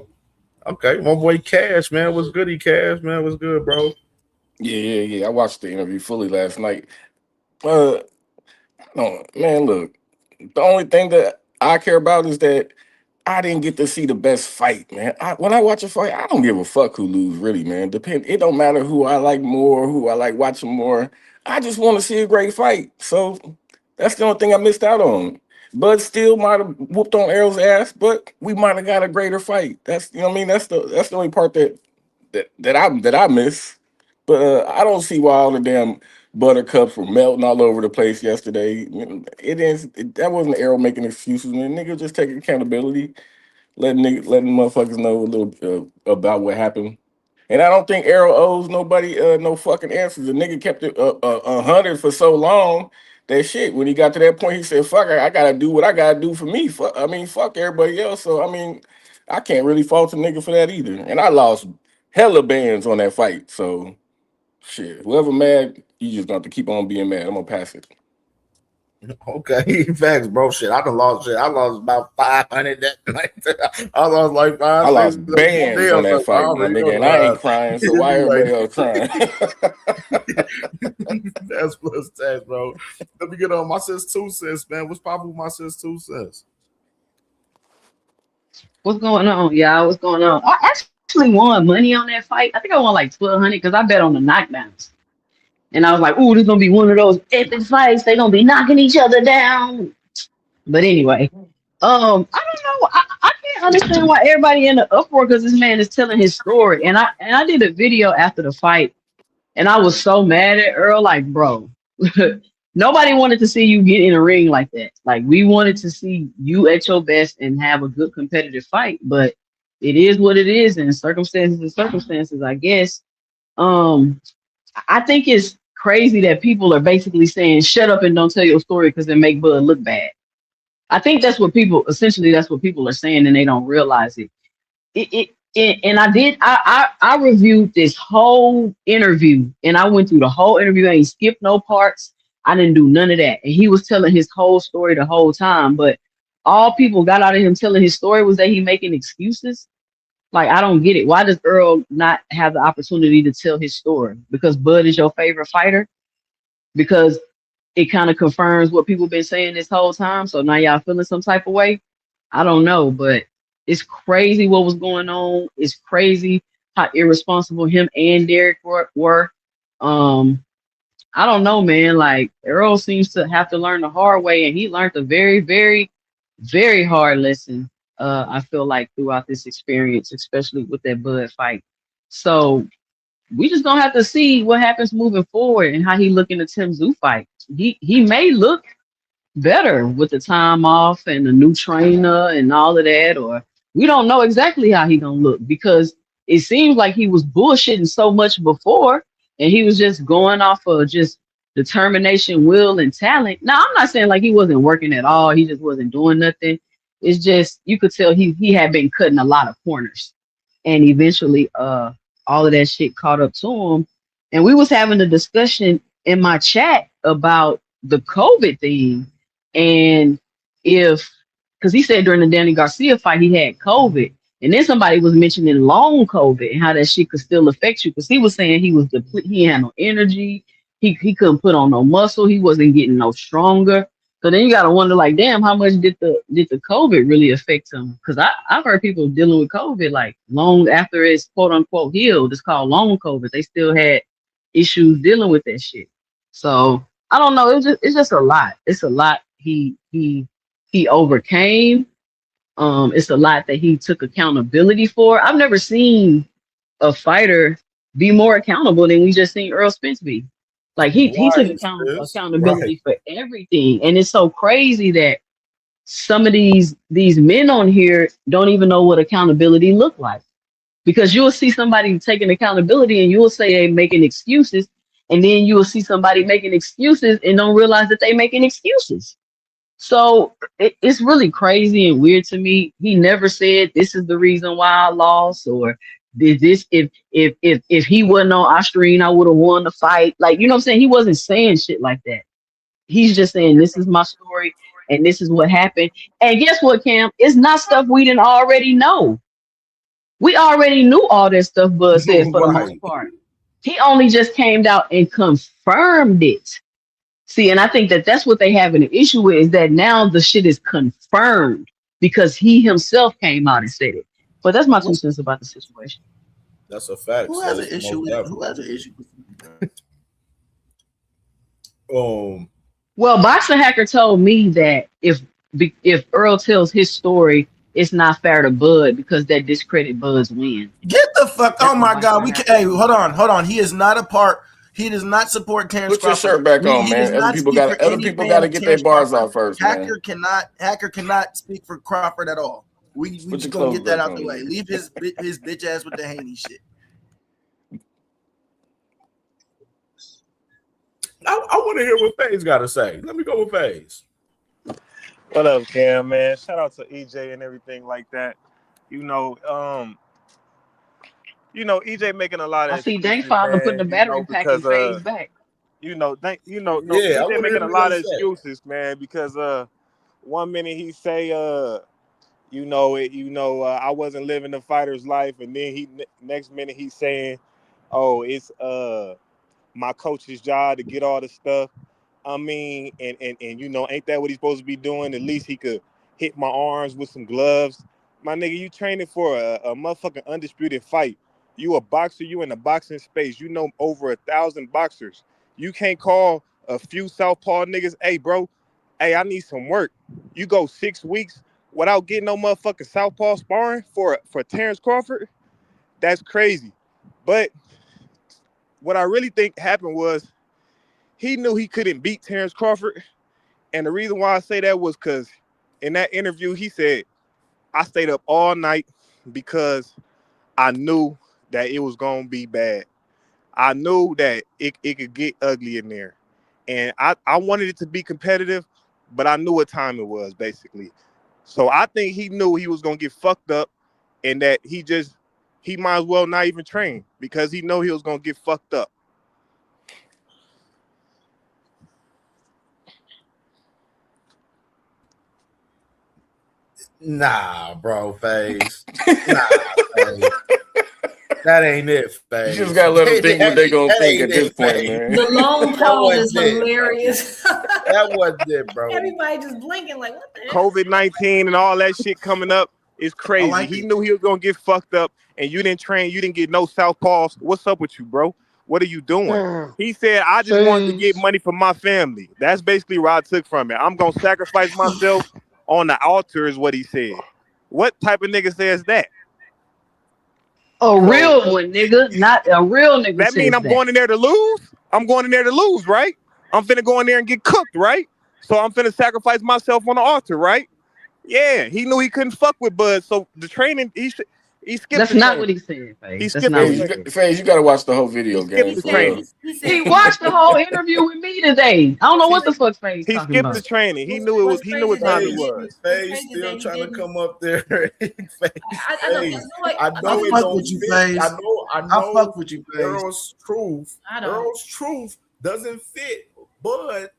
okay, my boy Cash, man, what's good? Cash, man, what's good, bro? Yeah. I watched the interview fully last night. No, man, look, the only thing that I care about is that I didn't get to see the best fight, man. When I watch a fight, I don't give a fuck who lose, really, man. It don't matter who I like more, who I like watching more. I just want to see a great fight. So that's the only thing I missed out on. Bud still might have whooped on Errol's ass, but we might have got a greater fight. That's, you know what I mean. That's the only part that I miss. But I don't see why all the damn buttercups were melting all over the place yesterday. That wasn't Errol making excuses, man. Nigga just taking accountability, letting motherfuckers know a little about what happened. And I don't think Errol owes nobody no fucking answers. The nigga kept it 100 for so long. That shit, when he got to that point, he said, fuck, I gotta do what I gotta do for me. Fuck everybody else. So, I mean, I can't really fault the nigga for that either. And I lost hella bands on that fight. So, shit, whoever mad, you just got to keep on being mad. I'm gonna pass it. Okay, facts, bro. Shit, I done lost shit. I lost about 500 that night. I lost like 5. I lost bands on that fight, my nigga, and I ain't crying. So why everybody else crying? That's plus tax, bro. Let me get on my sis 2 cents, man. What's poppin' with my sis 2 cents? What's going on, y'all? What's going on? I actually won money on that fight. I think I won like 1,200 because I bet on the knockdowns. And I was like, ooh, this is going to be one of those epic fights. They're going to be knocking each other down. But anyway, I don't know. I can't understand why everybody in the uproar because this man is telling his story. And I did a video after the fight, and I was so mad at Earl. Like, bro, nobody wanted to see you get in a ring like that. Like, we wanted to see you at your best and have a good competitive fight. But it is what it is, and circumstances, I guess. I think it's crazy that people are basically saying, shut up and don't tell your story because it make Bud look bad. I think that's what people are saying, and they don't realize it. And I reviewed this whole interview, and I went through the whole interview. I ain't skipped no parts. I didn't do none of that. And he was telling his whole story the whole time. But all people got out of him telling his story was that he making excuses. Like, I don't get it. Why does Earl not have the opportunity to tell his story? Because Bud is your favorite fighter? Because it kind of confirms what people been saying this whole time. So now y'all feeling some type of way? I don't know, but it's crazy what was going on. It's crazy how irresponsible him and Derek were. I don't know, man. Like, Earl seems to have to learn the hard way, and he learned a very, very, very hard lesson. I feel like throughout this experience, especially with that Bud fight. So we just gonna have to see what happens moving forward and how he look in the Tim Zoo fight. He may look better with the time off and the new trainer and all of that, or we don't know exactly how he gonna look because it seems like he was bullshitting so much before and he was just going off of just determination, will, and talent. Now, I'm not saying like he wasn't working at all, he just wasn't doing nothing. It's just you could tell he had been cutting a lot of corners, and eventually all of that shit caught up to him. And we was having a discussion in my chat about the COVID thing. And because he said during the Danny Garcia fight, he had COVID. And then somebody was mentioning long COVID and how that shit could still affect you. Because he was saying he was depleted, he had no energy, he couldn't put on no muscle, he wasn't getting no stronger. So then you gotta wonder, like, damn, how much did the COVID really affect him? Because I've heard people dealing with COVID like long after it's quote unquote healed. It's called long COVID. They still had issues dealing with that shit. So I don't know. It's just a lot. It's a lot he overcame. It's a lot that he took accountability for. I've never seen a fighter be more accountable than we just seen Earl Spence be. Like he took accountability for everything, and it's so crazy that some of these men on here don't even know what accountability look like. Because you'll see somebody taking accountability and you'll say they making excuses, and then you will see somebody making excuses and don't realize that they making excuses. So it's really crazy and weird to me. He never said this is the reason why I lost, or did this if he wasn't on Australian, I would have won the fight. Like, you know what I'm saying? He wasn't saying shit like that. He's just saying this is my story and this is what happened. And guess what, Cam? It's not stuff we didn't already know. We already knew all that stuff Bud said for the most part. He only just came out and confirmed it. See, and I think that that's what they have an issue with, is that now the shit is confirmed because he himself came out and said it. But that's my 2 cents about the situation. That's a fact. Who has an issue with it? Who has an issue with it? Well, Boxing Hacker told me that if Earl tells his story, it's not fair to Bud because that discredit Bud's win. Get the fuck! Oh my God, we can. Hey, hold on. He is not a part. He does not support Terrence Crawford. Put your shirt back on, man. Other people got to get their bars out first, Hacker cannot speak for Crawford at all. We just gonna get that out the way. Leave his bitch ass with the Haney shit. I want to hear what FaZe got to say. Let me go with FaZe. What up, Cam, man? Shout out to EJ and everything like that. EJ making a lot of. I see Dankfather putting the battery pack in FaZe back. EJ making a lot of excuses, man, because one minute he say I wasn't living the fighter's life, and then next minute he's saying, oh, it's my coach's job to get all the stuff. I mean, and ain't that what he's supposed to be doing? At least he could hit my arms with some gloves. My nigga, you training for a motherfucking undisputed fight. You a boxer, you in the boxing space. You know over 1,000 boxers. You can't call a few southpaw niggas, hey, bro, hey, I need some work. You go 6 weeks without getting no motherfucking southpaw sparring for Terrence Crawford? That's crazy. But what I really think happened was he knew he couldn't beat Terrence Crawford. And the reason why I say that was because in that interview, he said, I stayed up all night because I knew that it was going to be bad. I knew that it could get ugly in there. And I wanted it to be competitive, but I knew what time it was, basically. So I think he knew he was going to get fucked up and that he might as well not even train because he know he was going to get fucked up. Nah, bro, FaZe. Nah, FaZe. That ain't it, FaZe. You just gotta let them think what they gonna think at this point, FaZe. man. The long That pause wasn't is it. hilarious. That wasn't it, bro. Everybody just blinking like, what the hell? COVID-19 and all that shit coming up is crazy. like He it. knew he was going to get fucked up and you didn't train. You didn't get no southpaws. What's up with you, bro? What are you doing? He said, I just wanted to get money for my family. That's basically what I took from it. I'm going to sacrifice myself on the altar is what he said. What type of nigga says that? A real one, nigga. Not a real nigga. That mean I'm going in there to lose? I'm going in there to lose, right? I'm finna go in there and get cooked, right? So I'm finna sacrifice myself on the altar, right? Yeah, he knew he couldn't fuck with Bud, so the training, he skipped That's the not training. what he said, FaZe. He That's skipped not the what training. FaZe, you gotta watch the whole video, He skipped gang. the For training. real. He watched the whole interview with me today. I don't know what the fuck FaZe He talking skipped about. the training. He knew it was. He knew what time it was. FaZe still trying to come up there. I know, you know what? I know it fuck don't with you, fit. FaZe. I I know fuck with you, FaZe. Earl's truth. I don't. Earl's truth doesn't fit, but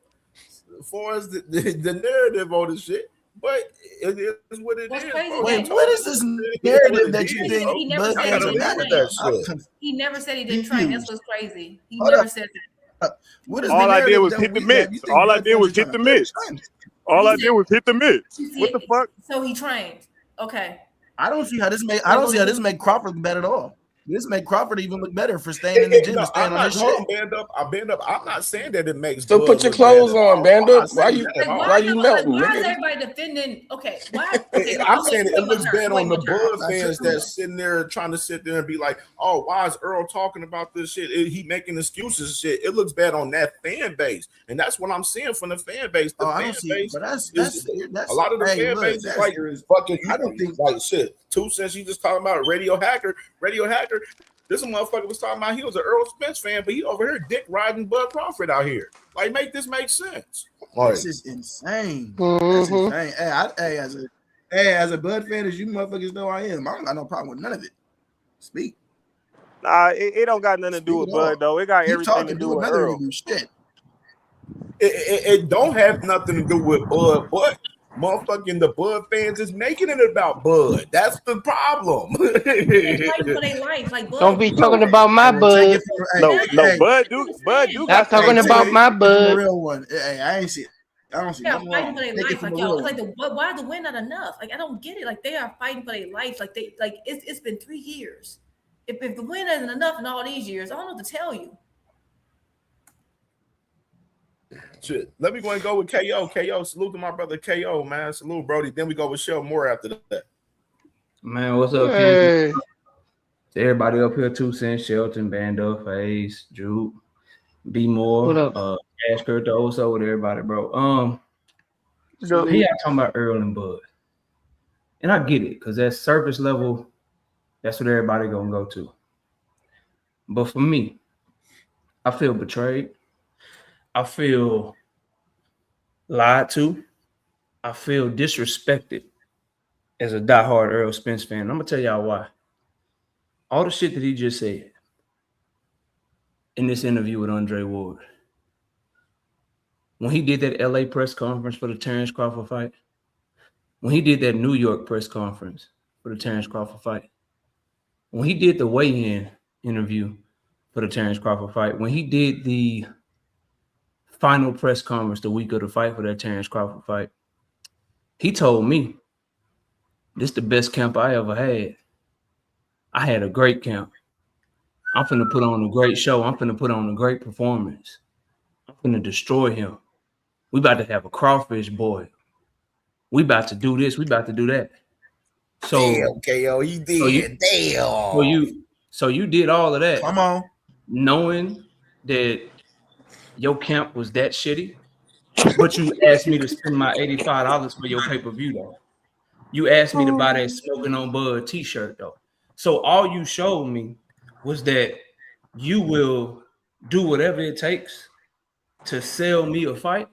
as far as the narrative on the shit, but it is what it is. Bro. Wait, what is this narrative that you think He never Bud said fans he are didn't mad train. at that? He never said he didn't train. That's what's crazy. He Hold never up. said that. What is All the I did narrative was that hit the we have? You mitts. think All I Bud did fans was are hit the trying to mitts. train? All I did was hit the mitts. What the fuck? So he trained. Okay. I don't see how this make Crawford look bad at all. This make Crawford even look better for staying in the gym and staying I'm on not his shit. band up. I'm not saying that it makes. So Bud put your look clothes bad at on, all. band I'm up. not saying that at all. Why you melting, Why is nigga? everybody defending? Okay, why? Okay, I'm saying it looks bad on the Bud fans that's sitting there trying to sit there and be like, "Oh, why is Earl talking about this shit? He making excuses and shit." It looks bad on that fan base, and that's what I'm seeing from the fan base. The fan base, but that's a lot of the hey, fan look, base is that's- like fucking. I don't think like shit. 2 Cents. You just talking about Radio Hacker. This motherfucker was talking about he was an Earl Spence fan, but he over here dick riding Bud Crawford out here. Like, make this make sense. This is insane. That's insane. As a Bud fan, as you motherfuckers know I am, I don't got no problem with none of it. Speak. Nah, it don't got nothing to do with Bud though. It got everything to do with Earl. Shit. It don't have nothing to do with Bud, but motherfucking the Bud fans is making it about Bud. That's the problem. They're fighting for their life. Like Bud. Don't be talking about my Bud. No, Bud do Stop talking about my Bud. Real one. Hey, I ain't see. I don't see They are nothing fighting wrong. for their Take it life. from Like, the yo, real it's one. like why the win not enough? Like, I don't get it. Like, they are fighting for their life. Like, it's been 3 years. If the win isn't enough in all these years, I don't know what to tell you. Shit. Let me go and go with KO. KO, salute to my brother KO, man. Salute, Brody. Then we go with Shell Moore after that. Man, what's up, Hey. King? To everybody up here, 2 Cents, Shelton, Bando, FaZe, Drew, B More, What up? Ash Kurt, also with everybody, bro. He y'all talking about Earl and Bud. And I get it, because that surface level, that's what everybody gonna go to. But for me, I feel betrayed. I feel lied to. I feel disrespected as a diehard Earl Spence fan. I'm gonna tell y'all why. All the shit that he just said in this interview with Andre Ward, when he did that LA press conference for the Terrence Crawford fight, when he did that New York press conference for the Terrence Crawford fight, when he did the weigh-in interview for the Terrence Crawford fight, when he did the final press conference the week of the fight for that Terrence Crawford fight, he told me, this is the best camp I ever had. I had a great camp. I'm finna put on a great show. I'm finna put on a great performance. I'm finna destroy him. We about to have a crawfish boil. We about to do this. We about to do that. So Damn, KO, he did. So you did all of that. Come on. Knowing that your camp was that shitty, but you asked me to spend my $85 for your pay-per-view though. You asked me to buy that Smoking on Bud t-shirt though. So all you showed me was that you will do whatever it takes to sell me a fight,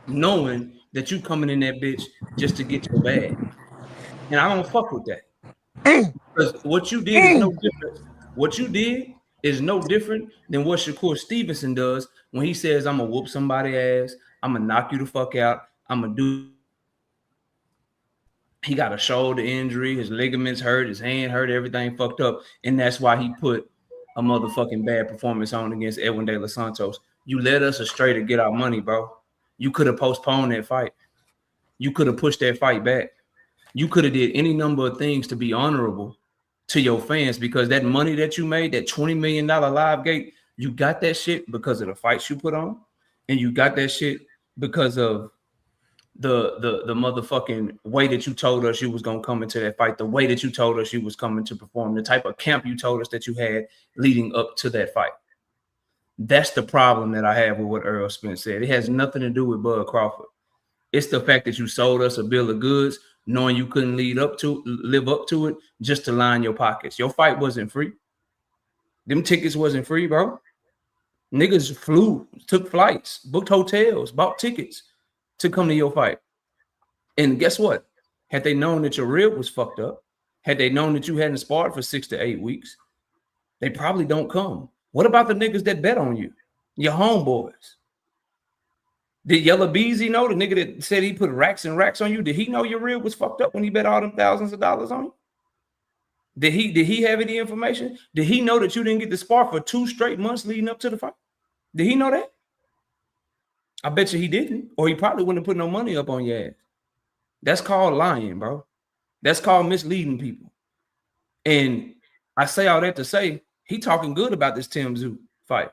knowing that you coming in that bitch just to get your bag. And I don't fuck with that. Because what you did is no different. What you did is no different than what Shakur Stevenson does when he says, I'm gonna whoop somebody's ass, I'm gonna knock you the fuck out, I'm gonna do. He got a shoulder injury, his ligaments hurt, his hand hurt, everything fucked up. And that's why he put a motherfucking bad performance on against Edwin De Los Santos. You led us astray to get our money, bro. You could have postponed that fight. You could have pushed that fight back. You could have did any number of things to be honorable to your fans, because that money that you made, that $20 million live gate, you got that shit because of the fights you put on, and you got that shit because of the motherfucking way that you told us you was gonna come into that fight, the way that you told us you was coming to perform, the type of camp you told us that you had leading up to that fight. That's the problem that I have with what Earl Spence said. It has nothing to do with Bud Crawford. It's the fact that you sold us a bill of goods knowing you couldn't live up to it just to line your pockets. Your fight wasn't free. Them tickets wasn't free, bro. Niggas flew, took flights, booked hotels, bought tickets to come to your fight. And guess what? Had they known that your rib was fucked up, had they known that you hadn't sparred for 6 to 8 weeks, they probably don't come. What about the niggas that bet on you? Your homeboys. Did Yellow Beezy know, the nigga that said he put racks and racks on you? Did he know your rib was fucked up when he bet all them thousands of dollars on you? Did he have any information? Did he know that you didn't get to spar for 2 straight months leading up to the fight? Did he know that? I bet you he didn't, or he probably wouldn't have put no money up on your ass. That's called lying, bro. That's called misleading people. And I say all that to say he talking good about this Tim Tszyu fight.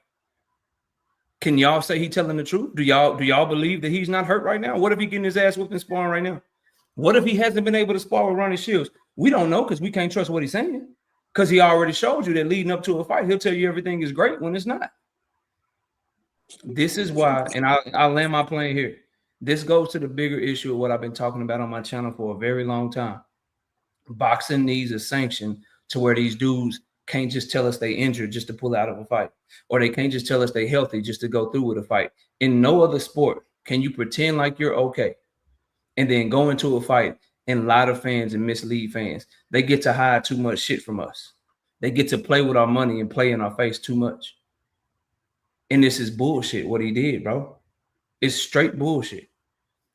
Can y'all say he telling the truth? Do y'all believe that he's not hurt right now? What if he getting his ass whooped and sparring right now? What if he hasn't been able to spar with Ronnie Shields? We don't know, because we can't trust what he's saying. Because he already showed you that leading up to a fight, he'll tell you everything is great when it's not. This is why, and I'll land my plane here. This goes to the bigger issue of what I've been talking about on my channel for a very long time. Boxing needs a sanction to where these dudes can't just tell us they injured just to pull out of a fight, or they can't just tell us they healthy just to go through with a fight. In no other sport can you pretend like you're okay and then go into a fight and lie to fans and mislead fans. They get to hide too much shit from us. They get to play with our money and play in our face too much. And this is bullshit what he did, bro. It's straight bullshit,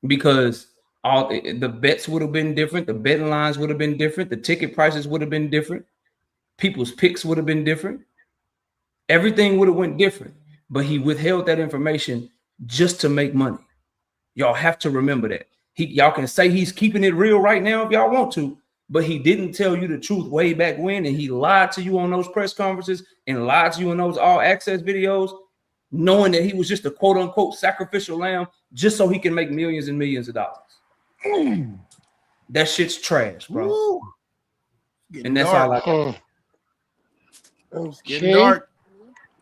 because all the bets would have been different. The betting lines would have been different. The ticket prices would have been different. People's picks would have been different. Everything would have went different, but he withheld that information just to make money. Y'all have to remember that. Y'all can say he's keeping it real right now if y'all want to, but he didn't tell you the truth way back when, and he lied to you on those press conferences and lied to you in those all access videos, knowing that he was just a quote unquote sacrificial lamb just so he can make millions and millions of dollars. That shit's trash, bro. And that's all I got. It's getting dark.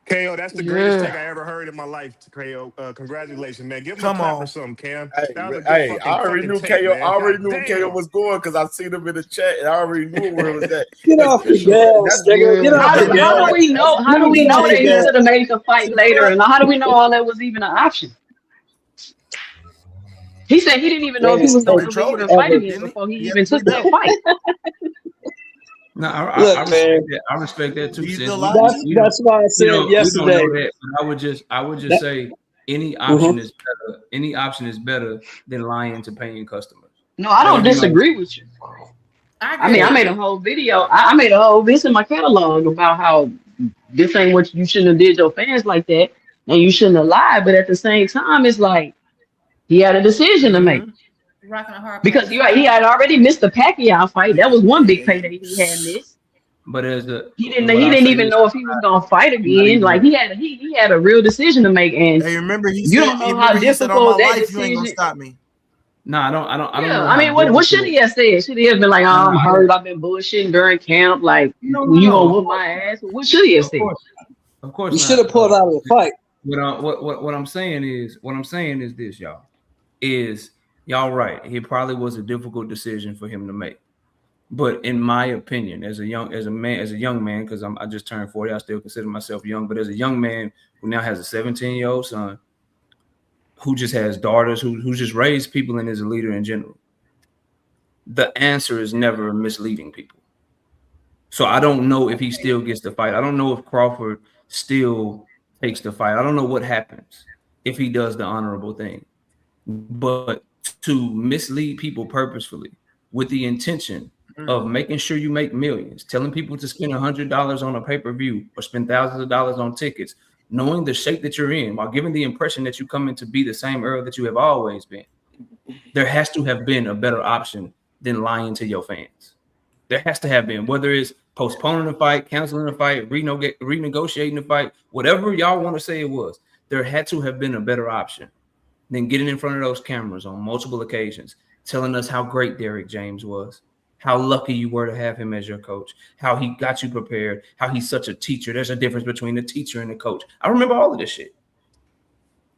KO, that's the greatest thing I ever heard in my life. KO, congratulations, man. Give him a clap or something, Cam. Hey, I already knew KO. I already knew KO was going because I seen him in the chat, and I already knew where it was at. Get off the gas, nigga. Get off the gas. How do we know? How do we know that he should have made the fight later? And how do we know all that was even an option? He said he didn't even know if he was going to even fight again before he even took that fight. No, I respect that too. That's why I said yesterday. That, but I would just say any option is better. Any option is better than lying to paying customers. No, I don't disagree with you. I mean, I made a whole video. I made a whole video in my catalog about how this ain't what you shouldn't have did your fans like that, and you shouldn't have lied. But at the same time, it's like he had a decision to make. Because he had already missed the Pacquiao fight. That was one big payday he had missed. But he didn't even know if he was gonna fight again. Like he had a real decision to make, and hey, remember you don't know how difficult that decision. You ain't gonna stop me. No, I don't. Yeah, I mean, what should he have said? Should he have been like, "Oh, I'm hurt. I've been bullshitting during camp. Like, you gonna whoop my ass?" What should he have said? Of course, he should have pulled out of the fight. What I'm saying is this, y'all. Y'all right. It probably was a difficult decision for him to make. But in my opinion, as a young man, because I just turned 40, I still consider myself young. But as a young man who now has a 17-year-old son, who just has daughters, who just raised people and is a leader in general, the answer is never misleading people. So I don't know if he still gets the fight. I don't know if Crawford still takes the fight. I don't know what happens if he does the honorable thing. But to mislead people purposefully with the intention of making sure you make millions, telling people to spend $100 on a pay-per-view or spend thousands of dollars on tickets, knowing the shape that you're in, while giving the impression that you come in to be the same Earl that you have always been, there has to have been a better option than lying to your fans. There has to have been, whether it's postponing the fight, canceling the fight, renegotiating the fight, whatever y'all want to say it was, there had to have been a better option than getting in front of those cameras on multiple occasions, telling us how great Derrick James was, how lucky you were to have him as your coach, how he got you prepared, how he's such a teacher. There's a difference between the teacher and the coach. I remember all of this shit.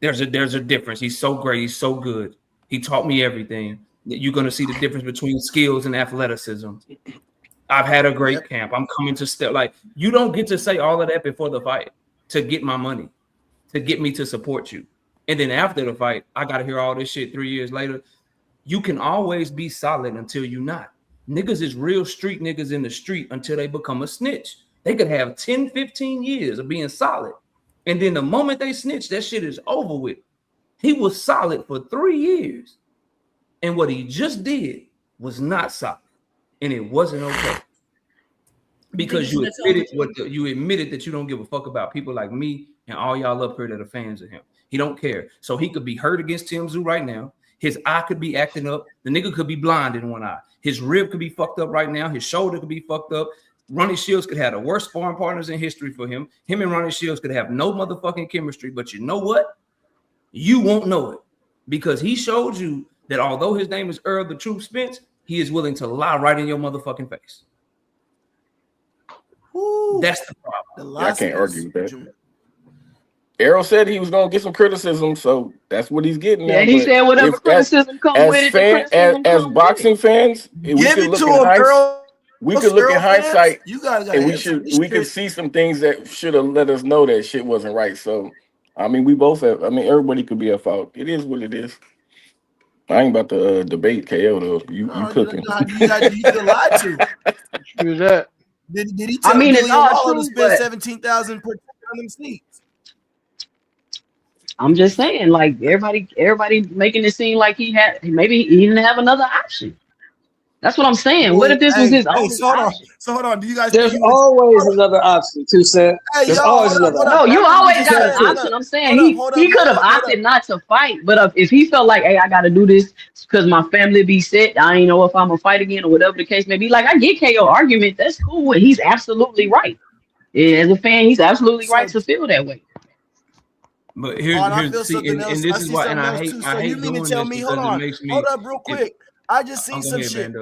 There's a difference. He's so great. He's so good. He taught me everything. You're going to see the difference between skills and athleticism. I've had a great camp. I'm coming to step. Like, you don't get to say all of that before the fight to get my money, to get me to support you. And then after the fight, I got to hear all this shit 3 years later. You can always be solid until you're not. Niggas is real street niggas in the street until they become a snitch. They could have 10, 15 years of being solid. And then the moment they snitch, that shit is over with. He was solid for 3 years. And what he just did was not solid. And it wasn't okay. Because you admitted that you don't give a fuck about people like me and all y'all up here that are fans of him. He don't care. So he could be hurt against Tim Tszyu right now. His eye could be acting up. The nigga could be blind in one eye. His rib could be fucked up right now. His shoulder could be fucked up. Ronnie Shields could have the worst sparring partners in history for him. Him and Ronnie Shields could have no motherfucking chemistry. But you know what? You won't know it. Because he showed you that although his name is Earl the Truth Spence, he is willing to lie right in your motherfucking face. Ooh, that's the problem. I can't argue with that. Errol said he was gonna get some criticism, so that's what he's getting. Yeah, now. he But said whatever criticism comes with it. As boxing fans, we could look in hindsight. And we could see some things that should have let us know that shit wasn't right. So, I mean, we both have. I mean, everybody could be at fault. It is what it is. I ain't about to debate KO though. You cooking? You could lie to. Who's that? Did he tell it's all true, to spend 17,000 per on them seats? I'm just saying, like everybody making it seem like maybe he didn't have another option. That's what I'm saying. What if this was his only option? So hold on. Do you guys? There's always another option, too, Sam. There's always another option. No, you always got an option. I'm saying he could have opted not to fight, but if he felt like, hey, I got to do this because my family be sick, I ain't know if I'm gonna fight again or whatever the case may be. Like, I get KO argument. That's cool. He's absolutely right. As a fan, he's absolutely right to feel that way. But here's and this is why, and I hate. So you mean to tell me? Hold on, hold up, real quick. I just seen some shit.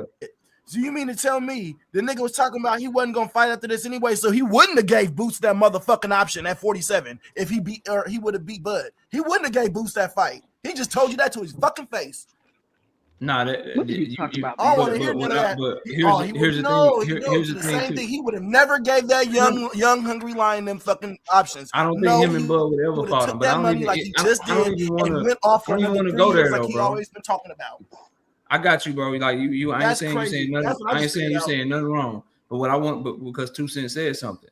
So you mean to tell me the nigga was talking about he wasn't gonna fight after this anyway? So he wouldn't have gave Boots that motherfucking option at 47 if he beat or he would have beat Bud. He wouldn't have gave Boots that fight. He just told you that to his fucking face. Nah, what did you talk about? I want to hear that. But here's the thing. Here's the same thing. thing. He would have never gave that young hungry lion them fucking options. I don't think him and Bud would ever fought him. But I don't even went off for another 3 years like he always been talking about. I got you, bro. Like you I ain't saying you saying nothing. I ain't saying you saying nothing wrong. But what I want, because 2 Cents said something.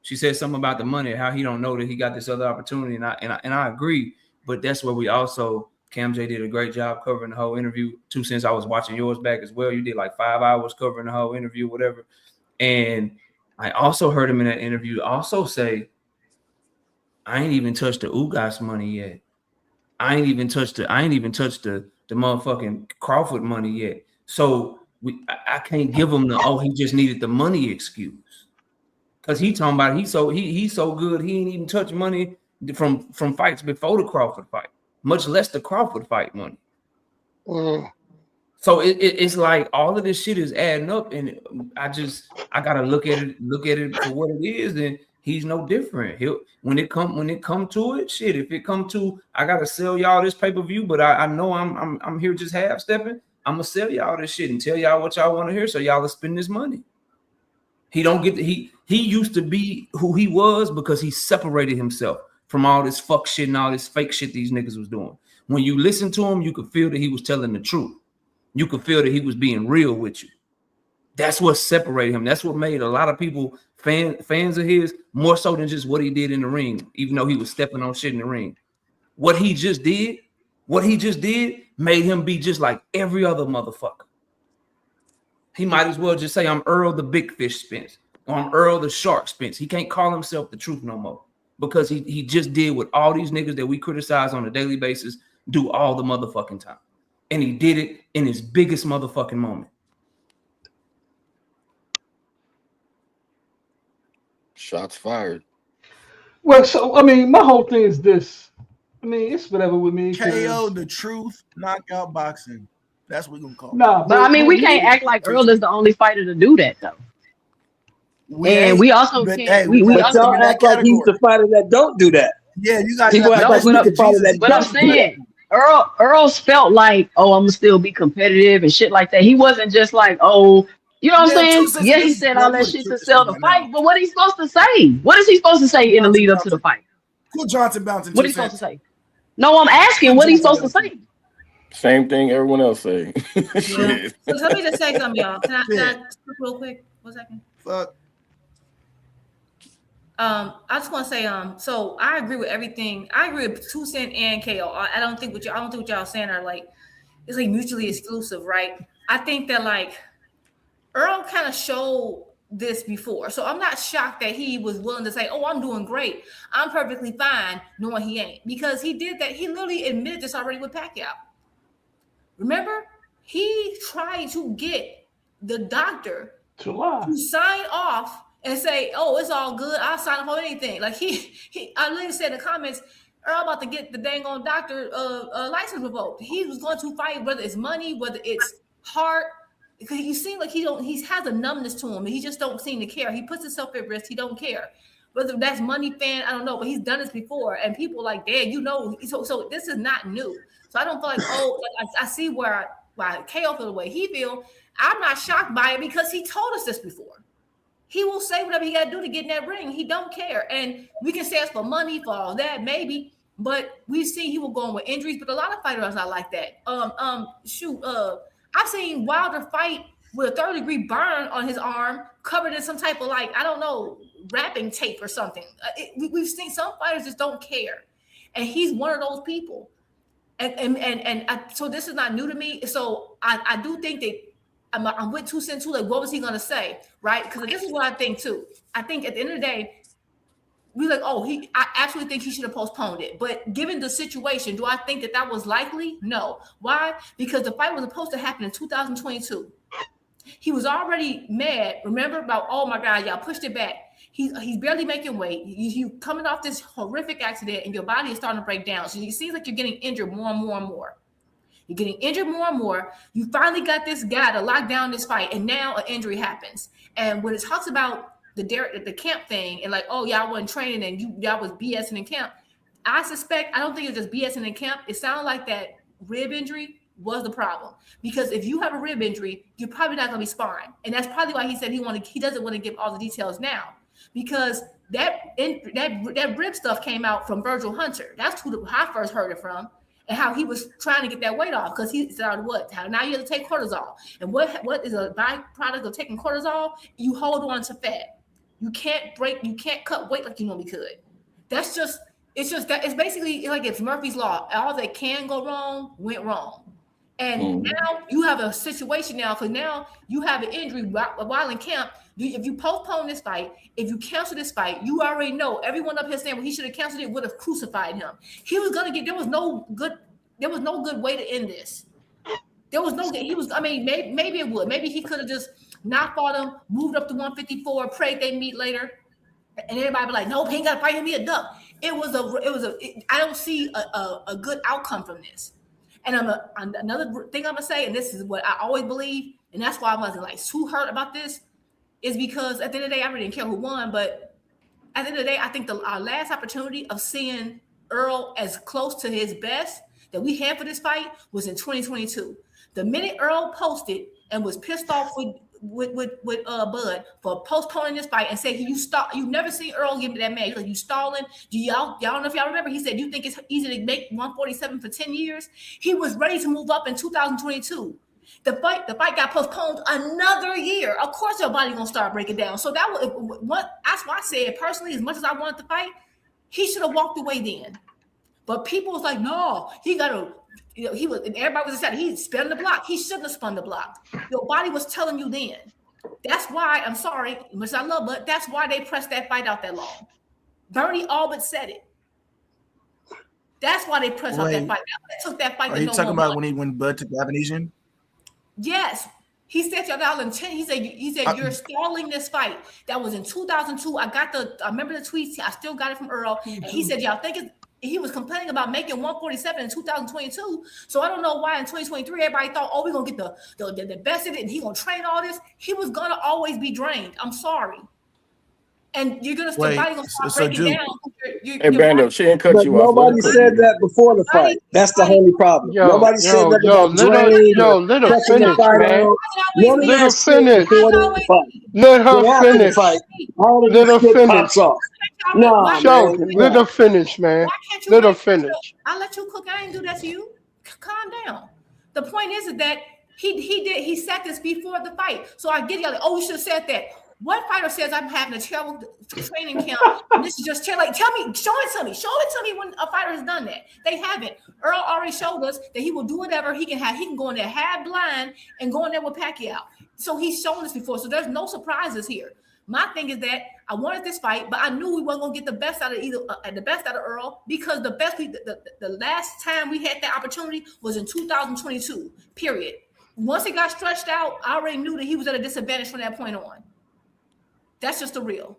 She said something about the money, how he don't know that he got this other opportunity, and I agree. But that's where we also CamJ did a great job covering the whole interview. 2 Cents, I was watching yours back as well. You did like 5 hours covering the whole interview, whatever. And I also heard him in that interview also say, I ain't even touched the Ugas money yet. I ain't even touched the motherfucking Crawford money yet. So I can't give him he just needed the money excuse. Cause he talking about he's so good he ain't even touch money from fights before the Crawford fight, much less the Crawford fight money. So it's like all of this shit is adding up, and I gotta look at it for what it is, and he's no different. When it come to it, shit. If it come to I gotta sell y'all this pay-per-view, but I know I'm here just half stepping. I'm gonna sell y'all this shit and tell y'all what y'all want to hear, so y'all will spend this money. He don't get he used to be who he was because he separated himself from all this fuck shit and all this fake shit these niggas was doing. When you listen to him, you could feel that he was telling the truth. You could feel that he was being real with you. That's what separated him. That's what made a lot of people fans of his, more so than just what he did in the ring, even though he was stepping on shit in the ring. What he just did made him be just like every other motherfucker. He might as well just say, I'm Earl the Big Fish Spence, or I'm Earl the Shark Spence. He can't call himself the truth no more because he just did what all these niggas that we criticize on a daily basis do all the motherfucking time. And he did it in his biggest motherfucking moment. Shots fired. Well, so I mean, my whole thing is this. I mean, it's whatever with me. KO, the truth, knockout boxing. That's what we're gonna call it. Nah, But I mean, we can't act like Earl is the only fighter to do that, though. We also can't. Hey, we but also y'all act like he's the fighter that don't do that. Yeah, you guys. People act like he's the fighter that But I'm don't do that. saying, Earl's felt like, oh, I'm gonna still be competitive and shit like that. He wasn't just like, oh, you know what I'm saying? Yeah, he said all that shit to sell the fight, but what is he supposed to say? What is he supposed to say in the lead up to the fight? Cool Johnson bouncing. What is he supposed to say? No, I'm asking, what he's supposed to say? Same thing everyone else say. Yeah. So let me just say something, y'all. Can I speak real quick? 1 second. Fuck. I just want to say, so I agree with everything. I agree with 2 Cent and KO. I don't think what y'all saying are like, it's like mutually exclusive, right? I think that like Earl kind of showed this before, so I'm not shocked that he was willing to say, "Oh, I'm doing great. I'm perfectly fine," knowing he ain't, because he did that. He literally admitted this already with Pacquiao. Remember, he tried to get the doctor to sign off and say, "Oh, it's all good. I'll sign off on anything." Like I literally said in the comments, Earl about to get the dang on doctor license revoked. He was going to fight whether it's money, whether it's heart, because you seem like he has a numbness to him, and he just don't seem to care. He puts himself at risk. He don't care. Whether that's money fan, I don't know, but he's done this before, and people like, "Dad, you know." So this is not new. So I don't feel like, I see why KO feel the way he feel. I'm not shocked by it because he told us this before. He will say whatever he got to do to get in that ring. He don't care. And we can say it's for money, for all that, maybe. But we've seen he will go on with injuries. But a lot of fighters are not like that. I've seen Wilder fight with a 3rd-degree burn on his arm, covered in some type of, like, I don't know, wrapping tape or something. We've seen some fighters just don't care. And he's one of those people. So this is not new to me. So I do think that I'm with 2 Cent too. Like, what was he gonna say, right? Because this is what I think too. I think at the end of the day, we like, I actually think he should have postponed it. But given the situation, do I think that was likely? No. Why? Because the fight was supposed to happen in 2022. He was already mad, remember, about, oh my God, y'all pushed it back. He's barely making weight. You coming off this horrific accident, and your body is starting to break down. So it seems like you're getting injured more and more and more. You're getting injured more and more. You finally got this guy to lock down this fight, and now an injury happens. And when it talks about the camp thing, and like, oh, y'all wasn't training and y'all was BSing in camp, I don't think it's just BSing in camp. It sounded like that rib injury was the problem, because if you have a rib injury, you're probably not going to be sparring, and that's probably why he said he doesn't want to give all the details now, because that rib stuff came out from Virgil Hunter. That's who I first heard it from, and how he was trying to get that weight off, because he said, how now you have to take cortisol, and what is a byproduct of taking cortisol? You hold on to fat. You can't cut weight like you normally could. It's basically like it's Murphy's Law. All that can go wrong went wrong. And now you have a situation now, because now you have an injury while in camp. If you postpone this fight, if you cancel this fight, you already know everyone up here saying, well, he should have canceled it, would have crucified him. He was gonna get, there was no good way to end this. Maybe it would. Maybe he could have just not fought him, moved up to 154, prayed they meet later, and everybody be like, nope, he ain't gotta fight him, he a duck. I don't see a good outcome from this. And another thing I'm gonna say, and this is what I always believe, and that's why I wasn't like too hurt about this, is because at the end of the day, I really didn't care who won, but at the end of the day, I think our last opportunity of seeing Earl as close to his best, that we had for this fight was in 2022. The minute Earl posted and was pissed off with Bud for postponing this fight and said you never seen Earl get that mad. He's like, you stalling. Y'all don't know if y'all remember. He said, you think it's easy to make 147 for 10 years? He was ready to move up in 2022. The fight got postponed another year. Of course, your body gonna start breaking down. So that's why I said personally, as much as I wanted to fight, he should have walked away then. But people was like, no, he gotta. He was, and everybody was excited. He spun the block. He shouldn't have spun the block. Your body was telling you then. That's why, I'm sorry, much I love, but that's why they pressed that fight out that long. Bernie all but said it. That's why they pressed out that fight. They took that fight. Are you talking about when Bud took Avenesian? Yes. He said y'all intent. He said you're stalling this fight. That was in 2002. I remember the tweets. I still got it from Earl. And he said y'all think he was complaining about making 147 in 2022. So I don't know why in 2023 everybody thought, we're gonna get the best of it and he's gonna train all this. He was gonna always be drained. I'm sorry. And you're gonna start breaking down. Hey, Bando, she ain't cut you off. Nobody said that before the fight. That's the only problem. Nobody said that about drained. Let her finish, man. Let her finish. Let her finish. Let her finish. Let her finish, man. Let her finish. I'll let you cook. I ain't do that to you. Calm down. The point is that he said this before the fight. So I get y'all like, you should have said that. What fighter says I'm having a terrible training camp? And this is just show it to me when a fighter has done that. They haven't. Earl already showed us that he will do whatever he can have. He can go in there half blind and go in there with Pacquiao. So he's shown this before. So there's no surprises here. My thing is that I wanted this fight, but I knew we weren't gonna get the best out of Earl because the last time we had that opportunity was in 2022. Period. Once it got stretched out, I already knew that he was at a disadvantage from that point on. That's just the real.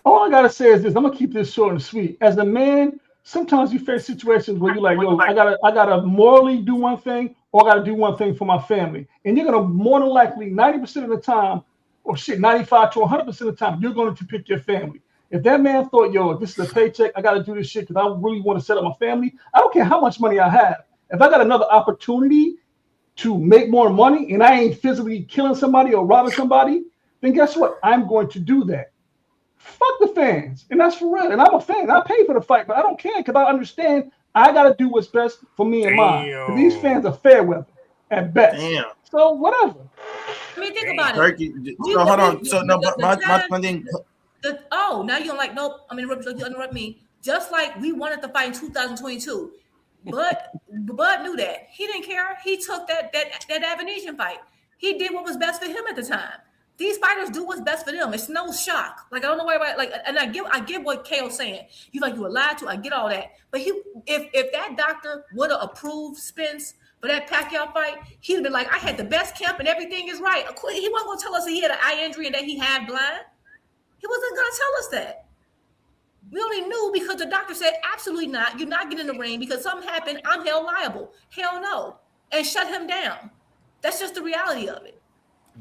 All I gotta say is this: I'm gonna keep this short and sweet. As a man, sometimes you face situations where you're like, I gotta morally do one thing, or I gotta do one thing for my family, and you're gonna more than likely 90% of the time, or 95 to 100% of the time, you're going to pick your family. If that man thought, this is a paycheck, I gotta do this shit because I really want to set up my family. I don't care how much money I have. If I got another opportunity to make more money and I ain't physically killing somebody or robbing somebody, then guess what? I'm going to do that. Fuck the fans. And that's for real. And I'm a fan. I pay for the fight, but I don't care because I understand I got to do what's best for me and mine. These fans are fair weather at best. Damn. So whatever. I mean, think about it. So hold on. So no, my thing. Now you're like, nope. I mean, you interrupt me. Just like we wanted to fight in 2022. But Bud knew that. He didn't care. He took that Avenesian fight. He did what was best for him at the time. These fighters do what's best for them. It's no shock. Like I don't know why. And I get what KO's saying. You were lied to. I get all that. But if that doctor would have approved Spence for that Pacquiao fight, he'd have been like, I had the best camp and everything is right. He wasn't gonna tell us that he had an eye injury and that he had blind. He wasn't gonna tell us that. We only knew because the doctor said, absolutely not. You're not getting in the ring because something happened. I'm held liable. Hell no, and shut him down. That's just the reality of it.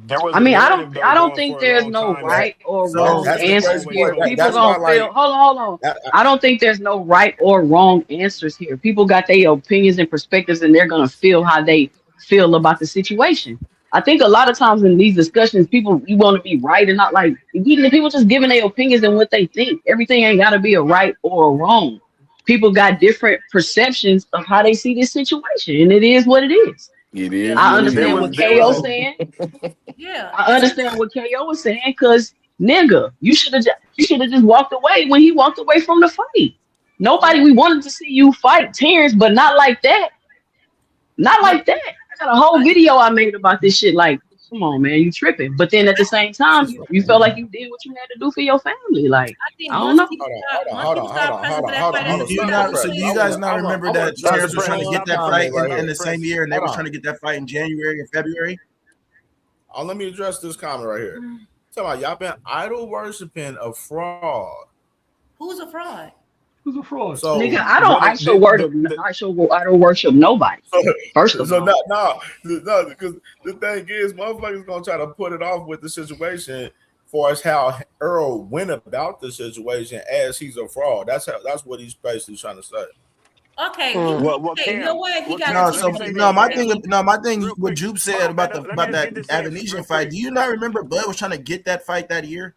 I don't think there's no right or wrong answers here. People gonna feel. Hold on. I don't think there's no right or wrong answers here. People got their opinions and perspectives, and they're gonna feel how they feel about the situation. I think a lot of times in these discussions, you want to be right and not like people just giving their opinions and what they think. Everything ain't got to be a right or a wrong. People got different perceptions of how they see this situation, and it is what it is. It is. I understand what KO saying. Yeah, I understand what KO was saying because nigga, you should have just walked away when he walked away from the fight. We wanted to see you fight Terrence, but not like that. Not like that. I got a whole video I made about this shit. Like, come on, man, you tripping. But then at the same time, you felt like you did what you had to do for your family. Like, I don't know. Hold on. So do you guys not remember that Terrence was trying to get that fight in the same year, and they were trying to get that fight in January and February? Let me address this comment right here. Talking about y'all been idol worshiping a fraud. Who's a fraud? Who's a fraud? So, nigga, I don't worship nobody. First of all, no, because the thing is, motherfuckers gonna try to put it off with the situation for us how Earl went about the situation as he's a fraud. That's what he's basically trying to say. Okay, What you know Cam? what? He What got Cam? a No, Let team. me so say no, this, my Cam. thing, Real what quick. Jupe Hold said on, Bando. Let me about just that get this in real Avenesian fight. quick. Do you not remember Bud was trying to get that fight that year?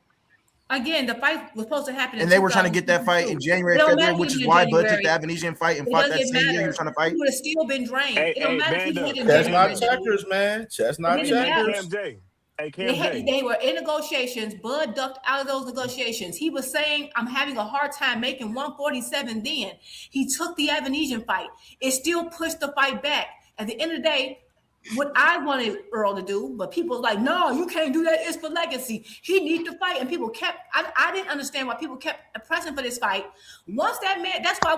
Again, the fight was supposed to happen in And they were trying to get that fight in 2022. It January, don't February, matter which even is in why Bud took the January. Avenesian fight and It fought that doesn't same year he was matter. trying to He fight. would have still been drained. It don't Hey, matter if he had Bando. in That's January not or KMJ. February. checkers, man. That's It not didn't Hey, matter. checkers. KMJ. Hey, KMJ. They were in negotiations. Bud ducked out of those negotiations. He was saying, I'm having a hard time making 147 then. He took the Avenesian fight. It still pushed the fight back. At the end of the day, what I wanted Earl to do, but people were like, no, you can't do that. It's for legacy. He needs to fight. And people kept, I didn't understand why people kept pressing for this fight. Once that man, that's why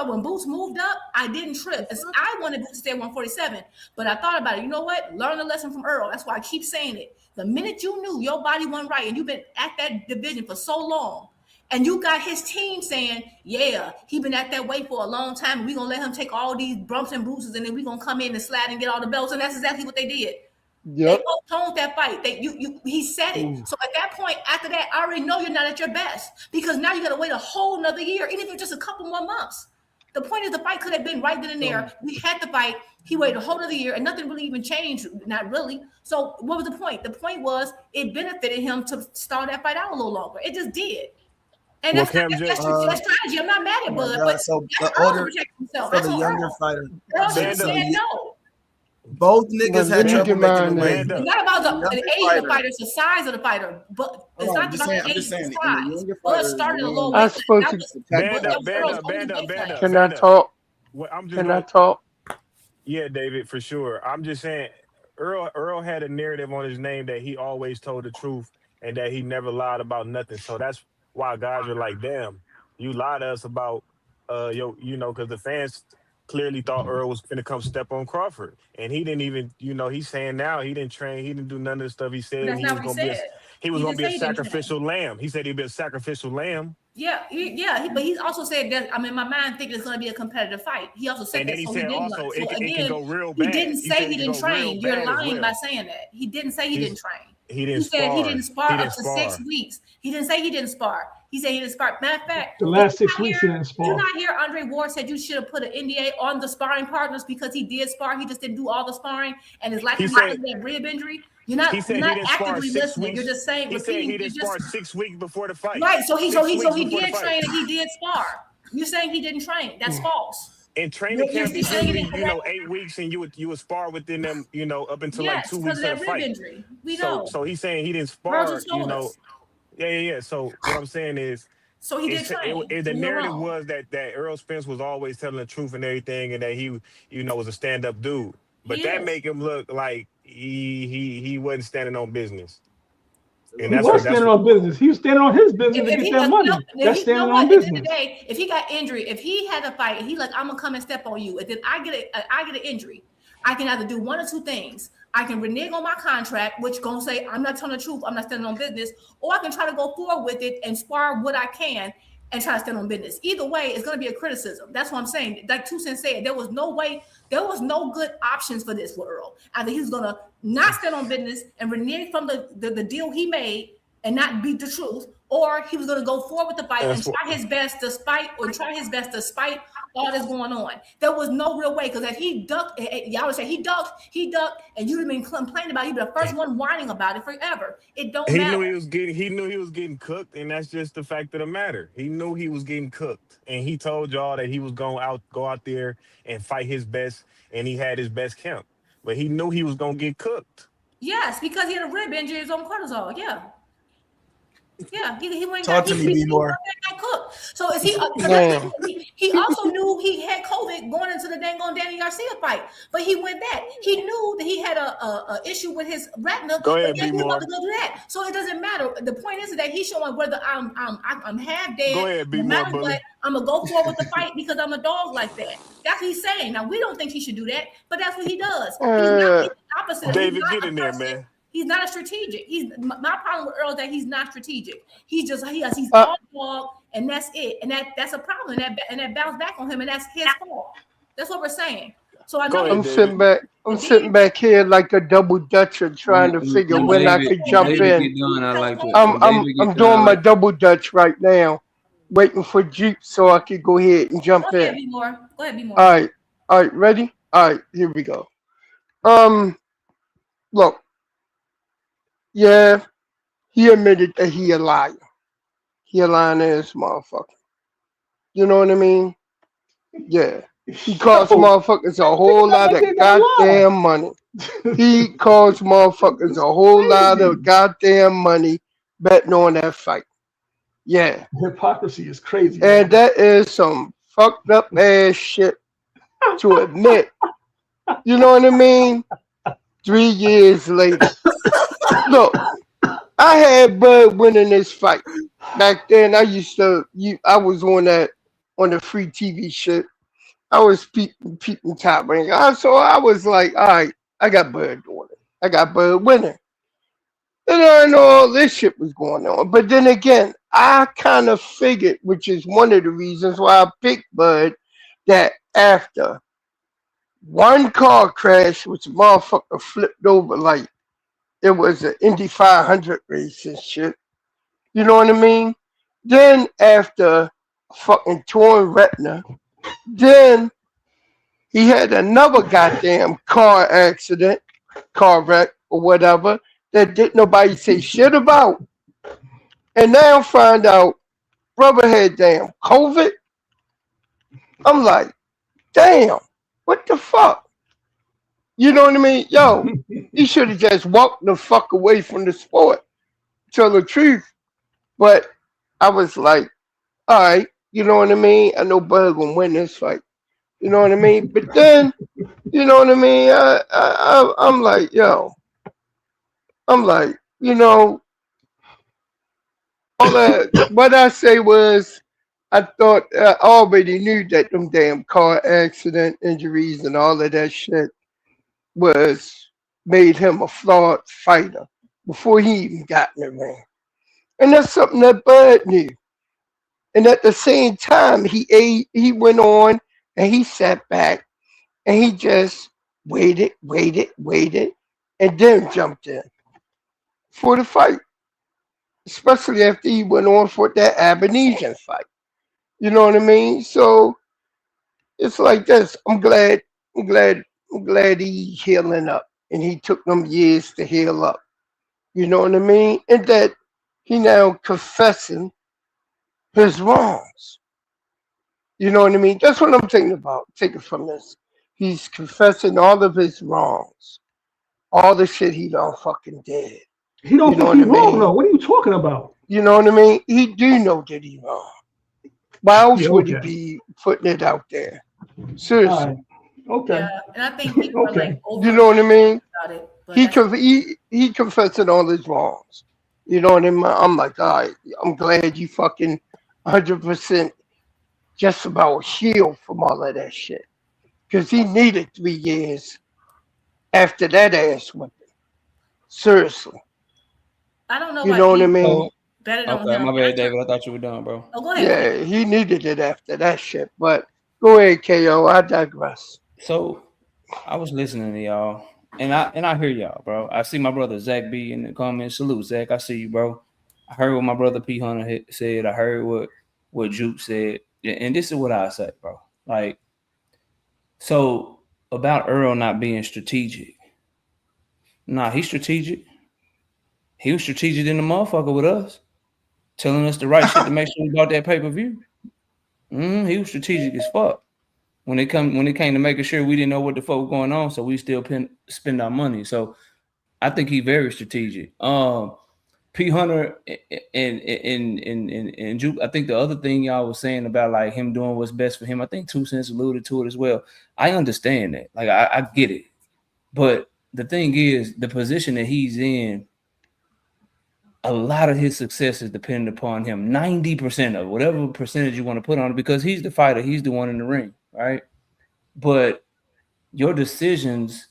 when Boots moved up, I didn't trip. I wanted Boots to stay at 147. But I thought about it. You know what? Learn a lesson from Earl. That's why I keep saying it. The minute you knew your body wasn't right and you've been at that division for so long, and you got his team saying, yeah, he been at that weight for a long time. We're going to let him take all these bumps and bruises, and then we're going to come in and slide and get all the belts. And that's exactly what they did. Yep. They postponed that fight. He said it. So at that point, after that, I already know you're not at your best because now you got to wait a whole nother year, even if it's just a couple more months. The point is the fight could have been right then and there. We had the fight. He waited a whole other year and nothing really even changed. Not really. So what was the point? The point was it benefited him to start that fight out a little longer. It just did. And Well, that's strategy. I'm not mad at Bud, but So that's the Earl older protect himself. for That's the on younger Earl. fighter. Earl should have So said no. both niggas had Let me trouble get making mine the weight. in. It's not about the age of the Fighter. fighter, it's the size of the fighter. But it's not about the age, it's the size. Bud started a low I weight. supposed That to. was Earl's only weight class. Can I talk? Well, I'm just Can I going. talk? Yeah, David, for sure. I'm just saying, Earl had a narrative on his name that he always told the truth and that he never lied about nothing. So that's why guys are like, damn, you lied to us about because the fans clearly thought Earl was gonna come step on Crawford, and he didn't even, he's saying now he didn't train, he didn't do none of the stuff he But said that's not what he said. he was He gonna didn't be say a he didn't train. sacrificial lamb. He said he'd be a sacrificial lamb. Yeah, but he also said that. I'm in my mind thinking it's going to be a competitive fight. He also said And then that, he so he said didn't also lie. So it can again, go real he bad. didn't He say said he it can didn't go real train. You're bad as lying by well. saying that. He didn't say he didn't train. He didn't He said he didn't spar He up didn't to 6 spar. weeks. He didn't say he didn't spar. He said he didn't spar. Matter of fact, The did last you 6 not weeks he didn't did you spar. not hear Andre Ward said you should have put an NDA on the sparring partners because he did spar. He just didn't do all the sparring and is likely He because said of that rib injury. You're he said he not didn't spar actively 6 listening. You're weeks. just saying He said repeating. he didn't You're just spar 6 weeks before the fight. right. So 6 weeks he before the did fight. train and he did spar. You're saying he didn't train. That's false. In training camp, You're it's saying it usually incorrectly. 8 weeks, and you would spar within them, up until like Yes, 2 because weeks of of that the rib fight. injury. We So know. so he's saying he didn't Virgil spar. told us. Yeah. So what I'm saying is, So he did train. the So you're narrative wrong. was that Earl Spence was always telling the truth and everything, and that he was a stand up dude. But He that is. make him look like he wasn't standing on business. And He that's was what standing on business. He was standing on his business to If get he that does, money. That's you know standing what? on At the end of the business. day, if he got injury, if he had a fight and he like, I'm gonna come and step on you, and then I get an injury, I can either do one or two things. I can renege on my contract, which gonna say I'm not telling the truth, I'm not standing on business, or I can try to go forward with it and spar what I can and try to stand on business. Either way, it's gonna be a criticism. That's what I'm saying. Like Two Cents said, there was no way, there was no good options for this for Earl. Either he was gonna not stand on business and renege from the deal he made and not beat the truth, or he was going to go forward with the fight and try his best despite all that's going on. There was no real way, because if he ducked, y'all would say he ducked, and you'd have been complaining about it. He'd be the first one whining about it forever. It don't He matter. knew he was getting cooked, and that's just the fact of the matter. He knew he was getting cooked, and he told y'all that he was going go out there and fight his best, and he had his best camp. But he knew he was gonna get cooked. Yes, because he had a rib injury, his own cortisol. Yeah. Yeah, he went Talk got to me, B-more. got cooked. So is he? Damn. He also knew he had COVID going into the dang on Danny Garcia fight, but he went that. He knew that he had a issue with his retina. Go ahead, but he was about B-more. to go do that. So it doesn't matter. The point is that he's showing whether I'm half dead. Go ahead, No B-more, matter bully. what, I'm gonna go forward with the fight because I'm a dog like that. That's what he's saying. Now we don't think he should do that, but that's what he does. He's the opposite. David, get in there, man. He's not a strategic. My problem with Earl is that he's not strategic. He's all dog, and that's it. And that's a problem. And that bounce back on him, and that's his fault. That's what we're saying. So I know I'm sitting back here like a double dutcher trying to figure when I could jump in. I like it. I'm doing my double dutch right now. waiting for Jeep so I could go ahead and jump Go ahead, in. be more. Go ahead, be more. All right, ready? All right, here we go. Um, look, yeah, he admitted that he a liar. He a lying ass motherfucker. You know what I mean? Yeah. He cost motherfuckers a whole lot of goddamn money. He cost motherfuckers a whole lot of goddamn money betting on that fight. Yeah. Hypocrisy is crazy. And that is some fucked up ass shit to admit. You know what I mean? 3 years later. Look, I had Bud winning this fight. Back then I was on the free TV shit. I was peeping top rank. So I was like, all right, I got Bud doing it. I got Bud winning. And I know all this shit was going on. But then again, I kind of figured, which is one of the reasons why I picked Bud, that after one car crash, which a motherfucker flipped over like it was an Indy 500 race and shit. You know what I mean? Then after a fucking torn retina, then he had another goddamn car accident, car wreck or whatever that didn't nobody say shit about. And now find out brother had damn COVID. I'm like, damn, what the fuck? You know what I mean? Yo, he should have just walked the fuck away from the sport. Tell the truth. But I was like, all right, you know what I mean? I know Bud gonna win this fight. You know what I mean? But then, you know what I mean? I'm like, yo, I'm like, you know, all that. What I say was, I thought I already knew that them damn car accident injuries and all of that shit was made him a flawed fighter before he even got in the ring. And that's something that Bud knew. And at the same time, he went on and he sat back and he just waited, and then jumped in for the fight. Especially after he went on for that Abenesian fight. You know what I mean? So it's like this. I'm glad he healing up. And he took them years to heal up. You know what I mean? And that he now confessing his wrongs. You know what I mean? That's what I'm thinking about, taking from this. He's confessing all of his wrongs. All the shit he done fucking did. He don't think he's wrong though. What are you talking about? You know what I mean? He do know that he wrong. Why else would he be putting it out there? Seriously. Okay. Yeah, and I think people are like You know what I mean? about it. But He confessing all his wrongs. You know what I mean? I'm like, all right, I'm glad you fucking 100% just about healed from all of that shit. Because he needed 3 years after that ass whipping. Seriously. I don't know You why know what I people mean? better than Okay, him. my bad, David. I thought you were done, bro. Oh, go ahead. Yeah, he needed it after that shit. But go ahead, KO. I digress. So I was listening to y'all, and I hear y'all, bro. I see my brother Zach B in the comments. Salute, Zach. I see you, bro. I heard what my brother P Hunter said. I heard what Juke said, and this is what I say, bro. Like, so about Earl not being strategic. Nah, he's strategic. He was strategic in the motherfucker with us, telling us the right shit to make sure we bought that pay-per-view. He was strategic as fuck. When it came to making sure we didn't know what the fuck was going on, so we still spend our money. So I think he very strategic. P Hunter and Juke, I think the other thing y'all was saying about like him doing what's best for him, I think 2 Cents alluded to it as well. I understand that. Like I get it. But the thing is, the position that he's in, a lot of his success is dependent upon him. 90% of whatever percentage you want to put on it, because he's the fighter, he's the one in the ring, right? But your decisions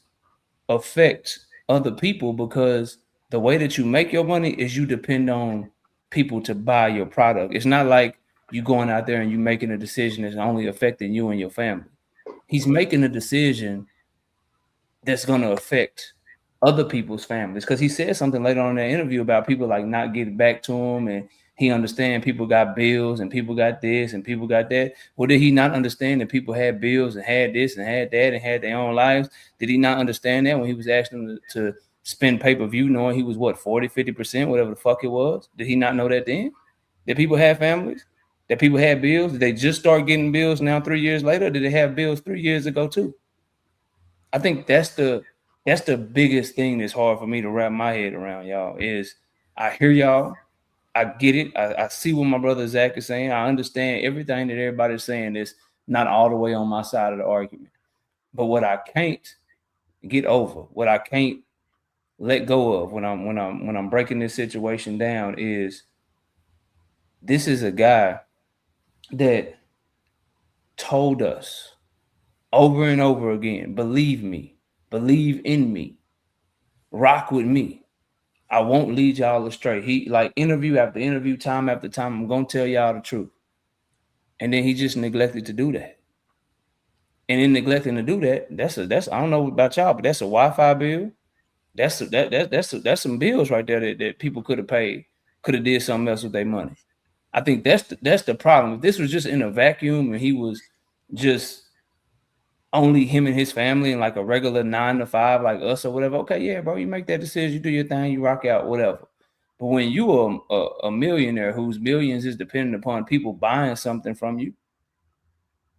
affect other people because the way that you make your money is you depend on people to buy your product. It's not like you going out there and you making a decision that's only affecting you and your family. He's making a decision that's going to affect other people's families, because he said something later on in that interview about people like not getting back to him, and He understand people got bills and people got this and people got that. Well, did he not understand that people had bills and had this and had that and had their own lives? Did he not understand that when he was asking them to spend pay-per-view knowing he was what, 40, 50%, whatever the fuck it was? Did he not know that then? That people had families? That people had bills? Did they just start getting bills now 3 years later? Or did they have bills 3 years ago too? I think that's the biggest thing that's hard for me to wrap my head around, y'all, is I hear y'all. I get it. I see what my brother Zach is saying. I understand everything that everybody's saying is not all the way on my side of the argument. But what I can't get over, what I can't let go of when I'm breaking this situation down is this is a guy that told us over and over again, believe me, believe in me, rock with me. I won't lead y'all astray. He like interview after interview, time after time, I'm gonna tell y'all the truth. And then he just neglected to do that. And in neglecting to do that, that's I don't know about y'all, but that's a Wi-Fi bill. That's some bills right there that people could have paid, could have did something else with their money. I think that's the problem. If this was just in a vacuum and he was just only him and his family and like a regular 9 to 5 like us or whatever, okay, yeah, bro, you make that decision, you do your thing, you rock out, whatever. But when you are a millionaire whose millions is dependent upon people buying something from you,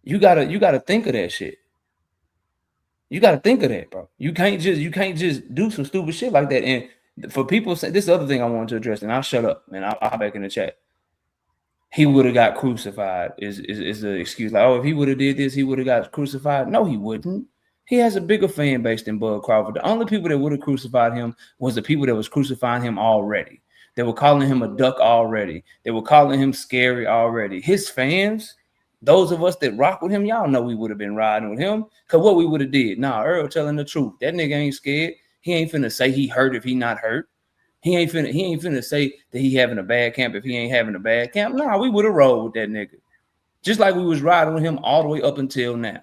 you gotta think of that shit. You gotta think of that, bro. You can't just do some stupid shit like that. And for people, this other thing I wanted to address, and I'll shut up and I'll hop back in the chat. He would have got crucified is the excuse. Like, oh, if he would have did this, he would have got crucified. No, he wouldn't. He has a bigger fan base than Bud Crawford. The only people that would have crucified him was the people that was crucifying him already. They were calling him a duck already. They were calling him scary already. His fans, those of us that rock with him, y'all know we would have been riding with him. Cause what we would have did. Nah, Earl telling the truth. That nigga ain't scared. He ain't finna say he hurt if he not hurt. He ain't finna say that he having a bad camp if he ain't having a bad camp. Nah, we would have rolled with that nigga. Just like we was riding with him all the way up until now.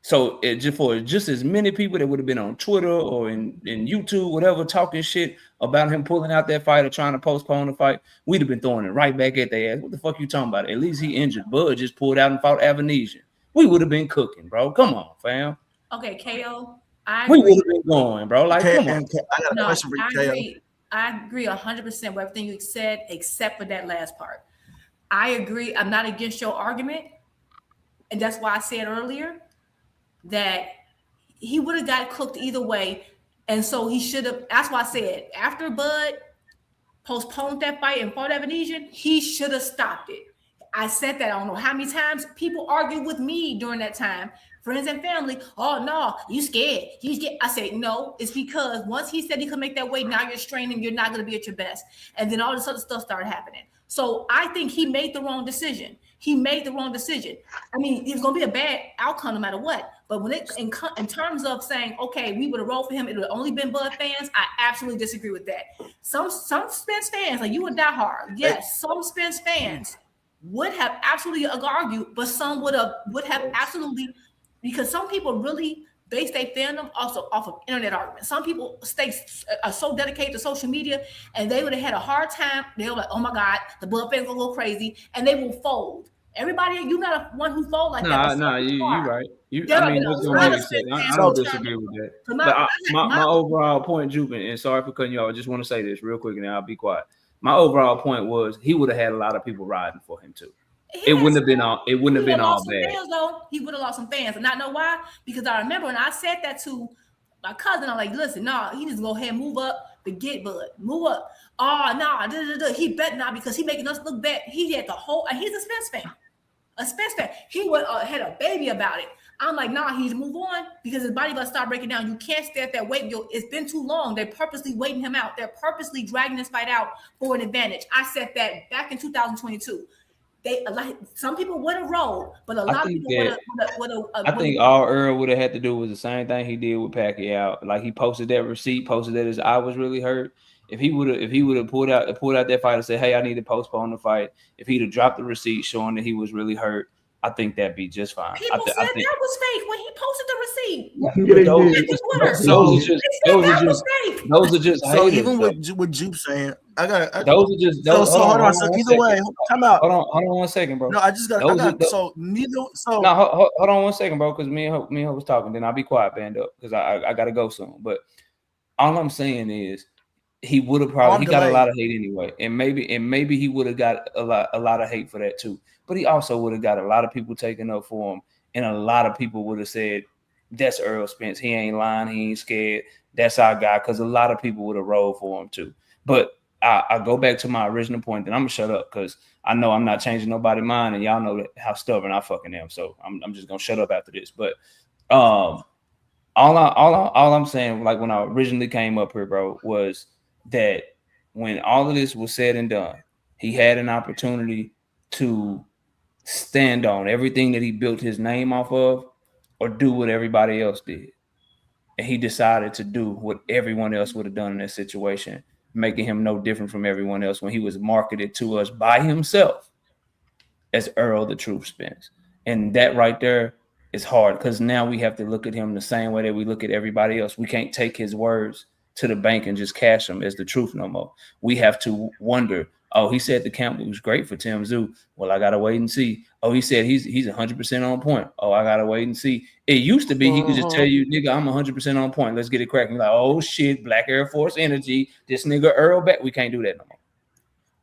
So just as many people that would have been on Twitter or in YouTube, whatever, talking shit about him pulling out that fight or trying to postpone the fight, we'd have been throwing it right back at their ass. What the fuck you talking about? At least he injured. Bud just pulled out and fought Avanesian. We would have been cooking, bro. Come on, fam. Okay, KO. We would have been going, bro. Like, come on. I got a question for you, I agree 100% with everything you said, except for that last part. I agree. I'm not against your argument. And that's why I said earlier that he would have got cooked either way. And so he should have, that's why I said after Bud postponed that fight and fought Avanesian, he should have stopped it. I said that I don't know how many times people argued with me during that time, friends and family. Oh no, you scared. I said, no, it's because once he said he could make that weight, now you're straining, you're not going to be at your best. And then all this other stuff started happening. So I think he made the wrong decision. He made the wrong decision. I mean, it was going to be a bad outcome no matter what. But when it in terms of saying, okay, we would have rolled for him, it would have only been Bud fans, I absolutely disagree with that. Some Spence fans, like you and Die Hard, yes, some Spence fans would have absolutely argued, but some would have absolutely, because some people really base their fandom also off of internet arguments. Some people are so dedicated to social media, and they would have had a hard time. They were like, "Oh my God, the Bud fans will go crazy," and they will fold. Everybody, you're not one who fold like that. Nah, you right. I mean, I don't disagree with that. But my overall point, Jubin, and sorry for cutting you off, I just want to say this real quick, and then I'll be quiet. My overall point was he would have had a lot of people riding for him too. It wouldn't have been all bad. He would have lost some fans, and not know why. Because I remember when I said that to my cousin, I'm like, listen, he needs to go ahead and move up to get Bud. Move up. He bet not because he making us look bad. He had the whole, and he's a Spence fan. He had a baby about it. I'm like, he needs to move on because his body gonna start breaking down. You can't stay at that weight. It's been too long. They're purposely waiting him out. They're purposely dragging this fight out for an advantage. I said that back in 2022. Some people would have rolled, but a lot of people would have. I think all Earl would have had to do was the same thing he did with Pacquiao. Like he posted that receipt, posted that his eye was really hurt. If he would have pulled out that fight and said, "Hey, I need to postpone the fight," if he'd have dropped the receipt showing that he was really hurt, I think that'd be just fine. People said that was fake when he posted the receipt. Those are just so haters, even though. with Jupe saying, I got those are just so hold on. So either way, time out. Hold on 1 second, bro. No, I got so neither. So no, hold on 1 second, bro, because me and Hope was talking. Then I'll be quiet, band up, because I gotta go soon. But all I'm saying is he would have probably got a lot of hate anyway, and maybe he would have got a lot of hate for that too. But he also would have got a lot of people taking up for him, and a lot of people would have said, "That's Earl Spence. He ain't lying. He ain't scared. That's our guy." Because a lot of people would have rolled for him too. But I go back to my original point, and I'm gonna shut up because I know I'm not changing nobody's mind, and y'all know how stubborn I fucking am. So I'm just gonna shut up after this. But all I'm saying, like when I originally came up here, bro, was that when all of this was said and done, he had an opportunity to stand on everything that he built his name off of, or do what everybody else did. And he decided to do what everyone else would have done in that situation, making him no different from everyone else when he was marketed to us by himself as Earl the Truth Spence. And that right there is hard, because now we have to look at him the same way that we look at everybody else. We can't take his words to the bank and just cash them as the truth no more. We have to wonder, oh, he said the camp was great for Tim Zoo. Well, I got to wait and see. Oh, he said he's 100% on point. Oh, I got to wait and see. It used to be he could just tell you, nigga, I'm 100% on point. Let's get it cracking. Like, oh, shit, Black Air Force energy. This nigga Earl back. We can't do that no more.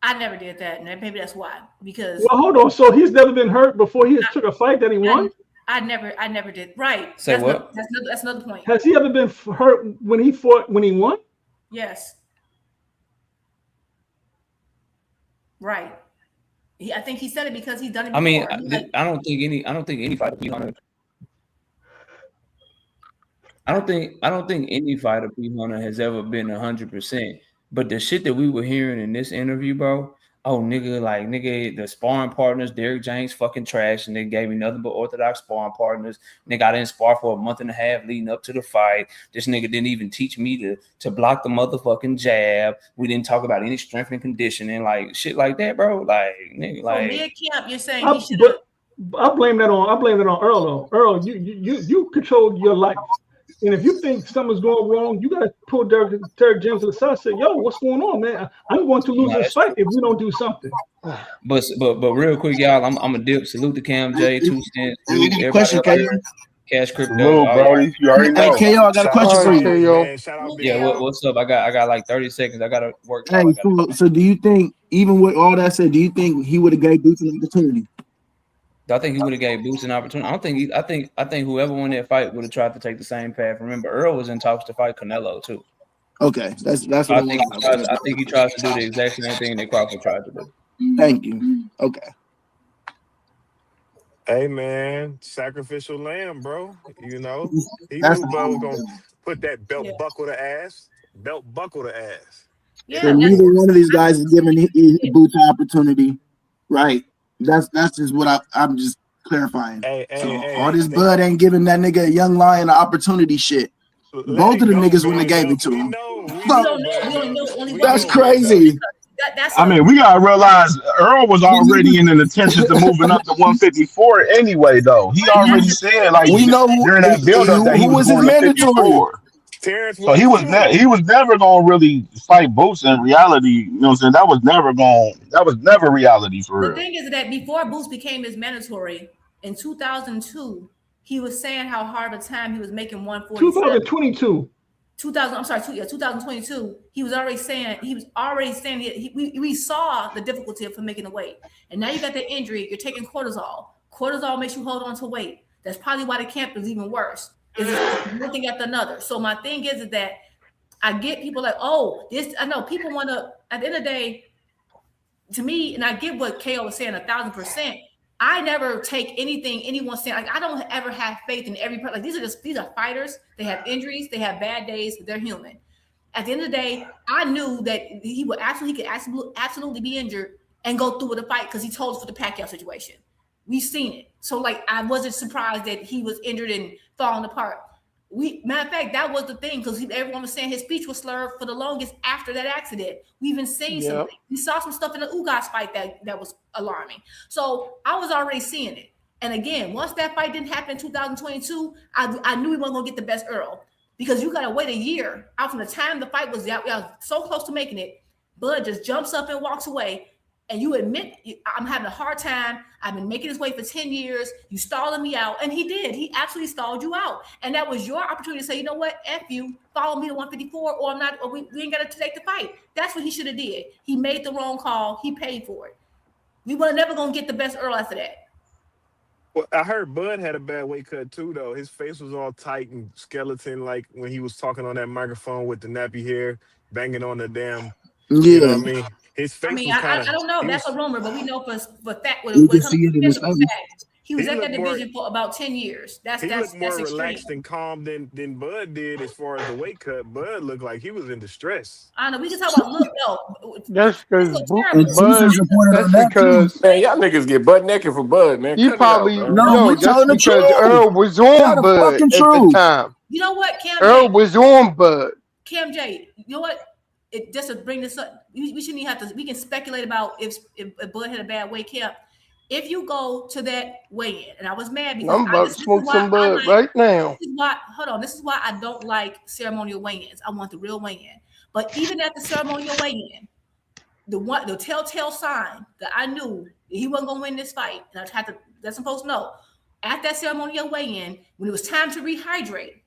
I never did that, and maybe that's why. Because hold on. So he's never been hurt before he took a fight that he won? I never did. Right. Say what? That's another point. Has he ever been hurt when he won? Yes. Right. I think he said it because he's done it before. I mean, I don't think any fighter beat Hunter. I don't think any fighter beat Hunter has ever been 100%. But the shit that we were hearing in this interview, bro, oh, nigga, the sparring partners, Derek James fucking trash, and they gave me nothing but orthodox sparring partners. Nigga, I didn't spar for a month and a half leading up to the fight. This nigga didn't even teach me to block the motherfucking jab. We didn't talk about any strength and conditioning, like shit like that, bro. Like, nigga, like mid-camp, you're saying he should have. I blame that on Earl though. Earl, you control your life. And if you think something's going wrong, you gotta pull Derek James to the side and say, yo, what's going on, man? I'm going to lose this fight if we don't do something. But real quick, y'all, I'm a dip. Salute to Cam J, 2 cents. Question, KO. Cash Crypto. Hello, Brody. You already know. Hey, KO, I got a question for you. Yeah, what's up? I got like 30 seconds. I gotta work. Hey, so do you think, even with all that said, do you think he would have gave Boots an opportunity? I think he would have gave Boots an opportunity. I think whoever won that fight would have tried to take the same path. Remember, Earl was in talks to fight Canelo too. Okay, that's what I think he tries to do the exact same thing that Crawford tried to do. Thank you. Okay. Hey man, sacrificial lamb, bro. You know, he knew Bud was gonna put that belt buckle to ass. Belt buckle to ass. Yeah, so neither one of these guys is giving Boots an opportunity, right? That's just what I'm just clarifying. All this Bud ain't giving that nigga a young lion an opportunity shit. Both of the niggas wouldn't have gave it to him. That's crazy. I mean, we gotta realize Earl was already in an intention to moving up to 154 anyway, though. He already said, like, we know during that build-up that he was going to 54. So he was never gonna really fight Boots in reality. You know what I'm saying? That was never reality for real. The thing is that before Boots became his mandatory in 2002, he was saying how hard a time he was making 147. 2022. He was already saying we saw the difficulty of him making the weight. And now you got the injury, you're taking cortisol. Cortisol makes you hold on to weight. That's probably why the camp is even worse. Is one thing after another. So my thing is that I get people like, oh, this. I know people want to. At the end of the day, to me, and I get what KO was saying 1,000%. I never take anything anyone saying. Like I don't ever have faith in every person. Like these are fighters. They have injuries. They have bad days. They're human. At the end of the day, I knew that he could absolutely be injured and go through with the fight because he told us for the Pacquiao situation. We've seen it. So like I wasn't surprised that he was injured and falling apart. Matter of fact, that was the thing because everyone was saying his speech was slurred for the longest after that accident. We even seen something. We saw some stuff in the Ugas fight that was alarming. So I was already seeing it. And again, once that fight didn't happen in 2022, I knew we weren't going to get the best Earl because you got to wait a year out from the time the fight was out. We are so close to making it. Bud just jumps up and walks away. And you admit, I'm having a hard time. I've been making this weight for 10 years. You stalling me out. And he did. He absolutely stalled you out. And that was your opportunity to say, you know what? F you. Follow me to 154 or I'm not, or we ain't got to take the fight. That's what he should have did. He made the wrong call. He paid for it. We were never going to get the best Earl after that. Well, I heard Bud had a bad weight cut too, though. His face was all tight and skeleton, like when he was talking on that microphone with the nappy hair, banging on the damn. You know what I mean? His face. I don't know. That's a rumor, but we know for fact you can see it in his face. he was at that division for about 10 years. That's more extreme. relaxed and calm than Bud did as far as the weight cut. Bud looked like he was in distress. I know. We can talk about look though. That's because man, y'all niggas get butt naked for Bud, man. You probably no. That's because Earl was on Bud at the time. You know what, Cam? Earl was on Bud. Cam J, you know what? Just to bring this up, we shouldn't even have to. We can speculate about if Bud had a bad weight cap. If you go to that weigh-in, and I was mad because I'm about to smoke some Bud right now. This is why I don't like ceremonial weigh-ins. I want the real weigh-in. But even at the ceremonial weigh-in, the telltale sign that I knew that he wasn't gonna win this fight, and I had to let some folks know at that ceremonial weigh-in when it was time to rehydrate,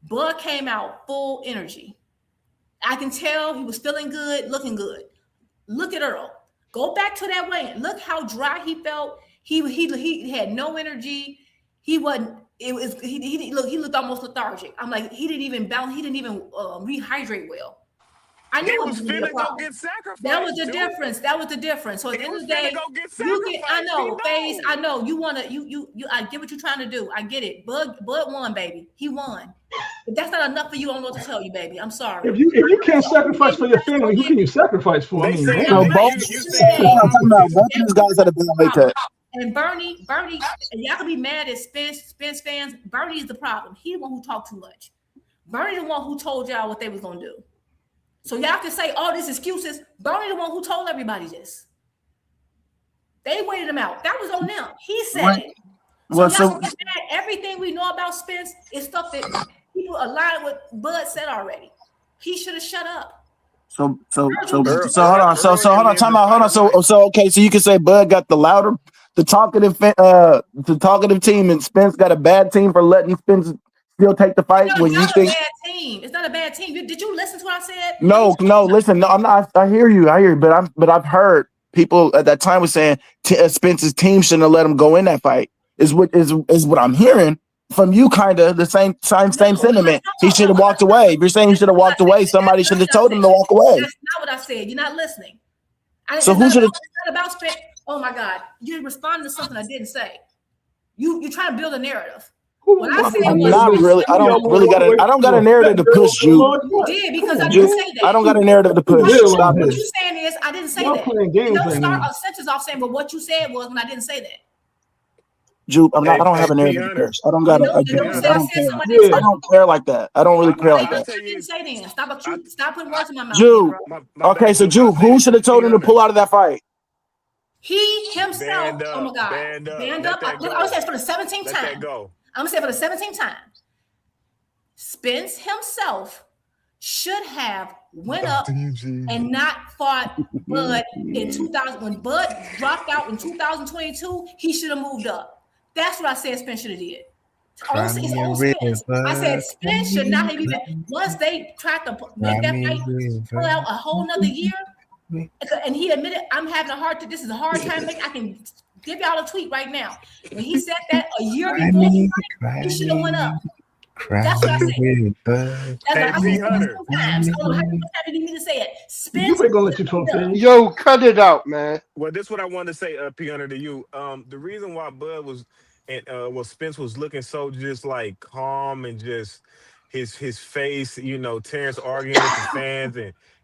Bud came out full energy. I can tell he was feeling good, looking good. Look at Earl. Go back to that weigh-in. Look how dry he felt. He had no energy. He wasn't. It was he looked almost lethargic. I'm like he didn't even bounce. He didn't even rehydrate well. I knew he was finna go get sacrificed. That was the difference. That was the difference. So at the end of the day, I know, FaZe. I know you wanna you. I get what you're trying to do. I get it. Bud won, baby. He won. But that's not enough for you. I don't know what to tell you, baby. I'm sorry. If you can't sacrifice for your family, who can you sacrifice for? I mean, both these guys had a bad weight cut. And Bernie, and y'all can be mad at Spence fans. Bernie is the problem. He the one who talked too much. Bernie the one who told y'all what they was gonna do. So y'all can say all these excuses. Bernie the one who told everybody this. They waited him out. That was on them. He said it. So everything we know about Spence is stuff that people align with Bud said already. He should have shut up. So hold on. So hold on. Time out. Hold on. So okay. So you can say Bud got the talkative team, and Spence got a bad team for letting Spence still take the fight when you think. It's not a bad team. Did you listen to what I said? No. Listen. No, I'm not. I hear you. But I've heard people at that time was saying Spence's team shouldn't have let him go in that fight. Is what I'm hearing from you. Kind of the same sentiment. He should have walked away. If you're saying he should have walked away, somebody should have told him to walk away. That's not what I said. You're not listening. So who should have? It's not about Spence. Oh my God, you responded to something I didn't say. You trying to build a narrative. What I said was not really. I don't got a narrative to push you. You did because I didn't say that. I don't got a narrative to push. What you're saying is I didn't say that. Don't start a sentence off saying, "But what you said was when I didn't say that." Jupe, I don't have a narrative to push. I don't got. I don't care like that. I don't really care like that. You didn't say then. Stop putting words in my mouth. Jupe. Okay, so Jupe, who should have told him to pull out of that fight? He himself. Oh my God. Band up. I'm gonna say for the 17th time. I'm gonna say for the 17th time. Spence himself should have went up and not fought Bud in 2000. When Bud dropped out in 2022, he should have moved up. That's what I said Spence should have did. I said Spence should not have even, once they tried to make that fight pull out a whole nother year, and he admitted, I'm having a hard time, this is a hard time to make. I can give y'all a tweet right now. When he said that a year before he should have went up. That's what I said. That's what I said 2 times. I don't know how many times you need me to say it. Spence, gonna let you talk. Yo, cut it out, man. Well, this is what I wanted to say, P. Hunter, to you. The reason why Bud was and Spence was looking so just like calm and just his face, Terrence arguing with the fans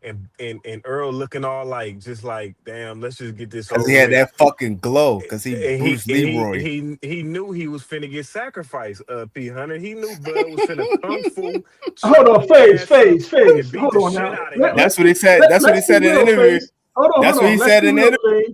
and Earl looking all like just like, damn, let's just get this over. Because he had that fucking glow. Because he Bruce Leroy. He knew he was finna get sacrificed. P. Hunter. He knew Bud was finna kung fu. Hold on, FaZe. Hold on now. That's what he said. That's what he said in the interview. That's what he said in the interview.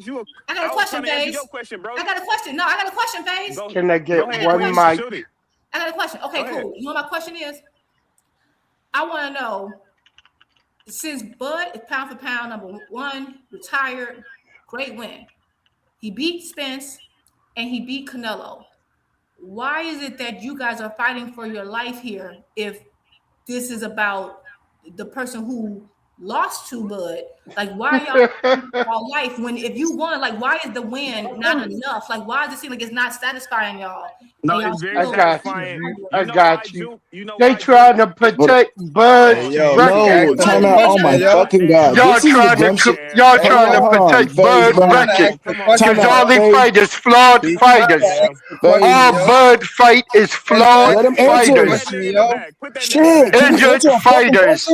ask you. I got a question, Faze. Your question, bro. I got a question. No, I got a question, Faze. Can I get one mic? I got a question. Okay, cool. You know what my question is? I want to know, since Bud is pound for pound #1, retired, great win. He beat Spence and he beat Canelo. Why is it that you guys are fighting for your life here if this is about the person who lost to Bud? Like, why y'all all life when if you won, like, why is the win not enough? Like, why does it seem like it's not satisfying y'all? No, y'all it's very satisfying. I got you. You know they trying to protect Bud's record. Time out. Oh my fucking God. Y'all trying to protect Bud's record. Because all they fight is flawed fighters. All Bud fight is flawed fighters. Shit. Injured fighters.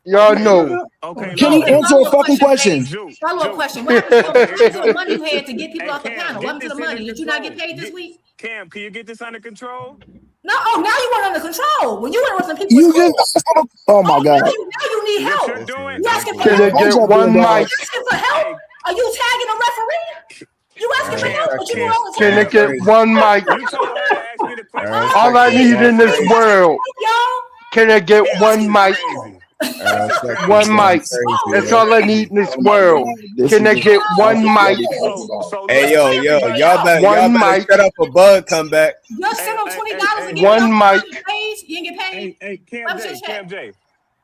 Y'all know. Okay, can you answer a fucking question? Follow-up question. What happened to the money you had to get people off the panel? What happened to the money? Did you not get paid this week? Cam, can you get this under control? No, now you want under control. When you went with some people, you just. Oh my God. Now you need help. You asking for help? Can I get one mic? You asking for help? Are you tagging a referee? You asking for help, but you know all the Can time. it get one mic? You told her to ask me the question. All I need in this world. Can I get one mic? One mic. That's all I need in this world. Can I get one mic? Hey, yo, y'all better mic. shut up a Bud come back. You'll send them $20 and one mic. You didn't get paid. Hey, CamJ.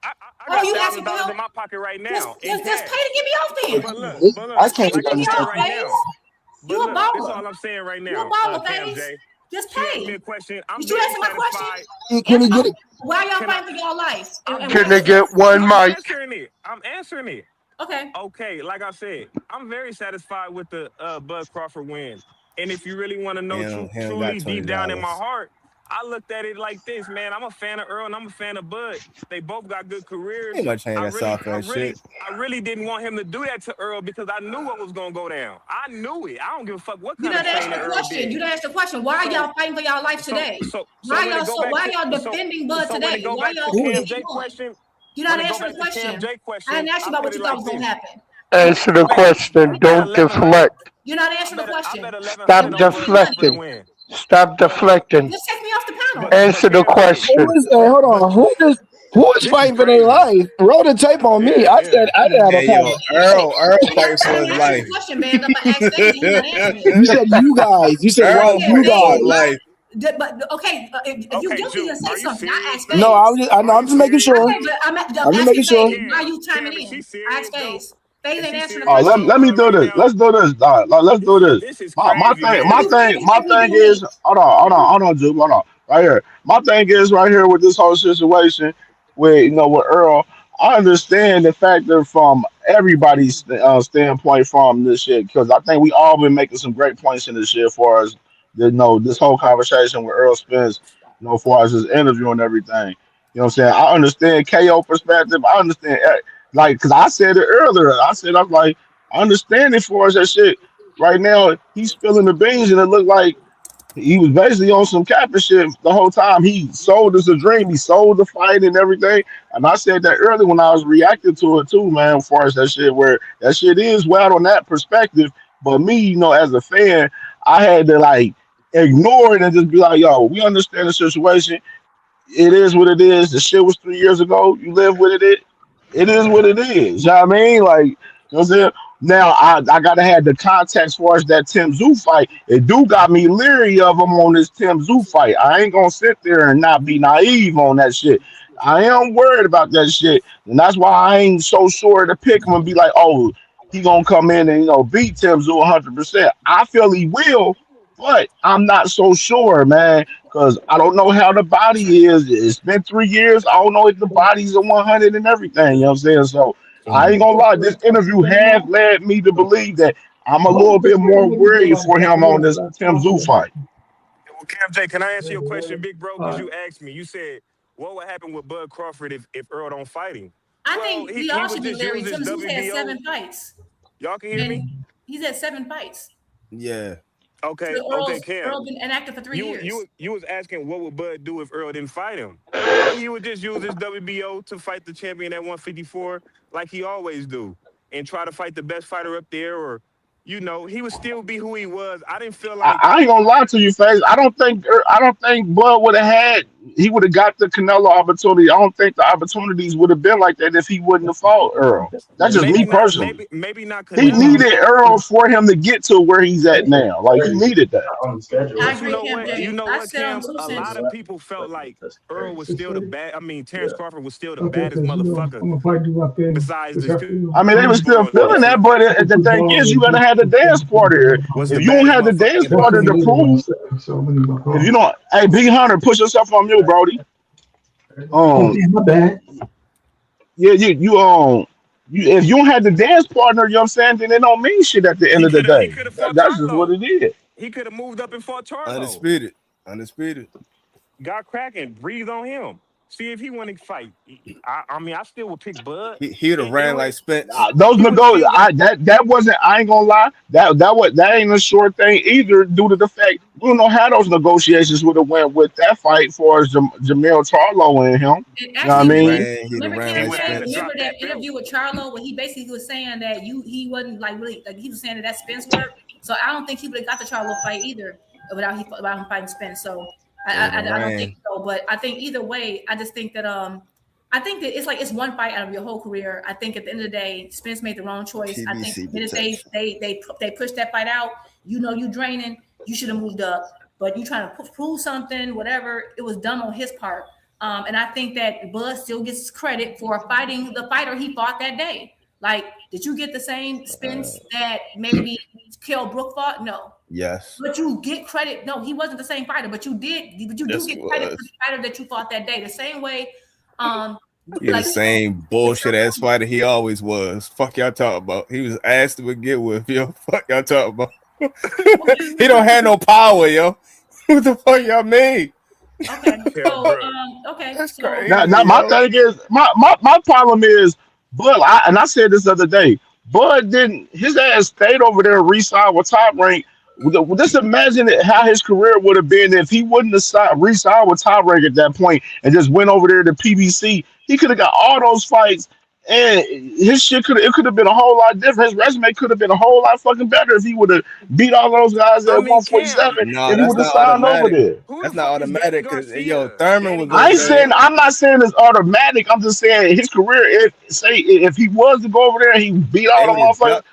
I Oh, got you asking for $1,000 help? in my pocket right now. Just pay to get me off then. But look, I can't like I'm saying understand. right now. You a But look, this baller. all I'm saying right now. You a baller, CamJ. Faze. Just She asked me pay. a question. I'm Did you very answer my question? satisfied. Can he get it? Why y'all fighting for y'all life? Can I get one mic? I'm answering it. Okay, like I said, I'm very satisfied with the Bud Crawford win. And if you really want to know truly deep down in my heart, I looked at it like this, man. I'm a fan of Earl and I'm a fan of Bud. They both got good careers. I really didn't want him to do that to Earl because I knew what was gonna go down. I knew it. I don't give a fuck what kind of training Earl did. You didn't ask the question. Why are y'all fighting for y'all life today? Why y'all defending Bud today? Why y'all CamJ question? You're not answering the question. I didn't ask you about what you thought was gonna happen. Answer the question. Don't deflect. You're not answering the question. Stop deflecting. Stop deflecting. Just take me off the panel. Answer the question. Hold on. Who is fighting for their life? Roll the tape on me. I said I didn't have a problem. Earl fighting for his life. Question, man. You said you guys. You said Earl you guys. life. But okay, if you guilty, then say something. I asked Faze. No, I'm just making sure. Okay, but I'm just making sure. Why are you chiming in? I asked Faze. Faze ain't answering the question. Let me do this. Let's do this. Let's do this. My thing is, hold on, Juke, hold on, right here. My thing is right here with this whole situation with with Earl. I understand the factor from everybody's standpoint from this shit because I think we all been making some great points in this shit for us. This whole conversation with Earl Spence, for us his interview and everything. You know what I'm saying? I understand KO perspective. I understand because I said it earlier. I'm like, I understand it for us that shit. Right now, he's spilling the beans, and it looked like he was basically on some capping shit the whole time. He sold us a dream. He sold the fight and everything. And I said that earlier when I was reacting to it too, man, as far as that shit, where that shit is wild on that perspective. But me, as a fan, I had to ignore it and just be like, yo, we understand the situation. It is what it is. The shit was 3 years ago. You live with it. It is what it is. You know what I mean? You know what I'm saying? Now I gotta have the context for us that Tim Zoo fight. It do got me leery of him on this Tim Zoo fight. I ain't gonna sit there and not be naive on that shit. I am worried about that shit, and that's why I ain't so sure to pick him and be like, oh, he gonna come in and beat Tim Zoo 100%. I feel he will, but I'm not so sure, man, because I don't know how the body is. It's been 3 years. I don't know if the body's a 100 and everything. You know what I'm saying? So I ain't gonna lie. This interview has led me to believe that I'm a little bit more worried for him on this Tim Zoo fight. Well, CamJ, can I answer your question, big bro? Because you asked me. You said, what would happen with Bud Crawford if Earl don't fight him? I think we all should be leery. Tim Zoo's had 7 fights. Y'all can hear me? He's had 7 fights. Yeah. Okay, Cam. Earl been inactive for 3 years. You was asking what would Bud do if Earl didn't fight him? Well, he would just use his WBO to fight the champion at 154 like he always do and try to fight the best fighter up there or, he would still be who he was. I didn't feel like... I ain't gonna lie to you, Faze. I don't think Bud would have had... He would have got the Canelo opportunity. I don't think the opportunities would have been like that if he wouldn't have fought Earl. That's just me personally. Maybe not Canelo. He needed Earl for him to get to where he's at now. He needed that. I agree, you know what, Cam? A lot of people felt like Earl was still Terrence Crawford was still the baddest motherfucker. Besides this dude. I mean, they were still feeling that, but the thing is, you gotta have the dance partner. If you don't have the dance partner to prove, if you don't, hey, B Hunter, push yourself on mute, Brody. My bad. Yeah, if you don't have the dance partner, you know what I'm saying, then it don't mean shit at the end of the day. That's just what it is. He could have moved up and fought Charlo. Undisputed. Got cracking. Breathe on him. See if he want to fight. I mean, I still would pick Bud. He'd have ran like Spence. Those that wasn't. I ain't gonna lie. That ain't a short thing either. Due to the fact we don't know how those negotiations would have went with that fight for Jamil Charlo and him. And You know what I mean? remember that interview with Charlo where he basically was saying that he wasn't like really like he was saying that Spence worked. So I don't think he would have got the Charlo fight either without him fighting Spence. So I don't think so. But I think either way, I just think that I think that it's like it's one fight out of your whole career. I think at the end of the day, Spence made the wrong choice. I think they pushed that fight out. You know you draining. You should have moved up. But you trying to prove something, whatever. It was dumb on his part. And I think that Bud still gets credit for fighting the fighter he fought that day. Like, did you get the same Spence that maybe Kell Brook fought? No. Yes. But you get credit. No, he wasn't the same fighter, but you do get credit for the fighter that you fought that day. The same way. He the same bullshit ass fighter he always was. Fuck y'all talking about. He was ass to begin with, yo. Fuck y'all talking about. He don't have no power, yo. What the fuck y'all mean? Okay. So, okay. That's crazy. Now my thing is my problem is Bud. I said this the other day. Bud didn't. His ass stayed over there and re-signed with Top Rank. Just imagine how his career would have been if he wouldn't have re-signed with Top Rank at that point and just went over there to PBC. He could have got all those fights, and his shit could have been a whole lot different. His resume could have been a whole lot fucking better if he would have beat all those guys at 147. No, if he would have signed over there. That's not automatic because Thurman was. I'm not saying it's automatic. I'm just saying his career. If he was to go over there and he beat all the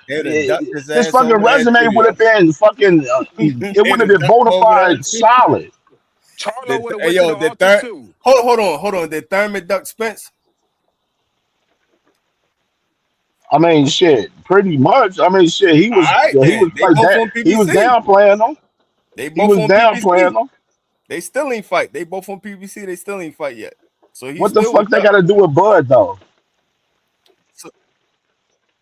motherfuckers, his fucking resume would have been fucking. It would have been bona fide solid. Charlo would have went to the altar too. Hold on. Did Thurman duck Spence? I mean, shit, pretty much. I mean, shit, he was downplaying them. He was downplaying them. They still ain't fight. They both on PBC. They still ain't fight yet. So what the fuck they got to do with Bud though?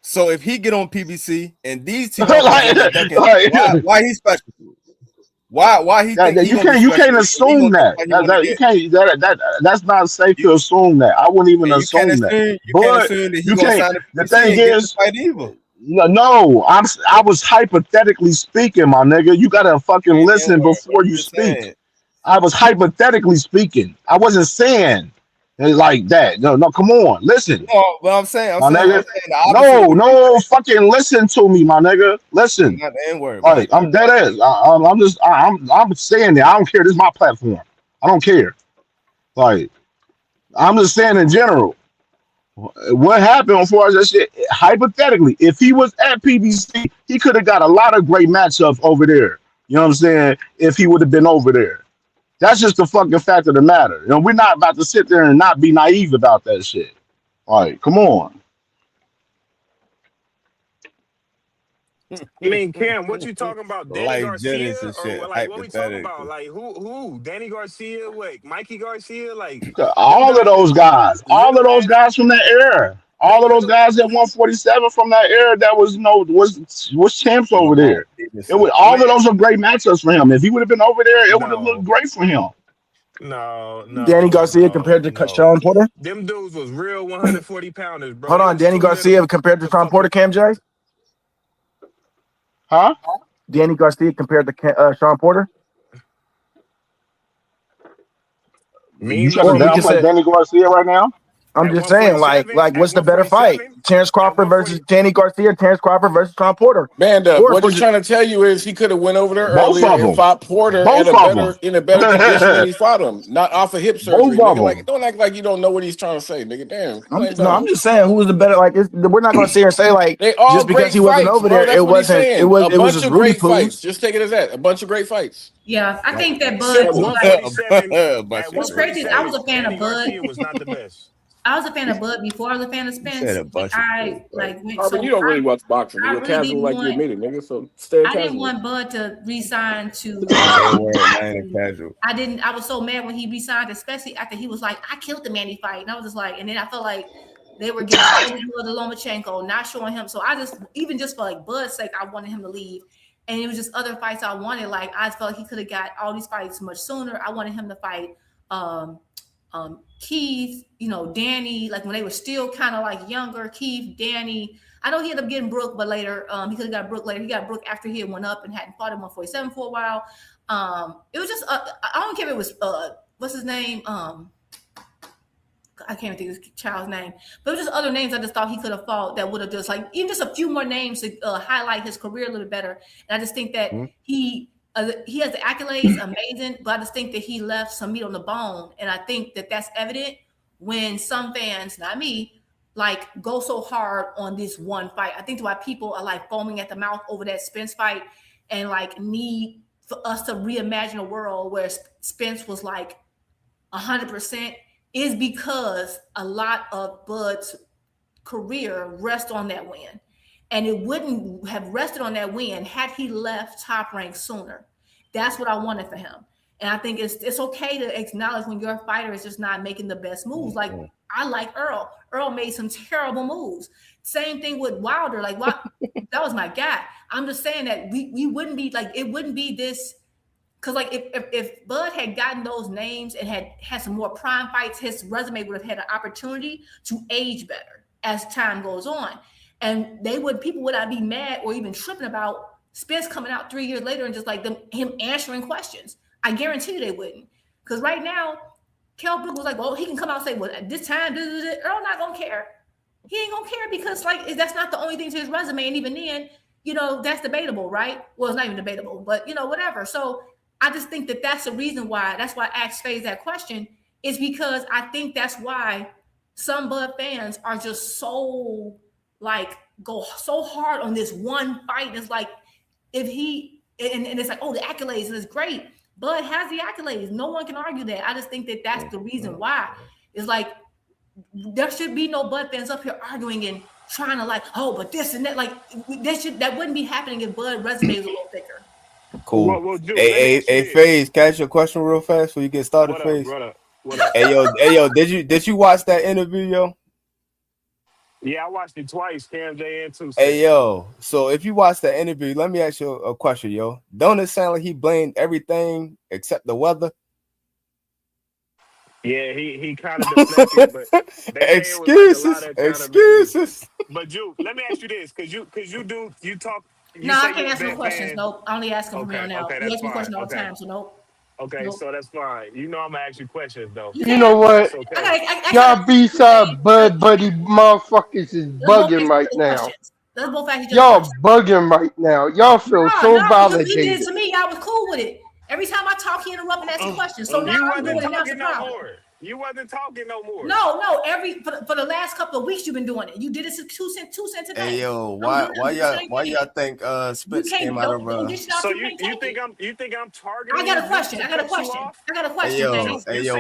So if he get on PBC and these two, why he's special? Why he? You can't assume that. That's not safe to assume that. I wouldn't even assume that. But you can't. The thing is, no. I was hypothetically speaking, my nigga. You gotta fucking listen before you speak. I was hypothetically speaking. I wasn't saying like that. No, come on, listen. Oh, well, I'm saying, no, fucking listen to me, my nigga. Listen. Not the N-word, like, I'm dead ass. I'm saying that. I don't care. This is my platform. I don't care. Like, I'm just saying in general. What happened as far as that shit? Hypothetically, if he was at PBC, he could have got a lot of great matchups over there. You know what I'm saying? If he would have been over there. That's just the fucking fact of the matter. You know, we're not about to sit there and not be naive about that shit. Like, come on. I mean, Cam, what you talking about? Danny Garcia? And shit, like, what we talking about? Like, who? Danny Garcia? Wait, Mikey Garcia? Like, all of those guys. All of those guys from that era. All of those guys at 147 from that era that was champs over there. All of those are great matchups for him. If he would have been over there, it would have looked great for him. No. Danny Garcia compared to Sean Porter? Them dudes was real 140 pounders, bro. Hold on, Danny Garcia compared to Sean Porter, Cam J? Huh? Danny Garcia compared to Sean Porter? You trying to downplay Danny Garcia right now? I'm just saying, like, what's the better fight? Terrence Crawford versus Danny Garcia, Terrence Crawford versus Sean Porter. Man, what he's trying to tell you is he could have went over there earlier and fought Porter in a better condition than he fought him, not off of hip surgery. Nigga, don't act like you don't know what he's trying to say, nigga. Damn. I'm just saying who was the better. Like, we're not going to sit here and say like just because he wasn't over there, it wasn't. It was just Rudy fights. Just take it as that. A bunch of great fights. Yeah, I think that Bud. What's crazy is I was a fan of Bud. Was not the best. I was a fan of Bud before I was a fan of Spence. I you don't really watch boxing. You're casual like you admitted, nigga. So stay casual. I didn't want Bud to resign to. I didn't. I was so mad when he resigned, especially after he was like, "I killed the Manny fight," and I was just like, and then I felt like they were getting the Lomachenko, not showing him. So I just, even just for like Bud's sake, I wanted him to leave. And it was just other fights I wanted. Like I felt like he could have got all these fights much sooner. I wanted him to fight Keith, Danny, like when they were still kind of like younger, Keith, Danny. I know he ended up getting Brooke, but later, he could have got Brooke later. He got Brooke after he had went up and hadn't fought him 147 for a while. It was just, I don't care if it was, what's his name? I can't think of his child's name, but it was just other names I just thought he could have fought that would have just like, even just a few more names to highlight his career a little better. And I just think that he has the accolades, amazing, but I just think that he left some meat on the bone. And I think that that's evident when some fans, not me, like go so hard on this one fight. I think that's why people are like foaming at the mouth over that Spence fight and like need for us to reimagine a world where Spence was like 100% is because a lot of Bud's career rests on that win. And it wouldn't have rested on that win had he left Top Rank sooner. That's what I wanted for him. And I think it's okay to acknowledge when your fighter is just not making the best moves. Like, I like Earl. Earl made some terrible moves. Same thing with Wilder. Like, that was my guy. I'm just saying that we wouldn't be like, it wouldn't be this. Because like if Bud had gotten those names and had some more prime fights, his resume would have had an opportunity to age better as time goes on. And people would not be mad or even tripping about Spence coming out 3 years later and just like him answering questions. I guarantee you they wouldn't. Because right now, Kell Brook was like, well, he can come out and say, well, at this time, Earl not gonna care. He ain't gonna care because like that's not the only thing to his resume. And even then, that's debatable, right? Well, it's not even debatable, but whatever. So I just think that that's the reason why. That's why I asked FaZe that question, is because I think that's why some Bud fans are just so like go so hard on this one fight. It's like if he and it's like, oh, the accolades, and it's great. Bud has the accolades. No one can argue that. I just think that that's the reason why. It's like there should be no Bud fans up here arguing and trying to like, oh, but this and that. Like that wouldn't be happening if Bud resume was a little thicker. Cool. Well, Drew, hey, FaZe, catch your question real fast before you get started, FaZe. What up? Hey, yo, did you watch that interview, yo? Yeah, I watched it twice, CamJN too. Hey, yo, so if you watch that interview, let me ask you a question, yo. Don't it sound like he blamed everything except the weather? Yeah, he kind of deflected, but excuses. But Drew, let me ask you this, because you talk. No, I can't ask no questions. Nope. I only ask them from here on out. Okay, you ask me fine. questions all the time, so nope. Okay, so that's fine. I'm gonna ask you questions though. You know what? Y'all B-side Bud Buddy motherfuckers is bugging right now. Y'all bugging right now. Y'all feel so validated. He did it to me. I was cool with it. Every time I talk, he interrupt and ask me questions. So now I'm doing it. That's the problem. You wasn't talking no more. No. For the last couple of weeks you've been doing it. You did it to 2 cents today. Hey yo, why y'all think Spence came out of So you think I'm targeting? I got a question. Hey yo,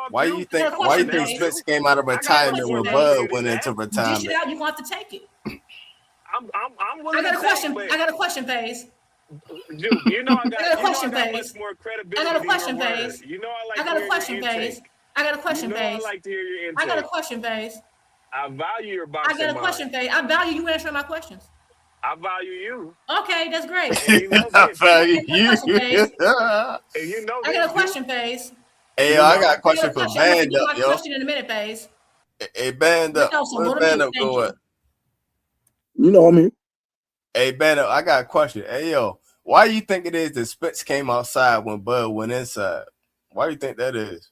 why you think Spence came out of retirement when Bud went into retirement? Dish it out, you want to take it. I'm willing I got a question, FaZe. Dude, I got much more credibility. I got a question, FaZe. I got a question, FaZe. I got a question, FaZe. I like to hear your intake. I got a question, FaZe. I value your boxing. I got a question, FaZe. I value you answering my questions. I value you. Okay, that's great. I value you. I got a question, FaZe. Hey, yo, I got a question for Band Up, yo. Question in a minute, FaZe. Hey, Band Up. Where's Band Up going? You know me. Hey, Band Up, I got a question. Hey, yo, why do you think it is that Spence came outside when Bud went inside? Why do you think that is?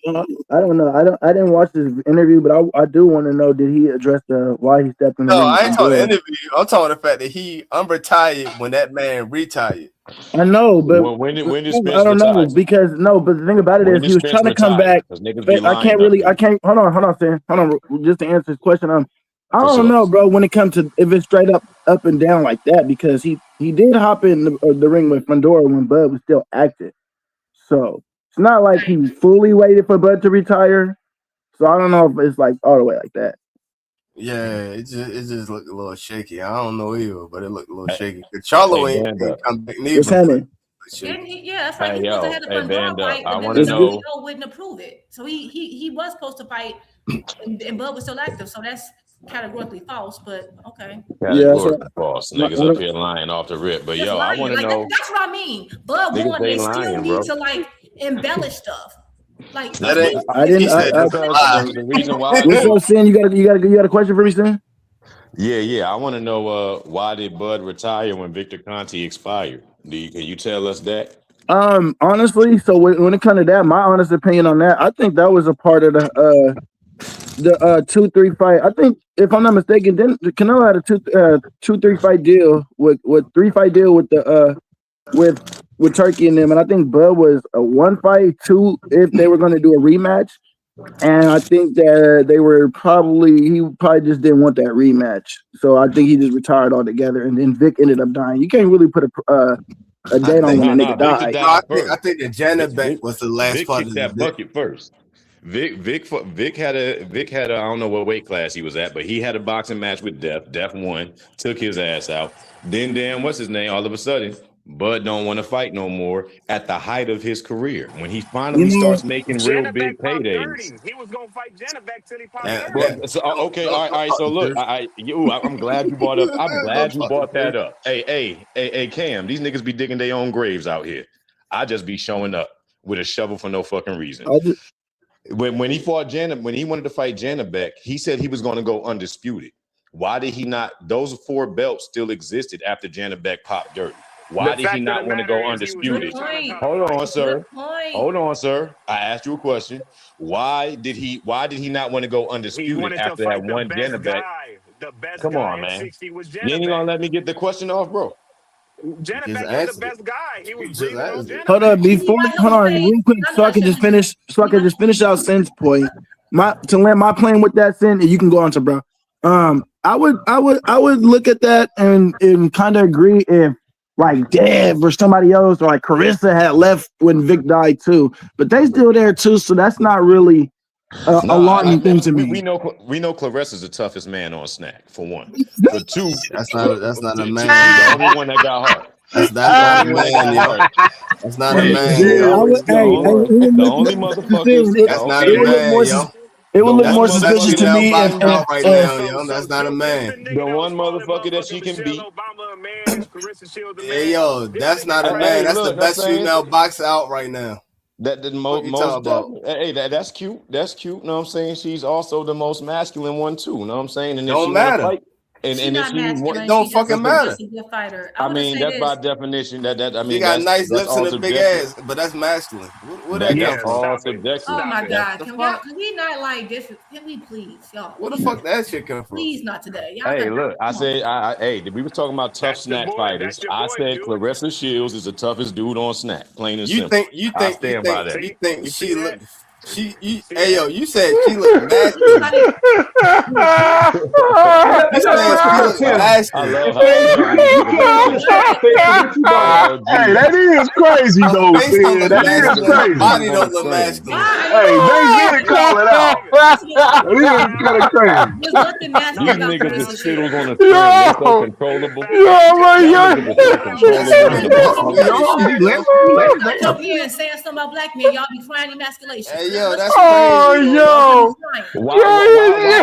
I don't know. I didn't watch this interview, but I do want to know, did he address why he stepped in the ring? No, I ain't talking interview. I'm talking the fact that he unretired when that man retired. I know, but when did Spence I don't know because but the thing about it is he was trying to come back. I can't. Hold on, Sam. Hold on, just to answer his question. I don't know, bro. When it comes to if it's straight up and down like that, because he did hop in the ring with Fundora when Bud was still active, so it's not like he fully waited for Bud to retire. So I don't know if it's like all the way like that. Yeah, it just looked a little shaky. I don't know either, but it looked a little shaky. Charlo ain't come back neither. Yeah, that's right. He was ahead of Fundora fight, but then wouldn't approve it. So he was supposed to fight, and Bud was still active. So that's categorically false, but okay. Categorically false. Niggas up here lying off the rip. But just I want to know. That's what I mean. Bud won. They still need to embellish stuff. Like I didn't. The reason why. What's up, Sin? You got a question for me, Sin? Yeah. I want to know why did Bud retire when Victor Conte expired? Can you tell us that? Honestly, so when it comes to that, my honest opinion on that, I think that was a part of the 2-3 fight. I think, if I'm not mistaken, then Canelo had a 2-3 fight deal with 3-fight deal with the with Turkey and them, and I think Bud was a 1 fight, 2 if they were going to do a rematch. And I think that he probably just didn't want that rematch. So I think he just retired altogether. And then Vic ended up dying. You can't really put a date on when a nigga died. I think the Janabek was the last part of that bucket first. Vic had a I don't know what weight class he was at, but he had a boxing match with Def. Def won, took his ass out. Then damn, what's his name? All of a sudden, Bud don't want to fight no more at the height of his career. When he finally starts making real big paydays. He was gonna fight Janabek till he popped 30. Okay, all right. So look, I'm glad you brought up. I'm glad you brought that up. Hey, Cam, these niggas be digging their own graves out here. I just be showing up with a shovel for no fucking reason. When he fought when he wanted to fight Janabek, he said he was going to go undisputed. Why did he not? Those 4 belts still existed after Janabek popped dirty. Why did he not want to go undisputed? Hold on, sir. I asked you a question. Why did he not want to go undisputed after that one Janabek? Come on, man. You ain't gonna let me get the question off, bro. Janabek was the best guy. He was breathing on Janabek. Hold on, real quick, so I can just finish out Sin's point. To land my plane with that, Sin, and you can go on to bro. I would look at that and kind of agree if like Dev or somebody else or like Carissa had left when Vic died too, but they still there too, so that's not really alarming thing to me. We know Clarissa's the toughest man on Snack for one. For two, that's not a man. The only one that got hard. That's not a man, yo. That's not a man. The only motherfuckers. That's not a man, yo. It would look more suspicious to me if right now, yo. That's not a man. The one motherfucker that she can beat. Hey, yo, that's not a man. That's the best female boxer out right now. That's cute. That's cute. Know what I'm saying? She's also the most masculine one too. Know what I'm saying? And don't matter. And if it don't fucking matter. I mean, that's by definition. You got nice lips and a big ass, but that's masculine. What that got all subjective. Oh my God! Can we not like this? Can we please, y'all? Where the fuck that shit come from? Please, not today. Hey, look, I said, we were talking about tough Snack fighters. I said Clarissa Shields is the toughest dude on Snack. Plain and simple. You think she look? Hey yo, you said she looked masculine. You said she looked masculine. Hey, that is crazy though. That is crazy. Body don't look masculine. Hey, they did call it out. It is kind of crazy. These niggas is shittles on the thing. They're so controllable. Up here and saying something about black men, y'all be crying emasculation. Hey yo, that's crazy. Yo. Why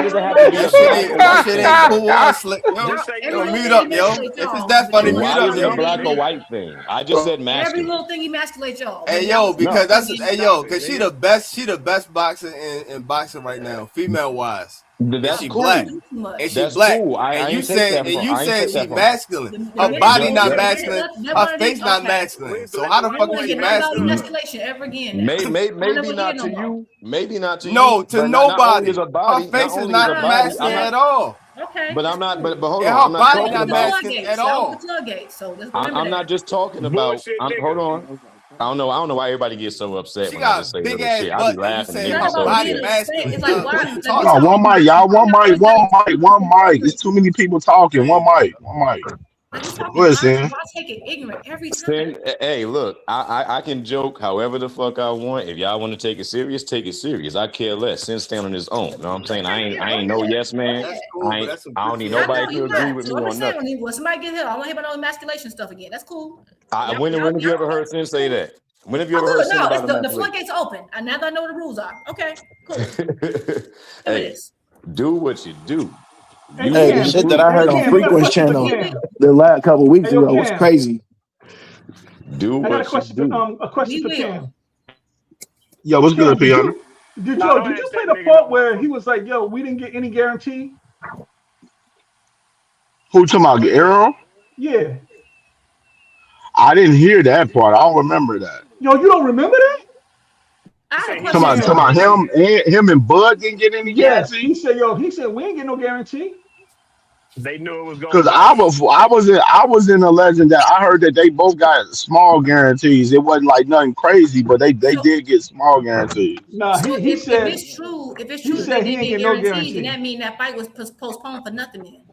does it have to be that shit ain't cool or slick, yo. Mute up, yo. If it's that funny, mute up, yo. Why is it a black or white thing? I just said masculine. Every little thing emasculates y'all. Hey yo, because because she the best boxer in boxing right now, female wise. That's she cool. Black. And she That's black. Cool. And you said she masculine. Her body not masculine. Her face not masculine. So how the fuck is she masculine? Emasculation ever again. Maybe not to you. Maybe not to you. No, to nobody. Her face is not masculine at all. Okay. But I'm not. But hold on. Her body not masculine at all. I'm not just talking about. Hold on. I don't know why everybody gets so upset when I just say little shit. I be laughing. One mic, y'all. One mic. There's too many people talking. One mic. Listen. Hey, look, I can joke however the fuck I want. If y'all want to take it serious, take it serious. I care less. Sin stand on his own. You know what I'm saying? I ain't no yes man. I don't need nobody to agree with me on nothing. Somebody get hit. I want to hear about all emasculation stuff again. That's cool. When have you ever heard Sin say that? When have you ever heard Sin about the floodgates are open. And now that I know what the rules are. Okay, cool. Hey, do what you do. Hey, the shit that I heard on Frequen's channel the last couple of weeks ago was crazy. I got a question for Cam. Yo, what's Cam, good, P. did Nah, don't you ask play that the nigga part no more. where he was like, "Yo, we didn't get any guarantee"? Who you talking about? Arrow? Yeah. I didn't hear that part. I don't remember that. Yo, you don't remember that? I He had a said he question. didn't Talking get about no him guarantee. and him and Bud didn't get any Yes. guarantee. He said, "Yo," he said, "We ain't get no guarantee." They knew it was gonna Because bust. I was in the legend that I heard that they both got small guarantees. It wasn't like nothing crazy, but they So, did get small guarantees. Nah, so he if said it's he true that they said he didn't ain't get get no guaranteed, then guarantee. that means that fight was postponed for nothing. Then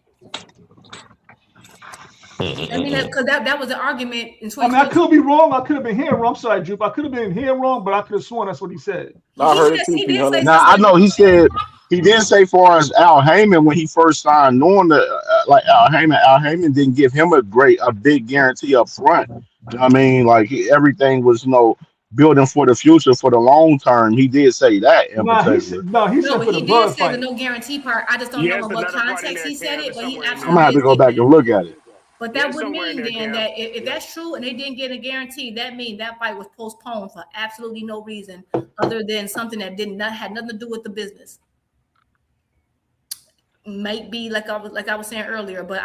I mean, Mm-mm-mm. because that was an argument in I mean, I 2022. could be wrong. I could have been hearing wrong. I'm sorry, Jupe. I could have been hearing wrong, but I could have sworn that's what he said. I heard it too, He P. did say Hunter. Now something I like, know he said he didn't say far as Al Heyman when he first signed, knowing that like Al Heyman didn't give him a big guarantee up front. You know what I mean? Like everything was building for the future for the long term. He did say that in particular. He no, said but for the he did Bud say the fight. no guarantee part. I just don't Yeah, know it's in what another part in context there, he said Cam. it, It's but he somewhere in I'm there. gonna absolutely have to did go say back that. and look at it. But Yeah, that it's would somewhere in mean there, then Cam. that if that's true and they didn't get a guarantee, that means that fight was postponed for absolutely no reason other than something that had nothing to do with the business. Might be like I was saying earlier, but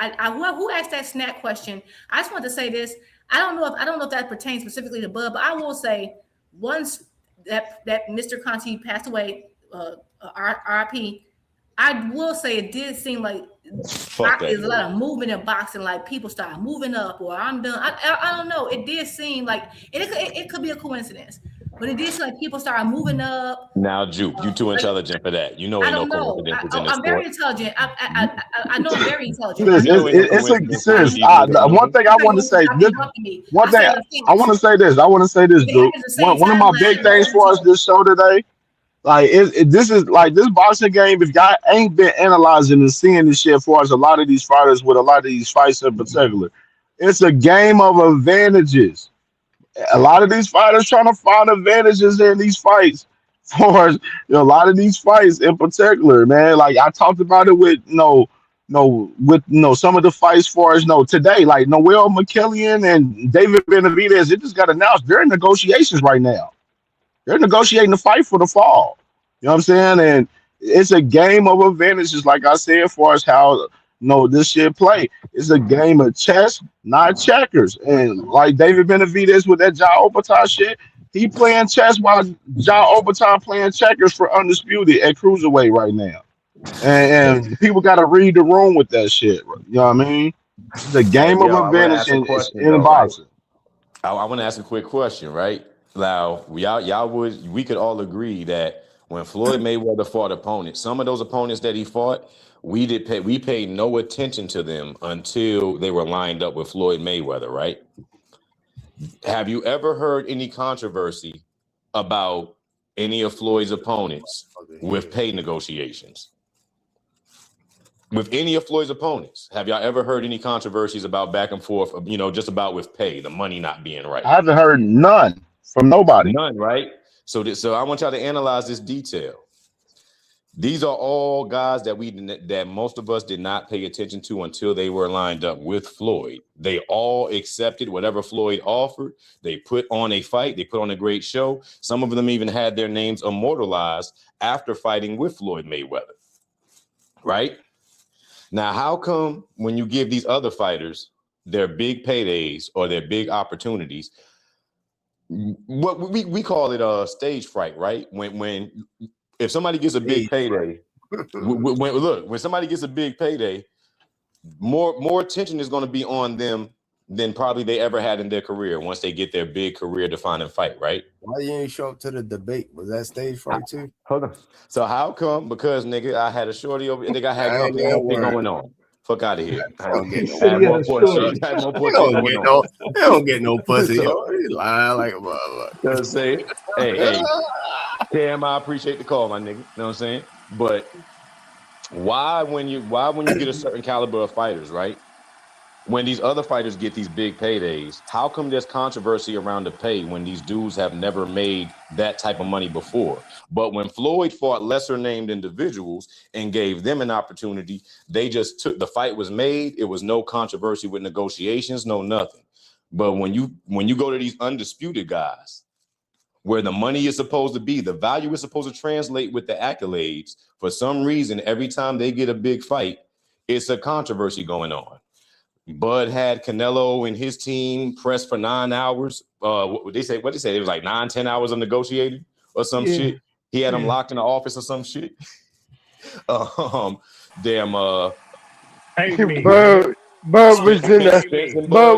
who asked that snack question? I just want to say this. I don't know if that pertains specifically to Bud, but I will say once that Mr. Conti passed away, RIP, I will say it did seem like Fuck that there's a nigga. lot of movement in boxing. Like people start moving up, or I'm done. I don't know. It did seem like it could be a coincidence, but it did seem like people started moving up. Now, Juke, you too Like intelligent for that. You know I ain't no don't know. coincidences in this I'm very sport. intelligent. I know I'm very intelligent. Serious, You know ain't no it's a coincidences with serious. these niggas One moving. thing That's I how you want to want to say. stop This interrupting me. one I thing said the I want facts. to say this. I want to say this, If it Duke. happens the same One of my timeline, big then things let me for us talk. this show today. Like this is like this boxing game. If y'all ain't been analyzing and seeing this shit for us, a lot of these fighters with a lot of these fights in particular, it's a game of advantages. A lot of these fighters trying to find advantages in these fights. For a lot of these fights in particular, man. Like I talked about it with some of the fights for us today. Like Noel McKillian and David Benavidez, it just got announced. They're in negotiations right now. They're negotiating the fight for the fall. You know what I'm saying? And it's a game of advantages, like I said, as far as how this shit play. It's a game of chess, not checkers. And like David Benavidez with that Ja Obertai shit, he playing chess while Ja Obertai playing checkers for undisputed at cruiserweight right now. And people got to read the room with that shit. You know what I mean? It's a Hey, game of yo, I want to advantage ask a in, question in though, right? boxing. I want to ask a quick question, right? Now, we could all agree that when Floyd Mayweather fought opponents, some of those opponents that he fought, we paid no attention to them until they were lined up with Floyd Mayweather, right? Have you ever heard any controversy about any of Floyd's opponents with pay negotiations? With any of Floyd's opponents, have y'all ever heard any controversies about back and forth, just about with pay, the money not being right? I haven't heard none from nobody. None, right? So I want y'all to analyze this detail. These are all guys that most of us did not pay attention to until they were lined up with Floyd. They all accepted whatever Floyd offered. They put on a fight. They put on a great show. Some of them even had their names immortalized after fighting with Floyd Mayweather, right? Now, how come when you give these other fighters their big paydays or their big opportunities, what we call it stage fright, right? If somebody gets a big payday, when somebody gets a big payday, more attention is going to be on them than probably they ever had in their career once they get their big career defining fight, right? Why you ain't show up to the debate? Was that stage fright too? Hold on. So how come? Because nigga, I had a shorty over, nigga, I had I more ain't that shit word. going on. Fuck out of here. I don't get no had more pussy. poor shit. Had more poor They shit don't going get on. they don't get no pussy. So, Yo, he lying like a motherfucker. You know what I'm saying? Hey, Cam, I appreciate the call, my nigga. You know what I'm saying? But why when you get a certain caliber of fighters, right? When these other fighters get these big paydays, how come there's controversy around the pay when these dudes have never made that type of money before? But when Floyd fought lesser named individuals and gave them an opportunity, they just took the fight was made. It was no controversy with negotiations, no nothing. But when you go to these undisputed guys, where the money is supposed to be, the value is supposed to translate with the accolades. For some reason, every time they get a big fight, it's a controversy going on. Bud had Canelo and his team pressed for 9 hours. What they say? It was like 9-10 hours of negotiating or some shit. He had them locked in the office or some shit. Bud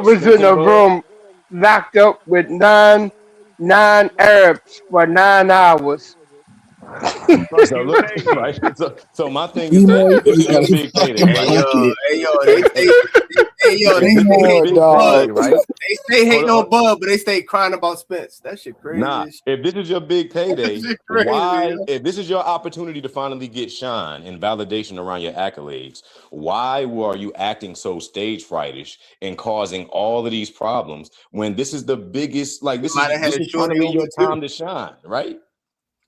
was in a room locked up with nine Arabs for 9 hours. So look, right? So my thing is that this is your big payday, right? They stay hating on Bud, but they stay crying about Spence. That shit crazy. Nah, if this is your big payday, crazy, why? If this is your opportunity to finally get shine and validation around your accolades, why are you acting so stage frightish and causing all of these problems when this is the biggest? Like this is trying to be your time to shine, right?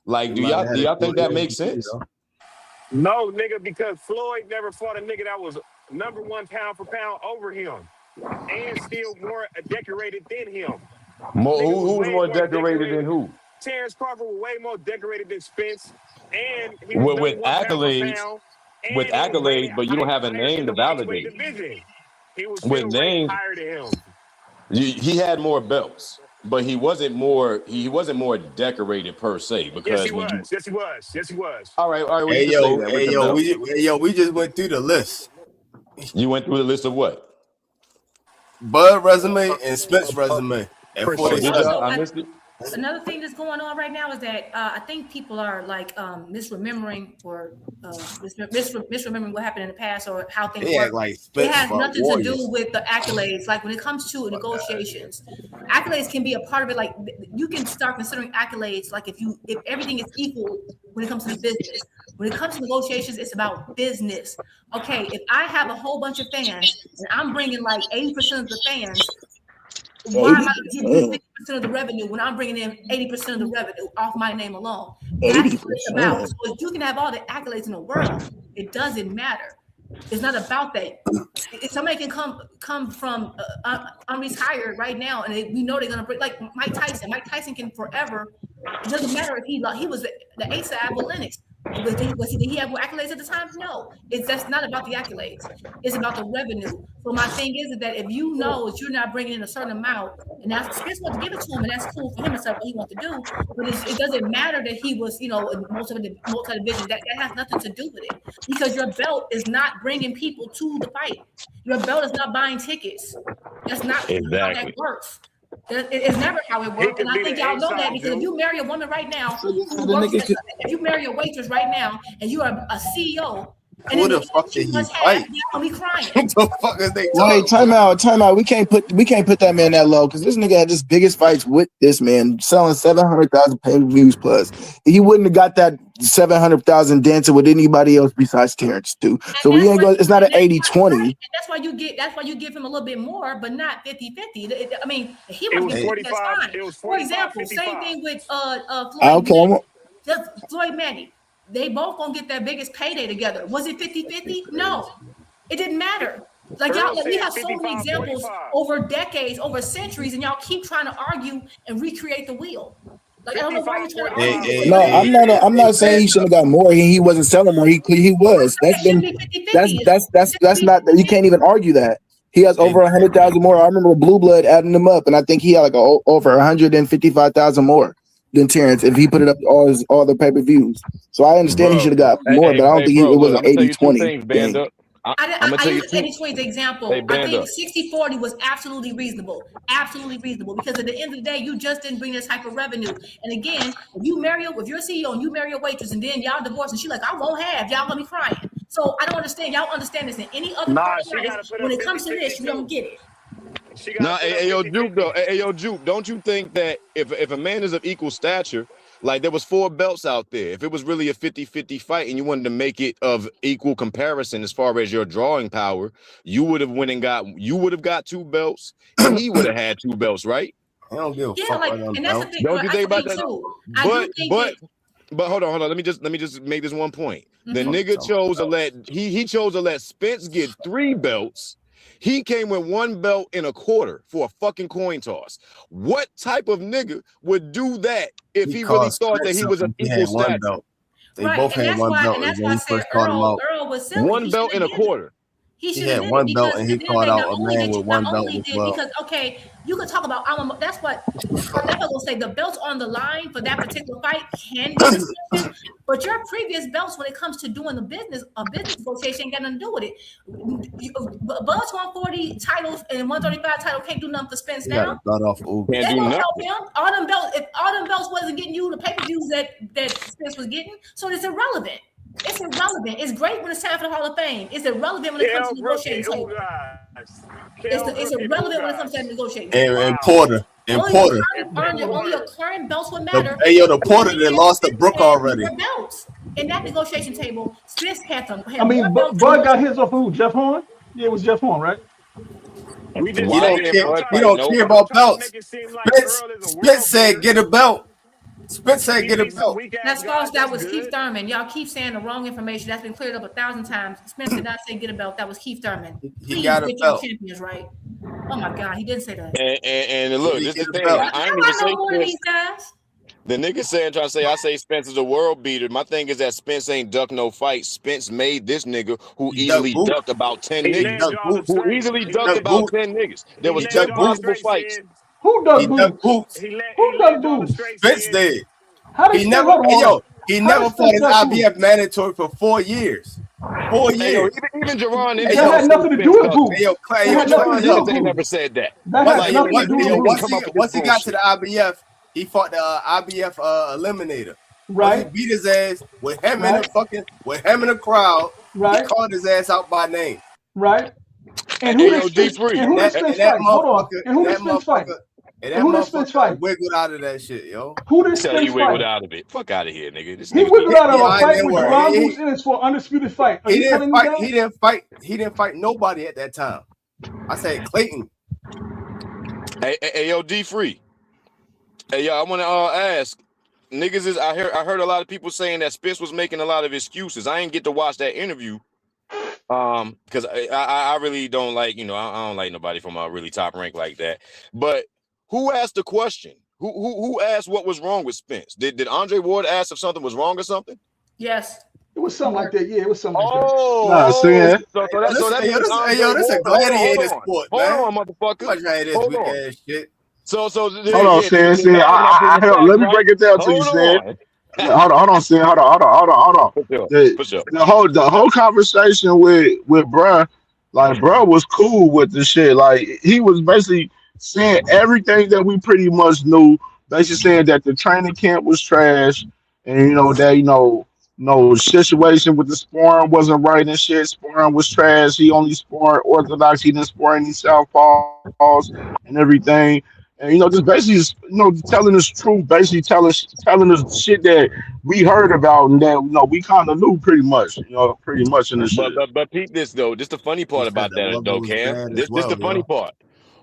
Like, do y'all think that makes sense? No, nigga, because Floyd never fought a nigga that was #1 pound for pound over him and still more decorated than him. Who's more decorated than who? Terrence Crawford was way more decorated than Spence, and he With was accolades, with accolades, but you don't have a name to validate. He was With names, higher than him. He had more belts, but he wasn't more decorated per se. Because Yes, he was. All right. We just went through the list. You went through the list of what? Bud resume and Spence resume. I missed it. Another thing that's going on right now is that I think people are like misremembering or misremembering what happened in the past or how things work. It has nothing to do with the accolades. Like when it comes to negotiations, accolades can be a part of it. Like you can start considering accolades. Like if everything is equal when it comes to business. When it comes to negotiations, it's about business. Okay, if I have a whole bunch of fans and I'm bringing like 80% of the fans. Why am I giving you 50% of the revenue when I'm bringing in 80% of the revenue off my name alone? That's what it's about. So if you can have all the accolades in the world, it doesn't matter. It's not about that. If somebody can come from unretired right now, and we know they're gonna bring like Mike Tyson. Mike Tyson can forever. It doesn't matter if he was the ace of Lennox. Did he have more accolades at the time? No. That's not about the accolades. It's about the revenue. So my thing is that if you know that you're not bringing in a certain amount, and that's Spence wants to give it to him, and that's cool for him and stuff what he wants to do. But it doesn't matter that he was, in multi-division. That has nothing to do with it because your belt is not bringing people to the fight. Your belt is not buying tickets. That's not how that works. It's never how it works, and I think y'all know that because if you marry a woman right now, if you marry a waitress right now, and you are a CEO, and who the fuck did he fight? I'll be crying. What the fuck is they talking? Wait, time out. We can't put that man that low because this nigga had his biggest fights with this man selling 700,000 pay-per-views plus. He wouldn't have got that 700,000 dancing with anybody else besides Terrence too. So we ain't going. It's not an 80-20. That's why you give him a little bit more, but not 50-50. I mean, he was 45. It was 45, for example, 55. Same thing with Floyd Manny. They both gonna get their biggest payday together. Was it 50-50? No, it didn't matter. Like y'all, we have so many examples over decades, over centuries, and y'all keep trying to argue and recreate the wheel. Like I don't know why you're trying to argue. No, I'm not saying he should have got more. He wasn't selling more. He was. That's not. You can't even argue that. He has over 100,000 more. I remember Blue Blood adding them up, and I think he had like over 155,000 more than Terrence if he put it up to all the pay-per-views. So I understand he should have got more, but I don't think it was an 80-20. I use 80-20 as an example. I think 60-40 was absolutely reasonable. Absolutely reasonable. Because at the end of the day, you just didn't bring this type of revenue. And again, if you're a CEO and you marry a waitress and then y'all divorce and she's like, I won't have, y'all gonna be crying. So I don't understand. Y'all understand this in any other part of life. When it comes to this, you don't get it. Juke, don't you think that if a man is of equal stature, like there was 4 belts out there, if it was really a 50-50 fight and you wanted to make it of equal comparison as far as your drawing power, you would have got 2 belts and he would have had 2 belts, right? I don't give a fuck about them. Don't you think about that? But hold on. Let me just make this one point. The nigga chose to let Spence get 3 belts He came with 1 belt and a quarter for a fucking coin toss. What type of nigga would do that if he really thought that he was an equal status? They both had one belt when he first called him out. Earl was silly. 1 belt and a quarter. He should had have one did it belt because and he at the end of called the day, out a man with one belt as well. Because okay, you could talk about that's what I'm never gonna say the belts on the line for that particular fight can be discussed, but your previous belts when it comes to doing a business negotiation ain't got nothing to do with it. Buzz 140 titles and 135 title can't do nothing for Spence now. Can't do nothing. Help him. All them belts, if all them belts wasn't getting you the pay-per-views that Spence was getting, so it's irrelevant. It's irrelevant. It's great when it's time for the Hall of Fame. It's irrelevant when it comes to negotiating table. It's irrelevant when it comes to negotiating table. And Porter. Only your current belts would matter. The Porter that lost to Brook already. Belts in that negotiation table, Spence had them. I mean, Bud got his off of who? Jeff Horn? Yeah, it was Jeff Horn, right? We don't care about belts. Spence said get a belt. Spence said get a belt. That's false. That was Keith Thurman. Y'all keep saying the wrong information. That's been cleared up 1,000 times. Spence did not say get a belt. That was Keith Thurman. He got a belt. Champions, right? Oh my God, he didn't say that. And look, this is the thing. I ain't even say more of these guys. The nigga saying trying to say I say Spence is a world beater. My thing is that Spence ain't duck no fight. Spence made this nigga who easily ducked about 10 niggas. Who easily ducked about 10 niggas. There was 10 possible fights. Who ducked boots? Who ducked boots? Spence did. He never fought his IBF mandatory for 4 years. 4 years. Even Jerron, that had nothing to do with boots. They never said that. Once he got to the IBF, he fought the IBF eliminator. Right. He beat his ass with him in the crowd. Right. He called his ass out by name. Right. And who did Spence fight? Hold on. And who did Spence fight? And who did Spence fight? Wiggled out of that shit, yo. Who did Spence fight? Wiggled out of it. Fuck out of here, nigga. He wiggled out of a fight with Ron Bruce Ennis for an undisputed fight. He didn't fight nobody at that time. I said Clayton. Hey, yo, D Free. Hey, yo, I want to ask. Niggas I heard a lot of people saying that Spence was making a lot of excuses. I didn't get to watch that interview. Because I really don't like, I don't like nobody from a really top rank like that. But who asked the question? Who asked what was wrong with Spence? Did Andre Ward ask if something was wrong or something? Yes. It was something like that. Yeah, it was something like that. This a gladiator sport, man. Hold on, motherfucker. Hold on. Shit. So hold on, Sin. Let me break it down to you, Sin. Hold on, Sin. Hold on. The whole conversation with bruh, like bruh was cool with the shit. Like he was basically saying everything that we pretty much knew. Basically saying that the training camp was trash, and that situation with the sparring wasn't right and shit. Sparring was trash. He only sparred orthodox. He didn't spar any southpaws and everything. And just basically, telling us truth, basically telling us shit that we heard about and that we kind of knew pretty much in the shit. But peep this though. This the funny part about that though, Cam. This the funny part.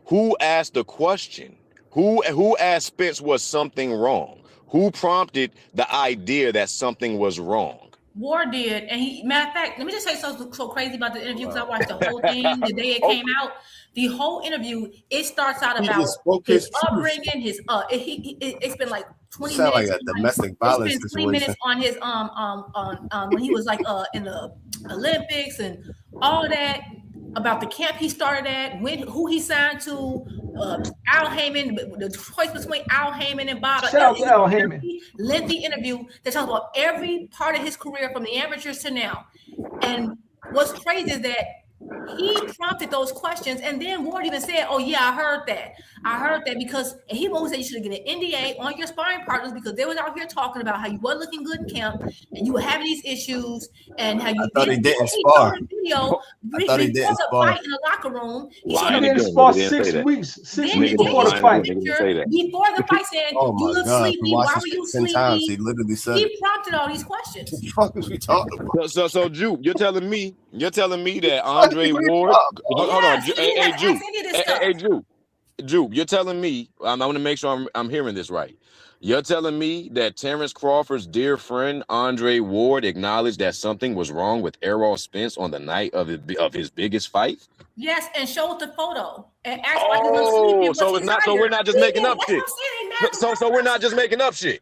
Who asked the question? Who asked Spence was something wrong? Who prompted the idea that something was wrong? Ward did, and matter of fact, let me just say something so crazy about the interview because I watched the whole thing the day it came out. The whole interview, it starts out about his upbringing, it's been like 20 minutes. Like a domestic violence it's been 20 minutes on his on when he was like in the Olympics and all that, about the camp he started at, who he signed to, Al Heyman, the choice between Al Heyman and Bob. Shout out to Al Heyman. Lengthy interview that talks about every part of his career from the amateurs to now. And what's crazy is that he prompted those questions, and then Ward even said, "Oh yeah, I heard that because," and he always said you should get an NDA on your sparring partners because they was out here talking about how you weren't looking good in camp and you were having these issues and how you didn't spar. Video before the fight in the locker room. He didn't spar 6 weeks before the fight. Before the fight, saying you look sleepy. Why were you sleepy? He literally said he prompted all these questions. What the fuck is we talking about? So Juke, you're telling me that Andre Ward. Hold on, hey Juke. Jupe, you're telling me, I want to make sure I'm hearing this right. You're telling me that Terrence Crawford's dear friend Andre Ward acknowledged that something was wrong with Errol Spence on the night of his biggest fight? Yes, and showed the photo and asked why he was Oh, sleeping. so it's not. So we're not just making up shit. So we're not just making up shit.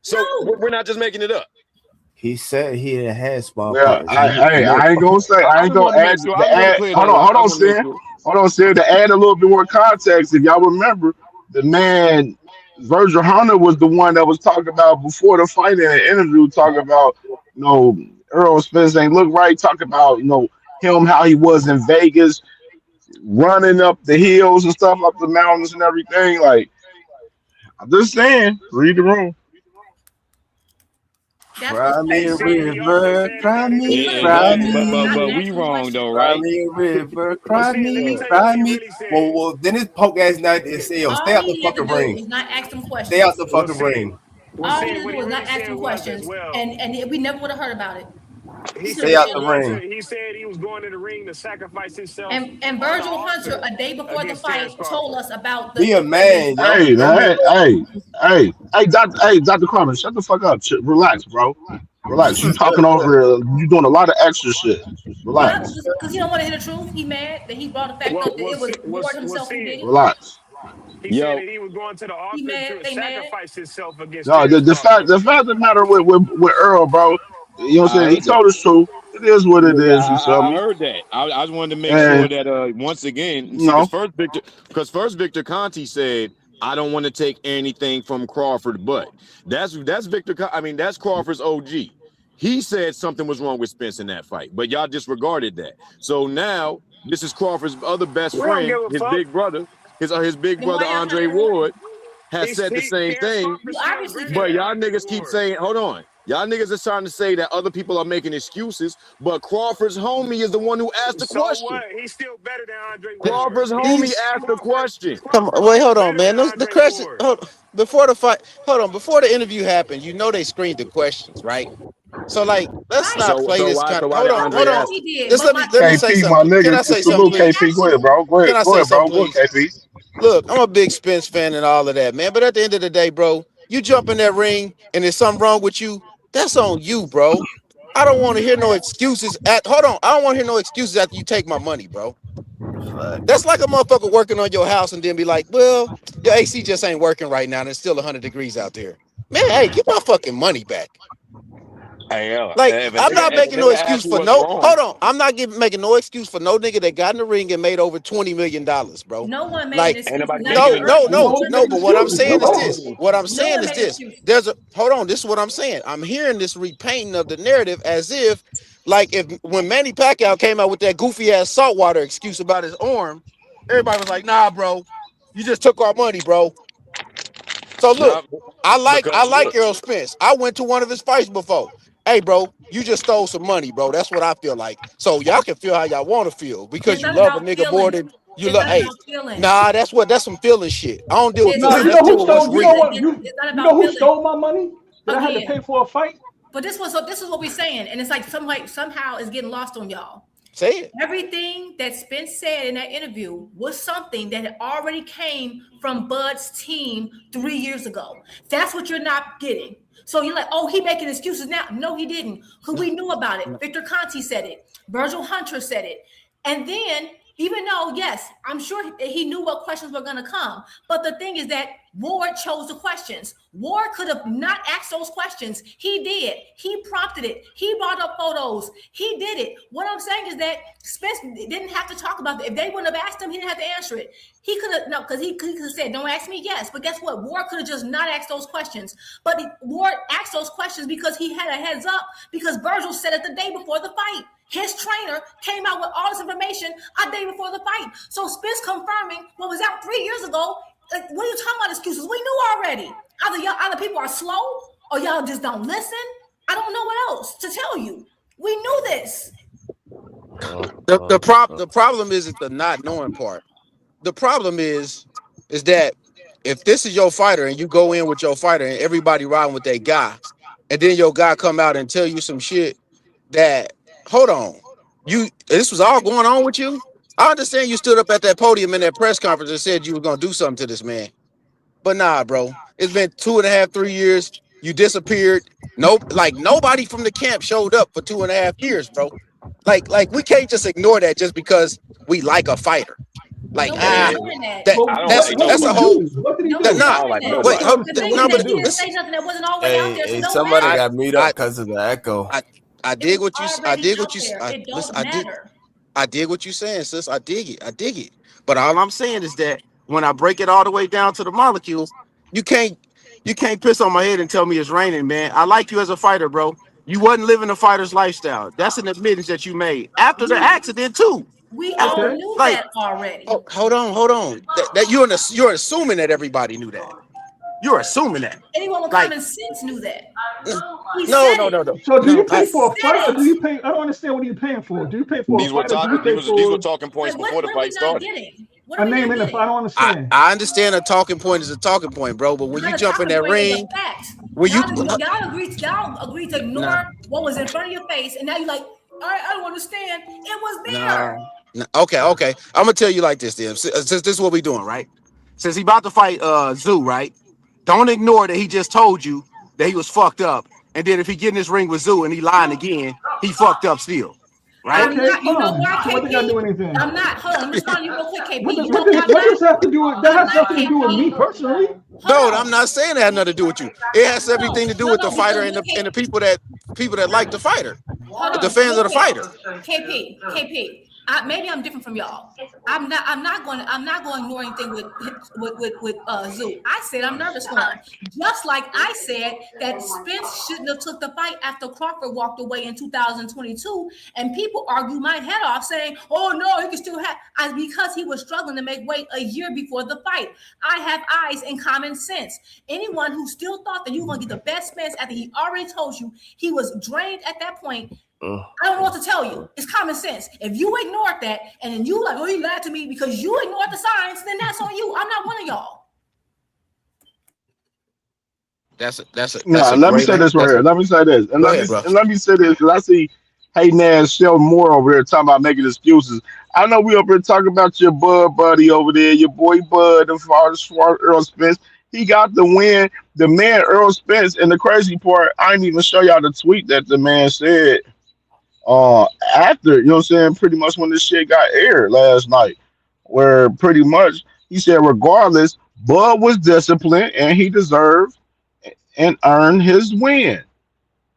So we're not just making it up. He said he had small Well, partners. I ain't gonna say. I I ain't just gonna wanted to make add sure. the I just want to add. clear Hold that on, up. hold I on, just want to make Sam. sure. Hold on, Sam. To add a little bit more context, if y'all remember, the man Virgil Hunter was the one that was talking about before the fight in an interview, talking about Earl Spence ain't look right. Talking about him how he was in Vegas, running up the hills and stuff, up the mountains and everything. Like I'm just saying, read the room. Cry me a He also river, said in cry that me, interview. cry But me. we wrong though, Cry right? me a river, But cry let me me, tell you what cry he me. really said. Well, then his punk ass not to say, yo, stay All out the he had to fucking do ring. was not ask them Stay out questions. the fucking ring. All he had to What do he was not really ask said them was as questions, well. and we never would have heard about it. He Stay said out he the was going to. ring. He said he was going to the ring to sacrifice himself And on the Virgil Hunter, altar a day before the against Terrence fight, told Crawford. us about Be a the fight. man, yo. Hey, Don't make man, Dr. Carmen, shut the fuck up. Relax, bro. Relax. You talking over? You doing a lot of extra shit. Yep, Relax. because he don't want to hear the truth. He mad that he brought the fact up that it was Ward himself who did it. Relax. He said that he was going to the He altar mad, to they mad. sacrifice himself against No, Terrence Crawford. the fact of the matter with Earl, bro. You know what I'm I saying? He heard that. told us truth. It is what it Yeah, is. You feel I me? heard that. I just wanted to make sure And that once again, you see, know, because Victor Conti said, I don't want to take anything from Crawford, but that's that's Crawford's OG. He said something was wrong with Spence in that fight, but y'all disregarded that. So now this is Crawford's other best We don't friend, give a his fuck. big brother, his big Then brother why y'all trying Andre to ruin Ward it? has said the same Terrence thing. Crawford You still obviously greater But than care. y'all Andre niggas keep Ward. saying, hold on. Y'all niggas are trying to say that other people are making excuses, but Crawford's homie is the one who asked the So question. what? He's still better than Andre Ward. Crawford's homie asked the question. Come on, Crawford wait, still hold on, better man. than The Andre question, Ward. before the fight, hold on, before the interview happened, you know they screened the questions, right? So like, let's Right. not play So this why kind so of. why did Of Andre Hold course on. ask he him? did. Just But let me say KP, my something. Can nigga, I say something, salute he didn't please? KP. ask Go ahead, you. bro. Go Can ahead, I go say ahead, bro. something, Go ahead, please? KP. Look, I'm a big Spence fan and all of that, man. But at the end of the day, bro, you jump in that ring and there's something wrong with you. That's on you, bro. I don't want to hear no excuses. Hold on, I don't want to hear no excuses after you take my money, bro. That's like a motherfucker working on your house and then be like, well, your AC just ain't working right now and it's still 100 degrees out there. Man, hey, get my fucking money back. Hey, Like, if I'm not a making no nigga asks excuse you for what's no, wrong, hold on. I'm not making no excuse for no nigga that got in the ring and made over $20 million, bro. No one made an Like, ain't excuse. nobody Not even making no, an no, Earl. excuse. No no, one no. made an But what I'm excuse. saying is this. What I'm No saying one is made an this. excuse. Hold on. This is what I'm saying. I'm hearing this repainting of the narrative as if, like, if when Manny Pacquiao came out with that goofy ass saltwater excuse about his arm, everybody was like, nah, bro, you just took our money, bro. So look, No, I because like look, Errol Spence. I went to one of his fights before. Hey, bro, you just stole some money, bro. That's what I feel like. So y'all can feel how y'all want to feel because It's you not love a about nigga more feeling. than you It's love. not Hey, about feeling. nah, that's some feeling shit. I don't deal with It's Nah, feelings. you not. Let's know who deal with what's stole? You know real. what? It's not You know about who feeling. stole my money that I had to Again. pay for a fight? But this is what we're saying, and it's like somehow it's getting lost on y'all. Say it. Everything that Spence said in that interview was something that had already came from Bud's team 3 years ago. That's what you're not getting. So you're like, oh, he making excuses now. No, he didn't. Because we knew about it. Victor Conti said it. Virgil Hunter said it. And then, even though, yes, I'm sure he knew what questions were going to come. But the thing is that Ward chose the questions. Ward could have not asked those questions. He did. He prompted it. He brought up photos. He did it. What I'm saying is that Spence didn't have to talk about it. If they wouldn't have asked him, he didn't have to answer it. He could have, no, because he could have said, don't ask me, yes. But guess what? Ward could have just not asked those questions. But Ward asked those questions because he had a heads up, because Virgil said it the day before the fight. His trainer came out with all this information a day before the fight. So Spence confirming what was out 3 years ago. Like, what are you talking about excuses? We knew already. Either people are slow or y'all just don't listen. I don't know what else to tell you. We knew this. The problem isn't the not knowing part. The problem is that if this is your fighter and you go in with your fighter and everybody riding with their guy, and then your guy come out and tell you some shit that, hold on, this was all going on with you. I understand you stood up at that podium in that press conference and said you were gonna do something to this man. But nah, bro. It's been 2.5, 3 years. You disappeared. Nope. Like nobody from the camp showed up for 2.5 years, bro. Like we can't just ignore that just because we like a fighter. Like Man, that I don't that's like that's a nobody. whole What did he that do? I not don't like wait I nobody. don't hold, understand. no, What did he but He do? didn't say nothing that wasn't already out there, so Hey, it don't somebody I matter. got muted up I because of the echo. I It did was what you I already did out what you there. I It listen, don't matter. I dig what you're saying, sis. I dig it. I dig it. But all I'm saying is that when I break it all the way down to the molecules, you can't you can't piss on my head and tell me it's raining, man. I like you as a fighter, bro. You wasn't living a fighter's lifestyle. That's an admittance that you made after the accident too. We all After knew like, that already. hold on. That you're assuming that everybody knew that. You're assuming that. Anyone with Like, common sense knew that. He no, said no, it. no, no, So do you no. He pay for a fight or said do it. you pay? I don't understand what are you paying for. Do you pay for a These were fight or do talk. you pay These were for talking points Like before the what are we fight not started. getting? What a are we name not in the fight? getting? I don't understand. I understand a talking point is a talking point, bro. But when you Not a jump in talking that point is ring, a fact. when you Y'all agreed to nah, ignore what was in front of your face, and now you're like, all right, I don't understand. It was nah, there. okay. I'm gonna tell you like this, then. Since this is what we doing, right? Since he about to fight Zoo, right? Don't ignore that he just told you that he was fucked up, and then if he get in this ring with Zoo and he lying again, he fucked up still, right? I'm Okay, not. You know fine. why, So what they got to do KP? anything? I'm not. Hold on. Let me respond to you real quick, KP. What does You know why I'm what not? does that have to do with that I'm has not, nothing to do with KP. me personally? No, Hold I'm on. not saying it had nothing to do with you. It has everything to do with the fighter Because and look, the people that like the fighter, hold the on, fans real of the quick. fighter. KP. Maybe I'm different from y'all. I'm not going to ignore anything with Zoo. I said I'm nervous for him. Just like I said that Spence shouldn't have took the fight after Crawford walked away in 2022, and people argue my head off saying, "Oh no, he can still have." Because he was struggling to make weight a year before the fight. I have eyes and common sense. Anyone who still thought that you were going to get the best Spence after he already told you he was drained at that point. I don't know what to tell you. It's common sense. If you ignored that and then you like, oh, he lied to me because you ignored the signs, then that's on you. I'm not one of y'all. That's Nah, a let me great say this right that's here. a Let me say this, and go ahead, bro. let me say this because I see Hey Nash Sheldon Moore over there talking about making excuses. I know we over here talking about your Bud buddy over there, your boy Bud, the father Swart Earl Spence. He got the win. The man Earl Spence, and the crazy part, I didn't even show y'all the tweet that the man said after, you know what I'm saying, pretty much when this shit got aired last night, where pretty much he said regardless, Bud was disciplined and he deserved and earned his win.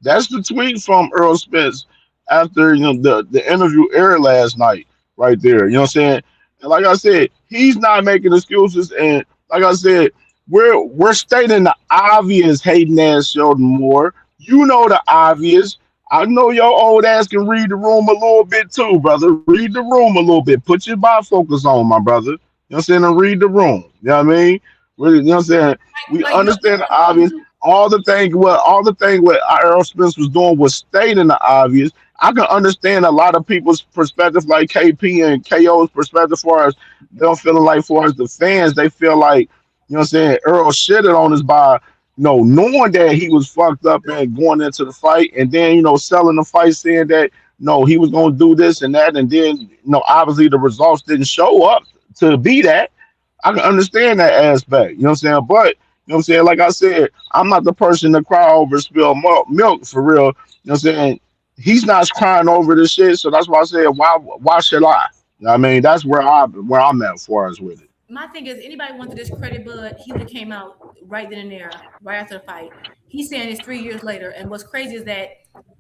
That's the tweet from Earl Spence after the interview aired last night, right there. You know what I'm saying? And like I said, he's not making excuses. And like I said, we're stating the obvious, Hayden Ass Sheldon Moore. You know the obvious. I know your old ass can read the room a little bit too, brother. Read the room a little bit. Put your bifocals on, my brother. You know what I'm saying? And read the room. You know what I mean? Really, you know what I'm saying? We understand the obvious. All the thing what Earl Spence was doing was stating the obvious. I can understand a lot of people's perspective, like KP and KO's perspective, as far as them feeling like, for as the fans, they feel like, you know what I'm saying, Earl shitted on us by, knowing that he was fucked up and going into the fight, and then, selling the fight, saying that, no, he was going to do this and that, and then, obviously the results didn't show up to be that. I can understand that aspect, you know what I'm saying? But, you know what I'm saying? Like I said, I'm not the person to cry over spilled milk for real. You know what I'm saying? He's not crying over this shit, so that's why I said, why should I? You know what I mean, that's where I'm at as far as with it. My thing is, anybody want to discredit Bud, he would have came out right then and there, right after the fight. He's saying it's 3 years later, and what's crazy is that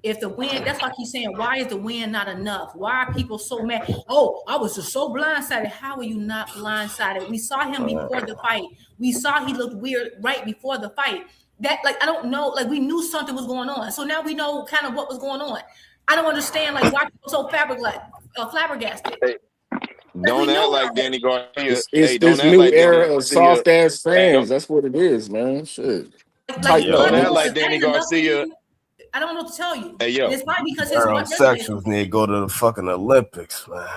if the win, that's like he's saying, why is the win not enough? Why are people so mad? Oh, I was just so blindsided. How are you not blindsided? We saw him before the fight. We saw he looked weird right before the fight. That, like, I don't know, like, we knew something was going on. So now we know kind of what was going on. I don't understand, like, why people so flabbergasted. Hey, don't act like Danny Garcia. It's Hey, don't this act new like Danny era of Garcia. soft ass Hey, fans. That's what it is, man. Shit. Tighten up, don't act man. like Danny Garcia. I don't know what to tell you. Hey, yo. And it's probably because his Earl sexuals need to go to the fucking Olympics, man.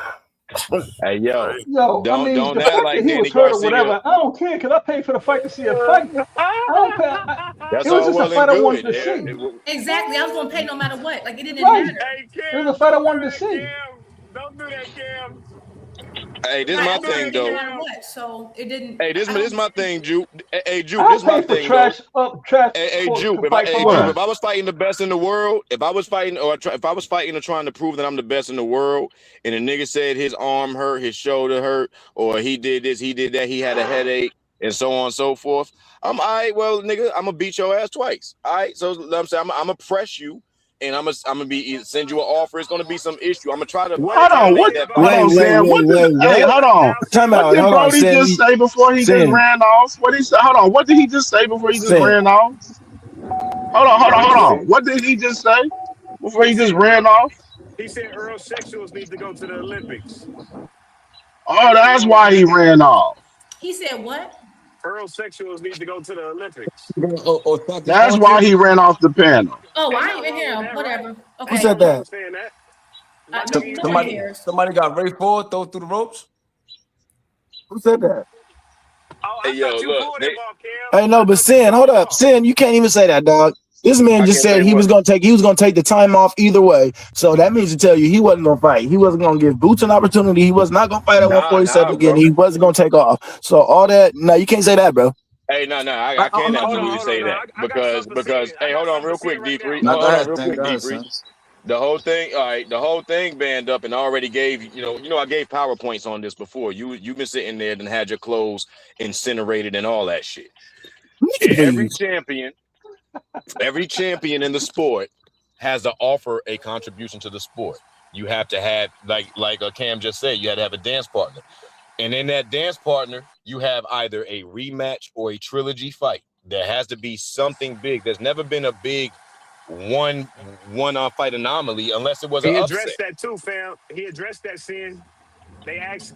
Hey, yo. Yo, I mean, Don't the act fact that like he Danny was hurt or Garcia. whatever, I don't care because I paid for the fight to see a fight. I don't pay. That's It was all just a well and fight I wanted good. to see. Exactly. I was going to pay no matter what. Like, it didn't Right. matter. It was a fight I wanted to see. Don't do that, Cam. Hey, this is my thing though. No matter what, so it didn't. Hey, this is my thing, Juke. Hey, Juke, I this is my pay for thing though. trash Hey, Juke, to fight for if I was fighting the best in the world, if I was fighting or trying to prove that I'm the best in the world, and a nigga said his arm hurt, his shoulder hurt, or he did this, he did that, he had a headache, and so on and so forth, I'm all right. Well, nigga, I'm gonna beat your ass twice. All right, so I'm saying I'm gonna press you. And I'm gonna send you an offer. It's gonna be some issue. I'm gonna try to. Hold on, hold on, Sam. Hey, hold on. Time What out. did Hold on, Brody Sam. just say before he just Sam. ran off? What he said? Hold on. What did he just say before he just Sam. ran off? Hold on. What did he just say before he just ran off? He said Earl sexuals need to go to the Olympics. Oh, that's why he ran off. He said what? Earl sexuals need to go to the Olympics. That's why he ran off the panel. Oh, I ain't even hear him. Whatever. Okay. Who said that? Somebody got Ray Ford throw through the ropes. Who said that? Hey, yo, look. Hey, no, but Sin, hold up, Sin, you can't even say that, dog. This man just said he was gonna take the time off either way. So that means to tell you he wasn't gonna fight. He wasn't gonna give Boots an opportunity. He was not gonna fight at 147 again. bro. He wasn't gonna take off. So all that, no, you can't say that, bro. Hey, no, I can't absolutely say that because hey, hold on real quick, D3. Hold on real quick, D3. The whole thing, all right, the whole thing banned up and I already gave, I gave PowerPoints on this before. You've been sitting there and had your clothes incinerated and all that shit. And every champion in the sport has to offer a contribution to the sport. You have to have, like Cam just said, you had to have a dance partner. And in that dance partner, you have either a rematch or a trilogy fight. There has to be something big. There's never been a big one fight anomaly unless it was an upset. He addressed that too, fam. He addressed that, Sin. They asked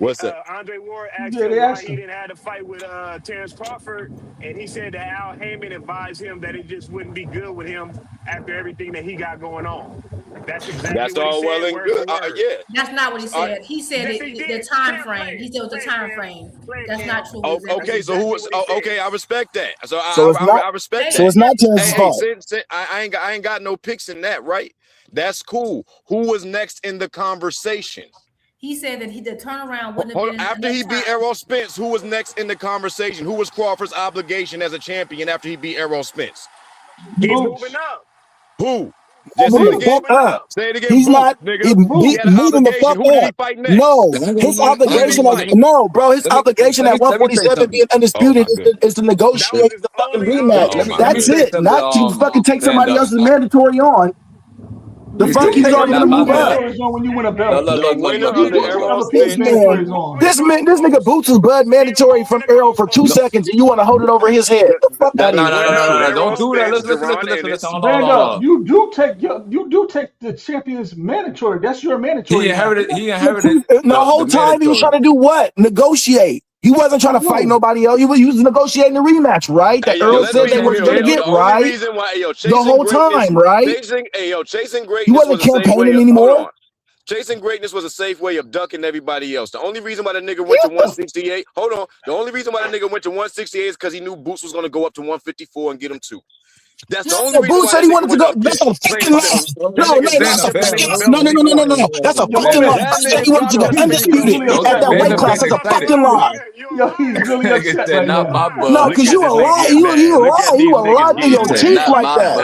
Andre Ward asked him why he didn't have to fight with Terrence Crawford, and he said that Al Heyman advised him that it just wouldn't be good with him after everything that he got going on. That's exactly what all he said. well and good. Yeah. That's not what he said. He said the time frame. He said it was the time frame. That's not true. Okay, so who was? Okay, I respect that. So I respect that. So it's not Terrence's fault. I ain't got no picks in that, right? That's cool. Who was next in the conversation? He said that the turnaround wouldn't have been after he beat Errol Spence. Who was next in the conversation? Who was Crawford's obligation as a champion after he beat Errol Spence? He's moving up. Who? Just say it again. Say it again. He's not moving the fuck Who did he up. fight next? No, his obligation his obligation at 147 being undisputed is to negotiate the fucking rematch. That's it. Not to fucking take somebody else's mandatory on. The fuck he's already gonna move up. When you win a belt, This nigga Boots was Bud mandatory from Errol for 2 seconds, and you want to hold it over his head? The fuck out of here. Don't do that. Listen. Stand up. You do take the champion's mandatory. That's your mandatory. He inherited. The whole time he was trying to do what? Negotiate. He wasn't trying to fight nobody else. He was negotiating the rematch, right? That Earl said they were going to get, right? The whole time, right? Chasing greatness. He wasn't campaigning anymore. Chasing greatness was a safe way of ducking everybody else. The only reason why the nigga went to 168, the only reason why the nigga went to 168 is because he knew Boots was going to go up to 151 and get him 2. That's the only reason Boots said he wanted to go. That's a fucking lie. No. That's a fucking lie. I said he wanted to go undisputed at that weight class. That's a fucking lie. Yo, he's really upset right now. No, because you a lie. You will lie through your teeth like that.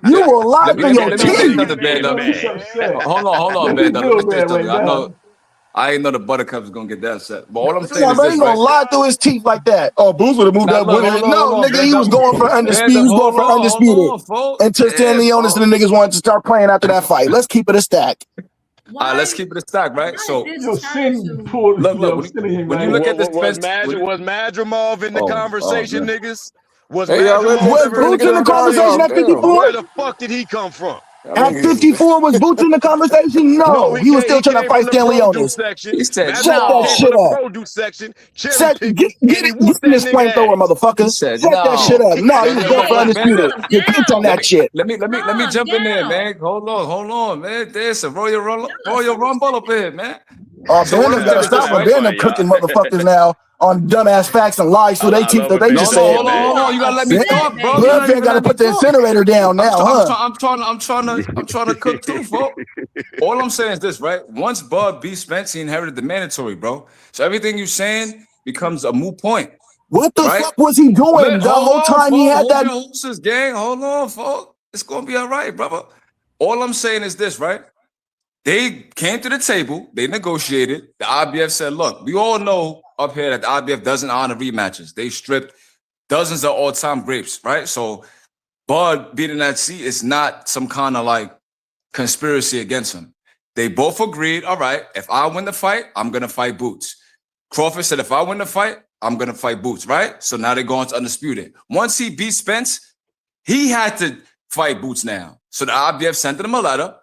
You will lie through your teeth. Hold on, man. I know. I didn't know the Buttercup was gonna get that set. But all I'm saying is this, he gonna lie through his teeth like that. Oh, Boots would have moved up with it. No, nigga, he was going for undisputed. He was going for undisputed. Until Stan Leonis and the niggas wanted to start playing after that fight. Let's keep it a stack. All right, let's keep it a stack, right? So look, when you look at this, was Madrimov in the conversation, niggas? Was Boots in the conversation at 54? Where the fuck did he come from? At 54, was Boots in the conversation? No, he was still trying to fight Stan Leonis. He said, shut that shit up. Get in this flamethrower, motherfucker. Shut that shit up. No, he was going for undisputed. You picked on that shit. Let me jump in there, man. Hold on, man. There's a Royal Rumble up here, man. Oh, So all Ben I'm got to saying is this, stop with right? Ben them cooking motherfuckers now on dumbass facts and lies. So they keep that they just Hold said. on, hold on. You gotta let me talk, bro. You Bud not fan even got to let me put the talk. incinerator down now, huh? I'm trying to cook too, folks. All I'm saying is this, right? Once Bud beat Spence, he inherited the mandatory, bro. So everything you're saying becomes a moot point. What the right? fuck was he doing the whole time he had hold that? your horses, gang. Hold on, folks. It's gonna be all right, brother. All I'm saying is this, right? They came to the table, they negotiated. The IBF said, look, we all know up here that the IBF doesn't honor rematches. They stripped dozens of all-time greats, right? So Bud being in that seat is not some kind of like conspiracy against him. They both agreed, all right, if I win the fight, I'm gonna fight Boots. Crawford said, if I win the fight, I'm gonna fight Boots, right? So now they're going to undisputed. Once he beat Spence, he had to fight Boots now. So the IBF sent him a letter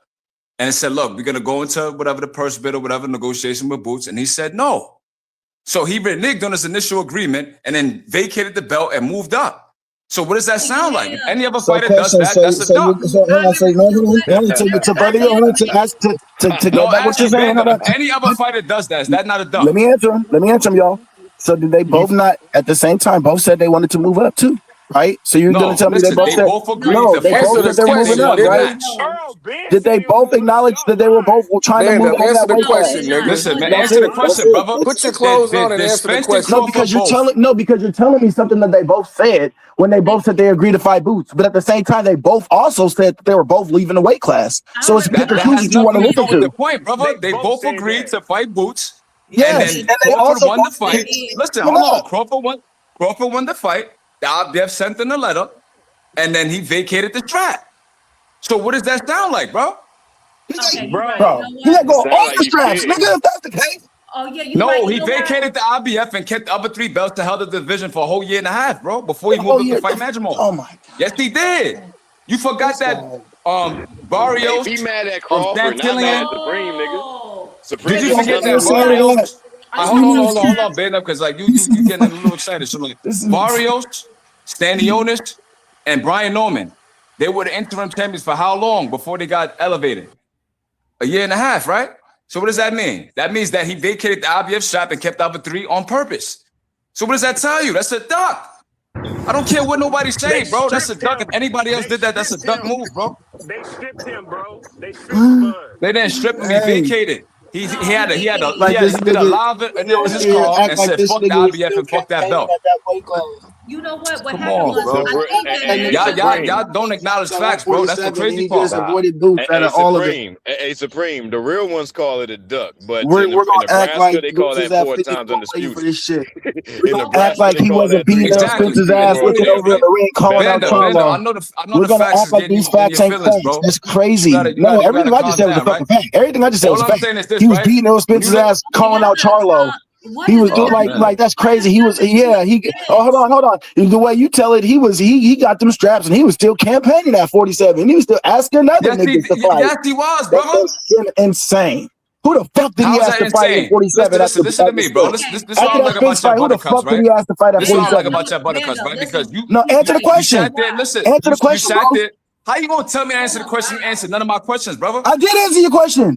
and it said, look, we're gonna go into whatever the purse bid or whatever negotiation with Boots. And he said no. So he reneged on his initial agreement and then vacated the belt and moved up. So what does that sound like? If any other fighter does that, that's a duck. To go No, back what you're actually, saying. if any other fighter does that, is that not a duck? Let me answer him, y'all. So did they both not at the same time both said they wanted to move up too, right? So you're gonna tell me they both said agreed no, to they fight both Boots said they're and moving they up, won the right? match. Did they both acknowledge that they were both trying to move up that weight class? Listen, man, That's answer the it. question, brother. Put your clothes on and answer the question. No, because you're telling me something that they both said when they both said they agreed to fight Boots, but at the same time they both also said that they were both leaving the weight class. So it's pick or That choose has what you want to nothing to listen do with the to. point, brother. They both agreed to fight Boots. Yes, And and then they Crawford also won the both fight. picked Listen, him hold on. up. Crawford won the fight. The IBF sent in a letter, and then he vacated the strap. So what does that sound like, bro? Bro, he let go of all the straps, nigga. If that's the case. Oh yeah, No, he vacated the IBF and kept the other 3 belts to held the division for a whole year and a half, bro, before he moved up to fight Magimo. Oh my God. Yes, he did. You forgot that Hey, Barrios, be mad at Crawford, not mad at Santillan. Supreme, nigga. Supreme Did you didn't do forget nothing that to him. Barrios? Hold on, Ben, because like you getting a little excited. So like, Barrios, Stanionis, and Brian Norman, they were the interim champions for how long before they got elevated? A year and a half, right? So what does that mean? That means that he vacated the IBF strap and kept the other 3 on purpose. So what does that tell you? That's a duck. I don't care what nobody say, bro. That's a duck. If anybody else did that, that's a duck move, bro. They stripped him, bro. They stripped Bud. They didn't strip him. He vacated. He Like this did a nigga, live in his here car act and like said, this "Fuck the nigga was IBF still and fuck that campaigning belt." at that weight class. You know what? What Come happened on, was bro. Y'all don't acknowledge facts, bro. That's the crazy part. Avoided Boots out of all of it. Hey, Supreme, the real ones call it a duck, but We're in gonna act Nebraska, like they call Boots is that at 4 50 times waiting for undisputed. this shit. In We're gonna act Nebraska, like they he call wasn't that 3 beating up times Spencer's undisputed ass, world looking over in champion. the ring, calling out Charlo. I know the We're gonna facts act is like getting these you in facts your ain't feelings, facts. bro. That's crazy. You No, gotta everything I just calm said was a down, right? fucking fact. Everything I just said was All a I'm fact. saying is this, He was right? beating up When you Spencer's look, ass, calling out Charlo. He was doing like that's crazy. He was hold on. The way you tell it, he got them straps and he was still campaigning at 47. And he was still asking other niggas to fight. Yes, he was, brother. That's insane. Who the fuck did he How's ask that to fight at insane? 47 Listen to me, bro. This is what I after like that about Spence your fight, who the buttercups, fuck did right? he ask to fight at This is what I 47? like about your buttercups, right? Because you answer the question. sat there. Listen, Answer the question, you sat bro. there. How you gonna tell me to answer the question? You answered none of my questions, brother. I did answer your question.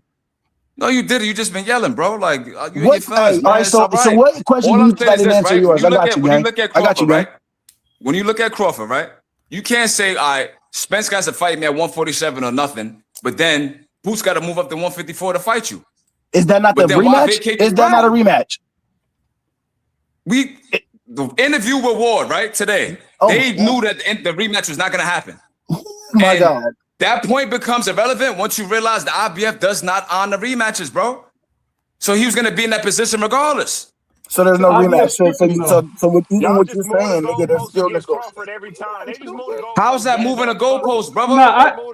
No, you didn't. You just been yelling, bro. Like you and your What? feelings, Hey, man. all right. It's all right. So what question All do I'm you think saying I is didn't this, answer right? yours? I got you, gang. I got you, gang. Right? When you look at Crawford, right? You can't say, all right, Spence got to fight me at 147 or nothing, but then Boots got to move up to 154 to fight you. Is that not the rematch? Is that not a rematch? The interview with Ward, right, today, they knew that the rematch was not going to happen. My God. That point becomes irrelevant once you realize the IBF does not honor rematches, bro. So he was going to be in that position regardless. So there's no rematch. So even what you're saying, nigga, there's still Crawford every time. They just moved the goalposts. How's that moving the goalpost, brother?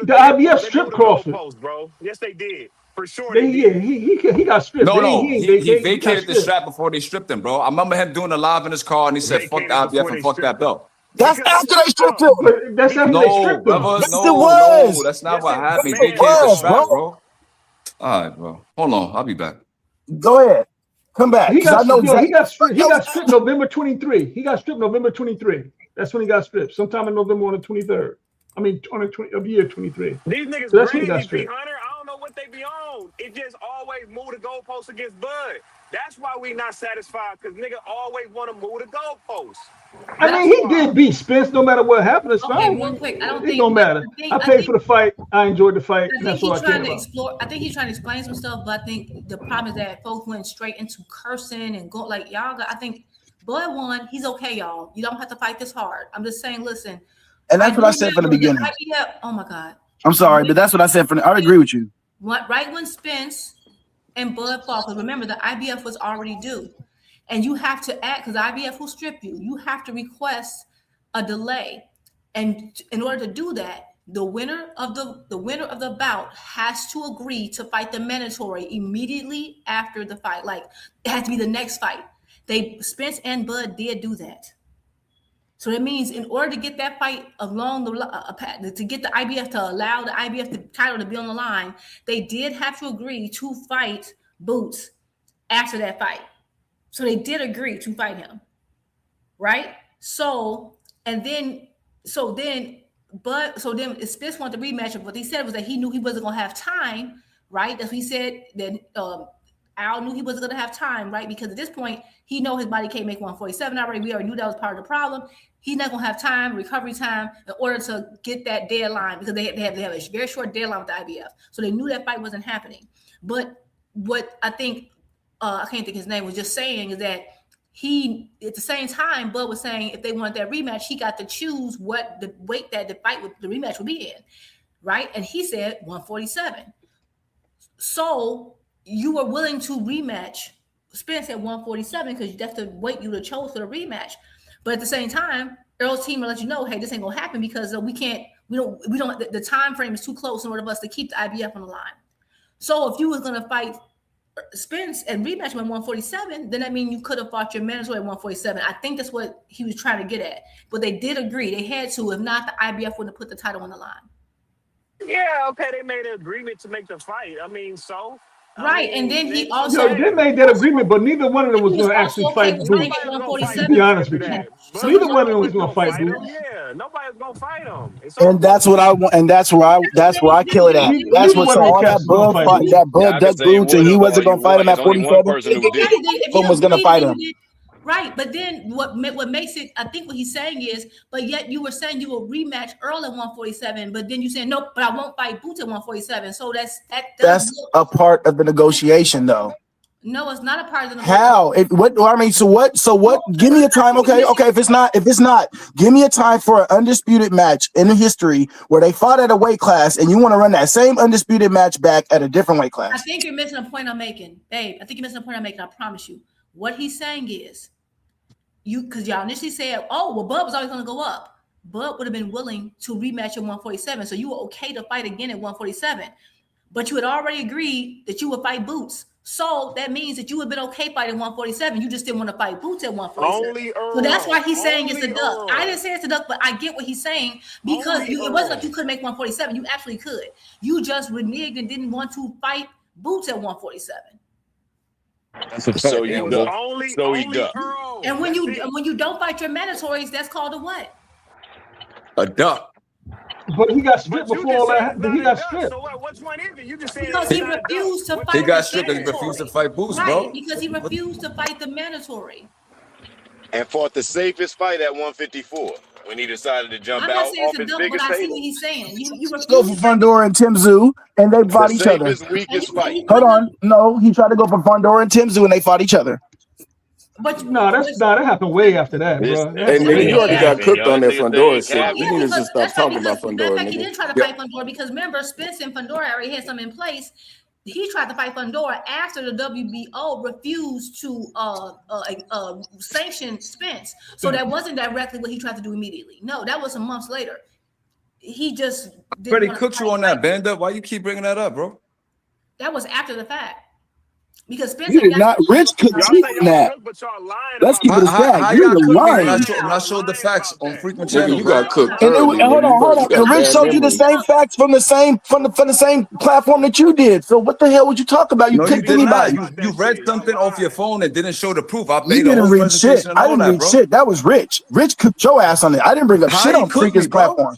The IBF stripped Crawford, bro. Yes, they did. For sure, he got stripped. He vacated the strap before they stripped him, bro. I remember him doing a live in his car, and he said, "Fuck the IBF and fuck that belt." That's after they stripped him. That's after they stripped him. Brother, Yes, no, it was. no, that's not what happened. He Yes, it vacated the was, strap, bro. bro. All right, bro. Hold on, I'll be back. Go ahead. Come back. He got exactly. he got stripped November 23. He got stripped November 23. That's when he got stripped. Sometime in November on the 23rd. I mean, on the of year 23. These niggas so that's when he got crazy, stripped. Hunter. I don't know what what they be on. It just always move the goalposts against Bud. That's why we not satisfied, because nigga always want to move the goalposts. I mean, he did beat Spence. No matter what happened, it's Okay, fine. real quick. I don't It think don't matter. I paid for the fight. I enjoyed the fight. And that's all I care about. I think he's trying to explain some stuff, but I think the problem is that folks went straight into cursing and go like y'all. I think Bud won. He's okay, y'all. You don't have to fight this hard. I'm just saying, listen. And that's what I said from the beginning. Oh my God. I'm sorry, but that's what I said from. I agree with you. Right when Spence and Bud fought, because remember the IBF was already due, and you have to act because IBF will strip you. You have to request a delay, and in order to do that, the winner of the bout has to agree to fight the mandatory immediately after the fight. Like it has to be the next fight. Spence and Bud did do that. So that means in order to get that fight along to get the IBF to allow the IBF title to be on the line, they did have to agree to fight Boots after that fight. So they did agree to fight him, right? So then Spence wanted the rematch. What he said was that he knew he wasn't gonna have time, right? That's what he said. That Al knew he wasn't gonna have time, right? Because at this point, he know his body can't make 147 already. We already knew that was part of the problem. He's not gonna have time, recovery time, in order to get that deadline because they have a very short deadline with the IBF. So they knew that fight wasn't happening. But what I think I can't think his name was just saying is that he at the same time, Bud was saying if they want that rematch, he got to choose what the weight that the rematch would be in, right? And he said 147. So you were willing to rematch Spence at 147 because that's the weight you would have chose for the rematch. But at the same time, Earl's team will let you know, hey, this ain't gonna happen because the time frame is too close in order for us to keep the IBF on the line. So if you was gonna fight Spence and rematch him at 147, then that means you could have fought your mandatory at 147. I think that's what he was trying to get at. But they did agree; they had to. If not, the IBF wouldn't have put the title on the line. Yeah, okay, they made an agreement to make the fight. I mean, so. Right, and then he also they made that agreement, but neither one of them was going to actually fight Boots. To be honest with you, neither one of them was going to fight Boots. Yeah, nobody's going to fight him. And that's what I want, and that's where I kill it at. That's what all that Bud fight, that Bud Duck Boots, and he wasn't going to fight him at 47. Someone was going to fight him. Right, but then what makes it? I think what he's saying is, but yet you were saying you will rematch Earl at 147, but then you saying nope, but I won't fight Boots at 147. So that's a part of the negotiation, though. No, it's not a part of the negotiation. How? So what? Give me a time. Okay. If it's not, give me a time for an undisputed match in the history where they fought at a weight class, and you want to run that same undisputed match back at a different weight class. I think you're missing a point I'm making, babe. I think you're missing a point I'm making. I promise you. What he's saying is, because y'all initially said, oh, well, Bud was always going to go up. Bud would have been willing to rematch at 147. So you were okay to fight again at 147. But you had already agreed that you would fight Boots. So that means that you would have been okay fighting 147. You just didn't want to fight Boots at 147. So that's why he's saying it's a duck. I didn't say it's a duck, but I get what he's saying because it wasn't like you couldn't make 147. You actually could. You just reneged and didn't want to fight Boots at 147. So you duck. And when you don't fight your mandatories, that's called a what? A duck. But he got stripped before all that. He got stripped. So which one is it? You just said because he refused to fight. He got stripped and he refused to fight Boots, bro. Because he refused to fight the mandatory. And fought the safest fight at 154 when he decided to jump out off his biggest I see table. what he's saying. You go for Fundora and Tim Tszyu, and they fought each other. Weakest fight. Hold on, no, he tried to go for Fundora and Tim Tszyu, and they fought each other. But that happened way after that, bro. Hey, nigga, you already got cooked on that Fundora shit. We need to just stop talking about Fundora, nigga. He didn't try to fight Fundora because remember, Spence and Fundora already had something in place. He tried to fight Fundora after the WBO refused to sanction Spence. So that wasn't directly what he tried to do immediately. No, that was some months later. He just Freddie cooked you on that, Banda. Why you keep bringing that up, bro? That was after the fact. Because Spence you did not Rich cooked you on that. Let's keep it a fact. You're lying. When I showed the facts on frequent channel, you got cooked. And hold on. And Rich showed you the same facts from the same platform that you did. So what the hell would you talk about? You cooked anybody. You read something off your phone and didn't show the proof. I You didn't read shit. I didn't read shit. That was Rich. Rich cooked your ass on it. I didn't bring up shit on Freakin's platform.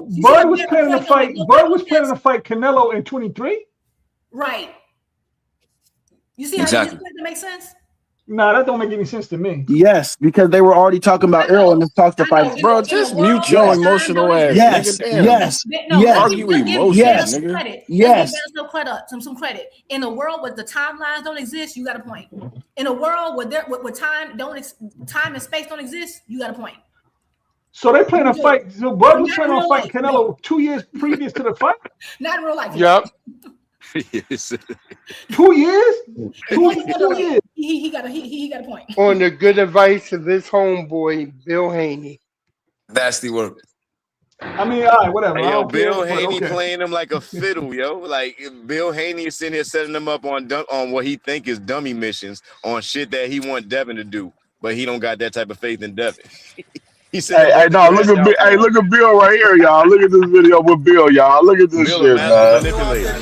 So Bud was planning to fight. Bud was planning to fight Canelo in 23. Right. You see how Exactly. that makes sense? Nah, that don't make any sense to me. Yes, because they were already talking about Errol in the talks to fight. Bro, just mute your emotional ass, Yes, nigga. Damn. yes, No, yes, Argue let's give emotions, Banner some nigga. credit. yes. Let's give Banner some credit. In a world where the timelines don't exist, you got a point. In a world where time and space don't exist, you got a point. So they plan to fight. So Bud was planning on fighting Canelo 2 years previous to the fight. Not in real life. Yep. 2 years. 2 years. He got a point. On the good advice of his homeboy Bill Haney. Nasty work. I mean, all right, whatever. Hey, I yo, don't Bill care, Haney okay. playing him like a fiddle, yo. Like Bill Haney is sitting here setting him up on what he think is dummy missions on shit that he want Devin to do, but he don't got that type of faith in Devin. He said, Hey, no, look at Bill right here, y'all. Look at this video with Bill, y'all. Look at this Bill shit, man. manipulator.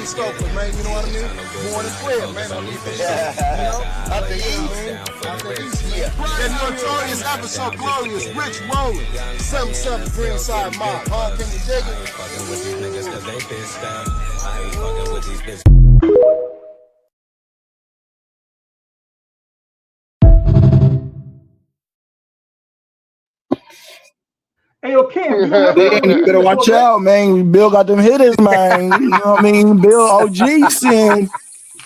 That notorious episode glorious, Rich Rollin, 7-7 Greenside Mob. Huh? Can you dig it? Hey, yo, Cam, you You better watch out, man. Bill got them hitters, man. You know what I mean? Bill OG saying.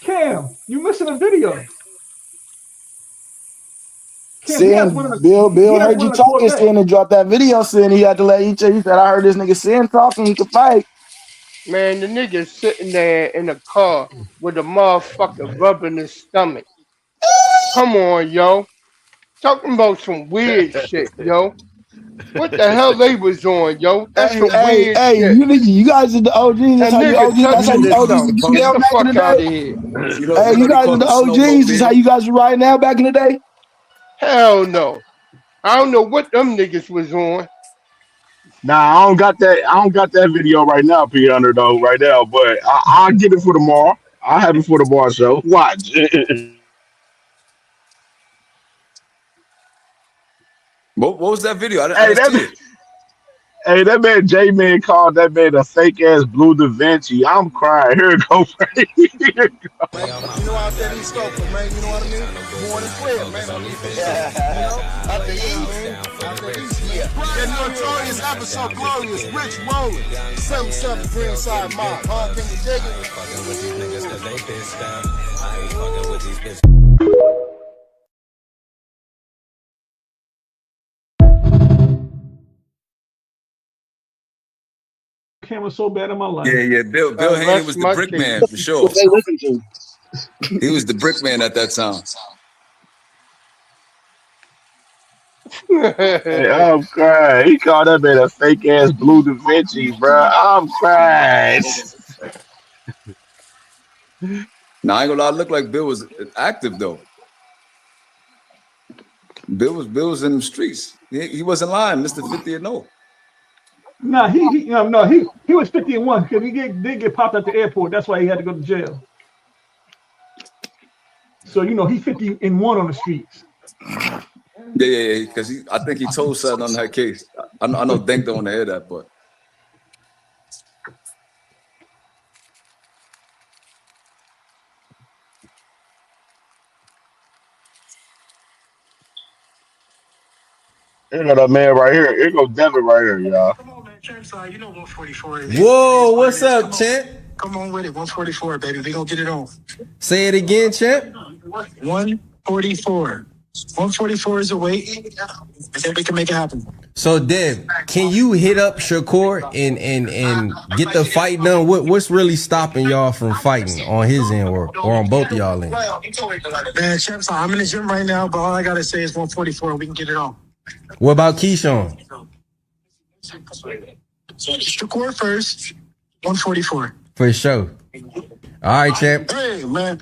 Cam, you missing a video. Cam, Saying Bill heard you talking, saying to drop that video, saying he had to let each other. He said, I heard this nigga saying talking, he could fight. Man, the nigga sitting there in the car with a motherfucker rubbing his stomach. Come on, yo. Talking about some weird shit, yo. What the hell they was on, yo? That's some weird shit. You guys are the OGs. That's how you OGs. That's how you OGs get down back in the day. Hey, you guys are the OGs. Is how you guys are riding now back in the day? Hell no. I don't know what them niggas was on. Nah, I don't got that video right now, P Under though, right now. But I'll get it for tomorrow. I'll have it for the bar show. Watch. What was that video? I didn't see it. Hey, that man J-Man called that man a fake ass Blue Da Vinci. I'm crying. Here it go. You know, out there these scopes, man. You know what I mean? Born and bred, man. Out there that notorious episode glorious, Rich Rollin, 7-7 Greenside Mob. Huh? Can you dig it? Cam was so bad in my life. Yeah. Bill Haney was the brick man for sure. He was the brick man at that time. Hey, I'm crying. He called that man a fake ass Blue Da Vinci, bro. I'm crying. Now I ain't gonna lie, it looked like Bill was active though. Bill was in the streets. He wasn't lying, Mr. 50 and 0. Nah, he was 50-1 because he did get popped at the airport. That's why he had to go to jail. So he 50-1 on the streets. Yeah. Because I think he told something on that case. I know Denk don't want to hear that, but Here go that man right here. Here goes Devin right here, y'all. Come on, man. Champside, you know 144 is. Whoa, what's up, champ? Come on with it. 144, baby. We gonna get it on. Say it again, champ. 144. 144 is a weight. I think we can make it happen. So, Dev, can you hit up Shakur and get the fight done? What's really stopping y'all from fighting on his end or on both of y'all end? Man, Champside, I'm in the gym right now, but all I gotta say is 144. We can get it on. What about Keyshawn? Shakur first. 144. For sure. All right, champ. Hey, man.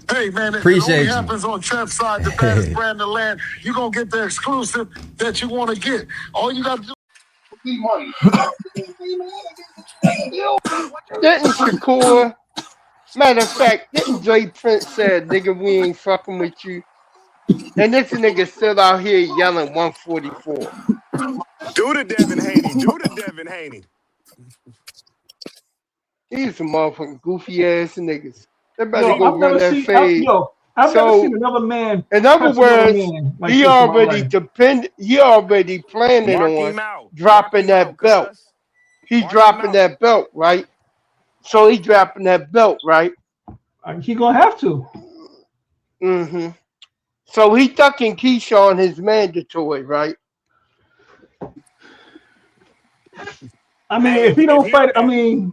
Appreciate it you. happens on Champside, the baddest brand in the land. You're going to get the exclusive that you want to get. All you got to do. Didn't Shakur, matter of fact, didn't Dre Prince said, nigga, we ain't fucking with you. And this nigga still out here yelling 144. Do the Devin Haney. These some motherfucking goofy ass niggas. They better go run that fade. I've never So, seen another man in other punch another words, man like he this in my already life. He already planning Mark on him out. Mark dropping him out, that belt. cuz. He Mark him dropping out. that belt, right? So he dropping that belt, right? He gonna have to. Mm-hmm. So he ducking Keyshawn his mandatory, right? I mean, Hey, if he if don't he don't, fight, I mean,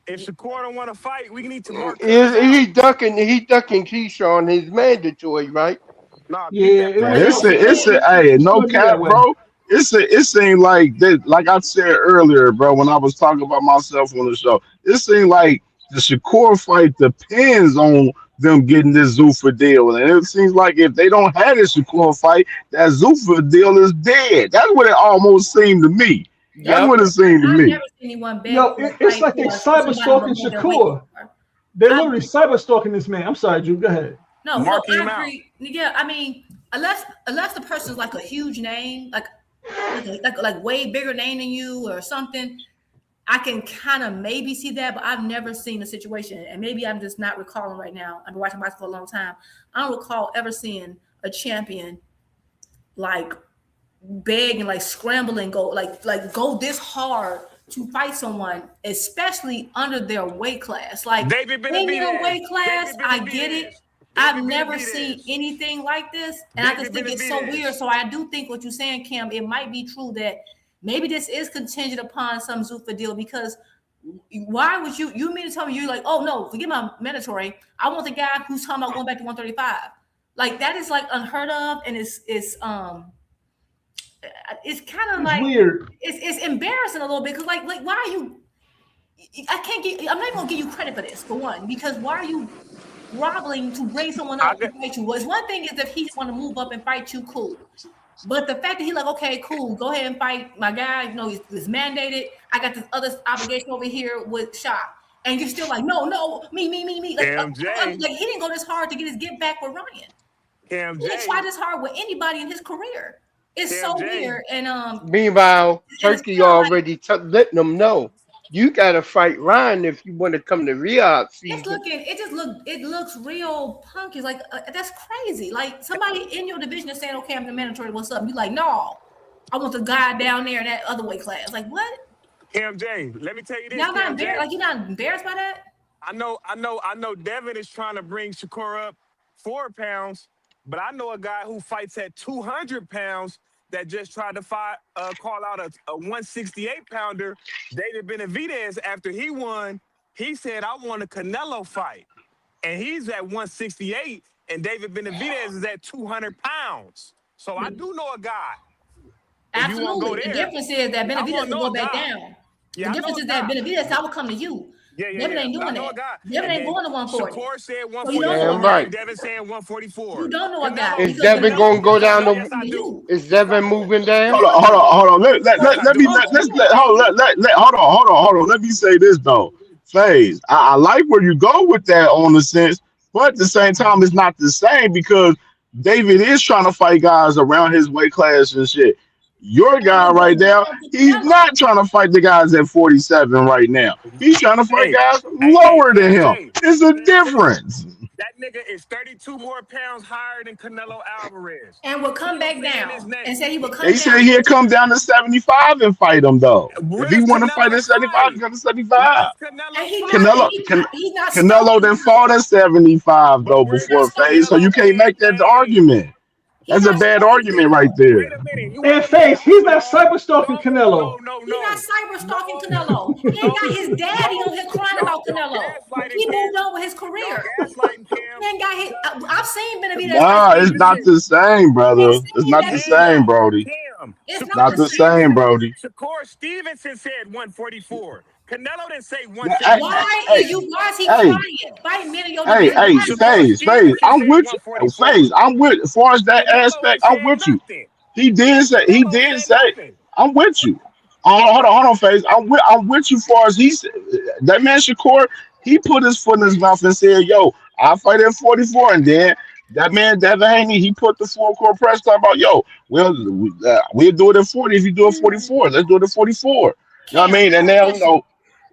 if Shakur don't want to fight, we need to mark Cuz out. He ducking Keyshawn his mandatory, right? Nah, keep yeah, that Man, pressure on him. it's a hey, it's no gonna be cap, that way. bro. It seemed like that, like I said earlier, bro, when I was talking about myself on the show. It seemed like the Shakur fight depends on them getting this Zuffa deal. And it seems like if they don't have this Shakur fight, that Zuffa deal is dead. That's what it almost seemed to me. That's Yep. what it seemed to I've me. never seen anyone beg Yo, for a it's fight like they for cyber somebody stalking below their weight Shakur. class. They're I literally cyber stalking this man. I'm sorry, Drew. Go ahead. No, so Mark him I out. agree. Yeah, I mean, unless the person's like a huge name, like way bigger name than you or something, I can kind of maybe see that. But I've never seen a situation, and maybe I'm just not recalling right now. I've been watching boxing for a long time. I don't recall ever seeing a champion like beg and like scramble and go this hard to fight someone, especially under their weight class. Like David in your Benavidez. weight class, David I get it. Benavidez. I've David never Benavidez. seen anything like this, and I just David think it's so weird. Benavidez. So I do think what you're saying, Kim, it might be true that maybe this is contingent upon some Zuffa deal, because why would you mean to tell me you're like, oh no, forget my mandatory. I want the guy who's talking about going back to 135. Like that is like unheard of, and it's kind of like weird. It's embarrassing a little bit, because like why are you? I'm not even gonna give you credit for this, for one, because why are you groveling to bring someone up to fight you? Was one thing is if he want to move up and fight you, cool. But the fact that he like, okay, cool, go ahead and fight my guy. You know, he's mandated. I got this other obligation over here with Shot, and you're still like, no, me. Like, CamJ. like he didn't go this hard to get his get back with Ryan. CamJ. He didn't try this hard with anybody in his career. It's so weird. And Meanwhile, Turkey already like, letting them know you got to fight Ryan if you want to come to Riyadh season. It looks real punky. Like that's crazy. Like somebody in your division is saying, okay, I'm the mandatory. What's up? And you like, no, I want the guy down there in that other weight class. Like what? CamJ, let me tell you this. Y'all not embarrassed? Like you're not embarrassed by that? I know. Devin is trying to bring Shakur up 4 pounds, but I know a guy who fights at 200 pounds that just tried to call out a 168 pounder, David Benavidez. After he won, he said, I want a Canelo fight. And he's at 168, and David Benavidez is at 200 pounds. So I do know a guy. Absolutely. The difference is that Benavidez will go back down. Yeah, the difference is that Benavidez, I will come to you. Devin ain't doing that. Devin ain't going to 140. Shakur said 144. Right. Devin saying 144. You don't know a guy. Is Devin going to go down to? Is Devin moving down? Hold on. Let me hold on. Let me say this though, FaZe. I like where you go with that on the sense, but at the same time, it's not the same because David is trying to fight guys around his weight class and shit. Your guy right now, he's not trying to fight the guys at 47 right now. He's trying to fight guys lower than him. It's a difference. That nigga is 32 more pounds higher than Canelo Alvarez. And will come back down and say he will come They down. say he'll come down to 75 and fight him though. If he want to fight at 75, he's going to 75. Canelo then fought at 75 though before FaZe, so you can't make that the argument. That's a bad argument right there. In FaZe, he's not cyber stalking Canelo. He's not cyber stalking Canelo. He ain't got his daddy on here crying about Canelo. He moved on with his career. He ain't got his. I've seen Benavidez. Nah, it's not the same, brother. It's not the same, Brody. It's not the same, Brody. Shakur Stevenson said 144. Canelo didn't say 150. Why is he crying? Fight men of your division. FaZe, I'm with you. FaZe, I'm with. As far as that aspect, I'm with you. He did say. I'm with you. Hold on, FaZe. I'm with you. Far as he said, that man Shakur, he put his foot in his mouth and said, "Yo, I'll fight at 44," and then that man Devin Haney, he put the full court press talking about, "Yo, we'll do it at 40 if you do it 44. Let's do it at 44." You know what I mean? And now,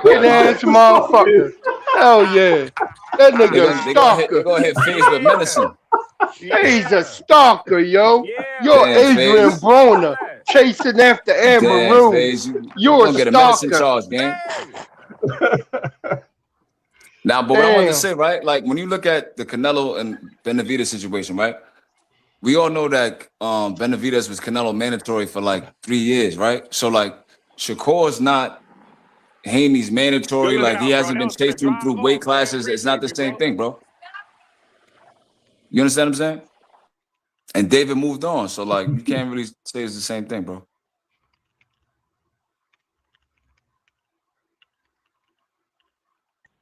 stalking ass motherfucker. Hell yeah. That They nigga a gonna they gonna hit they stalker. gonna hit Phase with menacing. He's a stalker, yo. You're Damn, Adrian Phase. Broner chasing after Amber Damn, Rose. Phase. You You're a gonna get a menacing stalker. charge, gang. Now, but what I want to say, right? Like when you look at the Canelo and Benavidez situation, right? We all know that Benavidez was Canelo mandatory for like 3 years, right? So like Shakur's not Haney's mandatory. Like he hasn't been chasing him through weight classes. It's not the same thing, bro. You understand what I'm saying? And David moved on, so like you can't really say it's the same thing, bro.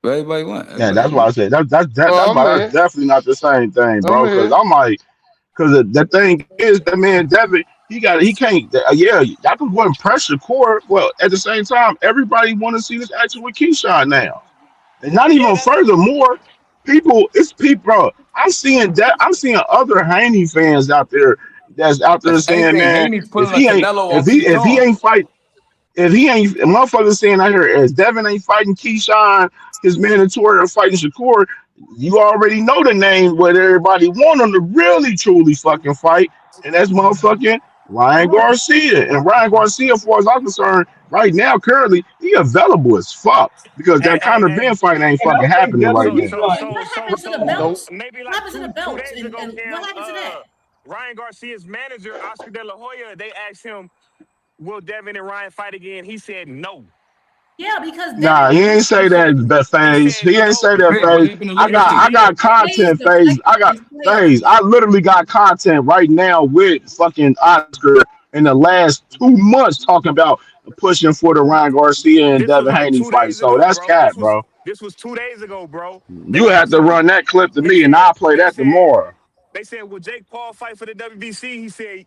Where everybody went? Yeah, that's why I said that's definitely not the same thing, bro. Because I'm like, because the thing is, that man Devin, he can't. Yeah, y'all can go and pressure court. Well, at the same time, everybody want to see this action with Keyshawn now, and not even furthermore, it's people, bro. I'm seeing other Haney fans out there that's out there If saying, anything, man, Haney's putting a Canelo on if he ain't fight. If he ain't, motherfuckers saying out here, as Devin ain't fighting Keyshawn, his mandatory or fighting Shakur, you already know the name what everybody want him to really truly fucking fight, and that's motherfucking Ryan Garcia. And Ryan Garcia, as far as I'm concerned, right now, currently, he available as fuck because that kind of band fight ain't fucking happening right now. What happened to the belts? Maybe What like happened to the two belts? days ago, And what happened to that? Ryan Garcia's manager, Oscar De La Hoya, they asked him, will Devin and Ryan fight again? He said no. Yeah, because Nah, he ain't say that phase. He ain't say that phase. I got content phase. I got phase. I literally got content right now with fucking Oscar in the last 2 months talking about pushing for the Ryan Garcia and Devin Haney fight. So that's cat, bro. This was 2 days ago, bro. You have to run that clip to me, and I'll play that tomorrow. They said, will Jake Paul fight for the WBC? He said,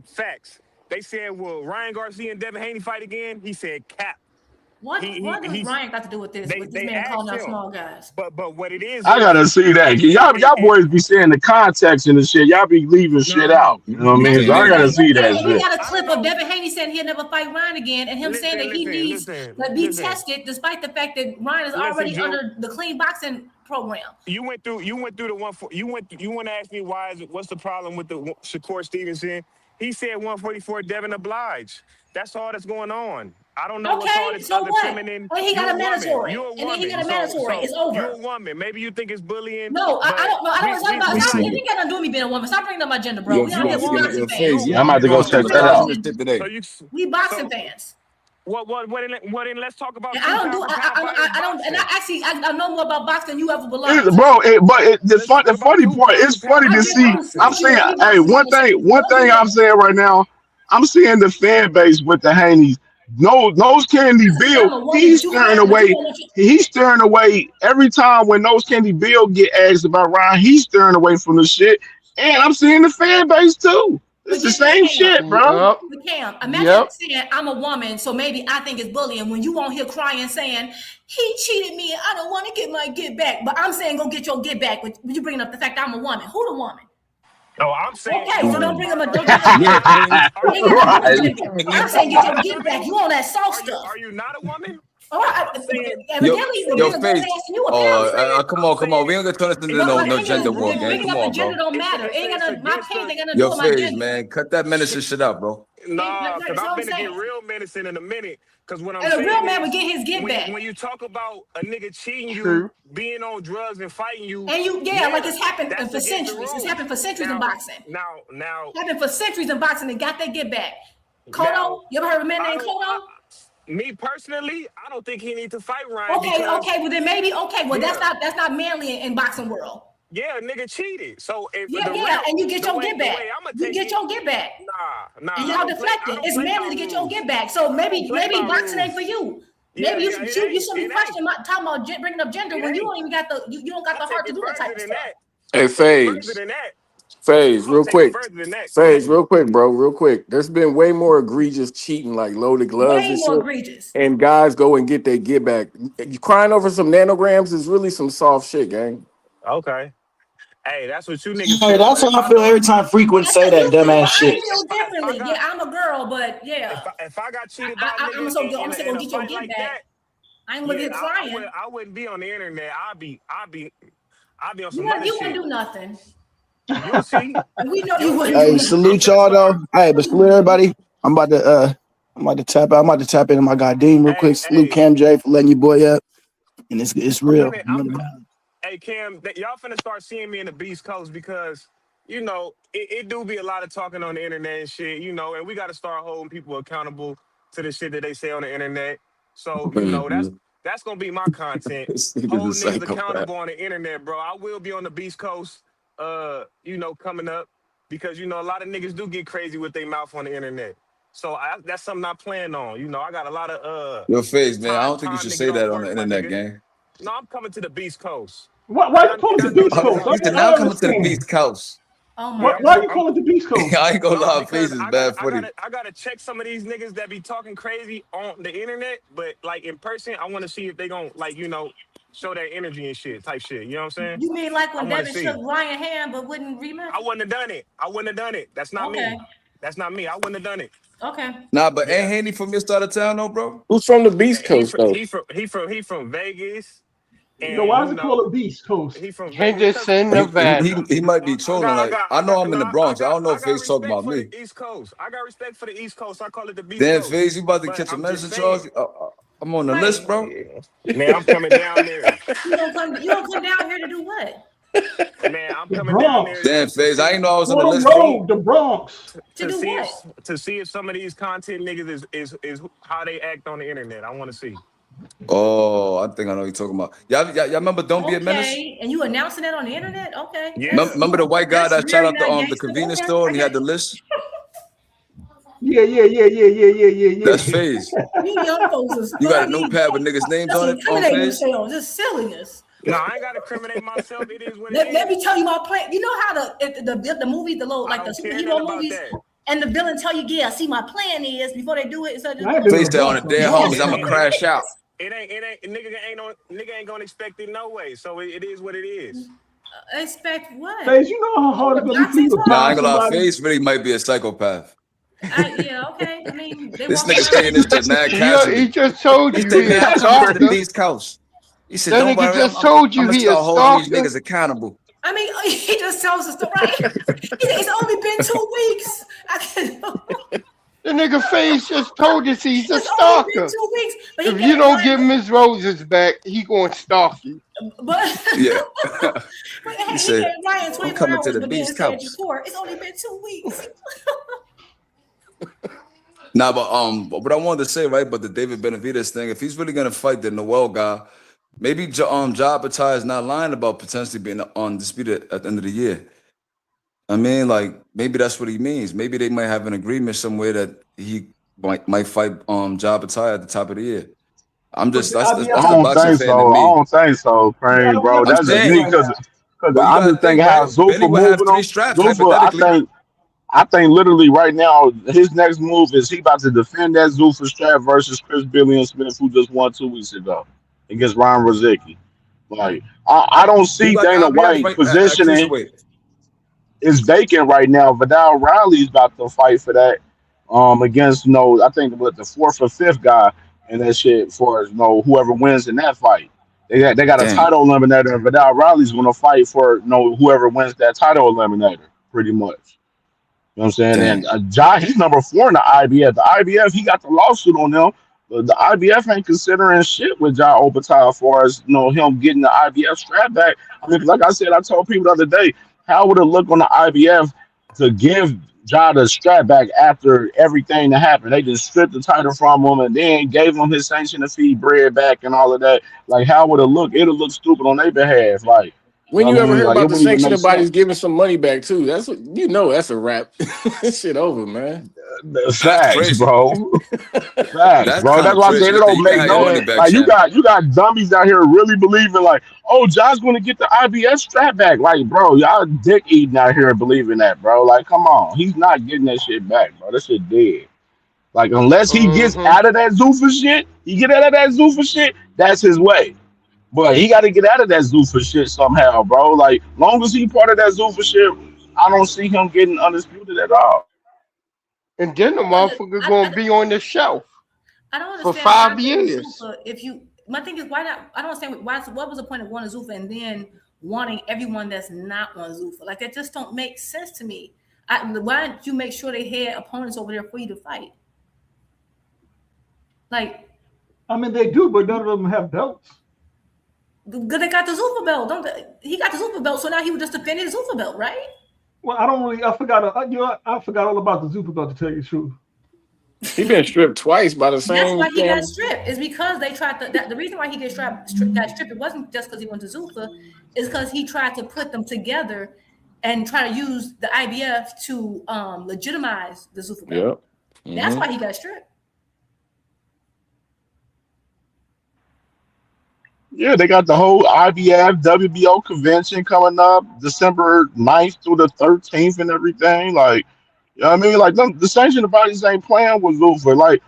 facts. They said, will Ryan Garcia and Devin Haney fight again? He said, cap. What does Ryan got to do with this? With this man calling out small guys? But what it is, I gotta see that. Y'all boys be saying the context and the shit. Y'all be leaving shit out. You know what I mean? So I gotta see that We shit. got a clip of Devin Haney saying he'll never fight Ryan again, and him saying that he needs to be tested, despite the fact that Ryan is already under the clean boxing program. You went through the one. You want to ask me what's the problem with the Shakur Stevenson? He said 144 Devin obliged. That's all that's going on. I don't know what's all this other feminine. And he got a mandatory. You're a woman. And then he got a mandatory. It's over. You're a woman. Maybe you think it's bullying. No, I don't know. It ain't got nothing to do with me being a woman. Stop bringing up my gender, bro. We out here boxing fans. I'm about to go check that out. We boxing fans. Well, then let's talk about. I know more about boxing than you ever will learn. Bro, the funny part, it's funny to see. I'm saying, hey, one thing I'm saying right now, I'm seeing the fan base with the Haneys. Nose Candy Bill, he's staring away. He's staring away every time when Nose Candy Bill get asked about Ryan. He's staring away from the shit, and I'm seeing the fan base too. It's the same shit, bro. Cam, imagine saying I'm a woman, so maybe I think it's bullying when you won't hear crying saying he cheated me. I don't want to get my get back, but I'm saying go get your get back. When you bringing up the fact I'm a woman, who the woman? No, I'm saying. Okay, so don't bring him a. I'm saying get your get back. You on that soft stuff? Are you not a woman? All right, Yo, Faith. Come on. We ain't gonna turn this into no gender war, man. Come on, gender bro. don't matter. It ain't gonna. My opinions ain't gonna do with my Faith, gender. man. Cut that menacing shit out, bro. Nah, because I'm gonna get real menacing in a minute. Because when I'm saying, a real man would get his get back. When you talk about a nigga cheating you, being on drugs and fighting you, and like it's happened for centuries. It's happened for centuries in boxing. Now, happened for centuries in boxing and got their get back. Kodo, you ever heard of a man named Kodo? Me personally, I don't think he needs to fight Ryan. Okay, well then maybe that's not manly in boxing world. Yeah, nigga cheated. So if and you get your get back. You get your get back. Nah. And y'all deflected. It's manly to get your get back. So maybe boxing ain't for you. Maybe you shouldn't be questioning talking about bringing up gender when you don't even got you don't got the heart to do that type of stuff. Hey, FaZe, real quick, bro, real quick. There's been way more egregious cheating, like loaded gloves and shit. Egregious. And guys go and get their get back. You crying over some nanograms is really some soft shit, gang. Okay. Hey, that's what you niggas. Hey, that's how I feel every time Frequent say that dumbass shit. I feel differently. Yeah, I'm a girl, but yeah. If I got cheated by I'm gonna get your get back. I ain't gonna get crying. I wouldn't be on the internet. I'd be on some other shit. You wouldn't do nothing. You'll see. We know you wouldn't. Hey, salute y'all though. Hey, but salute everybody. I'm about to tap out. I'm about to tap into my goddamn real quick. Salute Cam J for letting your boy up. and it's real. Hey Cam, y'all finna start seeing me in the Beast Coast because it do be a lot of talking on the internet and shit, and we got to start holding people accountable to the shit that they say on the internet. So that's gonna be my content, holding niggas accountable on the internet, bro. I will be on the Beast Coast, coming up because a lot of niggas do get crazy with their mouth on the internet. So that's something I plan on. I got a lot of Your face, man. I don't think you should say that on the internet, gang. No, I'm coming to the Beast Coast. Why you call it the Beast Coast? You said now I'm coming to the Beast Coast. Oh my why you call it the Beast Coast? I ain't gonna lie, face is bad funny. I gotta check some of these niggas that be talking crazy on the internet, but like in person, I want to see if they gonna show that energy and shit, type shit. You know what I'm saying? You mean like when Devin shook Ryan hand but wouldn't rematch? I wouldn't have done it. That's not me. That's not me. I wouldn't have done it. Okay. Nah, but ain't Haney from your side of town, though, bro? Who's from the Beast Coast, though? He from Vegas. And why is it called a Beast Coast? He from Henderson, Nevada. He might be trolling. I know I'm in the Bronx. I don't know if Face talking about me. East Coast. I got respect for the East Coast. I call it the Beast Damn, Coast. Face, you about to catch a medicine charge? I'm on the list, bro. Man, I'm coming down there. You don't come down here to do what? Man, I'm coming down there. Damn, Face, I didn't know I was on the list, bro. The Bronx. To see if some of these content niggas is how they act on the internet. I want to see. Oh, I think I know what you're talking about. Y'all remember Don't Be a Menace? Okay, and you announcing that on the internet? Okay. Yeah. Remember the white guy that shot out the convenience store and he had the list? Yeah. That's Phase. You young folks You got a notepad with niggas' names on it on Phase? Just silliness. No, I ain't gotta incriminate myself. It is what it is. Let me tell you my plan. You know how the movie, the superhero movies, and the villain tell you, yeah, see my plan is before they do it. So Face that on the dead homies, I'ma crash out. It ain't nigga ain't gonna expect it no way. So it is what it is. Expect what? Face, you know how hard it's gonna be to Nah, I ain't gonna lie, Face really might be a psychopath. Yeah, okay. I mean, this nigga saying this shit mad casually. He just told you he a stalker. The Beast Coast. He said, "Don't worry, just told you he a holding these niggas accountable." I mean, he just tells us the right. It's only been 2 weeks. The nigga Face just told us he's a stalker. 2 weeks. If you don't give him his roses back, he gonna stalk you. But yeah. He said, Ryan, I'm coming to the Beast Coast. It's only been 2 weeks. Nah, but what I wanted to say, right? But the David Benavidez thing, if he's really gonna fight the Noel guy, maybe Job Patai is not lying about potentially being undisputed at the end of the year. I mean, like maybe that's what he means. Maybe they might have an agreement somewhere that he might fight Job Patai at the top of the year. I'm just I don't think so, Crane, bro. That's just me because I just think how Zuffa moving on. Zuffa, I think literally right now his next move is he about to defend that Zuffa strap versus Chris Billion Smith, who just won 2 weeks ago against Ryan Rozicki. Like I don't see Dana White positioning is vacant right now. Vidal Riley's about to fight for that against I think with the 4th or 5th guy and that shit for whoever wins in that fight. They got a title eliminator, and Vidal Riley's gonna fight for whoever wins that title eliminator, pretty much. You know what I'm saying? And Jai, he's number 4 in the IBF. The IBF, he got the lawsuit on them. The IBF ain't considering shit with Jai Opatai as far as him getting the IBF strap back. I mean, like I said, I told people the other day, how would it look on the IBF to give Jai the strap back after everything that happened? They just stripped the title from him and then gave him his sanction fee bread back and all of that. Like, how would it look? It'll look stupid on their behalf. Like, when you ever heard about the sanctioned bodies giving some money back too? That's that's a wrap. Shit over, man. Facts, bro. Facts, bro. That's why I said it don't make no. Like you got dummies out here really believing like, oh, John's going to get the IBS strap back. Like, bro, y'all dick eating out here believing that, bro. Like, come on, he's not getting that shit back, bro. That shit dead. Like, unless he gets out of that Zuffa shit, that's his way. But he got to get out of that Zuffa shit somehow, bro. Like, long as he part of that Zuffa shit, I don't see him getting undisputed at all. And then the motherfucker gonna be on the shelf. I don't understand for 5 years. My thing is, why not? I don't understand what was the point of wanting Zuffa and then wanting everyone that's not on Zuffa? Like, that just don't make sense to me. Why didn't you make sure they had opponents over there for you to fight? Like, I mean, they do, but none of them have belts. Good, they got the Zuffa belt. He got the Zuffa belt, so now he was just defending the Zuffa belt, right? Well, I don't really. I forgot. I forgot all about the Zuffa belt, to tell you the truth. He been stripped twice by the That's same why he damn. got stripped. Is because they tried to. The reason why he got stripped, it wasn't just because he went to Zuffa. Is because he tried to put them together and try to use the IBF to legitimize the Zuffa belt. Yep. That's why he got stripped. Yeah, they got the whole IBF WBO convention coming up December 9th through the 13th and everything. Like, you know what I mean? Like, the sanctioned bodies ain't playing with Lufa. Like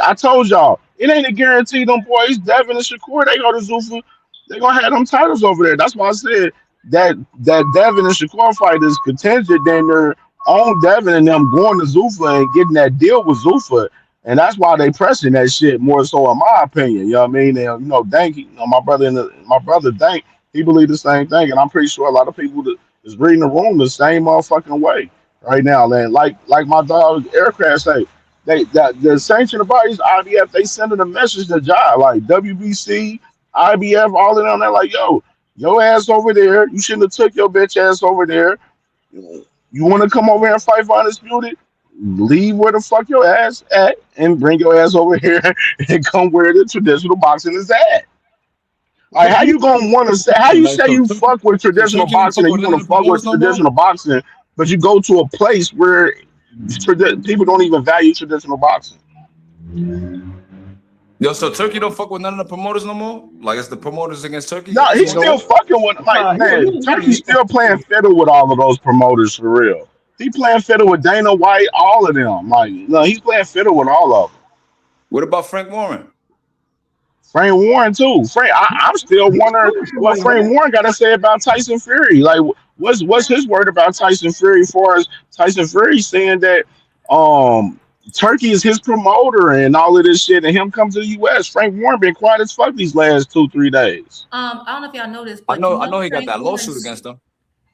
I told y'all, it ain't a guarantee them boys, Devin and Shakur, they go to Zuffa, they gonna have them titles over there. That's why I said that Devin and Shakur fight is contingent, then they're on Devin and them going to Zuffa and getting that deal with Zuffa. And that's why they pressing that shit more so, in my opinion. You know what I mean? And Dank, my brother Dank, he believed the same thing, and I'm pretty sure a lot of people that is reading the room the same motherfucking way right now. And like my dog Aircraft say, the sanctioned bodies, IBF, they sending a message to John, like WBC, IBF, all of them. They're like, yo, your ass over there, you shouldn't have took your bitch ass over there. You want to come over here and fight for Undisputed? Leave where the fuck your ass at and bring your ass over here and come where the traditional boxing is at. Like, how you gonna want to say? How you say you fuck with traditional boxing and you want to fuck with traditional boxing, but you go to a place where people don't even value traditional boxing? Yo, so Turkey don't fuck with none of the promoters no more? Like, it's the promoters against Turkey? No, he's still fucking with, like, man, Turkey's still playing fiddle with all of those promoters for real. He playing fiddle with Dana White, all of them. Like, no, he's playing fiddle with all of them. What about Frank Warren? Frank Warren too. I'm still wondering what Frank Warren got to say about Tyson Fury. Like, what's his word about Tyson Fury? As far as Tyson Fury saying that Turkey is his promoter and all of this shit, and him come to the U.S. Frank Warren been quiet as fuck these last 2-3 days. I don't know if y'all noticed, I but know he got that lawsuit against him.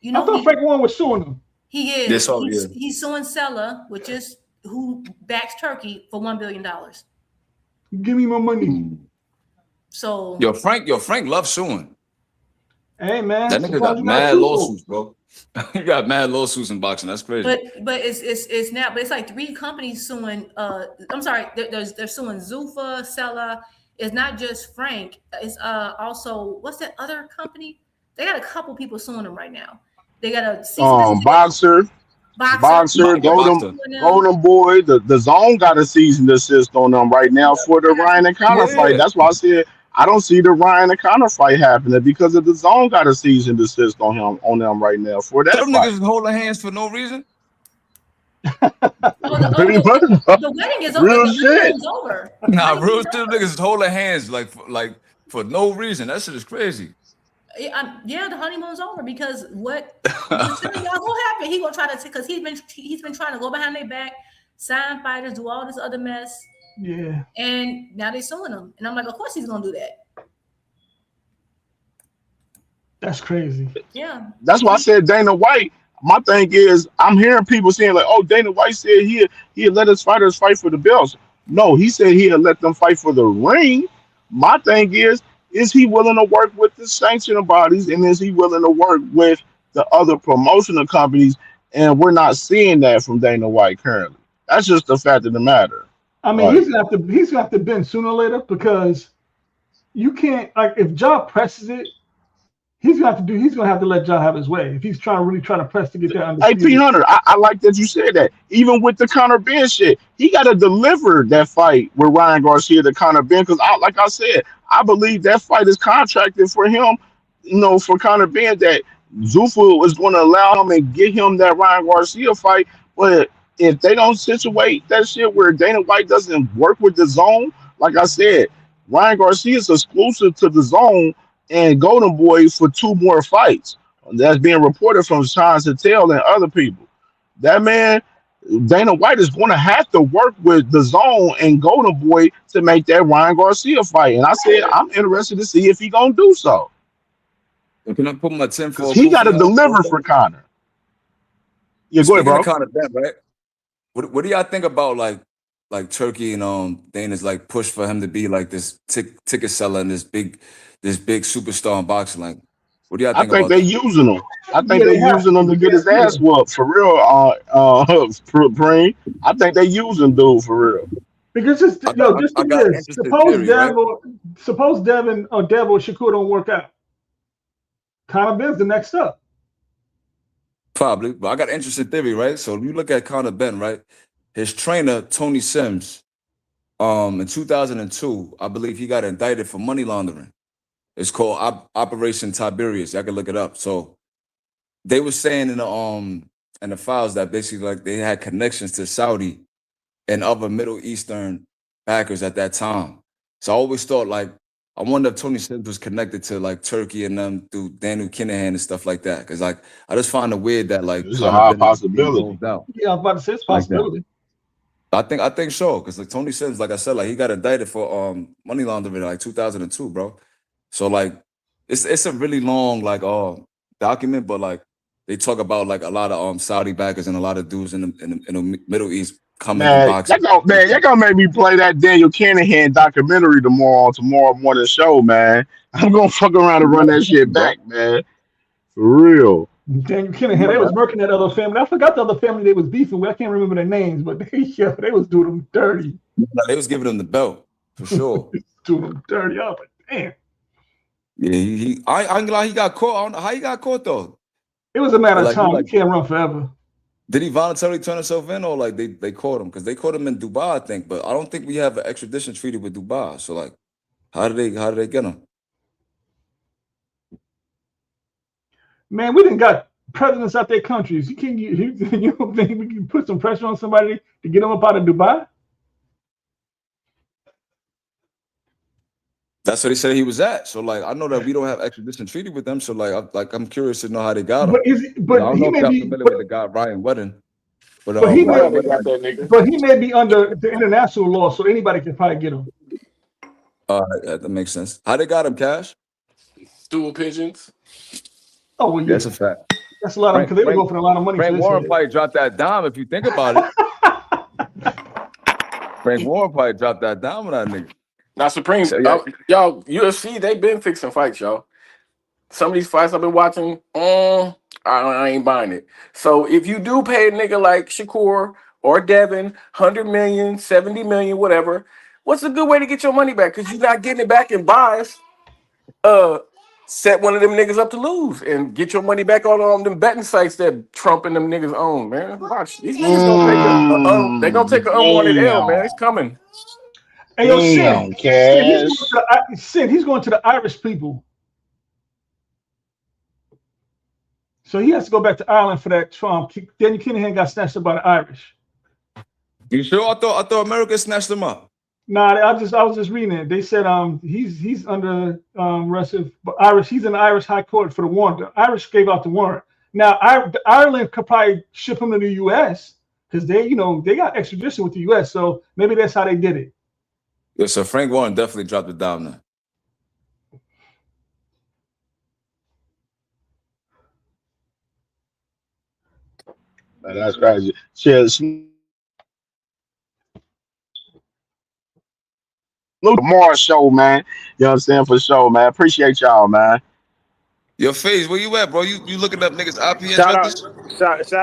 I thought Frank Warren was suing him. He is. Yes, He's suing Sella, which is who backs Turkey, for $1 billion. Give me my money. So Yo, Frank loves suing. Hey man, That nigga got mad lawsuits, bro. He got mad lawsuits in boxing. That's crazy. But it's now, but it's like 3 companies suing. I'm sorry, they're suing Zuffa, Sella. It's not just Frank. It's also, what's that other company? They got a couple people suing them right now. They got a Boxer, Golden Boy. The Zone got a cease and desist on them right now for the Ryan and Conor fight. That's why I said I don't see the Ryan and Conor fight happening because of the Zone got a cease and desist on them right now for that Them fight. niggas holding hands for no reason. The wedding is over. Real The shit. is over. Nah, real shit. Niggas holding hands like for no reason. That shit is crazy. Yeah, the honeymoon's over because what y'all gonna happen? He gonna try to because he's been trying to go behind their back, sign fighters, do all this other mess. Yeah. And now they suing him, and I'm like, of course he's gonna do that. That's crazy. Yeah. That's why I said Dana White. My thing is, I'm hearing people saying like, "Oh, Dana White said he'd let his fighters fight for the belts." No, he said he'd let them fight for the ring. My thing is he willing to work with the sanctioning bodies, and is he willing to work with the other promotional companies? And we're not seeing that from Dana White currently. That's just the fact of the matter. I mean, he's gonna have to bend sooner or later because you can't, like, if Ja presses it, he's gonna have to let Ja have his way if he's really trying to press to get that undisputed. Hey, P Hunter, I like that you said that. Even with the Conor Ben shit, he got to deliver that fight with Ryan Garcia to Conor Ben because, like I said, I believe that fight is contracted for him. For Conor Ben, that Zuffa is going to allow him and get him that Ryan Garcia fight. But if they don't situate that shit where Dana White doesn't work with the Zone, like I said, Ryan Garcia is exclusive to the Zone and Golden Boy for 2 more fights. That's being reported from Sean Sattel and other people. That man, Dana White, is going to have to work with the Zone and Golden Boy to make that Ryan Garcia fight. And I said, I'm interested to see if he going to do so. Can I put my 10 for? He got to deliver for Conor. Yeah, go ahead, bro. Conor Ben, right? What do y'all think about, like, like Turkey and Dana's like push for him to be like this ticket seller and this big superstar in boxing. Like, what do y'all I think think about they that? using him. I think Yeah, they they have using him to. to get his Yeah. ass whooped for real. Preem. I think they using dude for real. Because just I got yo, just I think got an this. interesting theory, right? Suppose Devin or Dev or Shakur don't work out. Conor Ben's the next up. Probably, but I got an interesting theory, right? So if you look at Conor Ben, right, his trainer Tony Sims, in 2002, I believe he got indicted for money laundering. It's called Operation Tiberius. I can look it up. So they were saying in the files that basically like they had connections to Saudi and other Middle Eastern backers at that time. So I always thought like I wonder if Tony Sims was connected to like Turkey and them through Daniel Kinahan and stuff like that. Cause like I just find it weird that like It's a Conor high Ben is being possibility. rolled out Yeah, I was about to say it's a like that. possibility. I think so, because like Tony Sims, like I said, like he got indicted for money laundering in like 2002, bro. So like it's a really long like document, but like they talk about like a lot of Saudi backers and a lot of dudes in the Middle East coming to Man, boxing. y'all gonna make me play that Daniel Kinahan documentary tomorrow morning show, man. I'm gonna fuck around and run that shit Bro. back, man. For real. Daniel Kinahan, they was murking that other family. I forgot the other family they was beefing with. I can't remember their names, but they was doing them dirty. They was giving him the belt for sure. Doing them dirty. I was like, damn. Yeah, I ain't gonna lie, he got caught. I don't know how he got caught though. It was a matter of Like, time. You can't run forever. did he voluntarily turn himself in, or like they caught him? Because they caught him in Dubai, I think. But I don't think we have an extradition treaty with Dubai. So like, how did they get him? Man, we didn't got presidents out their countries. You don't think we can put some pressure on somebody to get them up out of Dubai? That's what he said he was at. So like, I know that we don't have extradition treaty with them. So like, I'm curious to know how they got him. But I don't he know if may y'all be, familiar with the guy Ryan Wedding, but but he may, Ryan Wedding, but he may be under the international law, so anybody can probably get him. yeah, that makes sense. How they got him, Cash? Stool pigeons. Oh well, yeah, That's a fact. that's a lot of because they were offering a lot of money for Frank this. Warren probably dropped that dime if you think about it. Frank Warren probably dropped that dime on that nigga. Now, Supreme, So, yeah. y'all, UFC, they been fixing fights, y'all. Some of these fights I've been watching, I ain't buying it. So if you do pay a nigga like Shakur or Devin 100 million, 70 million, whatever, what's a good way to get your money back? Because you're not getting it back in buys. Set one of them niggas up to lose and get your money back on them betting sites that Trump and them niggas own, man. Watch, these niggas they gonna take an unwanted L, man. It's coming. Hey, yo, Sid, Cash. He's going to the Irish people. So he has to go back to Ireland for that Trump. Daniel Kinahan got snatched up by the Irish. You sure? I thought America snatched him up. Nah, I was just reading it. They said he's under arrest of Irish. He's in the Irish High Court for the warrant. The Irish gave out the warrant. Now Ireland could probably ship him to the U.S. because they got extradition with the U.S. So maybe that's how they did it. Yeah, so Frank Warren definitely dropped it down there. Man, that's crazy. Cheers. Tomorrow show, man. You know what I'm saying? For sure, man. Appreciate y'all, man. Your face, where you at, bro? You looking up niggas IP Shout addresses?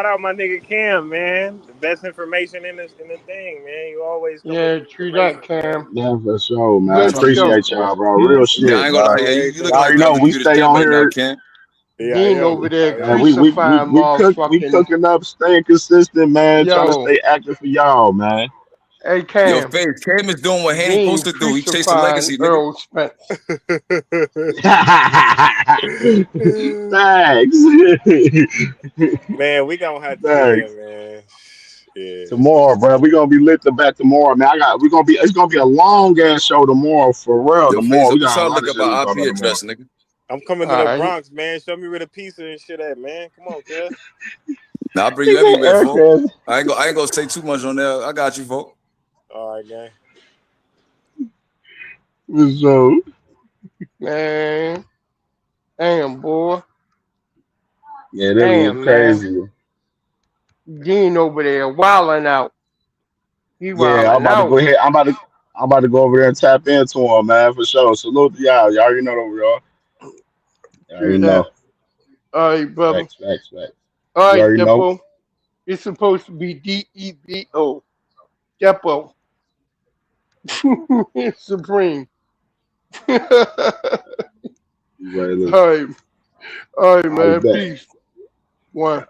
out my nigga Cam, man. The best information in the thing, man. You always come Yeah, with true that, Cam. Yeah, for sure, man. Let's go. Appreciate y'all, bro. Real shit, Yeah, I ain't gonna bro. lie. Yeah, you You looking like already the know we undisputed stay champ on right now, here. Ken. Yeah, Dean over there Man, we motherfucking. cooking up, staying consistent, man. Trying to Yo, stay active for y'all, man. hey Yo, Cam. Face, Cam is doing what Haney Dean supposed to do. He chased the crucifying legacy, nigga. Earl Spence. Thanks. Man, we gonna have to, Thanks. man. Yeah. Tomorrow, bro, we gonna be lit back tomorrow, man. It's gonna be a long ass show tomorrow for real. Yo, Face, Tomorrow we don't you got a try to lot look of up shit we our talk IP about tomorrow. address, nigga. I'm coming to the Bronx, man. Show me where the pizza and shit at, man. Come on, cuz. Nah, I'll bring you everywhere, folks. I ain't gonna say too much on there. I got you, folks. All right, gang. So, Man. Damn, boy. yeah, that was Damn, man. crazy. Dean over there wilding out. He Yeah, I'm wilding about to go out. ahead. I'm about to go over there and tap into him, man, for sure. Salute to y'all. Y'all already know that, y'all. You Hear already that? know. All right, brother. Facts, facts, facts. All You right, already know. Depo. It's supposed to be DEPO. Depo. It's Supreme. All You ready? Look. right. All right, I man. bet. Peace. One.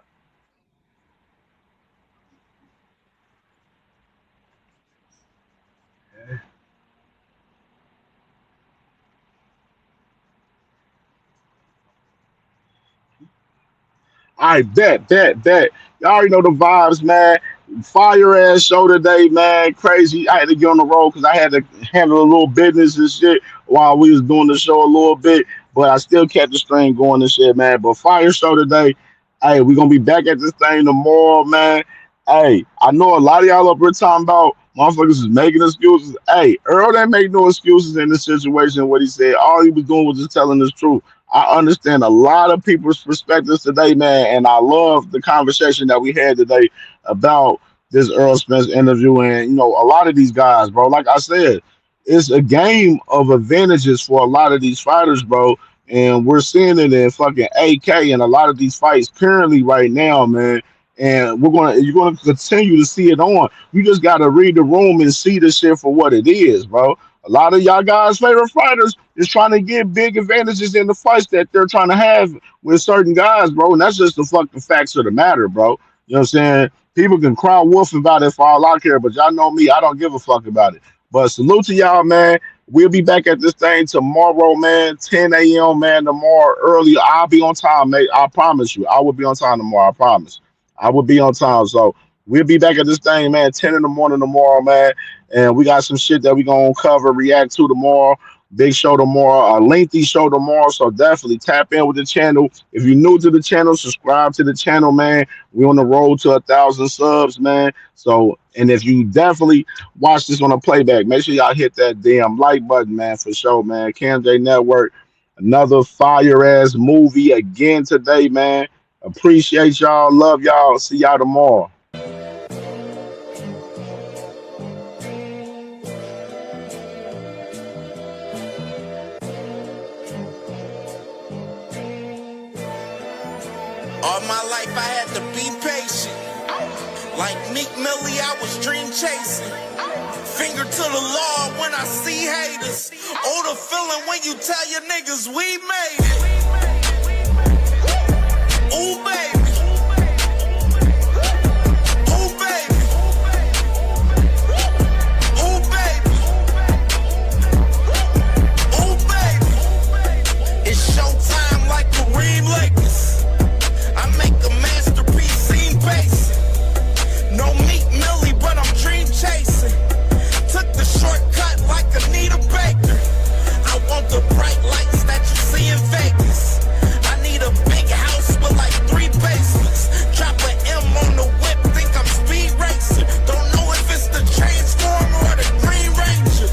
I bet. Y'all already know the vibes, man. Fire ass show today, man. Crazy. I had to get on the road because I had to handle a little business and shit while we was doing the show a little bit. But I still kept the string going and shit, man. But fire show today. Hey, we gonna be back at this thing tomorrow, man. Hey, I know a lot of y'all up here talking about motherfuckers is making excuses. Hey, Earl didn't make no excuses in this situation. What he said, all he was doing was just telling the truth. I understand a lot of people's perspectives today, man, and I love the conversation that we had today about this Earl Spence interview. And a lot of these guys, bro, like I said, it's a game of advantages for a lot of these fighters, bro. And we're seeing it in fucking AK in a lot of these fights currently right now, man. And you're gonna continue to see it on. You just gotta read the room and see the shit for what it is, bro. A lot of y'all guys' favorite fighters is trying to get big advantages in the fights that they're trying to have with certain guys, bro. And that's just the fucking facts of the matter, bro. You know what I'm saying? People can cry wolf about it for all I care, but y'all know me, I don't give a fuck about it. But salute to y'all, man. We'll be back at this thing tomorrow, man. 10 a.m., man. Tomorrow early. I'll be on time, mate. I promise you. I will be on time tomorrow. I promise. I will be on time. So we'll be back at this thing, man. 10 in the morning tomorrow, man. And we got some shit that we gonna cover, react to tomorrow. Big show tomorrow, a lengthy show tomorrow. So definitely tap in with the channel. If you're new to the channel, subscribe to the channel, man. We're on the road to 1,000 subs, man. So, and if you definitely watch this on a playback, make sure y'all hit that damn like button, man, for sure, man. CamJNetwork, another fire ass movie again today, man. Appreciate y'all. Love y'all. See y'all tomorrow. All my life I had to be patient. Like Meek Millie, I was dream chasing. Finger to the law when I see haters. Oh, the feeling when you tell your niggas we made it. Ooh, baby. Ooh, baby. Ooh, baby. Ooh, baby. It's showtime like Kareem Lakers. I make a masterpiece, scene basic. No Meek Millie, but I'm dream chasing. Took the shortcut like Anita Baker. I want the bright lights that you see in Vegas. I need a big house with like 3 basements. Drop an M on the whip, think I'm speed racing. Don't know if it's the Transformer or the Green Ranger.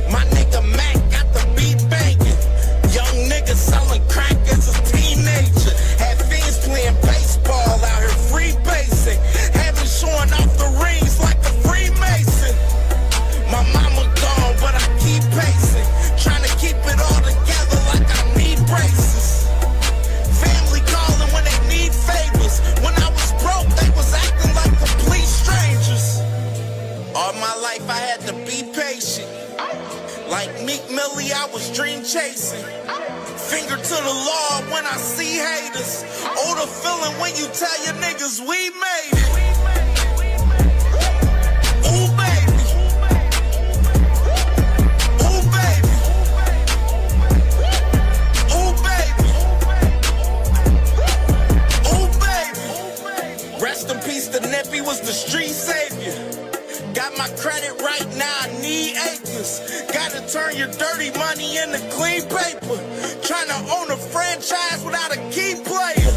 My nigga Mac got the beat banging. Young nigga selling crack as a teenager. Had fiends playing baseball out here free basing. Had me showing off the rings like a Freemason. My mama gone, but I keep pacing. Trying to keep it all together like I need braces. Family calling when they need favors. When I was broke, they was acting like complete strangers. All my life I had to be patient. Like Meek Millie, I was dream chasing. Finger to the law when I see haters. Oh, the feeling when you tell your niggas we made it. Ooh, baby. Ooh, baby. Ooh, baby. Ooh, baby. Rest in peace, the Nippy was the street savior. Got my credit right now, I need acres. Gotta turn your dirty money into clean paper. Trying to own a franchise without a key player.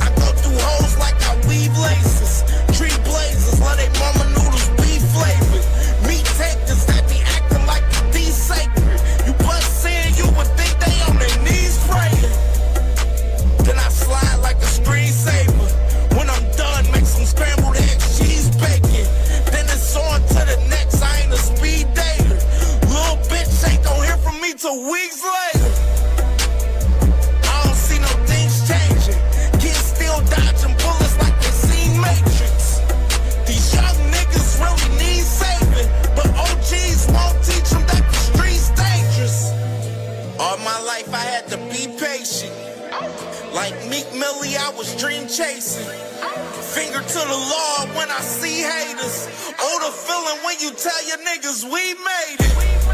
I go through hoes like I weave laces. Tree blazers, let they mama noodles be flavored. Meat takers that be acting like the sacred. You bust in, you would think they on their knees praying. Then I slide like a screensaver. When I'm done, make some scrambled eggs, cheese bacon. Then patient. Like Meek Millie, I was dream chasing. Finger to the Lord when I see haters. Oh, the feeling when you tell your niggas we made it.